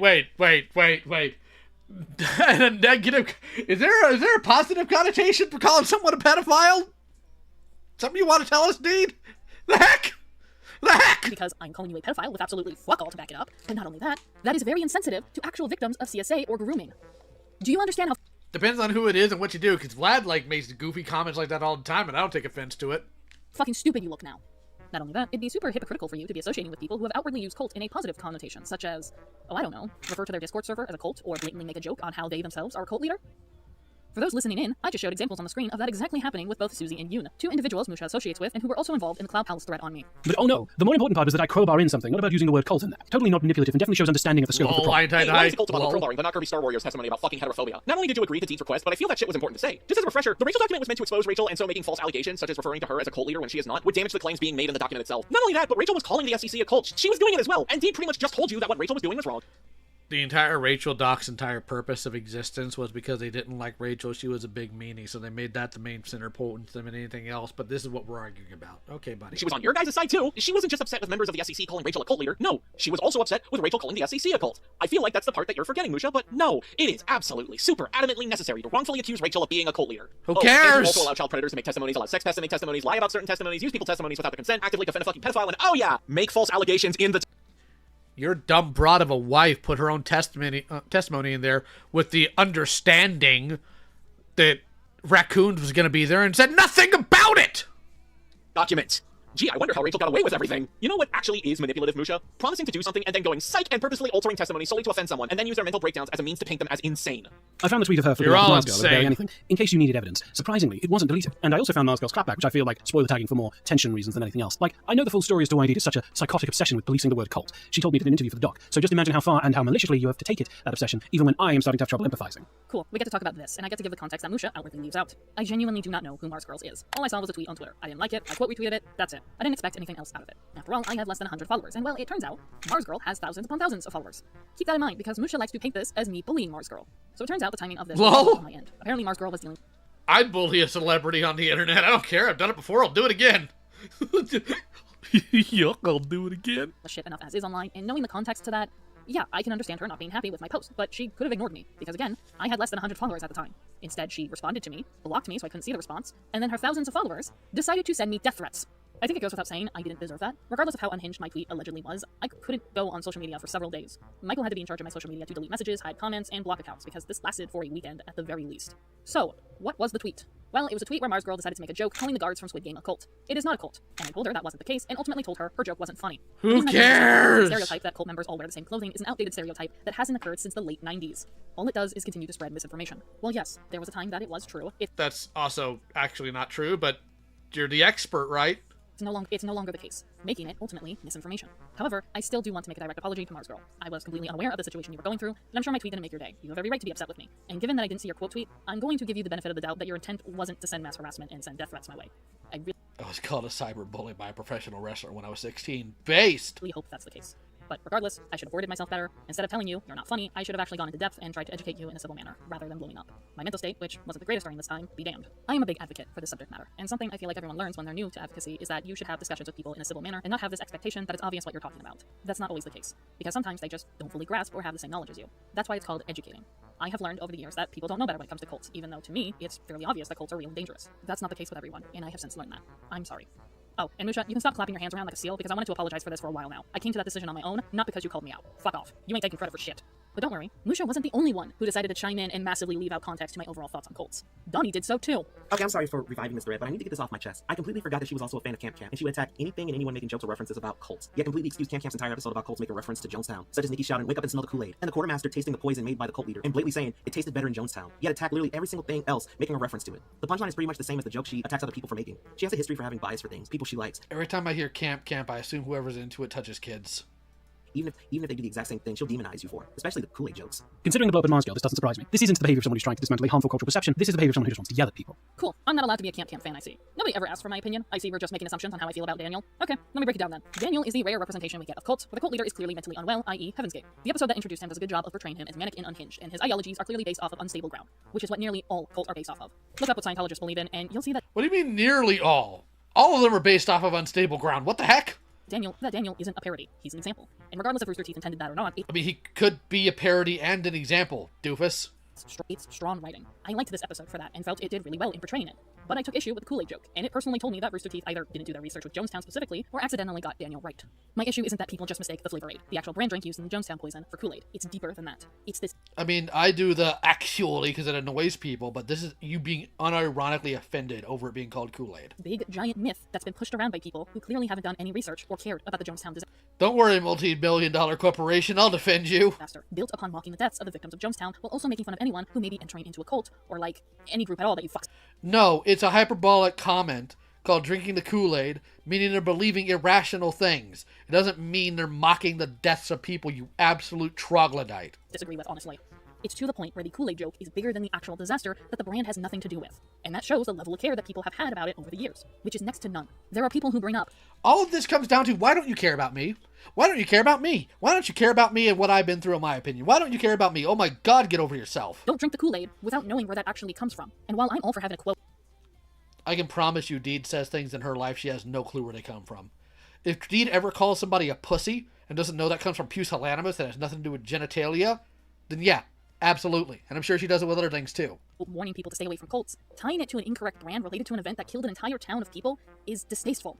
Negative. Is there a positive connotation for calling someone a pedophile? Something you want to tell us, Dean? The heck? Because I'm calling you a pedophile with absolutely fuck all to back it up. And not only that, that is very insensitive to actual victims of CSA or grooming. Do you understand how... Depends on who it is and what you do, because Vlad, like, makes goofy comments like that all the time, and I don't take offense to it. Fucking stupid you look now. Not only that, it'd be super hypocritical for you to be associating with people who have outwardly used cult in a positive connotation, such as, oh, I don't know, refer to their Discord server as a cult, or blatantly make a joke on how they themselves are a cult leader. For those listening in, I just showed examples on the screen of that exactly happening with both Susie and Yoon, two individuals Musha associates with and who were also involved in the Cloud Palace threat on me. But oh no, the more important part was that I crowbar in something, not about using the word cult in there. Totally not manipulative and definitely shows understanding of the scope of the problem. Hey, why is the cult about crowbarring, but not Kirby Star Warriors testimony about fucking heterophobia? Not only did you agree to Deed's request, but I feel that shit was important to say. Just as a refresher, the Rachel document was meant to expose Rachel, and so making false allegations, such as referring to her as a cult leader when she is not, would damage the claims being made in the document itself. Not only that, but Rachel was calling the SCC a cult. She was doing it as well, and Deed pretty much just told you that what Rachel was doing was wrong. The entire Rachel doc's entire purpose of existence was because they didn't like Rachel. She was a big meanie, so they made that the main center point than anything else. But this is what we're arguing about. Okay, buddy. She was on your guys' side too. She wasn't just upset with members of the SCC calling Rachel a cult leader. No, she was also upset with Rachel calling the SCC a cult. I feel like that's the part that you're forgetting, Musha, but no, it is absolutely super adamantly necessary to wrongfully accuse Rachel of being a cult leader. Who cares? And also allow child predators to make testimonies, allow sex pests to make testimonies, lie about certain testimonies, use people testimonies without the consent, actively defend a fucking pedophile, and oh yeah, make false allegations in the Your dumb broad of a wife put her own testimony in there with the understanding that Raccoons was going to be there and said nothing about it! documents. Gee, I wonder how Rachel got away with everything. You know what actually is manipulative, Musha? Promising to do something and then going psych and purposely altering testimony solely to offend someone and then use their mental breakdowns as a means to paint them as insane. I found the tweet of her for You're all Mars Girl insane. about anything, in case you needed evidence. Surprisingly, it wasn't deleted. And I also found Mars Girl's clapback, which I feel like spoiled the tagging for more tension reasons than anything else. Like, I know the full story as to why Deed is such a psychotic obsession with policing the word cult. She told me in an interview for the doc. So just imagine how far and how maliciously you have to take it, that obsession, even when I am starting to have trouble empathizing. Cool, we get to talk about this, and I get to give the context that Musha outwardly leaves out. I genuinely do not know who Mars Girls is. All I saw was a tweet on Twitter. I didn't like it, I quote retweeted it, that's it. I didn't expect anything else out of it. After all, I have less than 100 followers, and well, it turns out, Mars Girl has thousands upon thousands of followers. Keep that in mind, because Musha likes to paint this as me bullying Mars Girl. So it turns out the timing of this was on my end. Apparently Mars Girl was dealing... I'd bully a celebrity on the internet. I don't care. I've done it before. I'll do it again. Yuck, I'll do it again. ...shit enough as is online, and knowing the context to that, yeah, I can understand her not being happy with my post, but she could have ignored me, because again, I had less than 100 followers at the time. Instead, she responded to me, blocked me so I couldn't see the response, and then her thousands of followers decided to send me death threats. I think it goes without saying I didn't deserve that. Regardless of how unhinged my tweet allegedly was, I couldn't go on social media for several days. Michael had to be in charge of my social media to delete messages, hide comments, and block accounts, because this lasted for a weekend at the very least. So, what was the tweet? Well, it was a tweet where Mars Girl decided to make a joke calling the guards from Squid Game a cult. It is not a cult, and I told her that wasn't the case, and ultimately told her her joke wasn't funny. Who cares? The stereotype that cult members all wear the same clothing is an outdated stereotype that hasn't occurred since the late 90s. All it does is continue to spread misinformation. Well, yes, there was a time that it was true. That's also actually not true, but you're the expert, right? It's no longer the case, making it ultimately misinformation. However, I still do want to make a direct apology to Mars Girl. I was completely unaware of the situation you were going through, and I'm sure my tweet didn't make your day. You have every right to be upset with me. And given that I didn't see your quote tweet, I'm going to give you the benefit of the doubt that your intent wasn't to send mass harassment and send death threats my way. I was called a cyberbully by a professional wrestler when I was 16. Based! really hope that's the case. But regardless, I should have worded myself better. Instead of telling you you're not funny, I should have actually gone into depth and tried to educate you in a civil manner, rather than blowing up. My mental state, which wasn't the greatest during this time, be damned. I am a big advocate for this subject matter, and something I feel like everyone learns when they're new to advocacy is that you should have discussions with people in a civil manner and not have this expectation that it's obvious what you're talking about. That's not always the case, because sometimes they just don't fully grasp or have the same knowledge as you. That's why it's called educating. I have learned over the years that people don't know better when it comes to cults, even though to me, it's fairly obvious that cults are real and dangerous. That's not the case with everyone, and I have since learned that. I'm sorry. Oh, and Musha, you can stop clapping your hands around like a seal because I wanted to apologize for this for a while now. I came to that decision on my own, not because you called me out. Fuck off. You ain't taking credit for shit. But don't worry, Musha wasn't the only one who decided to chime in and massively leave out context to my overall thoughts on cults. Donnie did so too. Okay, I'm sorry for reviving this thread, but I need to get this off my chest. I completely forgot that she was also a fan of Camp Camp, and she would attack anything and anyone making jokes or references about cults. Yet completely excused Camp Camp's entire episode about cults making reference to Jonestown, such as Nikki shouting, "Wake up and smell the Kool-Aid," and the quartermaster tasting the poison made by the cult leader, and blatantly saying it tasted better in Jonestown. Yet attack literally every single thing else, making a reference to it. The punchline is pretty much the same as the joke she attacks other people for making. She has a history for having bias for things, people she likes. Every time I hear Camp Camp, I assume whoever's into it touches kids. Even if they do the exact same thing, she'll demonize you for it, especially the Kool-Aid jokes. Considering the blow up in Mars Girl, this doesn't surprise me. This isn't the behavior of someone who's trying to dismantle a harmful cultural perception. This is the behavior of someone who just wants to yell at people. Cool. I'm not allowed to be a Camp Camp fan, I see. Nobody ever asked for my opinion. I see we're just making assumptions on how I feel about Daniel. Okay, let me break it down then. Daniel is the rare representation we get of cults, where the cult leader is clearly mentally unwell, i.e. Heaven's Gate. The episode that introduced him does a good job of portraying him as manic and unhinged, and his ideologies are clearly based off of unstable ground, which is what nearly all cults are based off of. Look up what Scientologists believe in, and you'll see that— What do you mean nearly all? All of them are based off of unstable ground. What the heck? Daniel isn't a parody. He's an example. And regardless if Rooster Teeth intended that or not, I mean, he could be a parody and an example, doofus. It's strong writing. I liked this episode for that and felt it did really well in portraying it. but I took issue with the Kool-Aid joke, and it personally told me that Rooster Teeth either didn't do their research with Jonestown specifically, or accidentally got Daniel right. My issue isn't that people just mistake the flavor aid, the actual brand drink used in the Jonestown poison, for Kool-Aid. It's deeper than that. It's this... I mean, I do the actually because it annoys people, but this is you being unironically offended over it being called Kool-Aid. Big, giant myth that's been pushed around by people who clearly haven't done any research or cared about the Jonestown disaster. Don't worry, multi-billion-dollar corporation, I'll defend you. Built upon mocking the deaths of the victims of Jonestown, while also making fun of anyone who may be entering into a cult, or like, any group at all that you fucks. No, it's a hyperbolic comment called drinking the Kool-Aid, meaning they're believing irrational things. It doesn't mean they're mocking the deaths of people, you absolute troglodyte. Disagree with, honestly. It's to the point where the Kool-Aid joke is bigger than the actual disaster that the brand has nothing to do with. And that shows the level of care that people have had about it over the years, which is next to none. There are people who bring up... All of this comes down to, why don't you care about me? Why don't you care about me? Why don't you care about me and what I've been through, in my opinion? Why don't you care about me? Oh my god, get over yourself. Don't drink the Kool-Aid without knowing where that actually comes from. And while I'm all for having a quote... I can promise you Deed says things in her life she has no clue where they come from. If Deed ever calls somebody a pussy and doesn't know that comes from pusillanimous and has nothing to do with genitalia, then yeah, absolutely. And I'm sure she does it with other things too. Warning people to stay away from cults, tying it to an incorrect brand related to an event that killed an entire town of people is distasteful.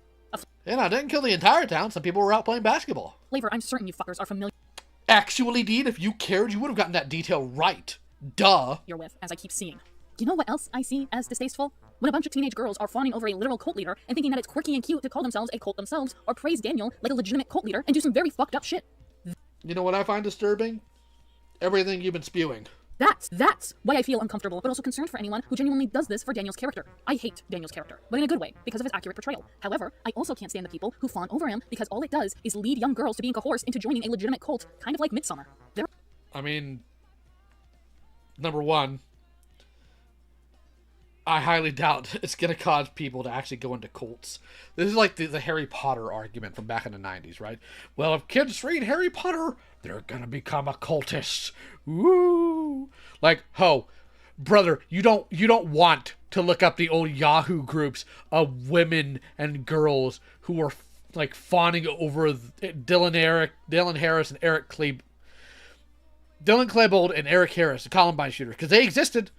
And I didn't kill the entire town. Some people were out playing basketball. Flavor, I'm certain you fuckers are familiar. Actually, Deed, if you cared, you would have gotten that detail right. Duh. You're with, as I keep seeing. You know what else I see as distasteful? When a bunch of teenage girls are fawning over a literal cult leader and thinking that it's quirky and cute to call themselves a cult themselves, or praise Daniel like a legitimate cult leader and do some very fucked up shit. You know what I find disturbing? Everything you've been spewing. That's why I feel uncomfortable, but also concerned for anyone who genuinely does this for Daniel's character. I hate Daniel's character, but in a good way, because of his accurate portrayal. However, I also can't stand the people who fawn over him, because all it does is lead young girls to being coerced into joining a legitimate cult, kind of like Midsommar. I mean, number one, I highly doubt it's going to cause people to actually go into cults. This is like the Harry Potter argument from back in the 90s, right? Well, if kids read Harry Potter, they're going to become occultists. Woo! Like, brother, you don't want to look up the old Yahoo groups of women and girls who are like fawning over Dylan Harris and Eric Klebold. Dylan Klebold and Eric Harris, the Columbine shooters, because they existed.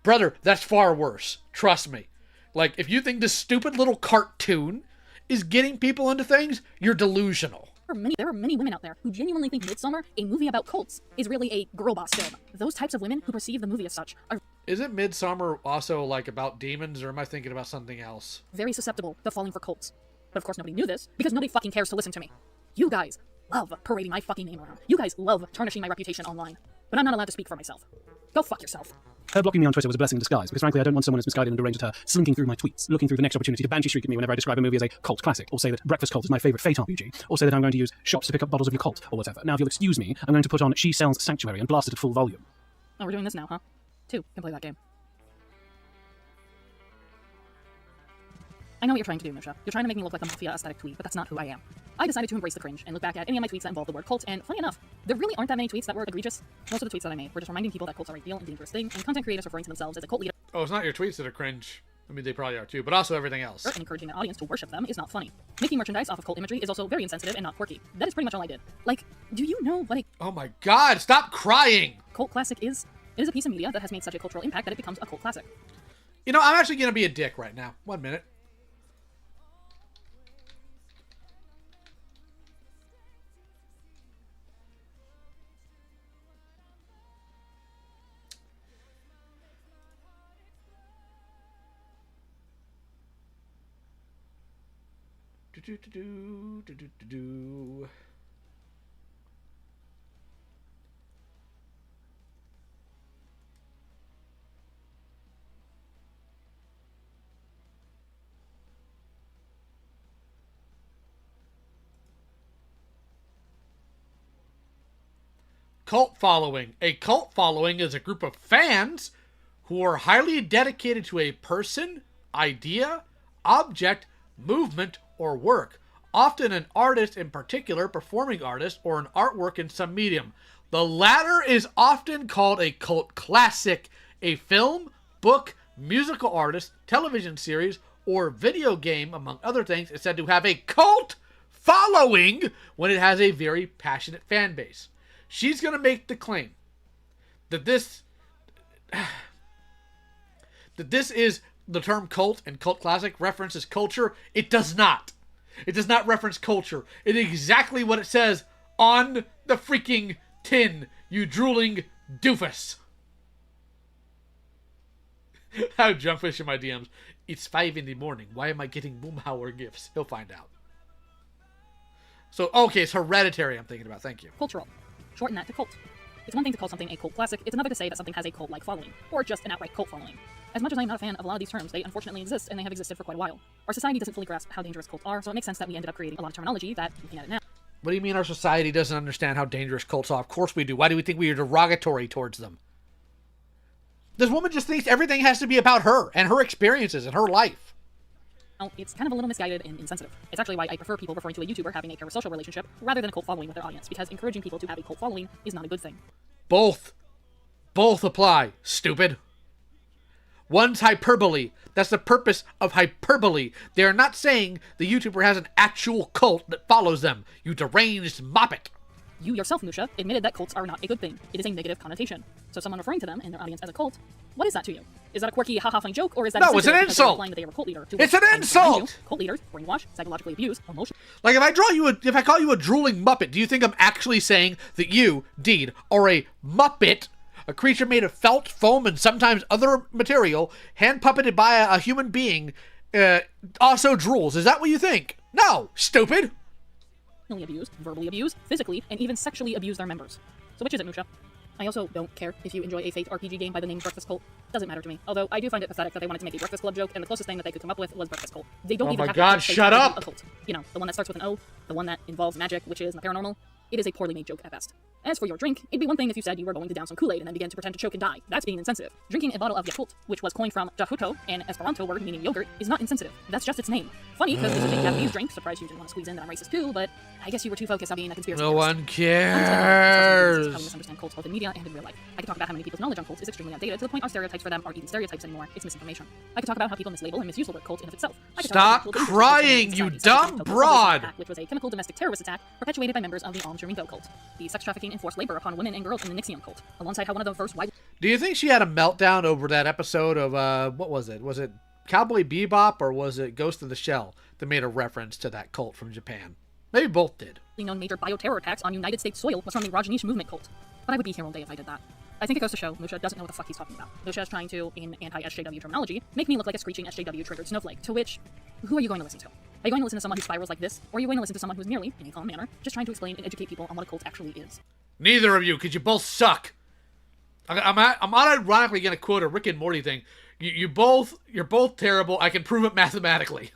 Brother, that's far worse. Trust me. Like, if you think this stupid little cartoon is getting people into things, you're delusional. There are many women out there who genuinely think Midsommar, a movie about cults, is really a girl boss film. Those types of women who perceive the movie as such are... Isn't Midsommar also, like, about demons, or am I thinking about something else? Very susceptible to falling for cults. But of course nobody knew this, because nobody fucking cares to listen to me. You guys love parading my fucking name around. You guys love tarnishing my reputation online. But I'm not allowed to speak for myself. Go fuck yourself. Her blocking me on Twitter was a blessing in disguise, because frankly I don't want someone as misguided and deranged as her slinking through my tweets, looking through the next opportunity to banshee shriek at me whenever I describe a movie as a cult classic, or say that Breakfast Cult is my favourite Fate RPG, or say that I'm going to use shops to pick up bottles of your cult, or whatever. Now if you'll excuse me, I'm going to put on She Sells Sanctuary and blast it at full volume. Oh, we're doing this now, huh? 2 can play that game. I know what you're trying to do, Musha. You're trying to make me look like a mafia aesthetic tweet, but that's not who I am. I decided to embrace the cringe and look back at any of my tweets that involved the word cult, and funny enough, there really aren't that many tweets that were egregious. Most of the tweets that I made were just reminding people that cults are a real and dangerous thing, and content creators referring to themselves as a cult leader. Oh, it's not your tweets that are cringe. I mean, they probably are too, but also everything else. And encouraging the audience to worship them is not funny. Making merchandise off of cult imagery is also very insensitive and not quirky. That is pretty much all I did. Like, do you know what a... Oh my god, stop crying! Cult classic is? It is a piece of media that has made such a cultural impact that it becomes a cult classic. You know, I'm actually gonna be a dick right now. 1 minute. Cult following. A cult following is a group of fans who are highly dedicated to a person, idea, object, movement, or work, often an artist in particular, performing artist, or an artwork in some medium. The latter is often called a cult classic. A film, book, musical artist, television series, or video game, among other things, is said to have a cult following when it has a very passionate fan base. She's going to make the claim that this is the term cult and cult classic references culture, it does not. It does not reference culture. It is exactly what it says on the freaking tin, you drooling doofus. How Junkfish in my DMs. It's 5 in the morning. Why am I getting Boomhauer gifts? He'll find out. So, okay, it's Hereditary I'm thinking about. Thank you. Cultural. Shorten that to cult. It's one thing to call something a cult classic, it's another to say that something has a cult-like following, or just an outright cult following. As much as I'm not a fan of a lot of these terms, they unfortunately exist, and they have existed for quite a while. Our society doesn't fully grasp how dangerous cults are, so it makes sense that we ended up creating a lot of terminology that, looking at it now... What do you mean our society doesn't understand how dangerous cults are? Of course we do. Why do we think we are derogatory towards them? This woman just thinks everything has to be about her, and her experiences, and her life. It's kind of a little misguided and insensitive. It's actually why I prefer people referring to a YouTuber having a parasocial relationship rather than a cult following with their audience, because encouraging people to have a cult following is not a good thing. Both apply, stupid. One's hyperbole. That's the purpose of hyperbole. They are not saying the YouTuber has an actual cult that follows them. You deranged moppet. You yourself, Musha, admitted that cults are not a good thing. It is a negative connotation. So someone referring to them and their audience as a cult, what is that to you? Is that a quirky, haha funny joke, or is that no? It's an insult. That they are a cult leader it's an insult. Cult leaders brainwash, psychologically abuse, emotion. Like if I call you a drooling muppet, do you think I'm actually saying that you, Deed, are a muppet? A creature made of felt, foam, and sometimes other material, hand-puppeted by a human being, also drools. Is that what you think? No, stupid! Abuse, verbally abuse, physically, and even sexually abuse their members. So which is it, Musha? I also don't care if you enjoy a fake RPG game by the name Breakfast Cult. Doesn't matter to me. Although I do find it pathetic that they wanted to make a Breakfast Club joke, and the closest thing that they could come up with was Breakfast Cult. They don't even have to shut up! A cult. You know, the one that starts with an O, the one that involves magic, witches, and the paranormal. It is a poorly made joke at best. As for your drink, it'd be one thing if you said you were going to down some Kool-Aid and then began to pretend to choke and die. That's being insensitive. Drinking a bottle of Yakult, which was coined from Jahuto, an Esperanto word meaning yogurt, is not insensitive. That's just its name. Funny, because this is a Japanese drink. Surprised you didn't want to squeeze in that I'm racist too, but I guess you were too focused on being a conspiracy theorist. No one cares. How we misunderstand cults both in media and in real life. I could talk about how many people's knowledge on cults is extremely outdated to the point our stereotypes for them aren't even stereotypes anymore. It's misinformation. I could talk about how people mislabel and misuse the word cult in of itself. Stop crying, you dumb broad! Which was a chemical domestic terrorist attack perpetuated by members of the Om Chiringo cult. The sex trafficking and forced labor upon women and girls in the Nixium cult, alongside how one of the first Do you think she had a meltdown over that episode of, what was it? Was it Cowboy Bebop or was it Ghost in the Shell that made a reference to that cult from Japan? Maybe both did. Known major bioterror attacks on United States soil was from the Rajneesh movement cult. But I would be here all day if I did that. I think it goes to show Musha doesn't know what the fuck he's talking about. Musha is trying to, in anti-SJW terminology, make me look like a screeching SJW-triggered snowflake, to which, who are you going to listen to? Are you going to listen to someone who spirals like this, or are you going to listen to someone who's merely, in a calm manner, just trying to explain and educate people on what a cult actually is? Neither of you, because you both suck. I'm unironically going to quote a Rick and Morty thing. You're both terrible. I can prove it mathematically.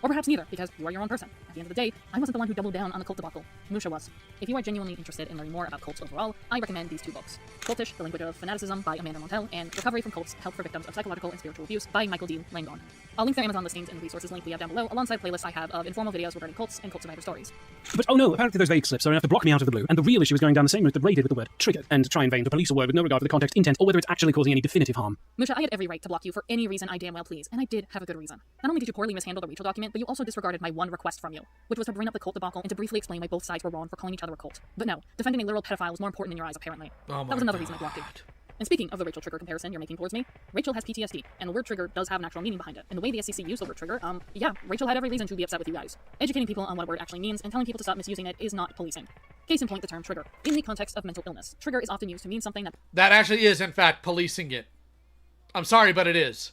Or perhaps neither, because you are your own person. At the end of the day, I wasn't the one who doubled down on the cult debacle. Musha was. If you are genuinely interested in learning more about cults overall, I recommend these two books. Cultish, The Language of Fanaticism by Amanda Montel, and Recovery from Cults, Help for Victims of Psychological and Spiritual Abuse by Michael D. Langone. I'll link their Amazon listings in the resources link we have down below, alongside playlists I have of informal videos regarding cults and cult survivor stories. But oh no, apparently those vague slips are enough to block me out of the blue, and the real issue is going down the same route that Ray did with the word triggered, and try in vain to police a word with no regard for the context, intent, or whether it's actually causing any definitive harm. Musha, I had every right to block you for any reason I damn well please, and I did have a good reason. Not only did you poorly mishandle the Rachel document, but you also disregarded my one request from you, which was to bring up the cult debacle and to briefly explain why both sides were wrong for calling each other a cult. But no, defending a literal pedophile was more important in your eyes, apparently. That was another reason I blocked you. And speaking of the Rachel trigger comparison you're making towards me, Rachel has PTSD, and the word trigger does have an actual meaning behind it. And the way the SCC used the word trigger, yeah, Rachel had every reason to be upset with you guys. Educating people on what a word actually means and telling people to stop misusing it is not policing. Case in point, the term trigger. In the context of mental illness, trigger is often used to mean something that actually is, in fact, policing it. I'm sorry, but it is.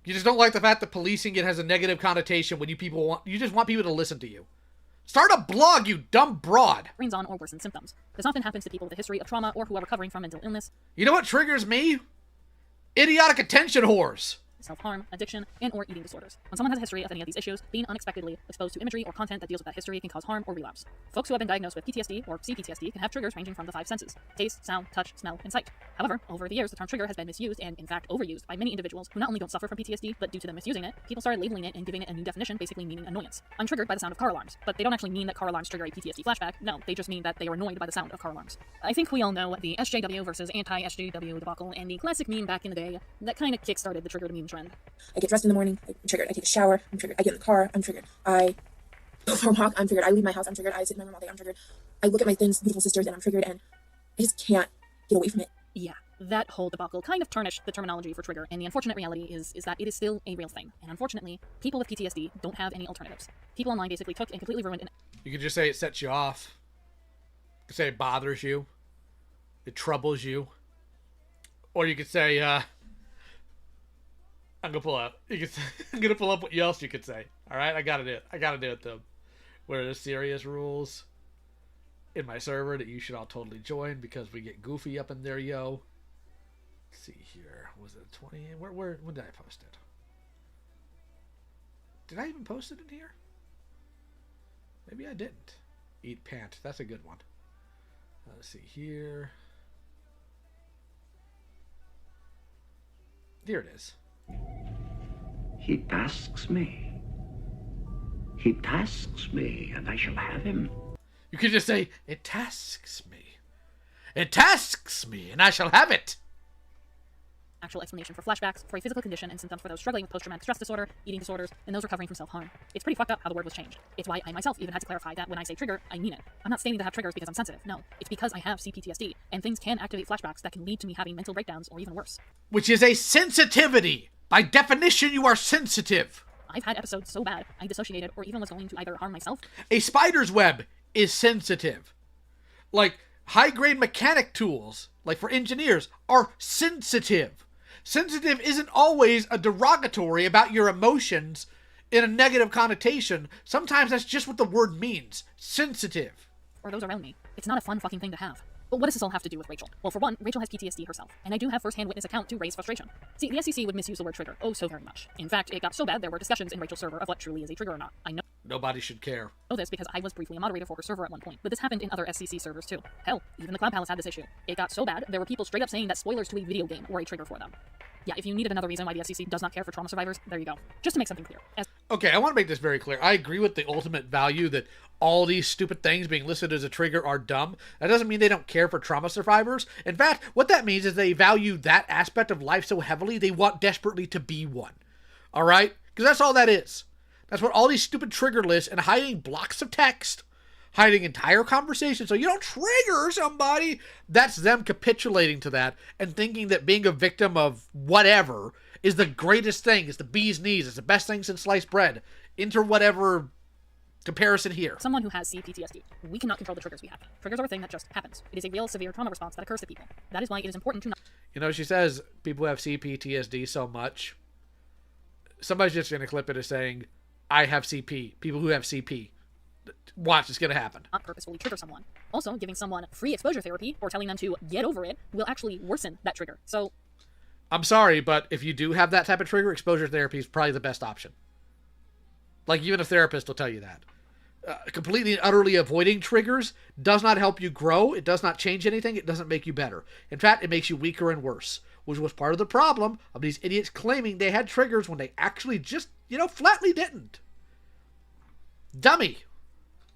You just don't like the fact that policing it has a negative connotation when you just want people to listen to you. Start a blog, you dumb broad! Brings on or worsen symptoms. This often happens to people with a history of trauma or who are recovering from mental illness. You know what triggers me? Idiotic attention whores! Self-harm, addiction, and or eating disorders. When someone has a history of any of these issues, being unexpectedly exposed to imagery or content that deals with that history can cause harm or relapse. Folks who have been diagnosed with PTSD or CPTSD can have triggers ranging from the 5 senses: taste, sound, touch, smell, and sight. However, over the years, the term trigger has been misused and, in fact, overused by many individuals who not only don't suffer from PTSD, but due to them misusing it, people started labeling it and giving it a new definition, basically meaning annoyance. I'm triggered by the sound of car alarms, but they don't actually mean that car alarms trigger a PTSD flashback. No, they just mean that they are annoyed by the sound of car alarms. I think we all know the SJW versus anti-SJW debacle and the classic meme back in the day that kind of kickstarted the trigger to meme trend. I get dressed in the morning, I'm triggered. I take a shower, I'm triggered. I get in the car, I'm triggered. I go for a walk, I'm triggered. I leave my house, I'm triggered. I sit in my room all day, I'm triggered. I look at my thin, beautiful sisters, and I'm triggered, and I just can't get away from it. Yeah, That whole debacle kind of tarnished the terminology for trigger, and the unfortunate reality is that it is still a real thing. And unfortunately, people with PTSD don't have any alternatives. People online basically took and completely ruined You could just say it sets you off. You could say it bothers you. It troubles you. Or you could say, I'm gonna pull up. I'm gonna pull up what else you could say. Alright, I gotta do it though. Where there's serious rules in my server that you should all totally join because we get goofy up in there, yo. Let's see here. Was it 20? When did I post it? Did I even post it in here? Maybe I didn't. Eat pant. That's a good one. Let's see here. Here it is. He tasks me. He tasks me, and I shall have him. You could just say, it tasks me. It tasks me, and I shall have it. Actual explanation for flashbacks, for a physical condition and symptoms for those struggling with post-traumatic stress disorder, eating disorders, and those recovering from self-harm. It's pretty fucked up how the word was changed. It's why I myself even had to clarify that when I say trigger, I mean it. I'm not stating to have triggers because I'm sensitive. No, it's because I have CPTSD, and things can activate flashbacks that can lead to me having mental breakdowns or even worse. Which is a sensitivity. By definition, you are sensitive. I've had episodes so bad, I dissociated or even was going to either harm myself. A spider's web is sensitive. Like, high-grade mechanic tools, like for engineers, are sensitive. Sensitive isn't always a derogatory about your emotions in a negative connotation. Sometimes that's just what the word means. Sensitive. Or those around me. It's not a fun fucking thing to have. But what does this all have to do with Rachel? Well, for one, Rachel has PTSD herself, and I do have first-hand witness account to raise frustration. See, the SCC would misuse the word trigger oh so very much. In fact, it got so bad there were discussions in Rachel's server of what truly is a trigger or not. I know nobody should care. This because I was briefly a moderator for her server at one point, but this happened in other SCC servers too. Hell, even the Cloud Palace had this issue. It got so bad, there were people straight up saying that spoilers to a video game were a trigger for them. Yeah, if you needed another reason why the SCC does not care for trauma survivors, there you go. Just to make something clear. Okay, I want to make this very clear. I agree with the ultimate value that all these stupid things being listed as a trigger are dumb. That doesn't mean they don't care for trauma survivors. In fact, what that means is they value that aspect of life so heavily, they want desperately to be one. Alright? Because that's all that is. That's what all these stupid trigger lists and hiding blocks of text, hiding entire conversations so you don't trigger somebody, that's them capitulating to that and thinking that being a victim of whatever is the greatest thing, is the bee's knees, is the best thing since sliced bread. Enter whatever comparison here. Someone who has CPTSD, we cannot control the triggers we have. Triggers are a thing that just happens. It is a real severe trauma response that occurs to people. That is why it is important to not... You know, she says people who have CPTSD so much. Somebody's just going to clip it as saying, I have CP. People who have CP. Watch, it's going to happen. Not purposefully trigger someone. Also, giving someone free exposure therapy or telling them to get over it will actually worsen that trigger. So, I'm sorry, but if you do have that type of trigger, exposure therapy is probably the best option. Like, even a therapist will tell you that. Completely and utterly avoiding triggers does not help you grow. It does not change anything. It doesn't make you better. In fact, it makes you weaker and worse, which was part of the problem of these idiots claiming they had triggers when they actually just, flatly didn't. Dummy.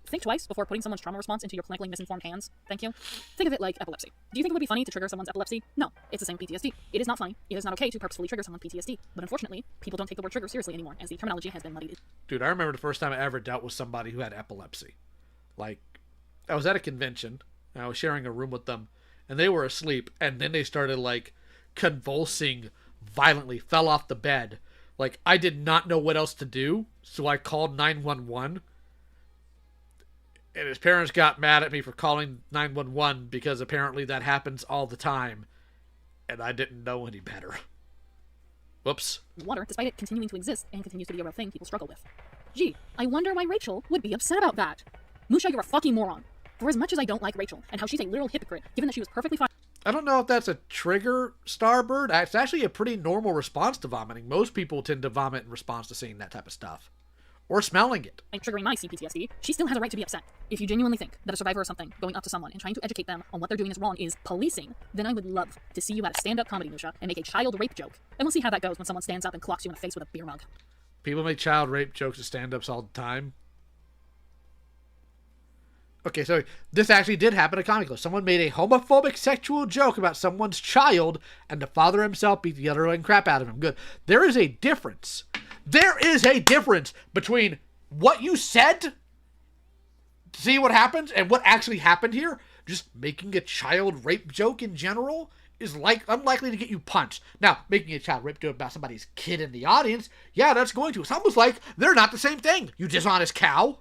Think twice before putting someone's trauma response into your clinically misinformed hands. Thank you. Think of it like epilepsy. Do you think it would be funny to trigger someone's epilepsy? No. It's the same PTSD. It is not funny. It is not okay to purposefully trigger someone's PTSD. But unfortunately, people don't take the word trigger seriously anymore, as the terminology has been muddied. Dude, I remember the first time I ever dealt with somebody who had epilepsy. Like, I was at a convention, and I was sharing a room with them, and they were asleep, and then they started, convulsing violently, fell off the bed. Like, I did not know what else to do, so I called 911. And his parents got mad at me for calling 911 because apparently that happens all the time. And I didn't know any better. Whoops. Water, despite it continuing to exist and continues to be a real thing people struggle with. Gee, I wonder why Rachel would be upset about that. Musha, you're a fucking moron. For as much as I don't like Rachel, and how she's a literal hypocrite, given that she was perfectly fine... I don't know if that's a trigger, Starbird. It's actually a pretty normal response to vomiting. Most people tend to vomit in response to seeing that type of stuff. Or smelling it. And triggering my CPTSD, she still has a right to be upset. If you genuinely think that a survivor of something going up to someone and trying to educate them on what they're doing is wrong is policing, then I would love to see you at a stand-up comedy, Musha, and make a child rape joke. And we'll see how that goes when someone stands up and clocks you in the face with a beer mug. People make child rape jokes at stand-ups all the time. Okay, so this actually did happen at Comic Club. Someone made a homophobic sexual joke about someone's child, and the father himself beat the underlying crap out of him. Good. There is a difference. There is a difference between what you said to see what happens and what actually happened here. Just making a child rape joke in general is unlikely to get you punched. Now, making a child rip joke about somebody's kid in the audience, yeah, that's going to. It's almost like they're not the same thing, you dishonest cow.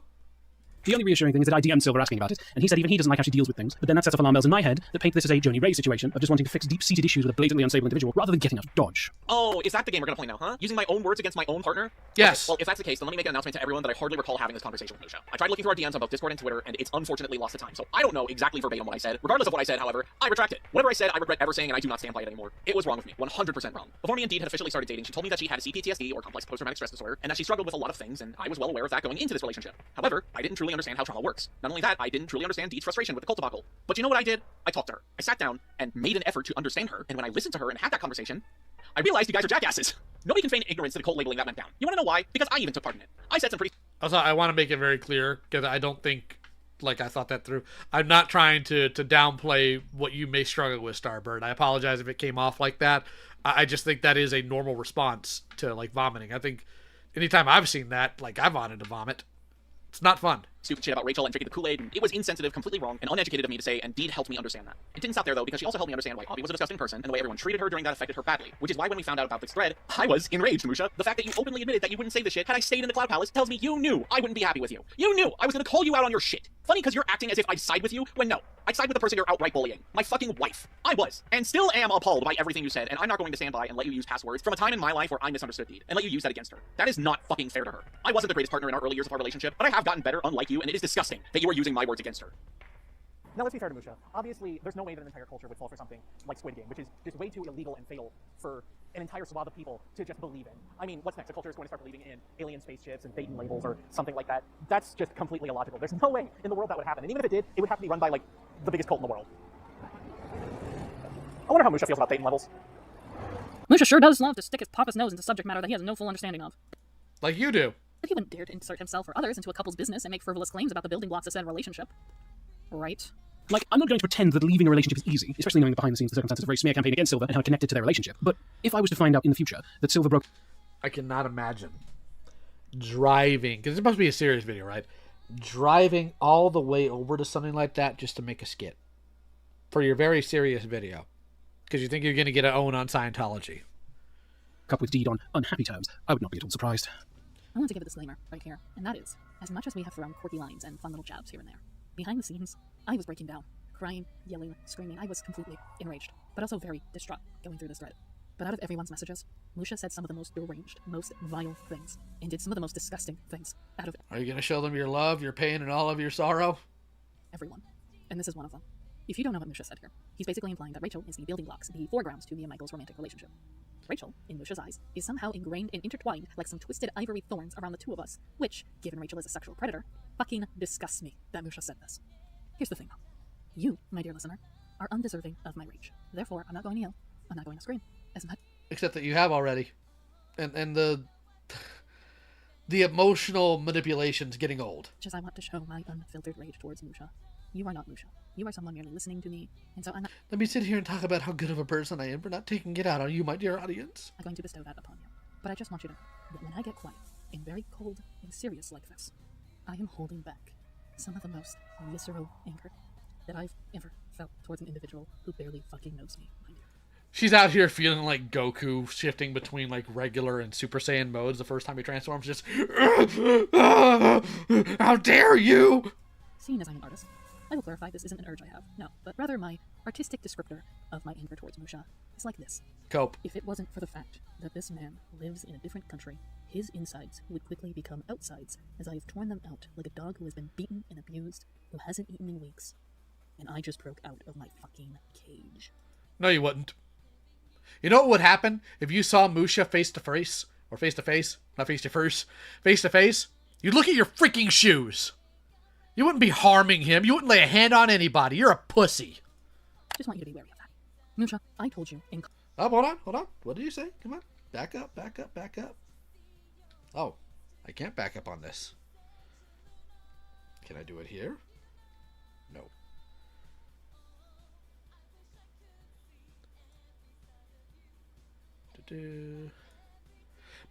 The only reassuring thing is that I DM'd Silver asking about it, and he said even he doesn't like how she deals with things, but then that sets off alarm bells in my head that paint this as a Joni Ray situation of just wanting to fix deep-seated issues with a blatantly unstable individual rather than getting out of dodge. Oh, is that the game we're gonna play now, huh? Using my own words against my own partner? Yes. Okay, well, if that's the case, then let me make an announcement to everyone that I hardly recall having this conversation with Musha. I tried looking through our DMs on both Discord and Twitter, and it's unfortunately lost to time, so I don't know exactly verbatim what I said. Regardless of what I said, however, I retract it. Whatever I said, I regret ever saying, and I do not stand by it anymore. It was wrong with me. 100% wrong. Before me and Deed had officially started dating, she told me that she had CPTSD, or complex post-traumatic stress disorder, and that she struggled with a lot of things, and I was well aware of that going into this relationship. However, I didn't truly understand how trauma works. Not only that, I didn't truly understand Deed's frustration with the cult debacle. But you know what I did? I talked to her. I sat down and made an effort to understand her, and when I listened to her and had that conversation, I realized you guys are jackasses. Nobody can feign ignorance to the cult labeling that went down. You want to know why? Because I even took part in it. I said some pretty... Also, I want to make it very clear, because I don't think, like, I thought that through. I'm not trying to downplay what you may struggle with, Starbird. I apologize if it came off like that. I just think that is a normal response to, like, vomiting. I think anytime I've seen that, like, I've wanted to vomit. It's not fun. Stupid shit about Rachel and drinking the Kool-Aid, and it was insensitive, completely wrong, and uneducated of me to say, and Deed helped me understand that. It didn't stop there, though, because she also helped me understand why Avi was a disgusting person, and the way everyone treated her during that affected her badly. Which is why when we found out about this thread, I was enraged, Musha. The fact that you openly admitted that you wouldn't say this shit had I stayed in the Cloud Palace tells me you knew I wouldn't be happy with you. You knew I was gonna call you out on your shit. Funny because you're acting as if I'd side with you, when no. I'd side with the person you're outright bullying. My fucking wife. I was, and still am appalled by everything you said, and I'm not going to stand by and let you use past words from a time in my life where I misunderstood Deed, and let you use that against her. That is not fucking fair to her. I wasn't the greatest partner in our early years of our relationship, but I have gotten better, unlike you, and it is disgusting that you are using my words against her. Now let's be fair to Musha. Obviously, there's no way that an entire culture would fall for something like Squid Game, which is just way too illegal and fatal for an entire swath of people to just believe in. I mean, what's next? The culture is going to start believing in alien spaceships and bait and labels or something like that. That's just completely illogical. There's no way in the world that would happen. And even if it did, it would have to be run by, like, the biggest cult in the world. I wonder how Musha feels about bait and labels. Musha sure does love to stick his pompous nose into subject matter that he has no full understanding of. Like you do. But he wouldn't dare to insert himself or others into a couple's business and make frivolous claims about the building blocks of said relationship. Right? Like, I'm not going to pretend that leaving a relationship is easy, especially knowing the behind-the-scenes circumstances of a smear campaign against Silver and how it connected to their relationship. But if I was to find out in the future that Silver broke... I cannot imagine driving, because it must be a serious video, right? Driving all the way over to something like that just to make a skit. For your very serious video. Because you think you're going to get an own on Scientology. Cup with Deed on unhappy terms, I would not be at all surprised. I want to give a disclaimer right here, and that is, as much as we have thrown quirky lines and fun little jabs here and there, behind the scenes, I was breaking down, crying, yelling, screaming. I was completely enraged, but also very distraught going through this thread. But out of everyone's messages, Musha said some of the most deranged, most vile things, and did some of the most disgusting things out of Are you going to show them your love, your pain, and all of your sorrow? everyone. And this is one of them. If you don't know what Musha said here, he's basically implying that Rachel is the building blocks, the foregrounds to me and Michael's romantic relationship. Rachel, in Musha's eyes, is somehow ingrained and intertwined like some twisted ivory thorns around the two of us, which, given Rachel is a sexual predator, fucking disgusts me that Musha said this. Here's the thing, though. You, my dear listener, are undeserving of my rage. Therefore, I'm not going to yell. I'm not going to scream. As much... Except that you have already. And the emotional manipulation's getting old. As I want to show my unfiltered rage towards Musha. You are not Musha. You are someone merely listening to me, and so I'm not... Let me sit here and talk about how good of a person I am for not taking it out on you, my dear audience. I'm going to bestow that upon you. But I just want you to know that when I get quiet and very cold and serious like this, I am holding back some of the most visceral anger that I've ever felt towards an individual who barely fucking knows me, mind you. She's out here feeling like Goku, shifting between like regular and Super Saiyan modes the first time he transforms, just... How dare you! Seeing as I'm an artist, I will clarify this isn't an urge I have, no, but rather my artistic descriptor of my anger towards Musha is like this. Cope. If it wasn't for the fact that this man lives in a different country, his insides would quickly become outsides, as I have torn them out like a dog who has been beaten and abused, who hasn't eaten in weeks, and I just broke out of my fucking cage. No, you wouldn't. You know what would happen if you saw Musha face to face? Or face to face? Not face to face. Face to face? You'd look at your freaking shoes. You wouldn't be harming him. You wouldn't lay a hand on anybody. You're a pussy. Just want you to be wary of that. Musha, I told you in... Oh, hold on. What did you say? Come on. Back up. Oh, I can't back up on this. Can I do it here? No.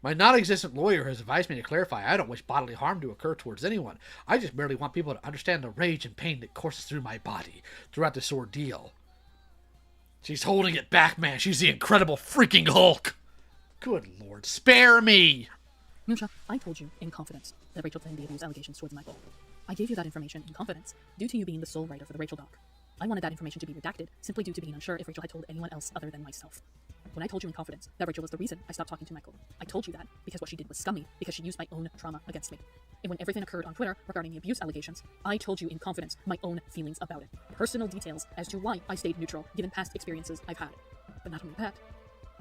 My non-existent lawyer has advised me to clarify I don't wish bodily harm to occur towards anyone. I just merely want people to understand the rage and pain that courses through my body throughout this ordeal. She's holding it back, man. She's the Incredible freaking Hulk. Good lord, spare me. Musha, I told you in confidence that Rachel planned the abuse allegations towards Michael. I gave you that information in confidence due to you being the sole writer for the Rachel doc. I wanted that information to be redacted simply due to being unsure if Rachel had told anyone else other than myself. When I told you in confidence that Rachel was the reason I stopped talking to Michael, I told you that because what she did was scummy, because she used my own trauma against me. And when everything occurred on Twitter regarding the abuse allegations, I told you in confidence my own feelings about it. Personal details as to why I stayed neutral given past experiences I've had. But not only that,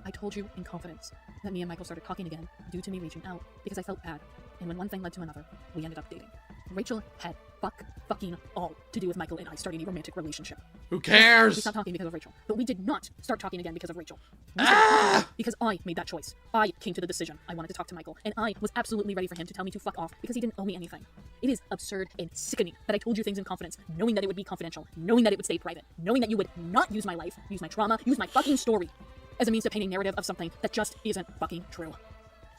I told you in confidence that me and Michael started talking again due to me reaching out because I felt bad. And when one thing led to another, we ended up dating. Rachel had fucking all to do with Michael and I starting a romantic relationship. Who cares? We stopped talking because of Rachel, but we did not start talking again because of Rachel. We started talking because I made that choice. I came to the decision. I wanted to talk to Michael, and I was absolutely ready for him to tell me to fuck off because he didn't owe me anything. It is absurd and sickening that I told you things in confidence, knowing that it would be confidential, knowing that it would stay private, knowing that you would not use my life, use my trauma, use my fucking story as a means to paint a narrative of something that just isn't fucking true.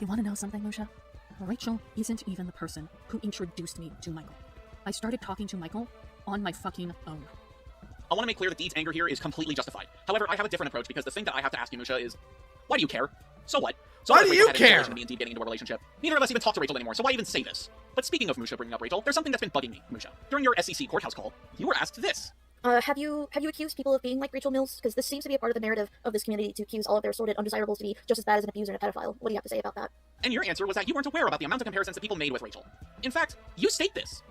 You want to know something, Musha? Rachel isn't even the person who introduced me to Michael. I started talking to Michael on my fucking own. I want to make clear that Deed's anger here is completely justified. However, I have a different approach because the thing that I have to ask you, Musha, is why do you care? So what? So why do you care? Me and Deed getting into a relationship. Neither of us even talk to Rachel anymore, so why even say this? But speaking of Musha bringing up Rachel, there's something that's been bugging me, Musha. During your SCC courthouse call, you were asked this. Have you accused people of being like Rachel Mills? Because this seems to be a part of the narrative of this community to accuse all of their assorted undesirables to be just as bad as an abuser and a pedophile. What do you have to say about that? And your answer was that you weren't aware about the amount of comparisons that people made with Rachel. In fact, you state this.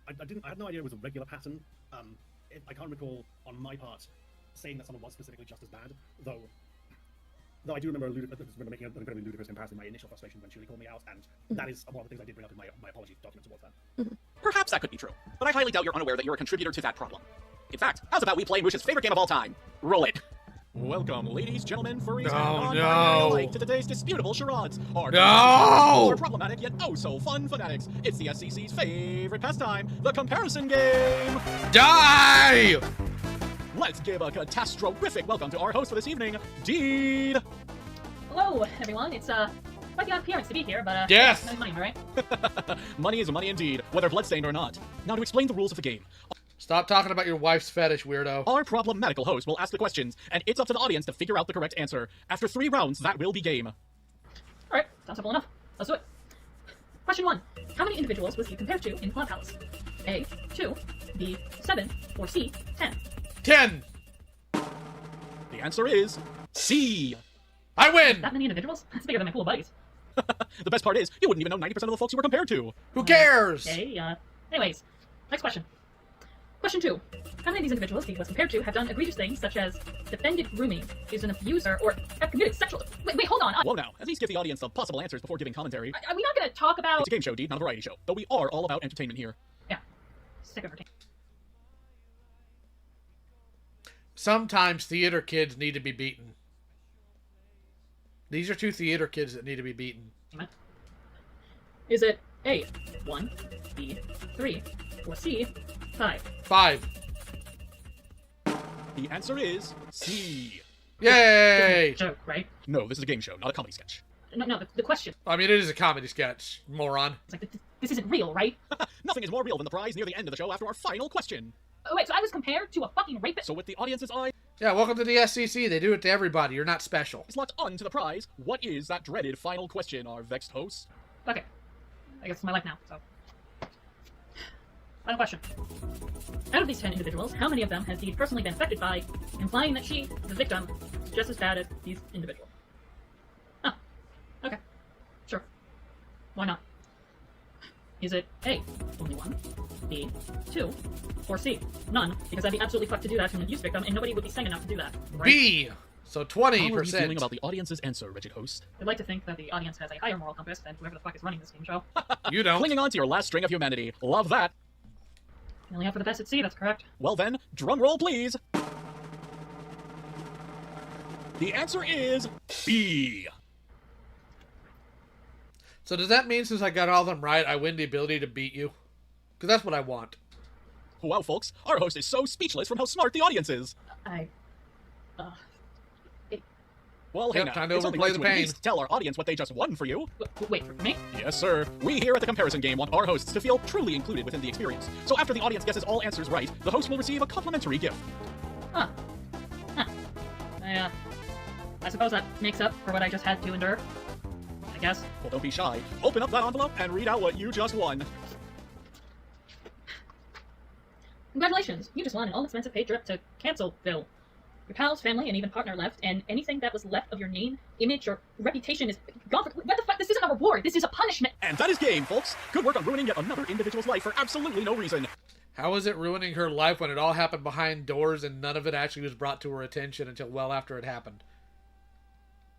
I had no idea it was a regular pattern. I can't recall on my part saying that someone was specifically just as bad, though I do remember making an incredibly ludicrous comparison in my initial frustration when Shirley called me out, and that is one of the things I did bring up in my apology document towards that. Perhaps that could be true, but I highly doubt you're unaware that you're a contributor to that problem. In fact, how's about we play Musha's favorite game of all time? Roll it. Welcome, ladies, gentlemen, furries, and non-binary alike, to today's disputable charades. Our are problematic yet oh so fun fanatics. It's the SCC's favorite pastime, the comparison game. Die! Let's give a catastrophic welcome to our host for this evening, Deed. Hello, everyone. It's quite the odd appearance to be here, but yes, no money, right? Money is money indeed, whether bloodstained or not. Now to explain the rules of the game. Stop talking about your wife's fetish, weirdo. Our problematical host will ask the questions, and it's up to the audience to figure out the correct answer. After 3 rounds, that will be game. Alright, sounds simple enough. Let's do it. Question 1. How many individuals was he compared to in Clubhouse? A, 2, B, 7, or C, 10? 10! The answer is C. I win! That many individuals? That's bigger than my pool of buddies. The best part is, you wouldn't even know 90% of the folks you were compared to. Who cares? Okay, anyways, next question. Question 2. How many of these individuals he was compared to have done egregious things such as defended grooming, is an abuser, or have committed sexual... Wait, hold on. Whoa now, at least give the audience the possible answers before giving commentary. Are we not going to talk about... It's a game show, Deed, not a variety show. Though we are all about entertainment here. Yeah. Sick of entertainment. Sometimes theater kids need to be beaten. These are 2 theater kids that need to be beaten. Is it A, 1, B, 3, or C, 5? 5. The answer is C. Yay! Joke, right? No, this is a game show, not a comedy sketch. No, the question. I mean, it is a comedy sketch, moron. It's like, this isn't real, right? Nothing is more real than the prize near the end of the show after our final question. Oh, wait, so I was compared to a fucking rapist? So with the audience's eye... Yeah, welcome to the SCC. They do it to everybody. You're not special. It's locked on to the prize. What is that dreaded final question, our vexed host? Okay. I guess it's my life now, so... Final question. Out of these 10 individuals, how many of them has he personally been affected by, implying that she, the victim, is just as bad as these individuals? Oh. Okay. Sure. Why not? Is it A, only 1, B, 2, or C, none? Because I'd be absolutely fucked to do that to an abuse victim, and nobody would be sane enough to do that. Right? B! So 20%. How are you feeling about the audience's answer, wretched host? I'd like to think that the audience has a higher moral compass than whoever the fuck is running this game show. You don't. Clinging on to your last string of humanity. Love that. You only have for the best at C, that's correct. Well then, drum roll please. The answer is B. So does that mean since I got all of them right, I win the ability to beat you? Because that's what I want. Wow, folks, our host is so speechless from how smart the audience is. Well, hey now, time to it's only overplay right the to at pain. least tell our audience what they just won for you. Wait, for me? Yes, sir. We here at the Comparison Game want our hosts to feel truly included within the experience. So after the audience guesses all answers right, the host will receive a complimentary gift. I suppose that makes up for what I just had to endure. I guess. Well, don't be shy. Open up that envelope and read out what you just won. Congratulations! You just won an all-expensive paid trip to Cancelville. Your pals, family, and even partner left, and anything that was left of your name, image, or reputation is gone. What the fuck? This isn't a reward. This is a punishment. And that is game, folks. Good work on ruining yet another individual's life for absolutely no reason. How is it ruining her life when it all happened behind doors and none of it actually was brought to her attention until well after it happened?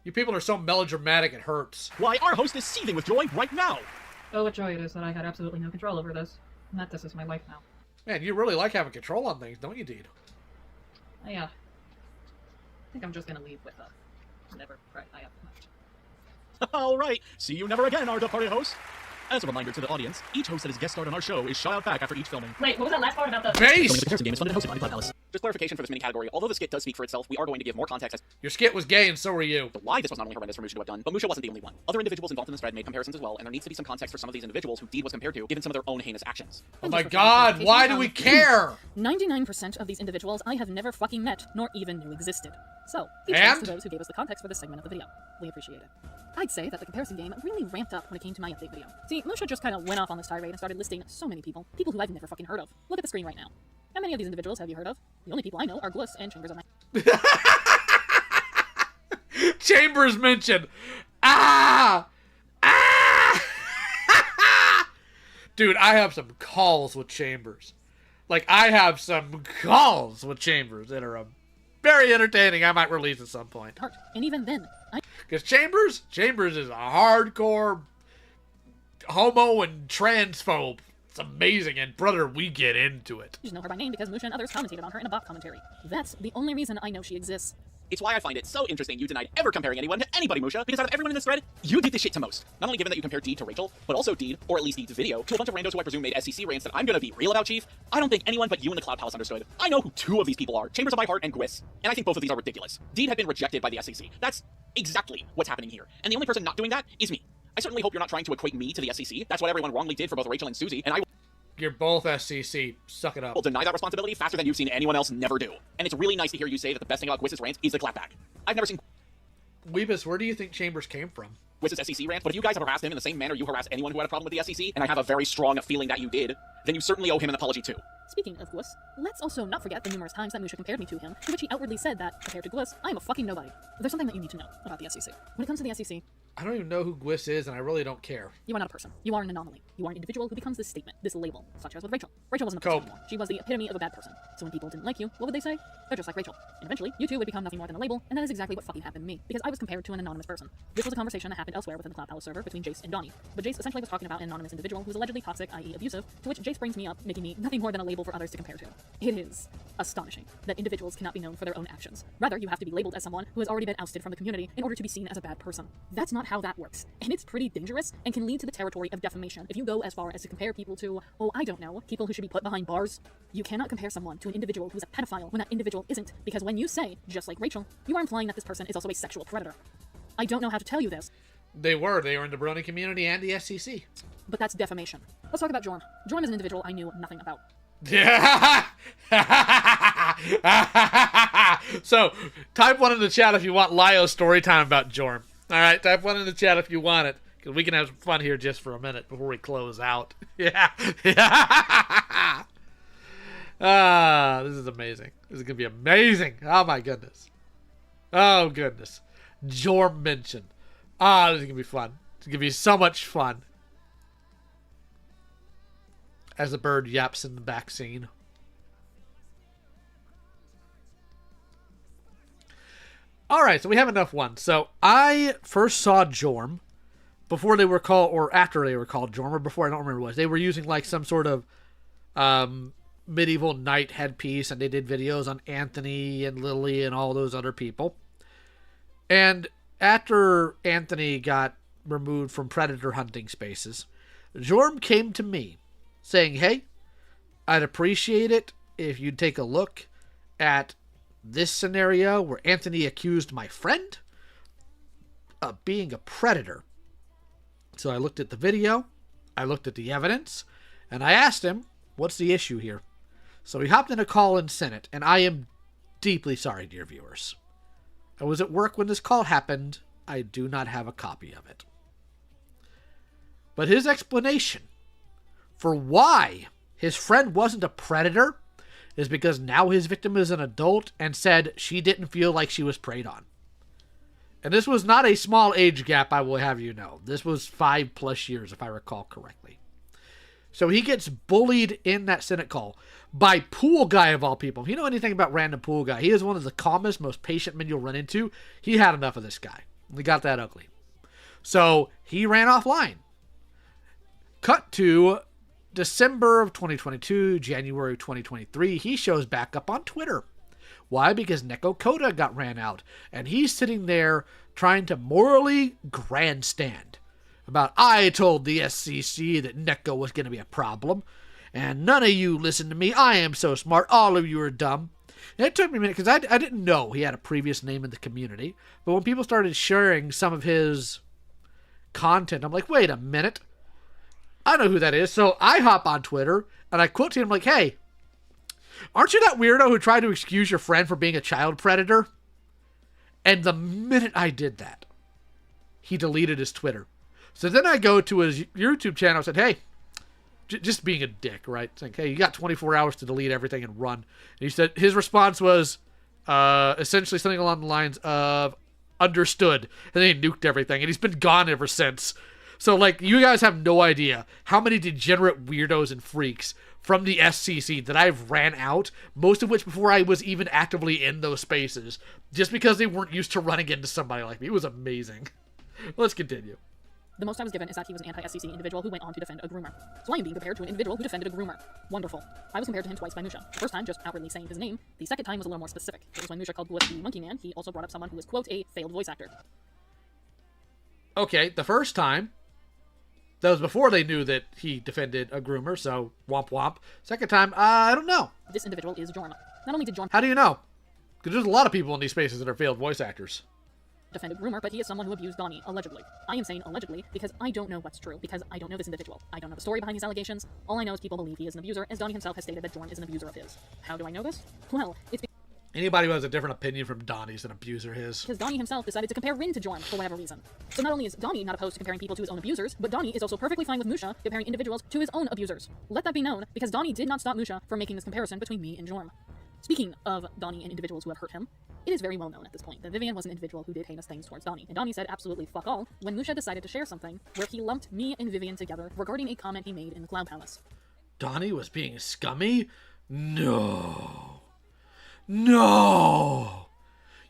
You people are so melodramatic, it hurts. Why, our host is seething with joy right now. Oh, what joy it is that I had absolutely no control over this. And that this is my life now. Man, you really like having control on things, don't you, Deed? I think I'm just gonna leave with whatever right I have left. All right. See you never again, our departed host. As a reminder to the audience, each host that is guest starred on our show is shot out back after each filming. Wait, what was that last part about the base? The comparison game is funded and hosted by Cloud Palace. Just clarification for this mini category. Although the skit does speak for itself, we are going to give more context as your skit was gay and so were you. Why this was not only horrendous for Musha to have done, but Musha wasn't the only one. Other individuals involved in this thread made comparisons as well, and there needs to be some context for some of these individuals who Deed was compared to, given some of their own heinous actions. Oh my god, why do we care? 99% of these individuals I have never fucking met, nor even knew existed. So, huge thanks to those who gave us the context for this segment of the video. We appreciate it. I'd say that the comparison game really ramped up when it came to my update video. See, Musha just kind of went off on this tirade and started listing so many people who I've never fucking heard of. Look at the screen right now. How many of these individuals have you heard of? The only people I know are Gluss and Chambers of my... Chambers mentioned. Ah! Dude, I have some calls with Chambers. Like, I have some calls with Chambers that are very entertaining. I might release at some point. And even then, because Chambers is a hardcore homo and transphobe. It's amazing, and brother, we get into it. You just know her by name because Musha and others commentated on her in a bot commentary. That's the only reason I know she exists. It's why I find it so interesting you denied ever comparing anyone to anybody, Musha, because out of everyone in this thread, you did this shit to most. Not only given that you compared Deed to Rachel, but also Deed, or at least Deed's video, to a bunch of randos who I presume made SCC rants that I'm gonna be real about, Chief. I don't think anyone but you and the Cloud Palace understood. I know who two of these people are, Chambers of My Heart and Gwiss, and I think both of these are ridiculous. Deed had been rejected by the SCC. That's exactly what's happening here. And the only person not doing that is me. I certainly hope you're not trying to equate me to the SCC. That's what everyone wrongly did for both Rachel and Susie, and I will... You're both SCC. Suck it up. Will deny that responsibility faster than you've seen anyone else never do. And it's really nice to hear you say that the best thing about Gwiss's rant is the clapback. I've never seen... Weebus, where do you think Chambers came from? Gwiss's SCC rant, but if you guys have harassed him in the same manner you harassed anyone who had a problem with the SCC, and I have a very strong feeling that you did, then you certainly owe him an apology too. Speaking of Gwiss, let's also not forget the numerous times that Musha compared me to him, to which he outwardly said that, compared to Gwiss, I am a fucking nobody. There's something that you need to know about the SCC. When it comes to the SCC, I don't even know who Gwiss is, and I really don't care. You are not a person. You are an anomaly. You are an individual who becomes this statement, this label, such as with Rachel. Rachel wasn't a person anymore. She was the epitome of a bad person. So when people didn't like you, what would they say? They're just like Rachel. And eventually, you two would become nothing more than a label, and that is exactly what fucking happened to me, because I was compared to an anonymous person. This was a conversation that happened elsewhere within the Cloud Palace server between Jace and Donnie. But Jace essentially was talking about an anonymous individual who was allegedly toxic, i.e. abusive, to which Jace brings me up, making me nothing more than a label for others to compare to. It is astonishing that individuals cannot be known for their own actions. Rather, you have to be labeled as someone who has already been ousted from the community in order to be seen as a bad person. That's not how that works. And it's pretty dangerous and can lead to the territory of defamation if you go as far as to compare people to, oh, I don't know, people who should be put behind bars. You cannot compare someone to an individual who's a pedophile when that individual isn't, because when you say, just like Rachel, you are implying that this person is also a sexual predator. I don't know how to tell you this. They were in the Brony community and the SCC. But that's defamation. Let's talk about Jorm. Jorm is an individual I knew nothing about. So, type 1 in the chat if you want Lio story time about Jorm. Alright, type 1 in the chat if you want it. Because we can have some fun here just for a minute before we close out. Yeah. This is amazing. This is going to be amazing. Oh my goodness. Oh goodness. Jorm mention. This is going to be fun. It's going to be so much fun. As the bird yaps in the back scene. Alright, so we have enough ones. So, I first saw Jorm before they were called, or after they were called Jorm, or before, I don't remember what it was. They were using like some sort of medieval knight headpiece, and they did videos on Anthony and Lily and all those other people. And after Anthony got removed from predator hunting spaces, Jorm came to me saying, hey, I'd appreciate it if you'd take a look at this scenario where Anthony accused my friend of being a predator. So I looked at the video, I looked at the evidence, and I asked him, what's the issue here? So he hopped in a call and sent it, and I am deeply sorry, dear viewers. I was at work when this call happened. I do not have a copy of it. But his explanation for why his friend wasn't a predator is because now his victim is an adult and said she didn't feel like she was preyed on. And this was not a small age gap, I will have you know. This was 5+ years, if I recall correctly. So he gets bullied in that Senate call by Pool Guy of all people. If you know anything about Random Pool Guy, he is one of the calmest, most patient men you'll run into. He had enough of this guy. He got that ugly. So he ran offline. Cut to December of 2022, January of 2023, he shows back up on Twitter. Why? Because Neko Koda got ran out, and he's sitting there trying to morally grandstand about, I told the SCC that Neko was going to be a problem, and none of you listen to me. I am so smart. All of you are dumb. And it took me a minute, because I didn't know he had a previous name in the community, but when people started sharing some of his content, I'm like, wait a minute. I know who that is. So I hop on Twitter, and I quote to him like, hey, aren't you that weirdo who tried to excuse your friend for being a child predator? And the minute I did that, he deleted his Twitter. So then I go to his YouTube channel and said, hey, just being a dick, right? Saying, hey, you got 24 hours to delete everything and run. And he said, his response was essentially something along the lines of, understood. And then he nuked everything, and he's been gone ever since. So, like, you guys have no idea how many degenerate weirdos and freaks from the SCC that I've ran out, most of which before I was even actively in those spaces, just because they weren't used to running into somebody like me. It was amazing. Let's continue. The most I was given is that he was an anti-SCC individual who went on to defend a groomer. So I am being compared to an individual who defended a groomer. Wonderful. I was compared to him twice by Musha. The first time, just outwardly saying his name. The second time was a little more specific. It was when Musha called Glyph the Monkey Man. He also brought up someone who was, quote, a failed voice actor. Okay, the first time, that was before they knew that he defended a groomer, so womp womp. Second time, I don't know. This individual is Jorm. Not only did Jorm... How do you know? Because there's a lot of people in these spaces that are failed voice actors. ...defend a groomer, but he is someone who abused Donnie, allegedly. I am saying allegedly because I don't know what's true, because I don't know this individual. I don't know the story behind these allegations. All I know is people believe he is an abuser, as Donnie himself has stated that Jorm is an abuser of his. How do I know this? Well, it's anybody who has a different opinion from Donnie's an abuser his. Because Donnie himself decided to compare Rin to Jorm for whatever reason. So not only is Donnie not opposed to comparing people to his own abusers, but Donnie is also perfectly fine with Musha comparing individuals to his own abusers. Let that be known, because Donnie did not stop Musha from making this comparison between me and Jorm. Speaking of Donnie and individuals who have hurt him, it is very well known at this point that Vivian was an individual who did heinous things towards Donnie, and Donnie said absolutely fuck all when Musha decided to share something where he lumped me and Vivian together regarding a comment he made in the Cloud Palace. Donnie was being scummy? No. No!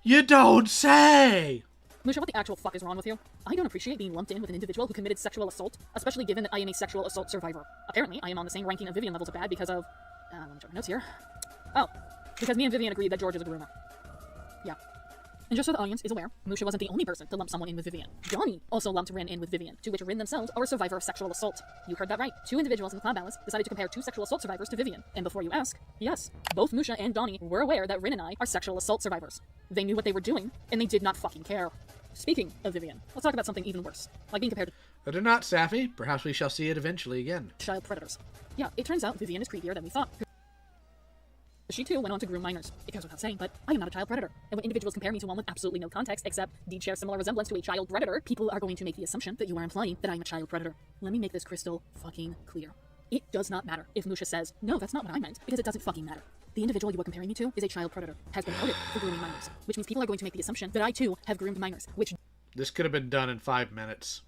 You don't say! Musha, what the actual fuck is wrong with you? I don't appreciate being lumped in with an individual who committed sexual assault, especially given that I am a sexual assault survivor. Apparently, I am on the same ranking of Vivian levels of bad because of... let me check my notes here. Oh, because me and Vivian agreed that George is a groomer. Yeah. And just so the audience is aware, Musha wasn't the only person to lump someone in with Vivian. Donnie also lumped Rin in with Vivian, to which Rin themselves are a survivor of sexual assault. You heard that right. Two individuals in the Cloud Palace decided to compare two sexual assault survivors to Vivian. And before you ask, yes, both Musha and Donnie were aware that Rin and I are sexual assault survivors. They knew what they were doing, and they did not fucking care. Speaking of Vivian, let's talk about something even worse, like being compared to... But they're not, Safi. Perhaps we shall see it eventually again. Child predators. Yeah, it turns out Vivian is creepier than we thought. She too went on to groom minors. It goes without saying, but I am not a child predator. And when individuals compare me to one with absolutely no context, except deed share similar resemblance to a child predator, people are going to make the assumption that you are implying that I am a child predator. Let me make this crystal fucking clear. It does not matter if Musha says, no, that's not what I meant, because it doesn't fucking matter. The individual you are comparing me to is a child predator, has been outed for grooming minors, which means people are going to make the assumption that I too have groomed minors, which... This could have been done in 5 minutes.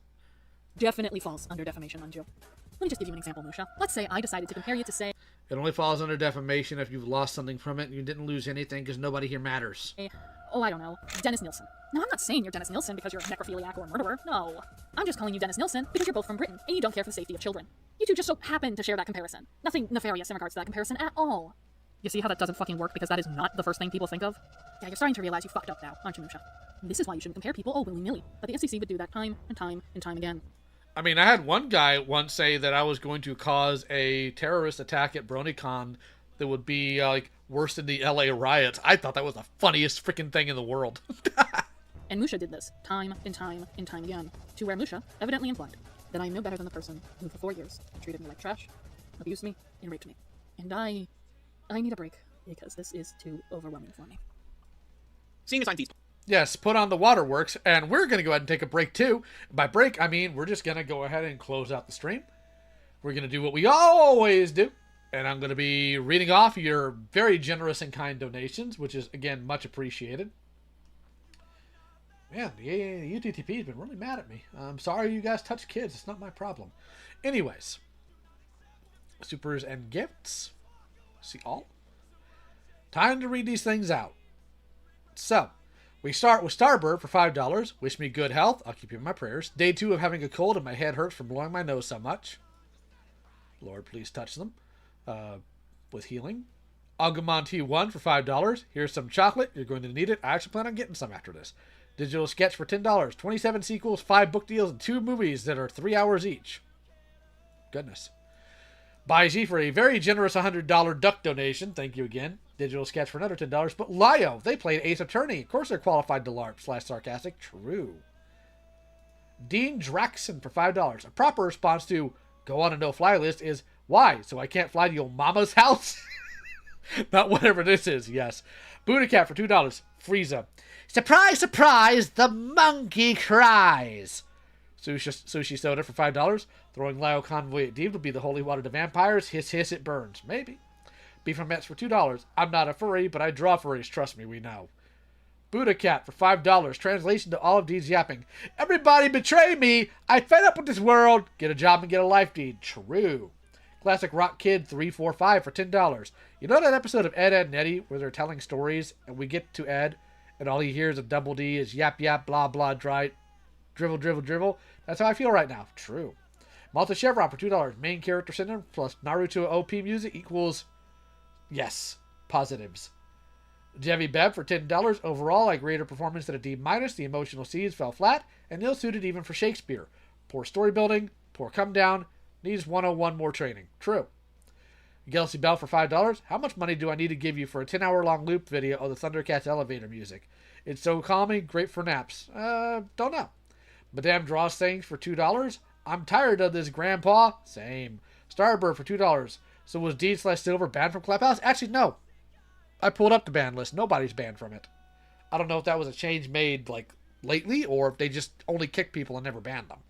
Definitely falls under defamation, Anju. Let me just give you an example, Musha. Let's say I decided to compare you to, say... It only falls under defamation if you've lost something from it and you didn't lose anything because nobody here matters. Oh, I don't know. Dennis Nielsen. Now, I'm not saying you're Dennis Nielsen because you're a necrophiliac or a murderer. No. I'm just calling you Dennis Nielsen because you're both from Britain and you don't care for the safety of children. You two just so happen to share that comparison. Nothing nefarious in regards to that comparison at all. You see how that doesn't fucking work because that is not the first thing people think of? Yeah, you're starting to realize you fucked up now, aren't you, Musha? This is why you shouldn't compare people all willy-nilly. But the SCC would do that time and time and time again. I mean, I had one guy once say that I was going to cause a terrorist attack at BronyCon that would be, like, worse than the LA riots. I thought that was the funniest freaking thing in the world. And Musha did this time and time and time again, to where Musha evidently implied that I am no better than the person who for 4 years treated me like trash, abused me, and raped me. And I need a break, because this is too overwhelming for me. Seeing as I'm Yes, put on the waterworks, and we're going to go ahead and take a break too. By break, I mean we're just going to go ahead and close out the stream. We're going to do what we always do, and I'm going to be reading off your very generous and kind donations, which is, again, much appreciated. Man, the UTTP has been really mad at me. I'm sorry you guys touch kids. It's not my problem. Anyways, supers and gifts. See all? Time to read these things out. So, we start with Starbird for $5. Wish me good health. I'll keep you in my prayers. Day 2 of having a cold and my head hurts from blowing my nose so much. Lord, please touch them with healing. Agumonti 1 for $5. Here's some chocolate. You're going to need it. I actually plan on getting some after this. Digital Sketch for $10. 27 sequels, 5 book deals, and 2 movies that are 3 hours each. Goodness. Baiji for a very generous $100 duck donation. Thank you again. Digital Sketch for another $10. But Lio, they played Ace Attorney. Of course they're qualified to LARP/sarcastic. True. Dean Draxon for $5. A proper response to go on a no-fly list is, why? So I can't fly to your mama's house? Not whatever this is, yes. Buddha Cat for $2. Frieza. Surprise, surprise, the monkey cries. Sushi Soda for $5. Throwing Lio Convoy at Deep will be the holy water to vampires. Hiss, hiss, it burns. Maybe. Beefarmettes for $2. I'm not a furry, but I draw furries. Trust me, we know. Buddha Cat for $5. Translation to all of Deed's yapping. Everybody betray me. I fed up with this world. Get a job and get a life, Deed. True. Classic Rock Kid 345 for $10. You know that episode of Ed, Ed, and Eddie where they're telling stories and we get to Ed and all he hears of Double D is yap, yap, blah, blah, dry, drivel, drivel, drivel? That's how I feel right now. True. Malta Chevron for $2. Main character syndrome plus Naruto OP music equals, yes, positives. Jevi Bev for $10. Overall, I graded a performance at a D-. The emotional seeds fell flat and ill-suited even for Shakespeare. Poor story building, poor come down, needs 101 more training. True. Galaxy Bell for $5. How much money do I need to give you for a 10-hour-long loop video of the Thundercats elevator music? It's so calming, great for naps. Don't know. Madame Draws Things for $2. I'm tired of this, Grandpa. Same. Starbird for $2. So was Deed/Silver banned from Clubhouse? Actually, no. I pulled up the ban list. Nobody's banned from it. I don't know if that was a change made, like, lately, or if they just only kicked people and never banned them.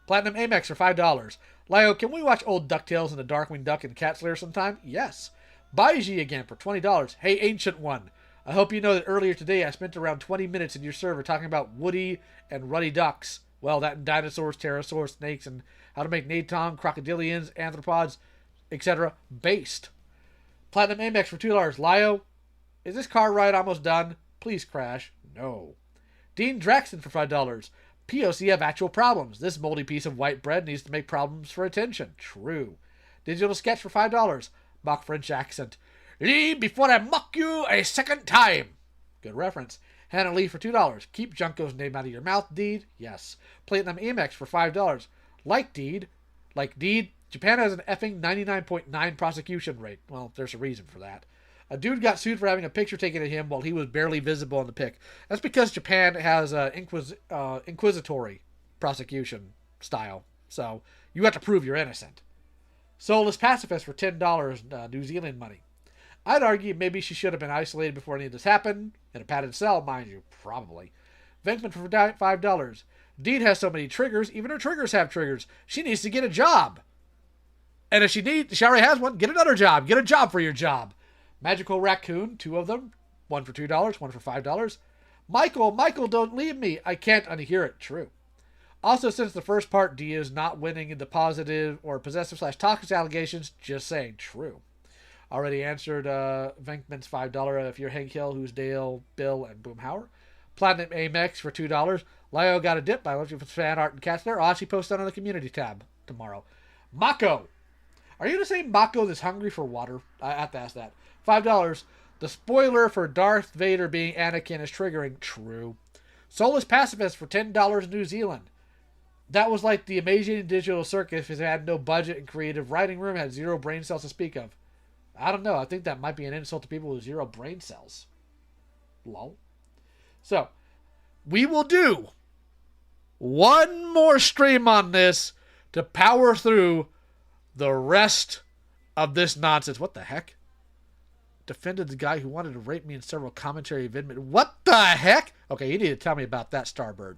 Platinum Amex for $5. Lio, can we watch old DuckTales and the Darkwing Duck and Cat Slayer sometime? Yes. Baiji again for $20. Hey, Ancient One. I hope you know that earlier today I spent around 20 minutes in your server talking about Woody and Ruddy Ducks. Well, that and dinosaurs, pterosaurs, snakes, and how to make Natong, crocodilians, anthropods, etc. based. Platinum Amex for $2. Lio, is this car ride almost done? Please crash. No. Dean Draxton for $5. POC have actual problems. This moldy piece of white bread needs to make problems for attention. True. Digital Sketch for $5. Mock French accent. Leave before I mock you a second time. Good reference. Hannah Lee for $2. Keep Junko's name out of your mouth, Deed. Yes. Platinum Amex for $5. Like Deed, Japan has an effing 99.9 prosecution rate. Well, there's a reason for that. A dude got sued for having a picture taken of him while he was barely visible in the pic. That's because Japan has inquisitory prosecution style. So you have to prove you're innocent. Soulless Pacifist for $10 New Zealand money. I'd argue maybe she should have been isolated before any of this happened. In a padded cell, mind you. Probably. Venkman for $5. Deed has so many triggers, even her triggers have triggers. She needs to get a job. And if she already has one, get another job. Get a job for your job. Magical Raccoon, 2 of them. One for $2, one for $5. Michael, don't leave me. I can't unhear it. True. Also, since the first part, D is not winning in the positive or possessive/toxic allegations, just saying. True. Already answered Venkman's $5 if you're Hank Hill, who's Dale, Bill, and Boomhauer. Platinum Amex for $2. Lio got a dip by looking for fan art and cats there. I'll actually post that on the community tab tomorrow. Mako. Are you going to say Mako that's hungry for water? I have to ask that. $5. The spoiler for Darth Vader being Anakin is triggering. True. Soulless Pacifist for $10 New Zealand. That was like the Amazing Digital Circus if it had no budget and creative writing room, had 0 brain cells to speak of. I don't know. I think that might be an insult to people with 0 brain cells. Lol. So, we will do one more stream on this to power through the rest of this nonsense. What the heck? defended the guy who wanted to rape me in several commentary vidmen. What the heck? Okay, you need to tell me about that, Starbird.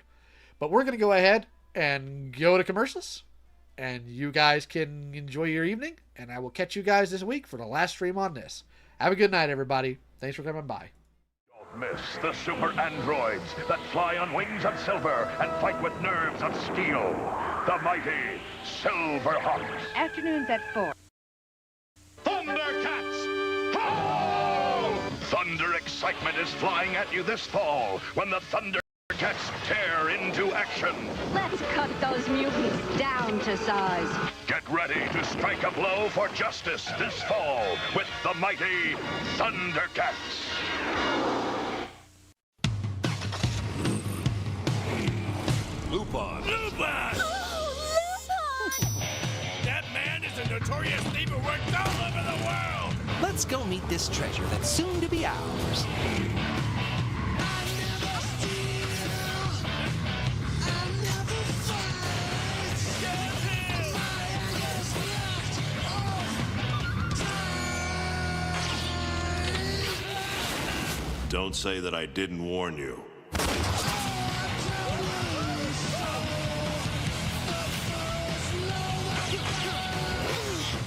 But we're going to go ahead and go to commercials. And you guys can enjoy your evening. And I will catch you guys this week for the last stream on this. Have a good night, everybody. Thanks for coming by. Don't miss the super androids that fly on wings of silver and fight with nerves of steel. The mighty Silverhawks. Afternoons at 4. Thundercats! Ho! Thunder excitement is flying at you this fall when the Thundercats tear into action. Let's cut those mutants down to size. Get ready to strike a blow for justice this fall with the mighty Thundercats. Lupin! Lupin! That man is a notorious thief who works all over the world! Let's go meet this treasure that's soon to be ours. Don't say that I didn't warn you.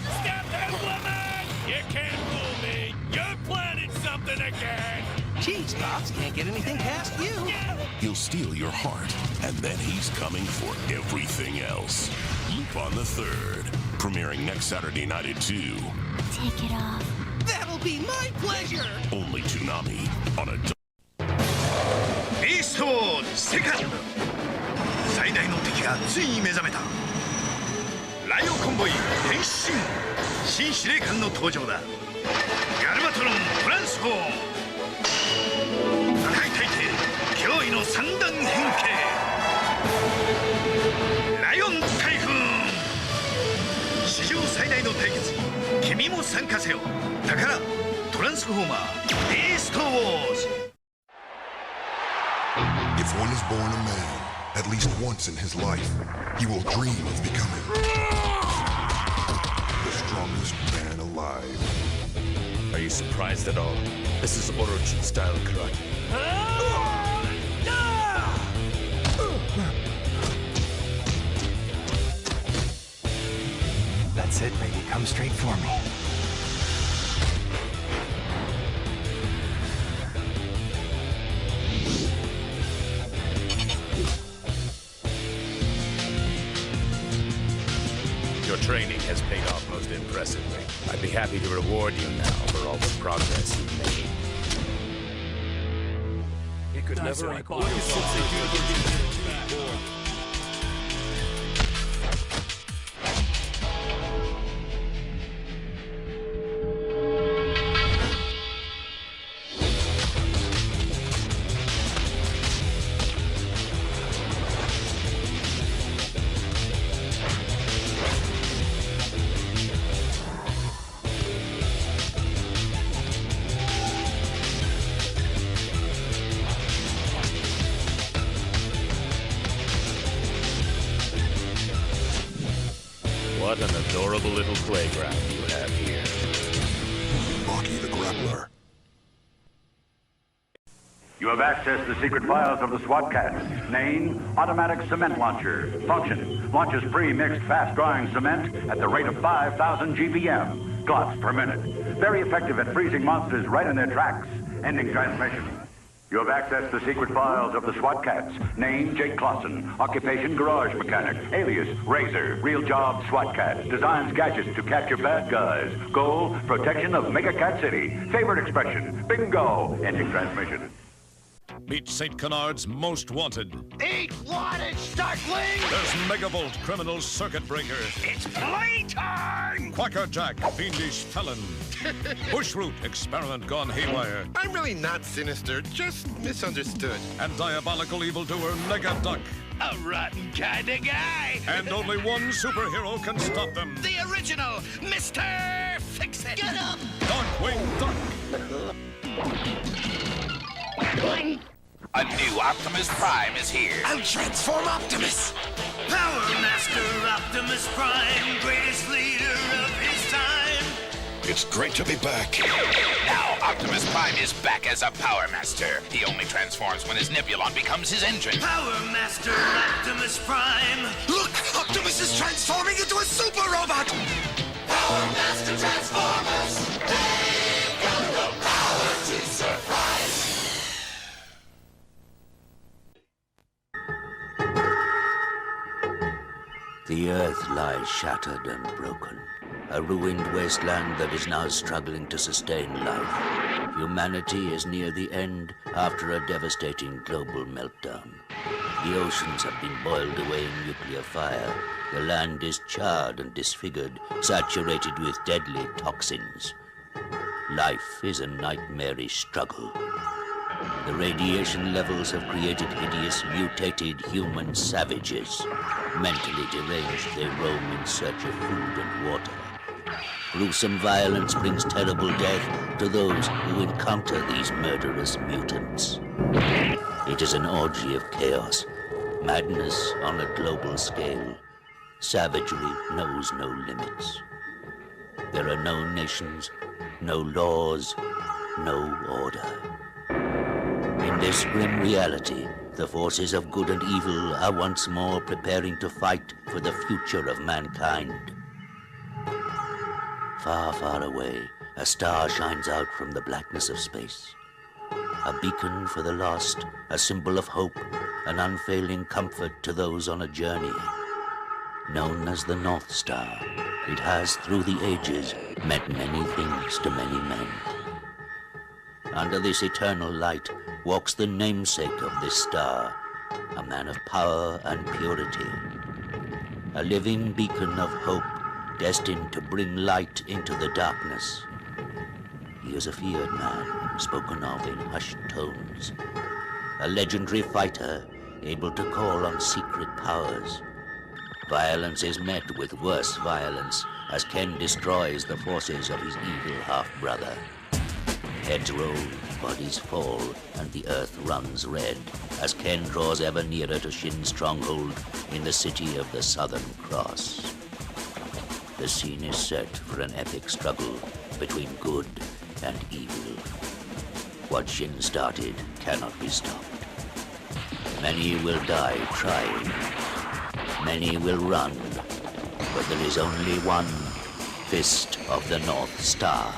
Stop that woman! You can't fool me! You're planning something again! Jeez, Pops, can't get anything past you. He'll steal your heart, and then he's coming for everything else. Lupin the Third, premiering next Saturday night at 2. Take it off. That'll be my pleasure! Only Toonami on a... ビーストウォーズセカンド最大の敵がついに目覚めたライオンコンボイ変身新司令官の登場だガルバトロントランスフォーム破壊大帝驚異の三段変形ライオン台風史上最大の対決君も参加せよだからトランスフォーマービーストウォーズ If one is born a man, at least once in his life, he will dream of becoming the strongest man alive. Are you surprised at all? This is Orochi-style karate. That's it, baby. Come straight for me. Your training has paid off most impressively. I'd be happy to reward you now for all the progress you've made. He could never recall. What an adorable little playground you have here. Rocky the Grappler. You have accessed the secret files of the SWAT Cats. Name, automatic cement launcher. Function, launches pre-mixed fast-drying cement at the rate of 5,000 GPM. Glots per minute. Very effective at freezing monsters right in their tracks. Ending transmission. You have accessed the secret files of the SWAT Cats. Name, Jake Clausen. Occupation, garage mechanic. Alias, Razor. Real job, SWAT Cat. Designs gadgets to capture bad guys. Goal, protection of Mega Cat City. Favorite expression, bingo. Ending transmission. Meet St. Canard's Most Wanted. Eat wanted, Starkling! There's Megavolt, criminal circuit breaker. It's playtime! Quacker Jack, fiendish felon. Bushroot, experiment gone haywire. I'm really not sinister, just misunderstood. And diabolical evildoer Mega Duck. A rotten kind of guy! And only one superhero can stop them. The original, Mr. Fix-It! Get up! Darkwing Duck. A new Optimus Prime is here. I'll transform Optimus. Power Master Optimus Prime, greatest leader of his time. It's great to be back. Now, Optimus Prime is back as a Power Master. He only transforms when his Nebulon becomes his engine. Power Master Optimus Prime! Look! Optimus is transforming into a super robot! Power Master Transformers! They've got the power to surprise! The Earth lies shattered and broken. A ruined wasteland that is now struggling to sustain life. Humanity is near the end after a devastating global meltdown. The oceans have been boiled away in nuclear fire. The land is charred and disfigured, saturated with deadly toxins. Life is a nightmarish struggle. The radiation levels have created hideous, mutated human savages. Mentally deranged, they roam in search of food and water. Gruesome violence brings terrible death to those who encounter these murderous mutants. It is an orgy of chaos, madness on a global scale. Savagery knows no limits. There are no nations, no laws, no order. In this grim reality, the forces of good and evil are once more preparing to fight for the future of mankind. Far, far away, a star shines out from the blackness of space. A beacon for the lost, a symbol of hope, an unfailing comfort to those on a journey. Known as the North Star, it has, through the ages, meant many things to many men. Under this eternal light walks the namesake of this star, a man of power and purity. A living beacon of hope, destined to bring light into the darkness. He is a feared man, spoken of in hushed tones. A legendary fighter, able to call on secret powers. Violence is met with worse violence as Ken destroys the forces of his evil half-brother. Heads roll, bodies fall, and the earth runs red as Ken draws ever nearer to Shin's stronghold in the city of the Southern Cross. The scene is set for an epic struggle between good and evil. What Shin started cannot be stopped. Many will die trying. Many will run. But there is only one Fist of the North Star.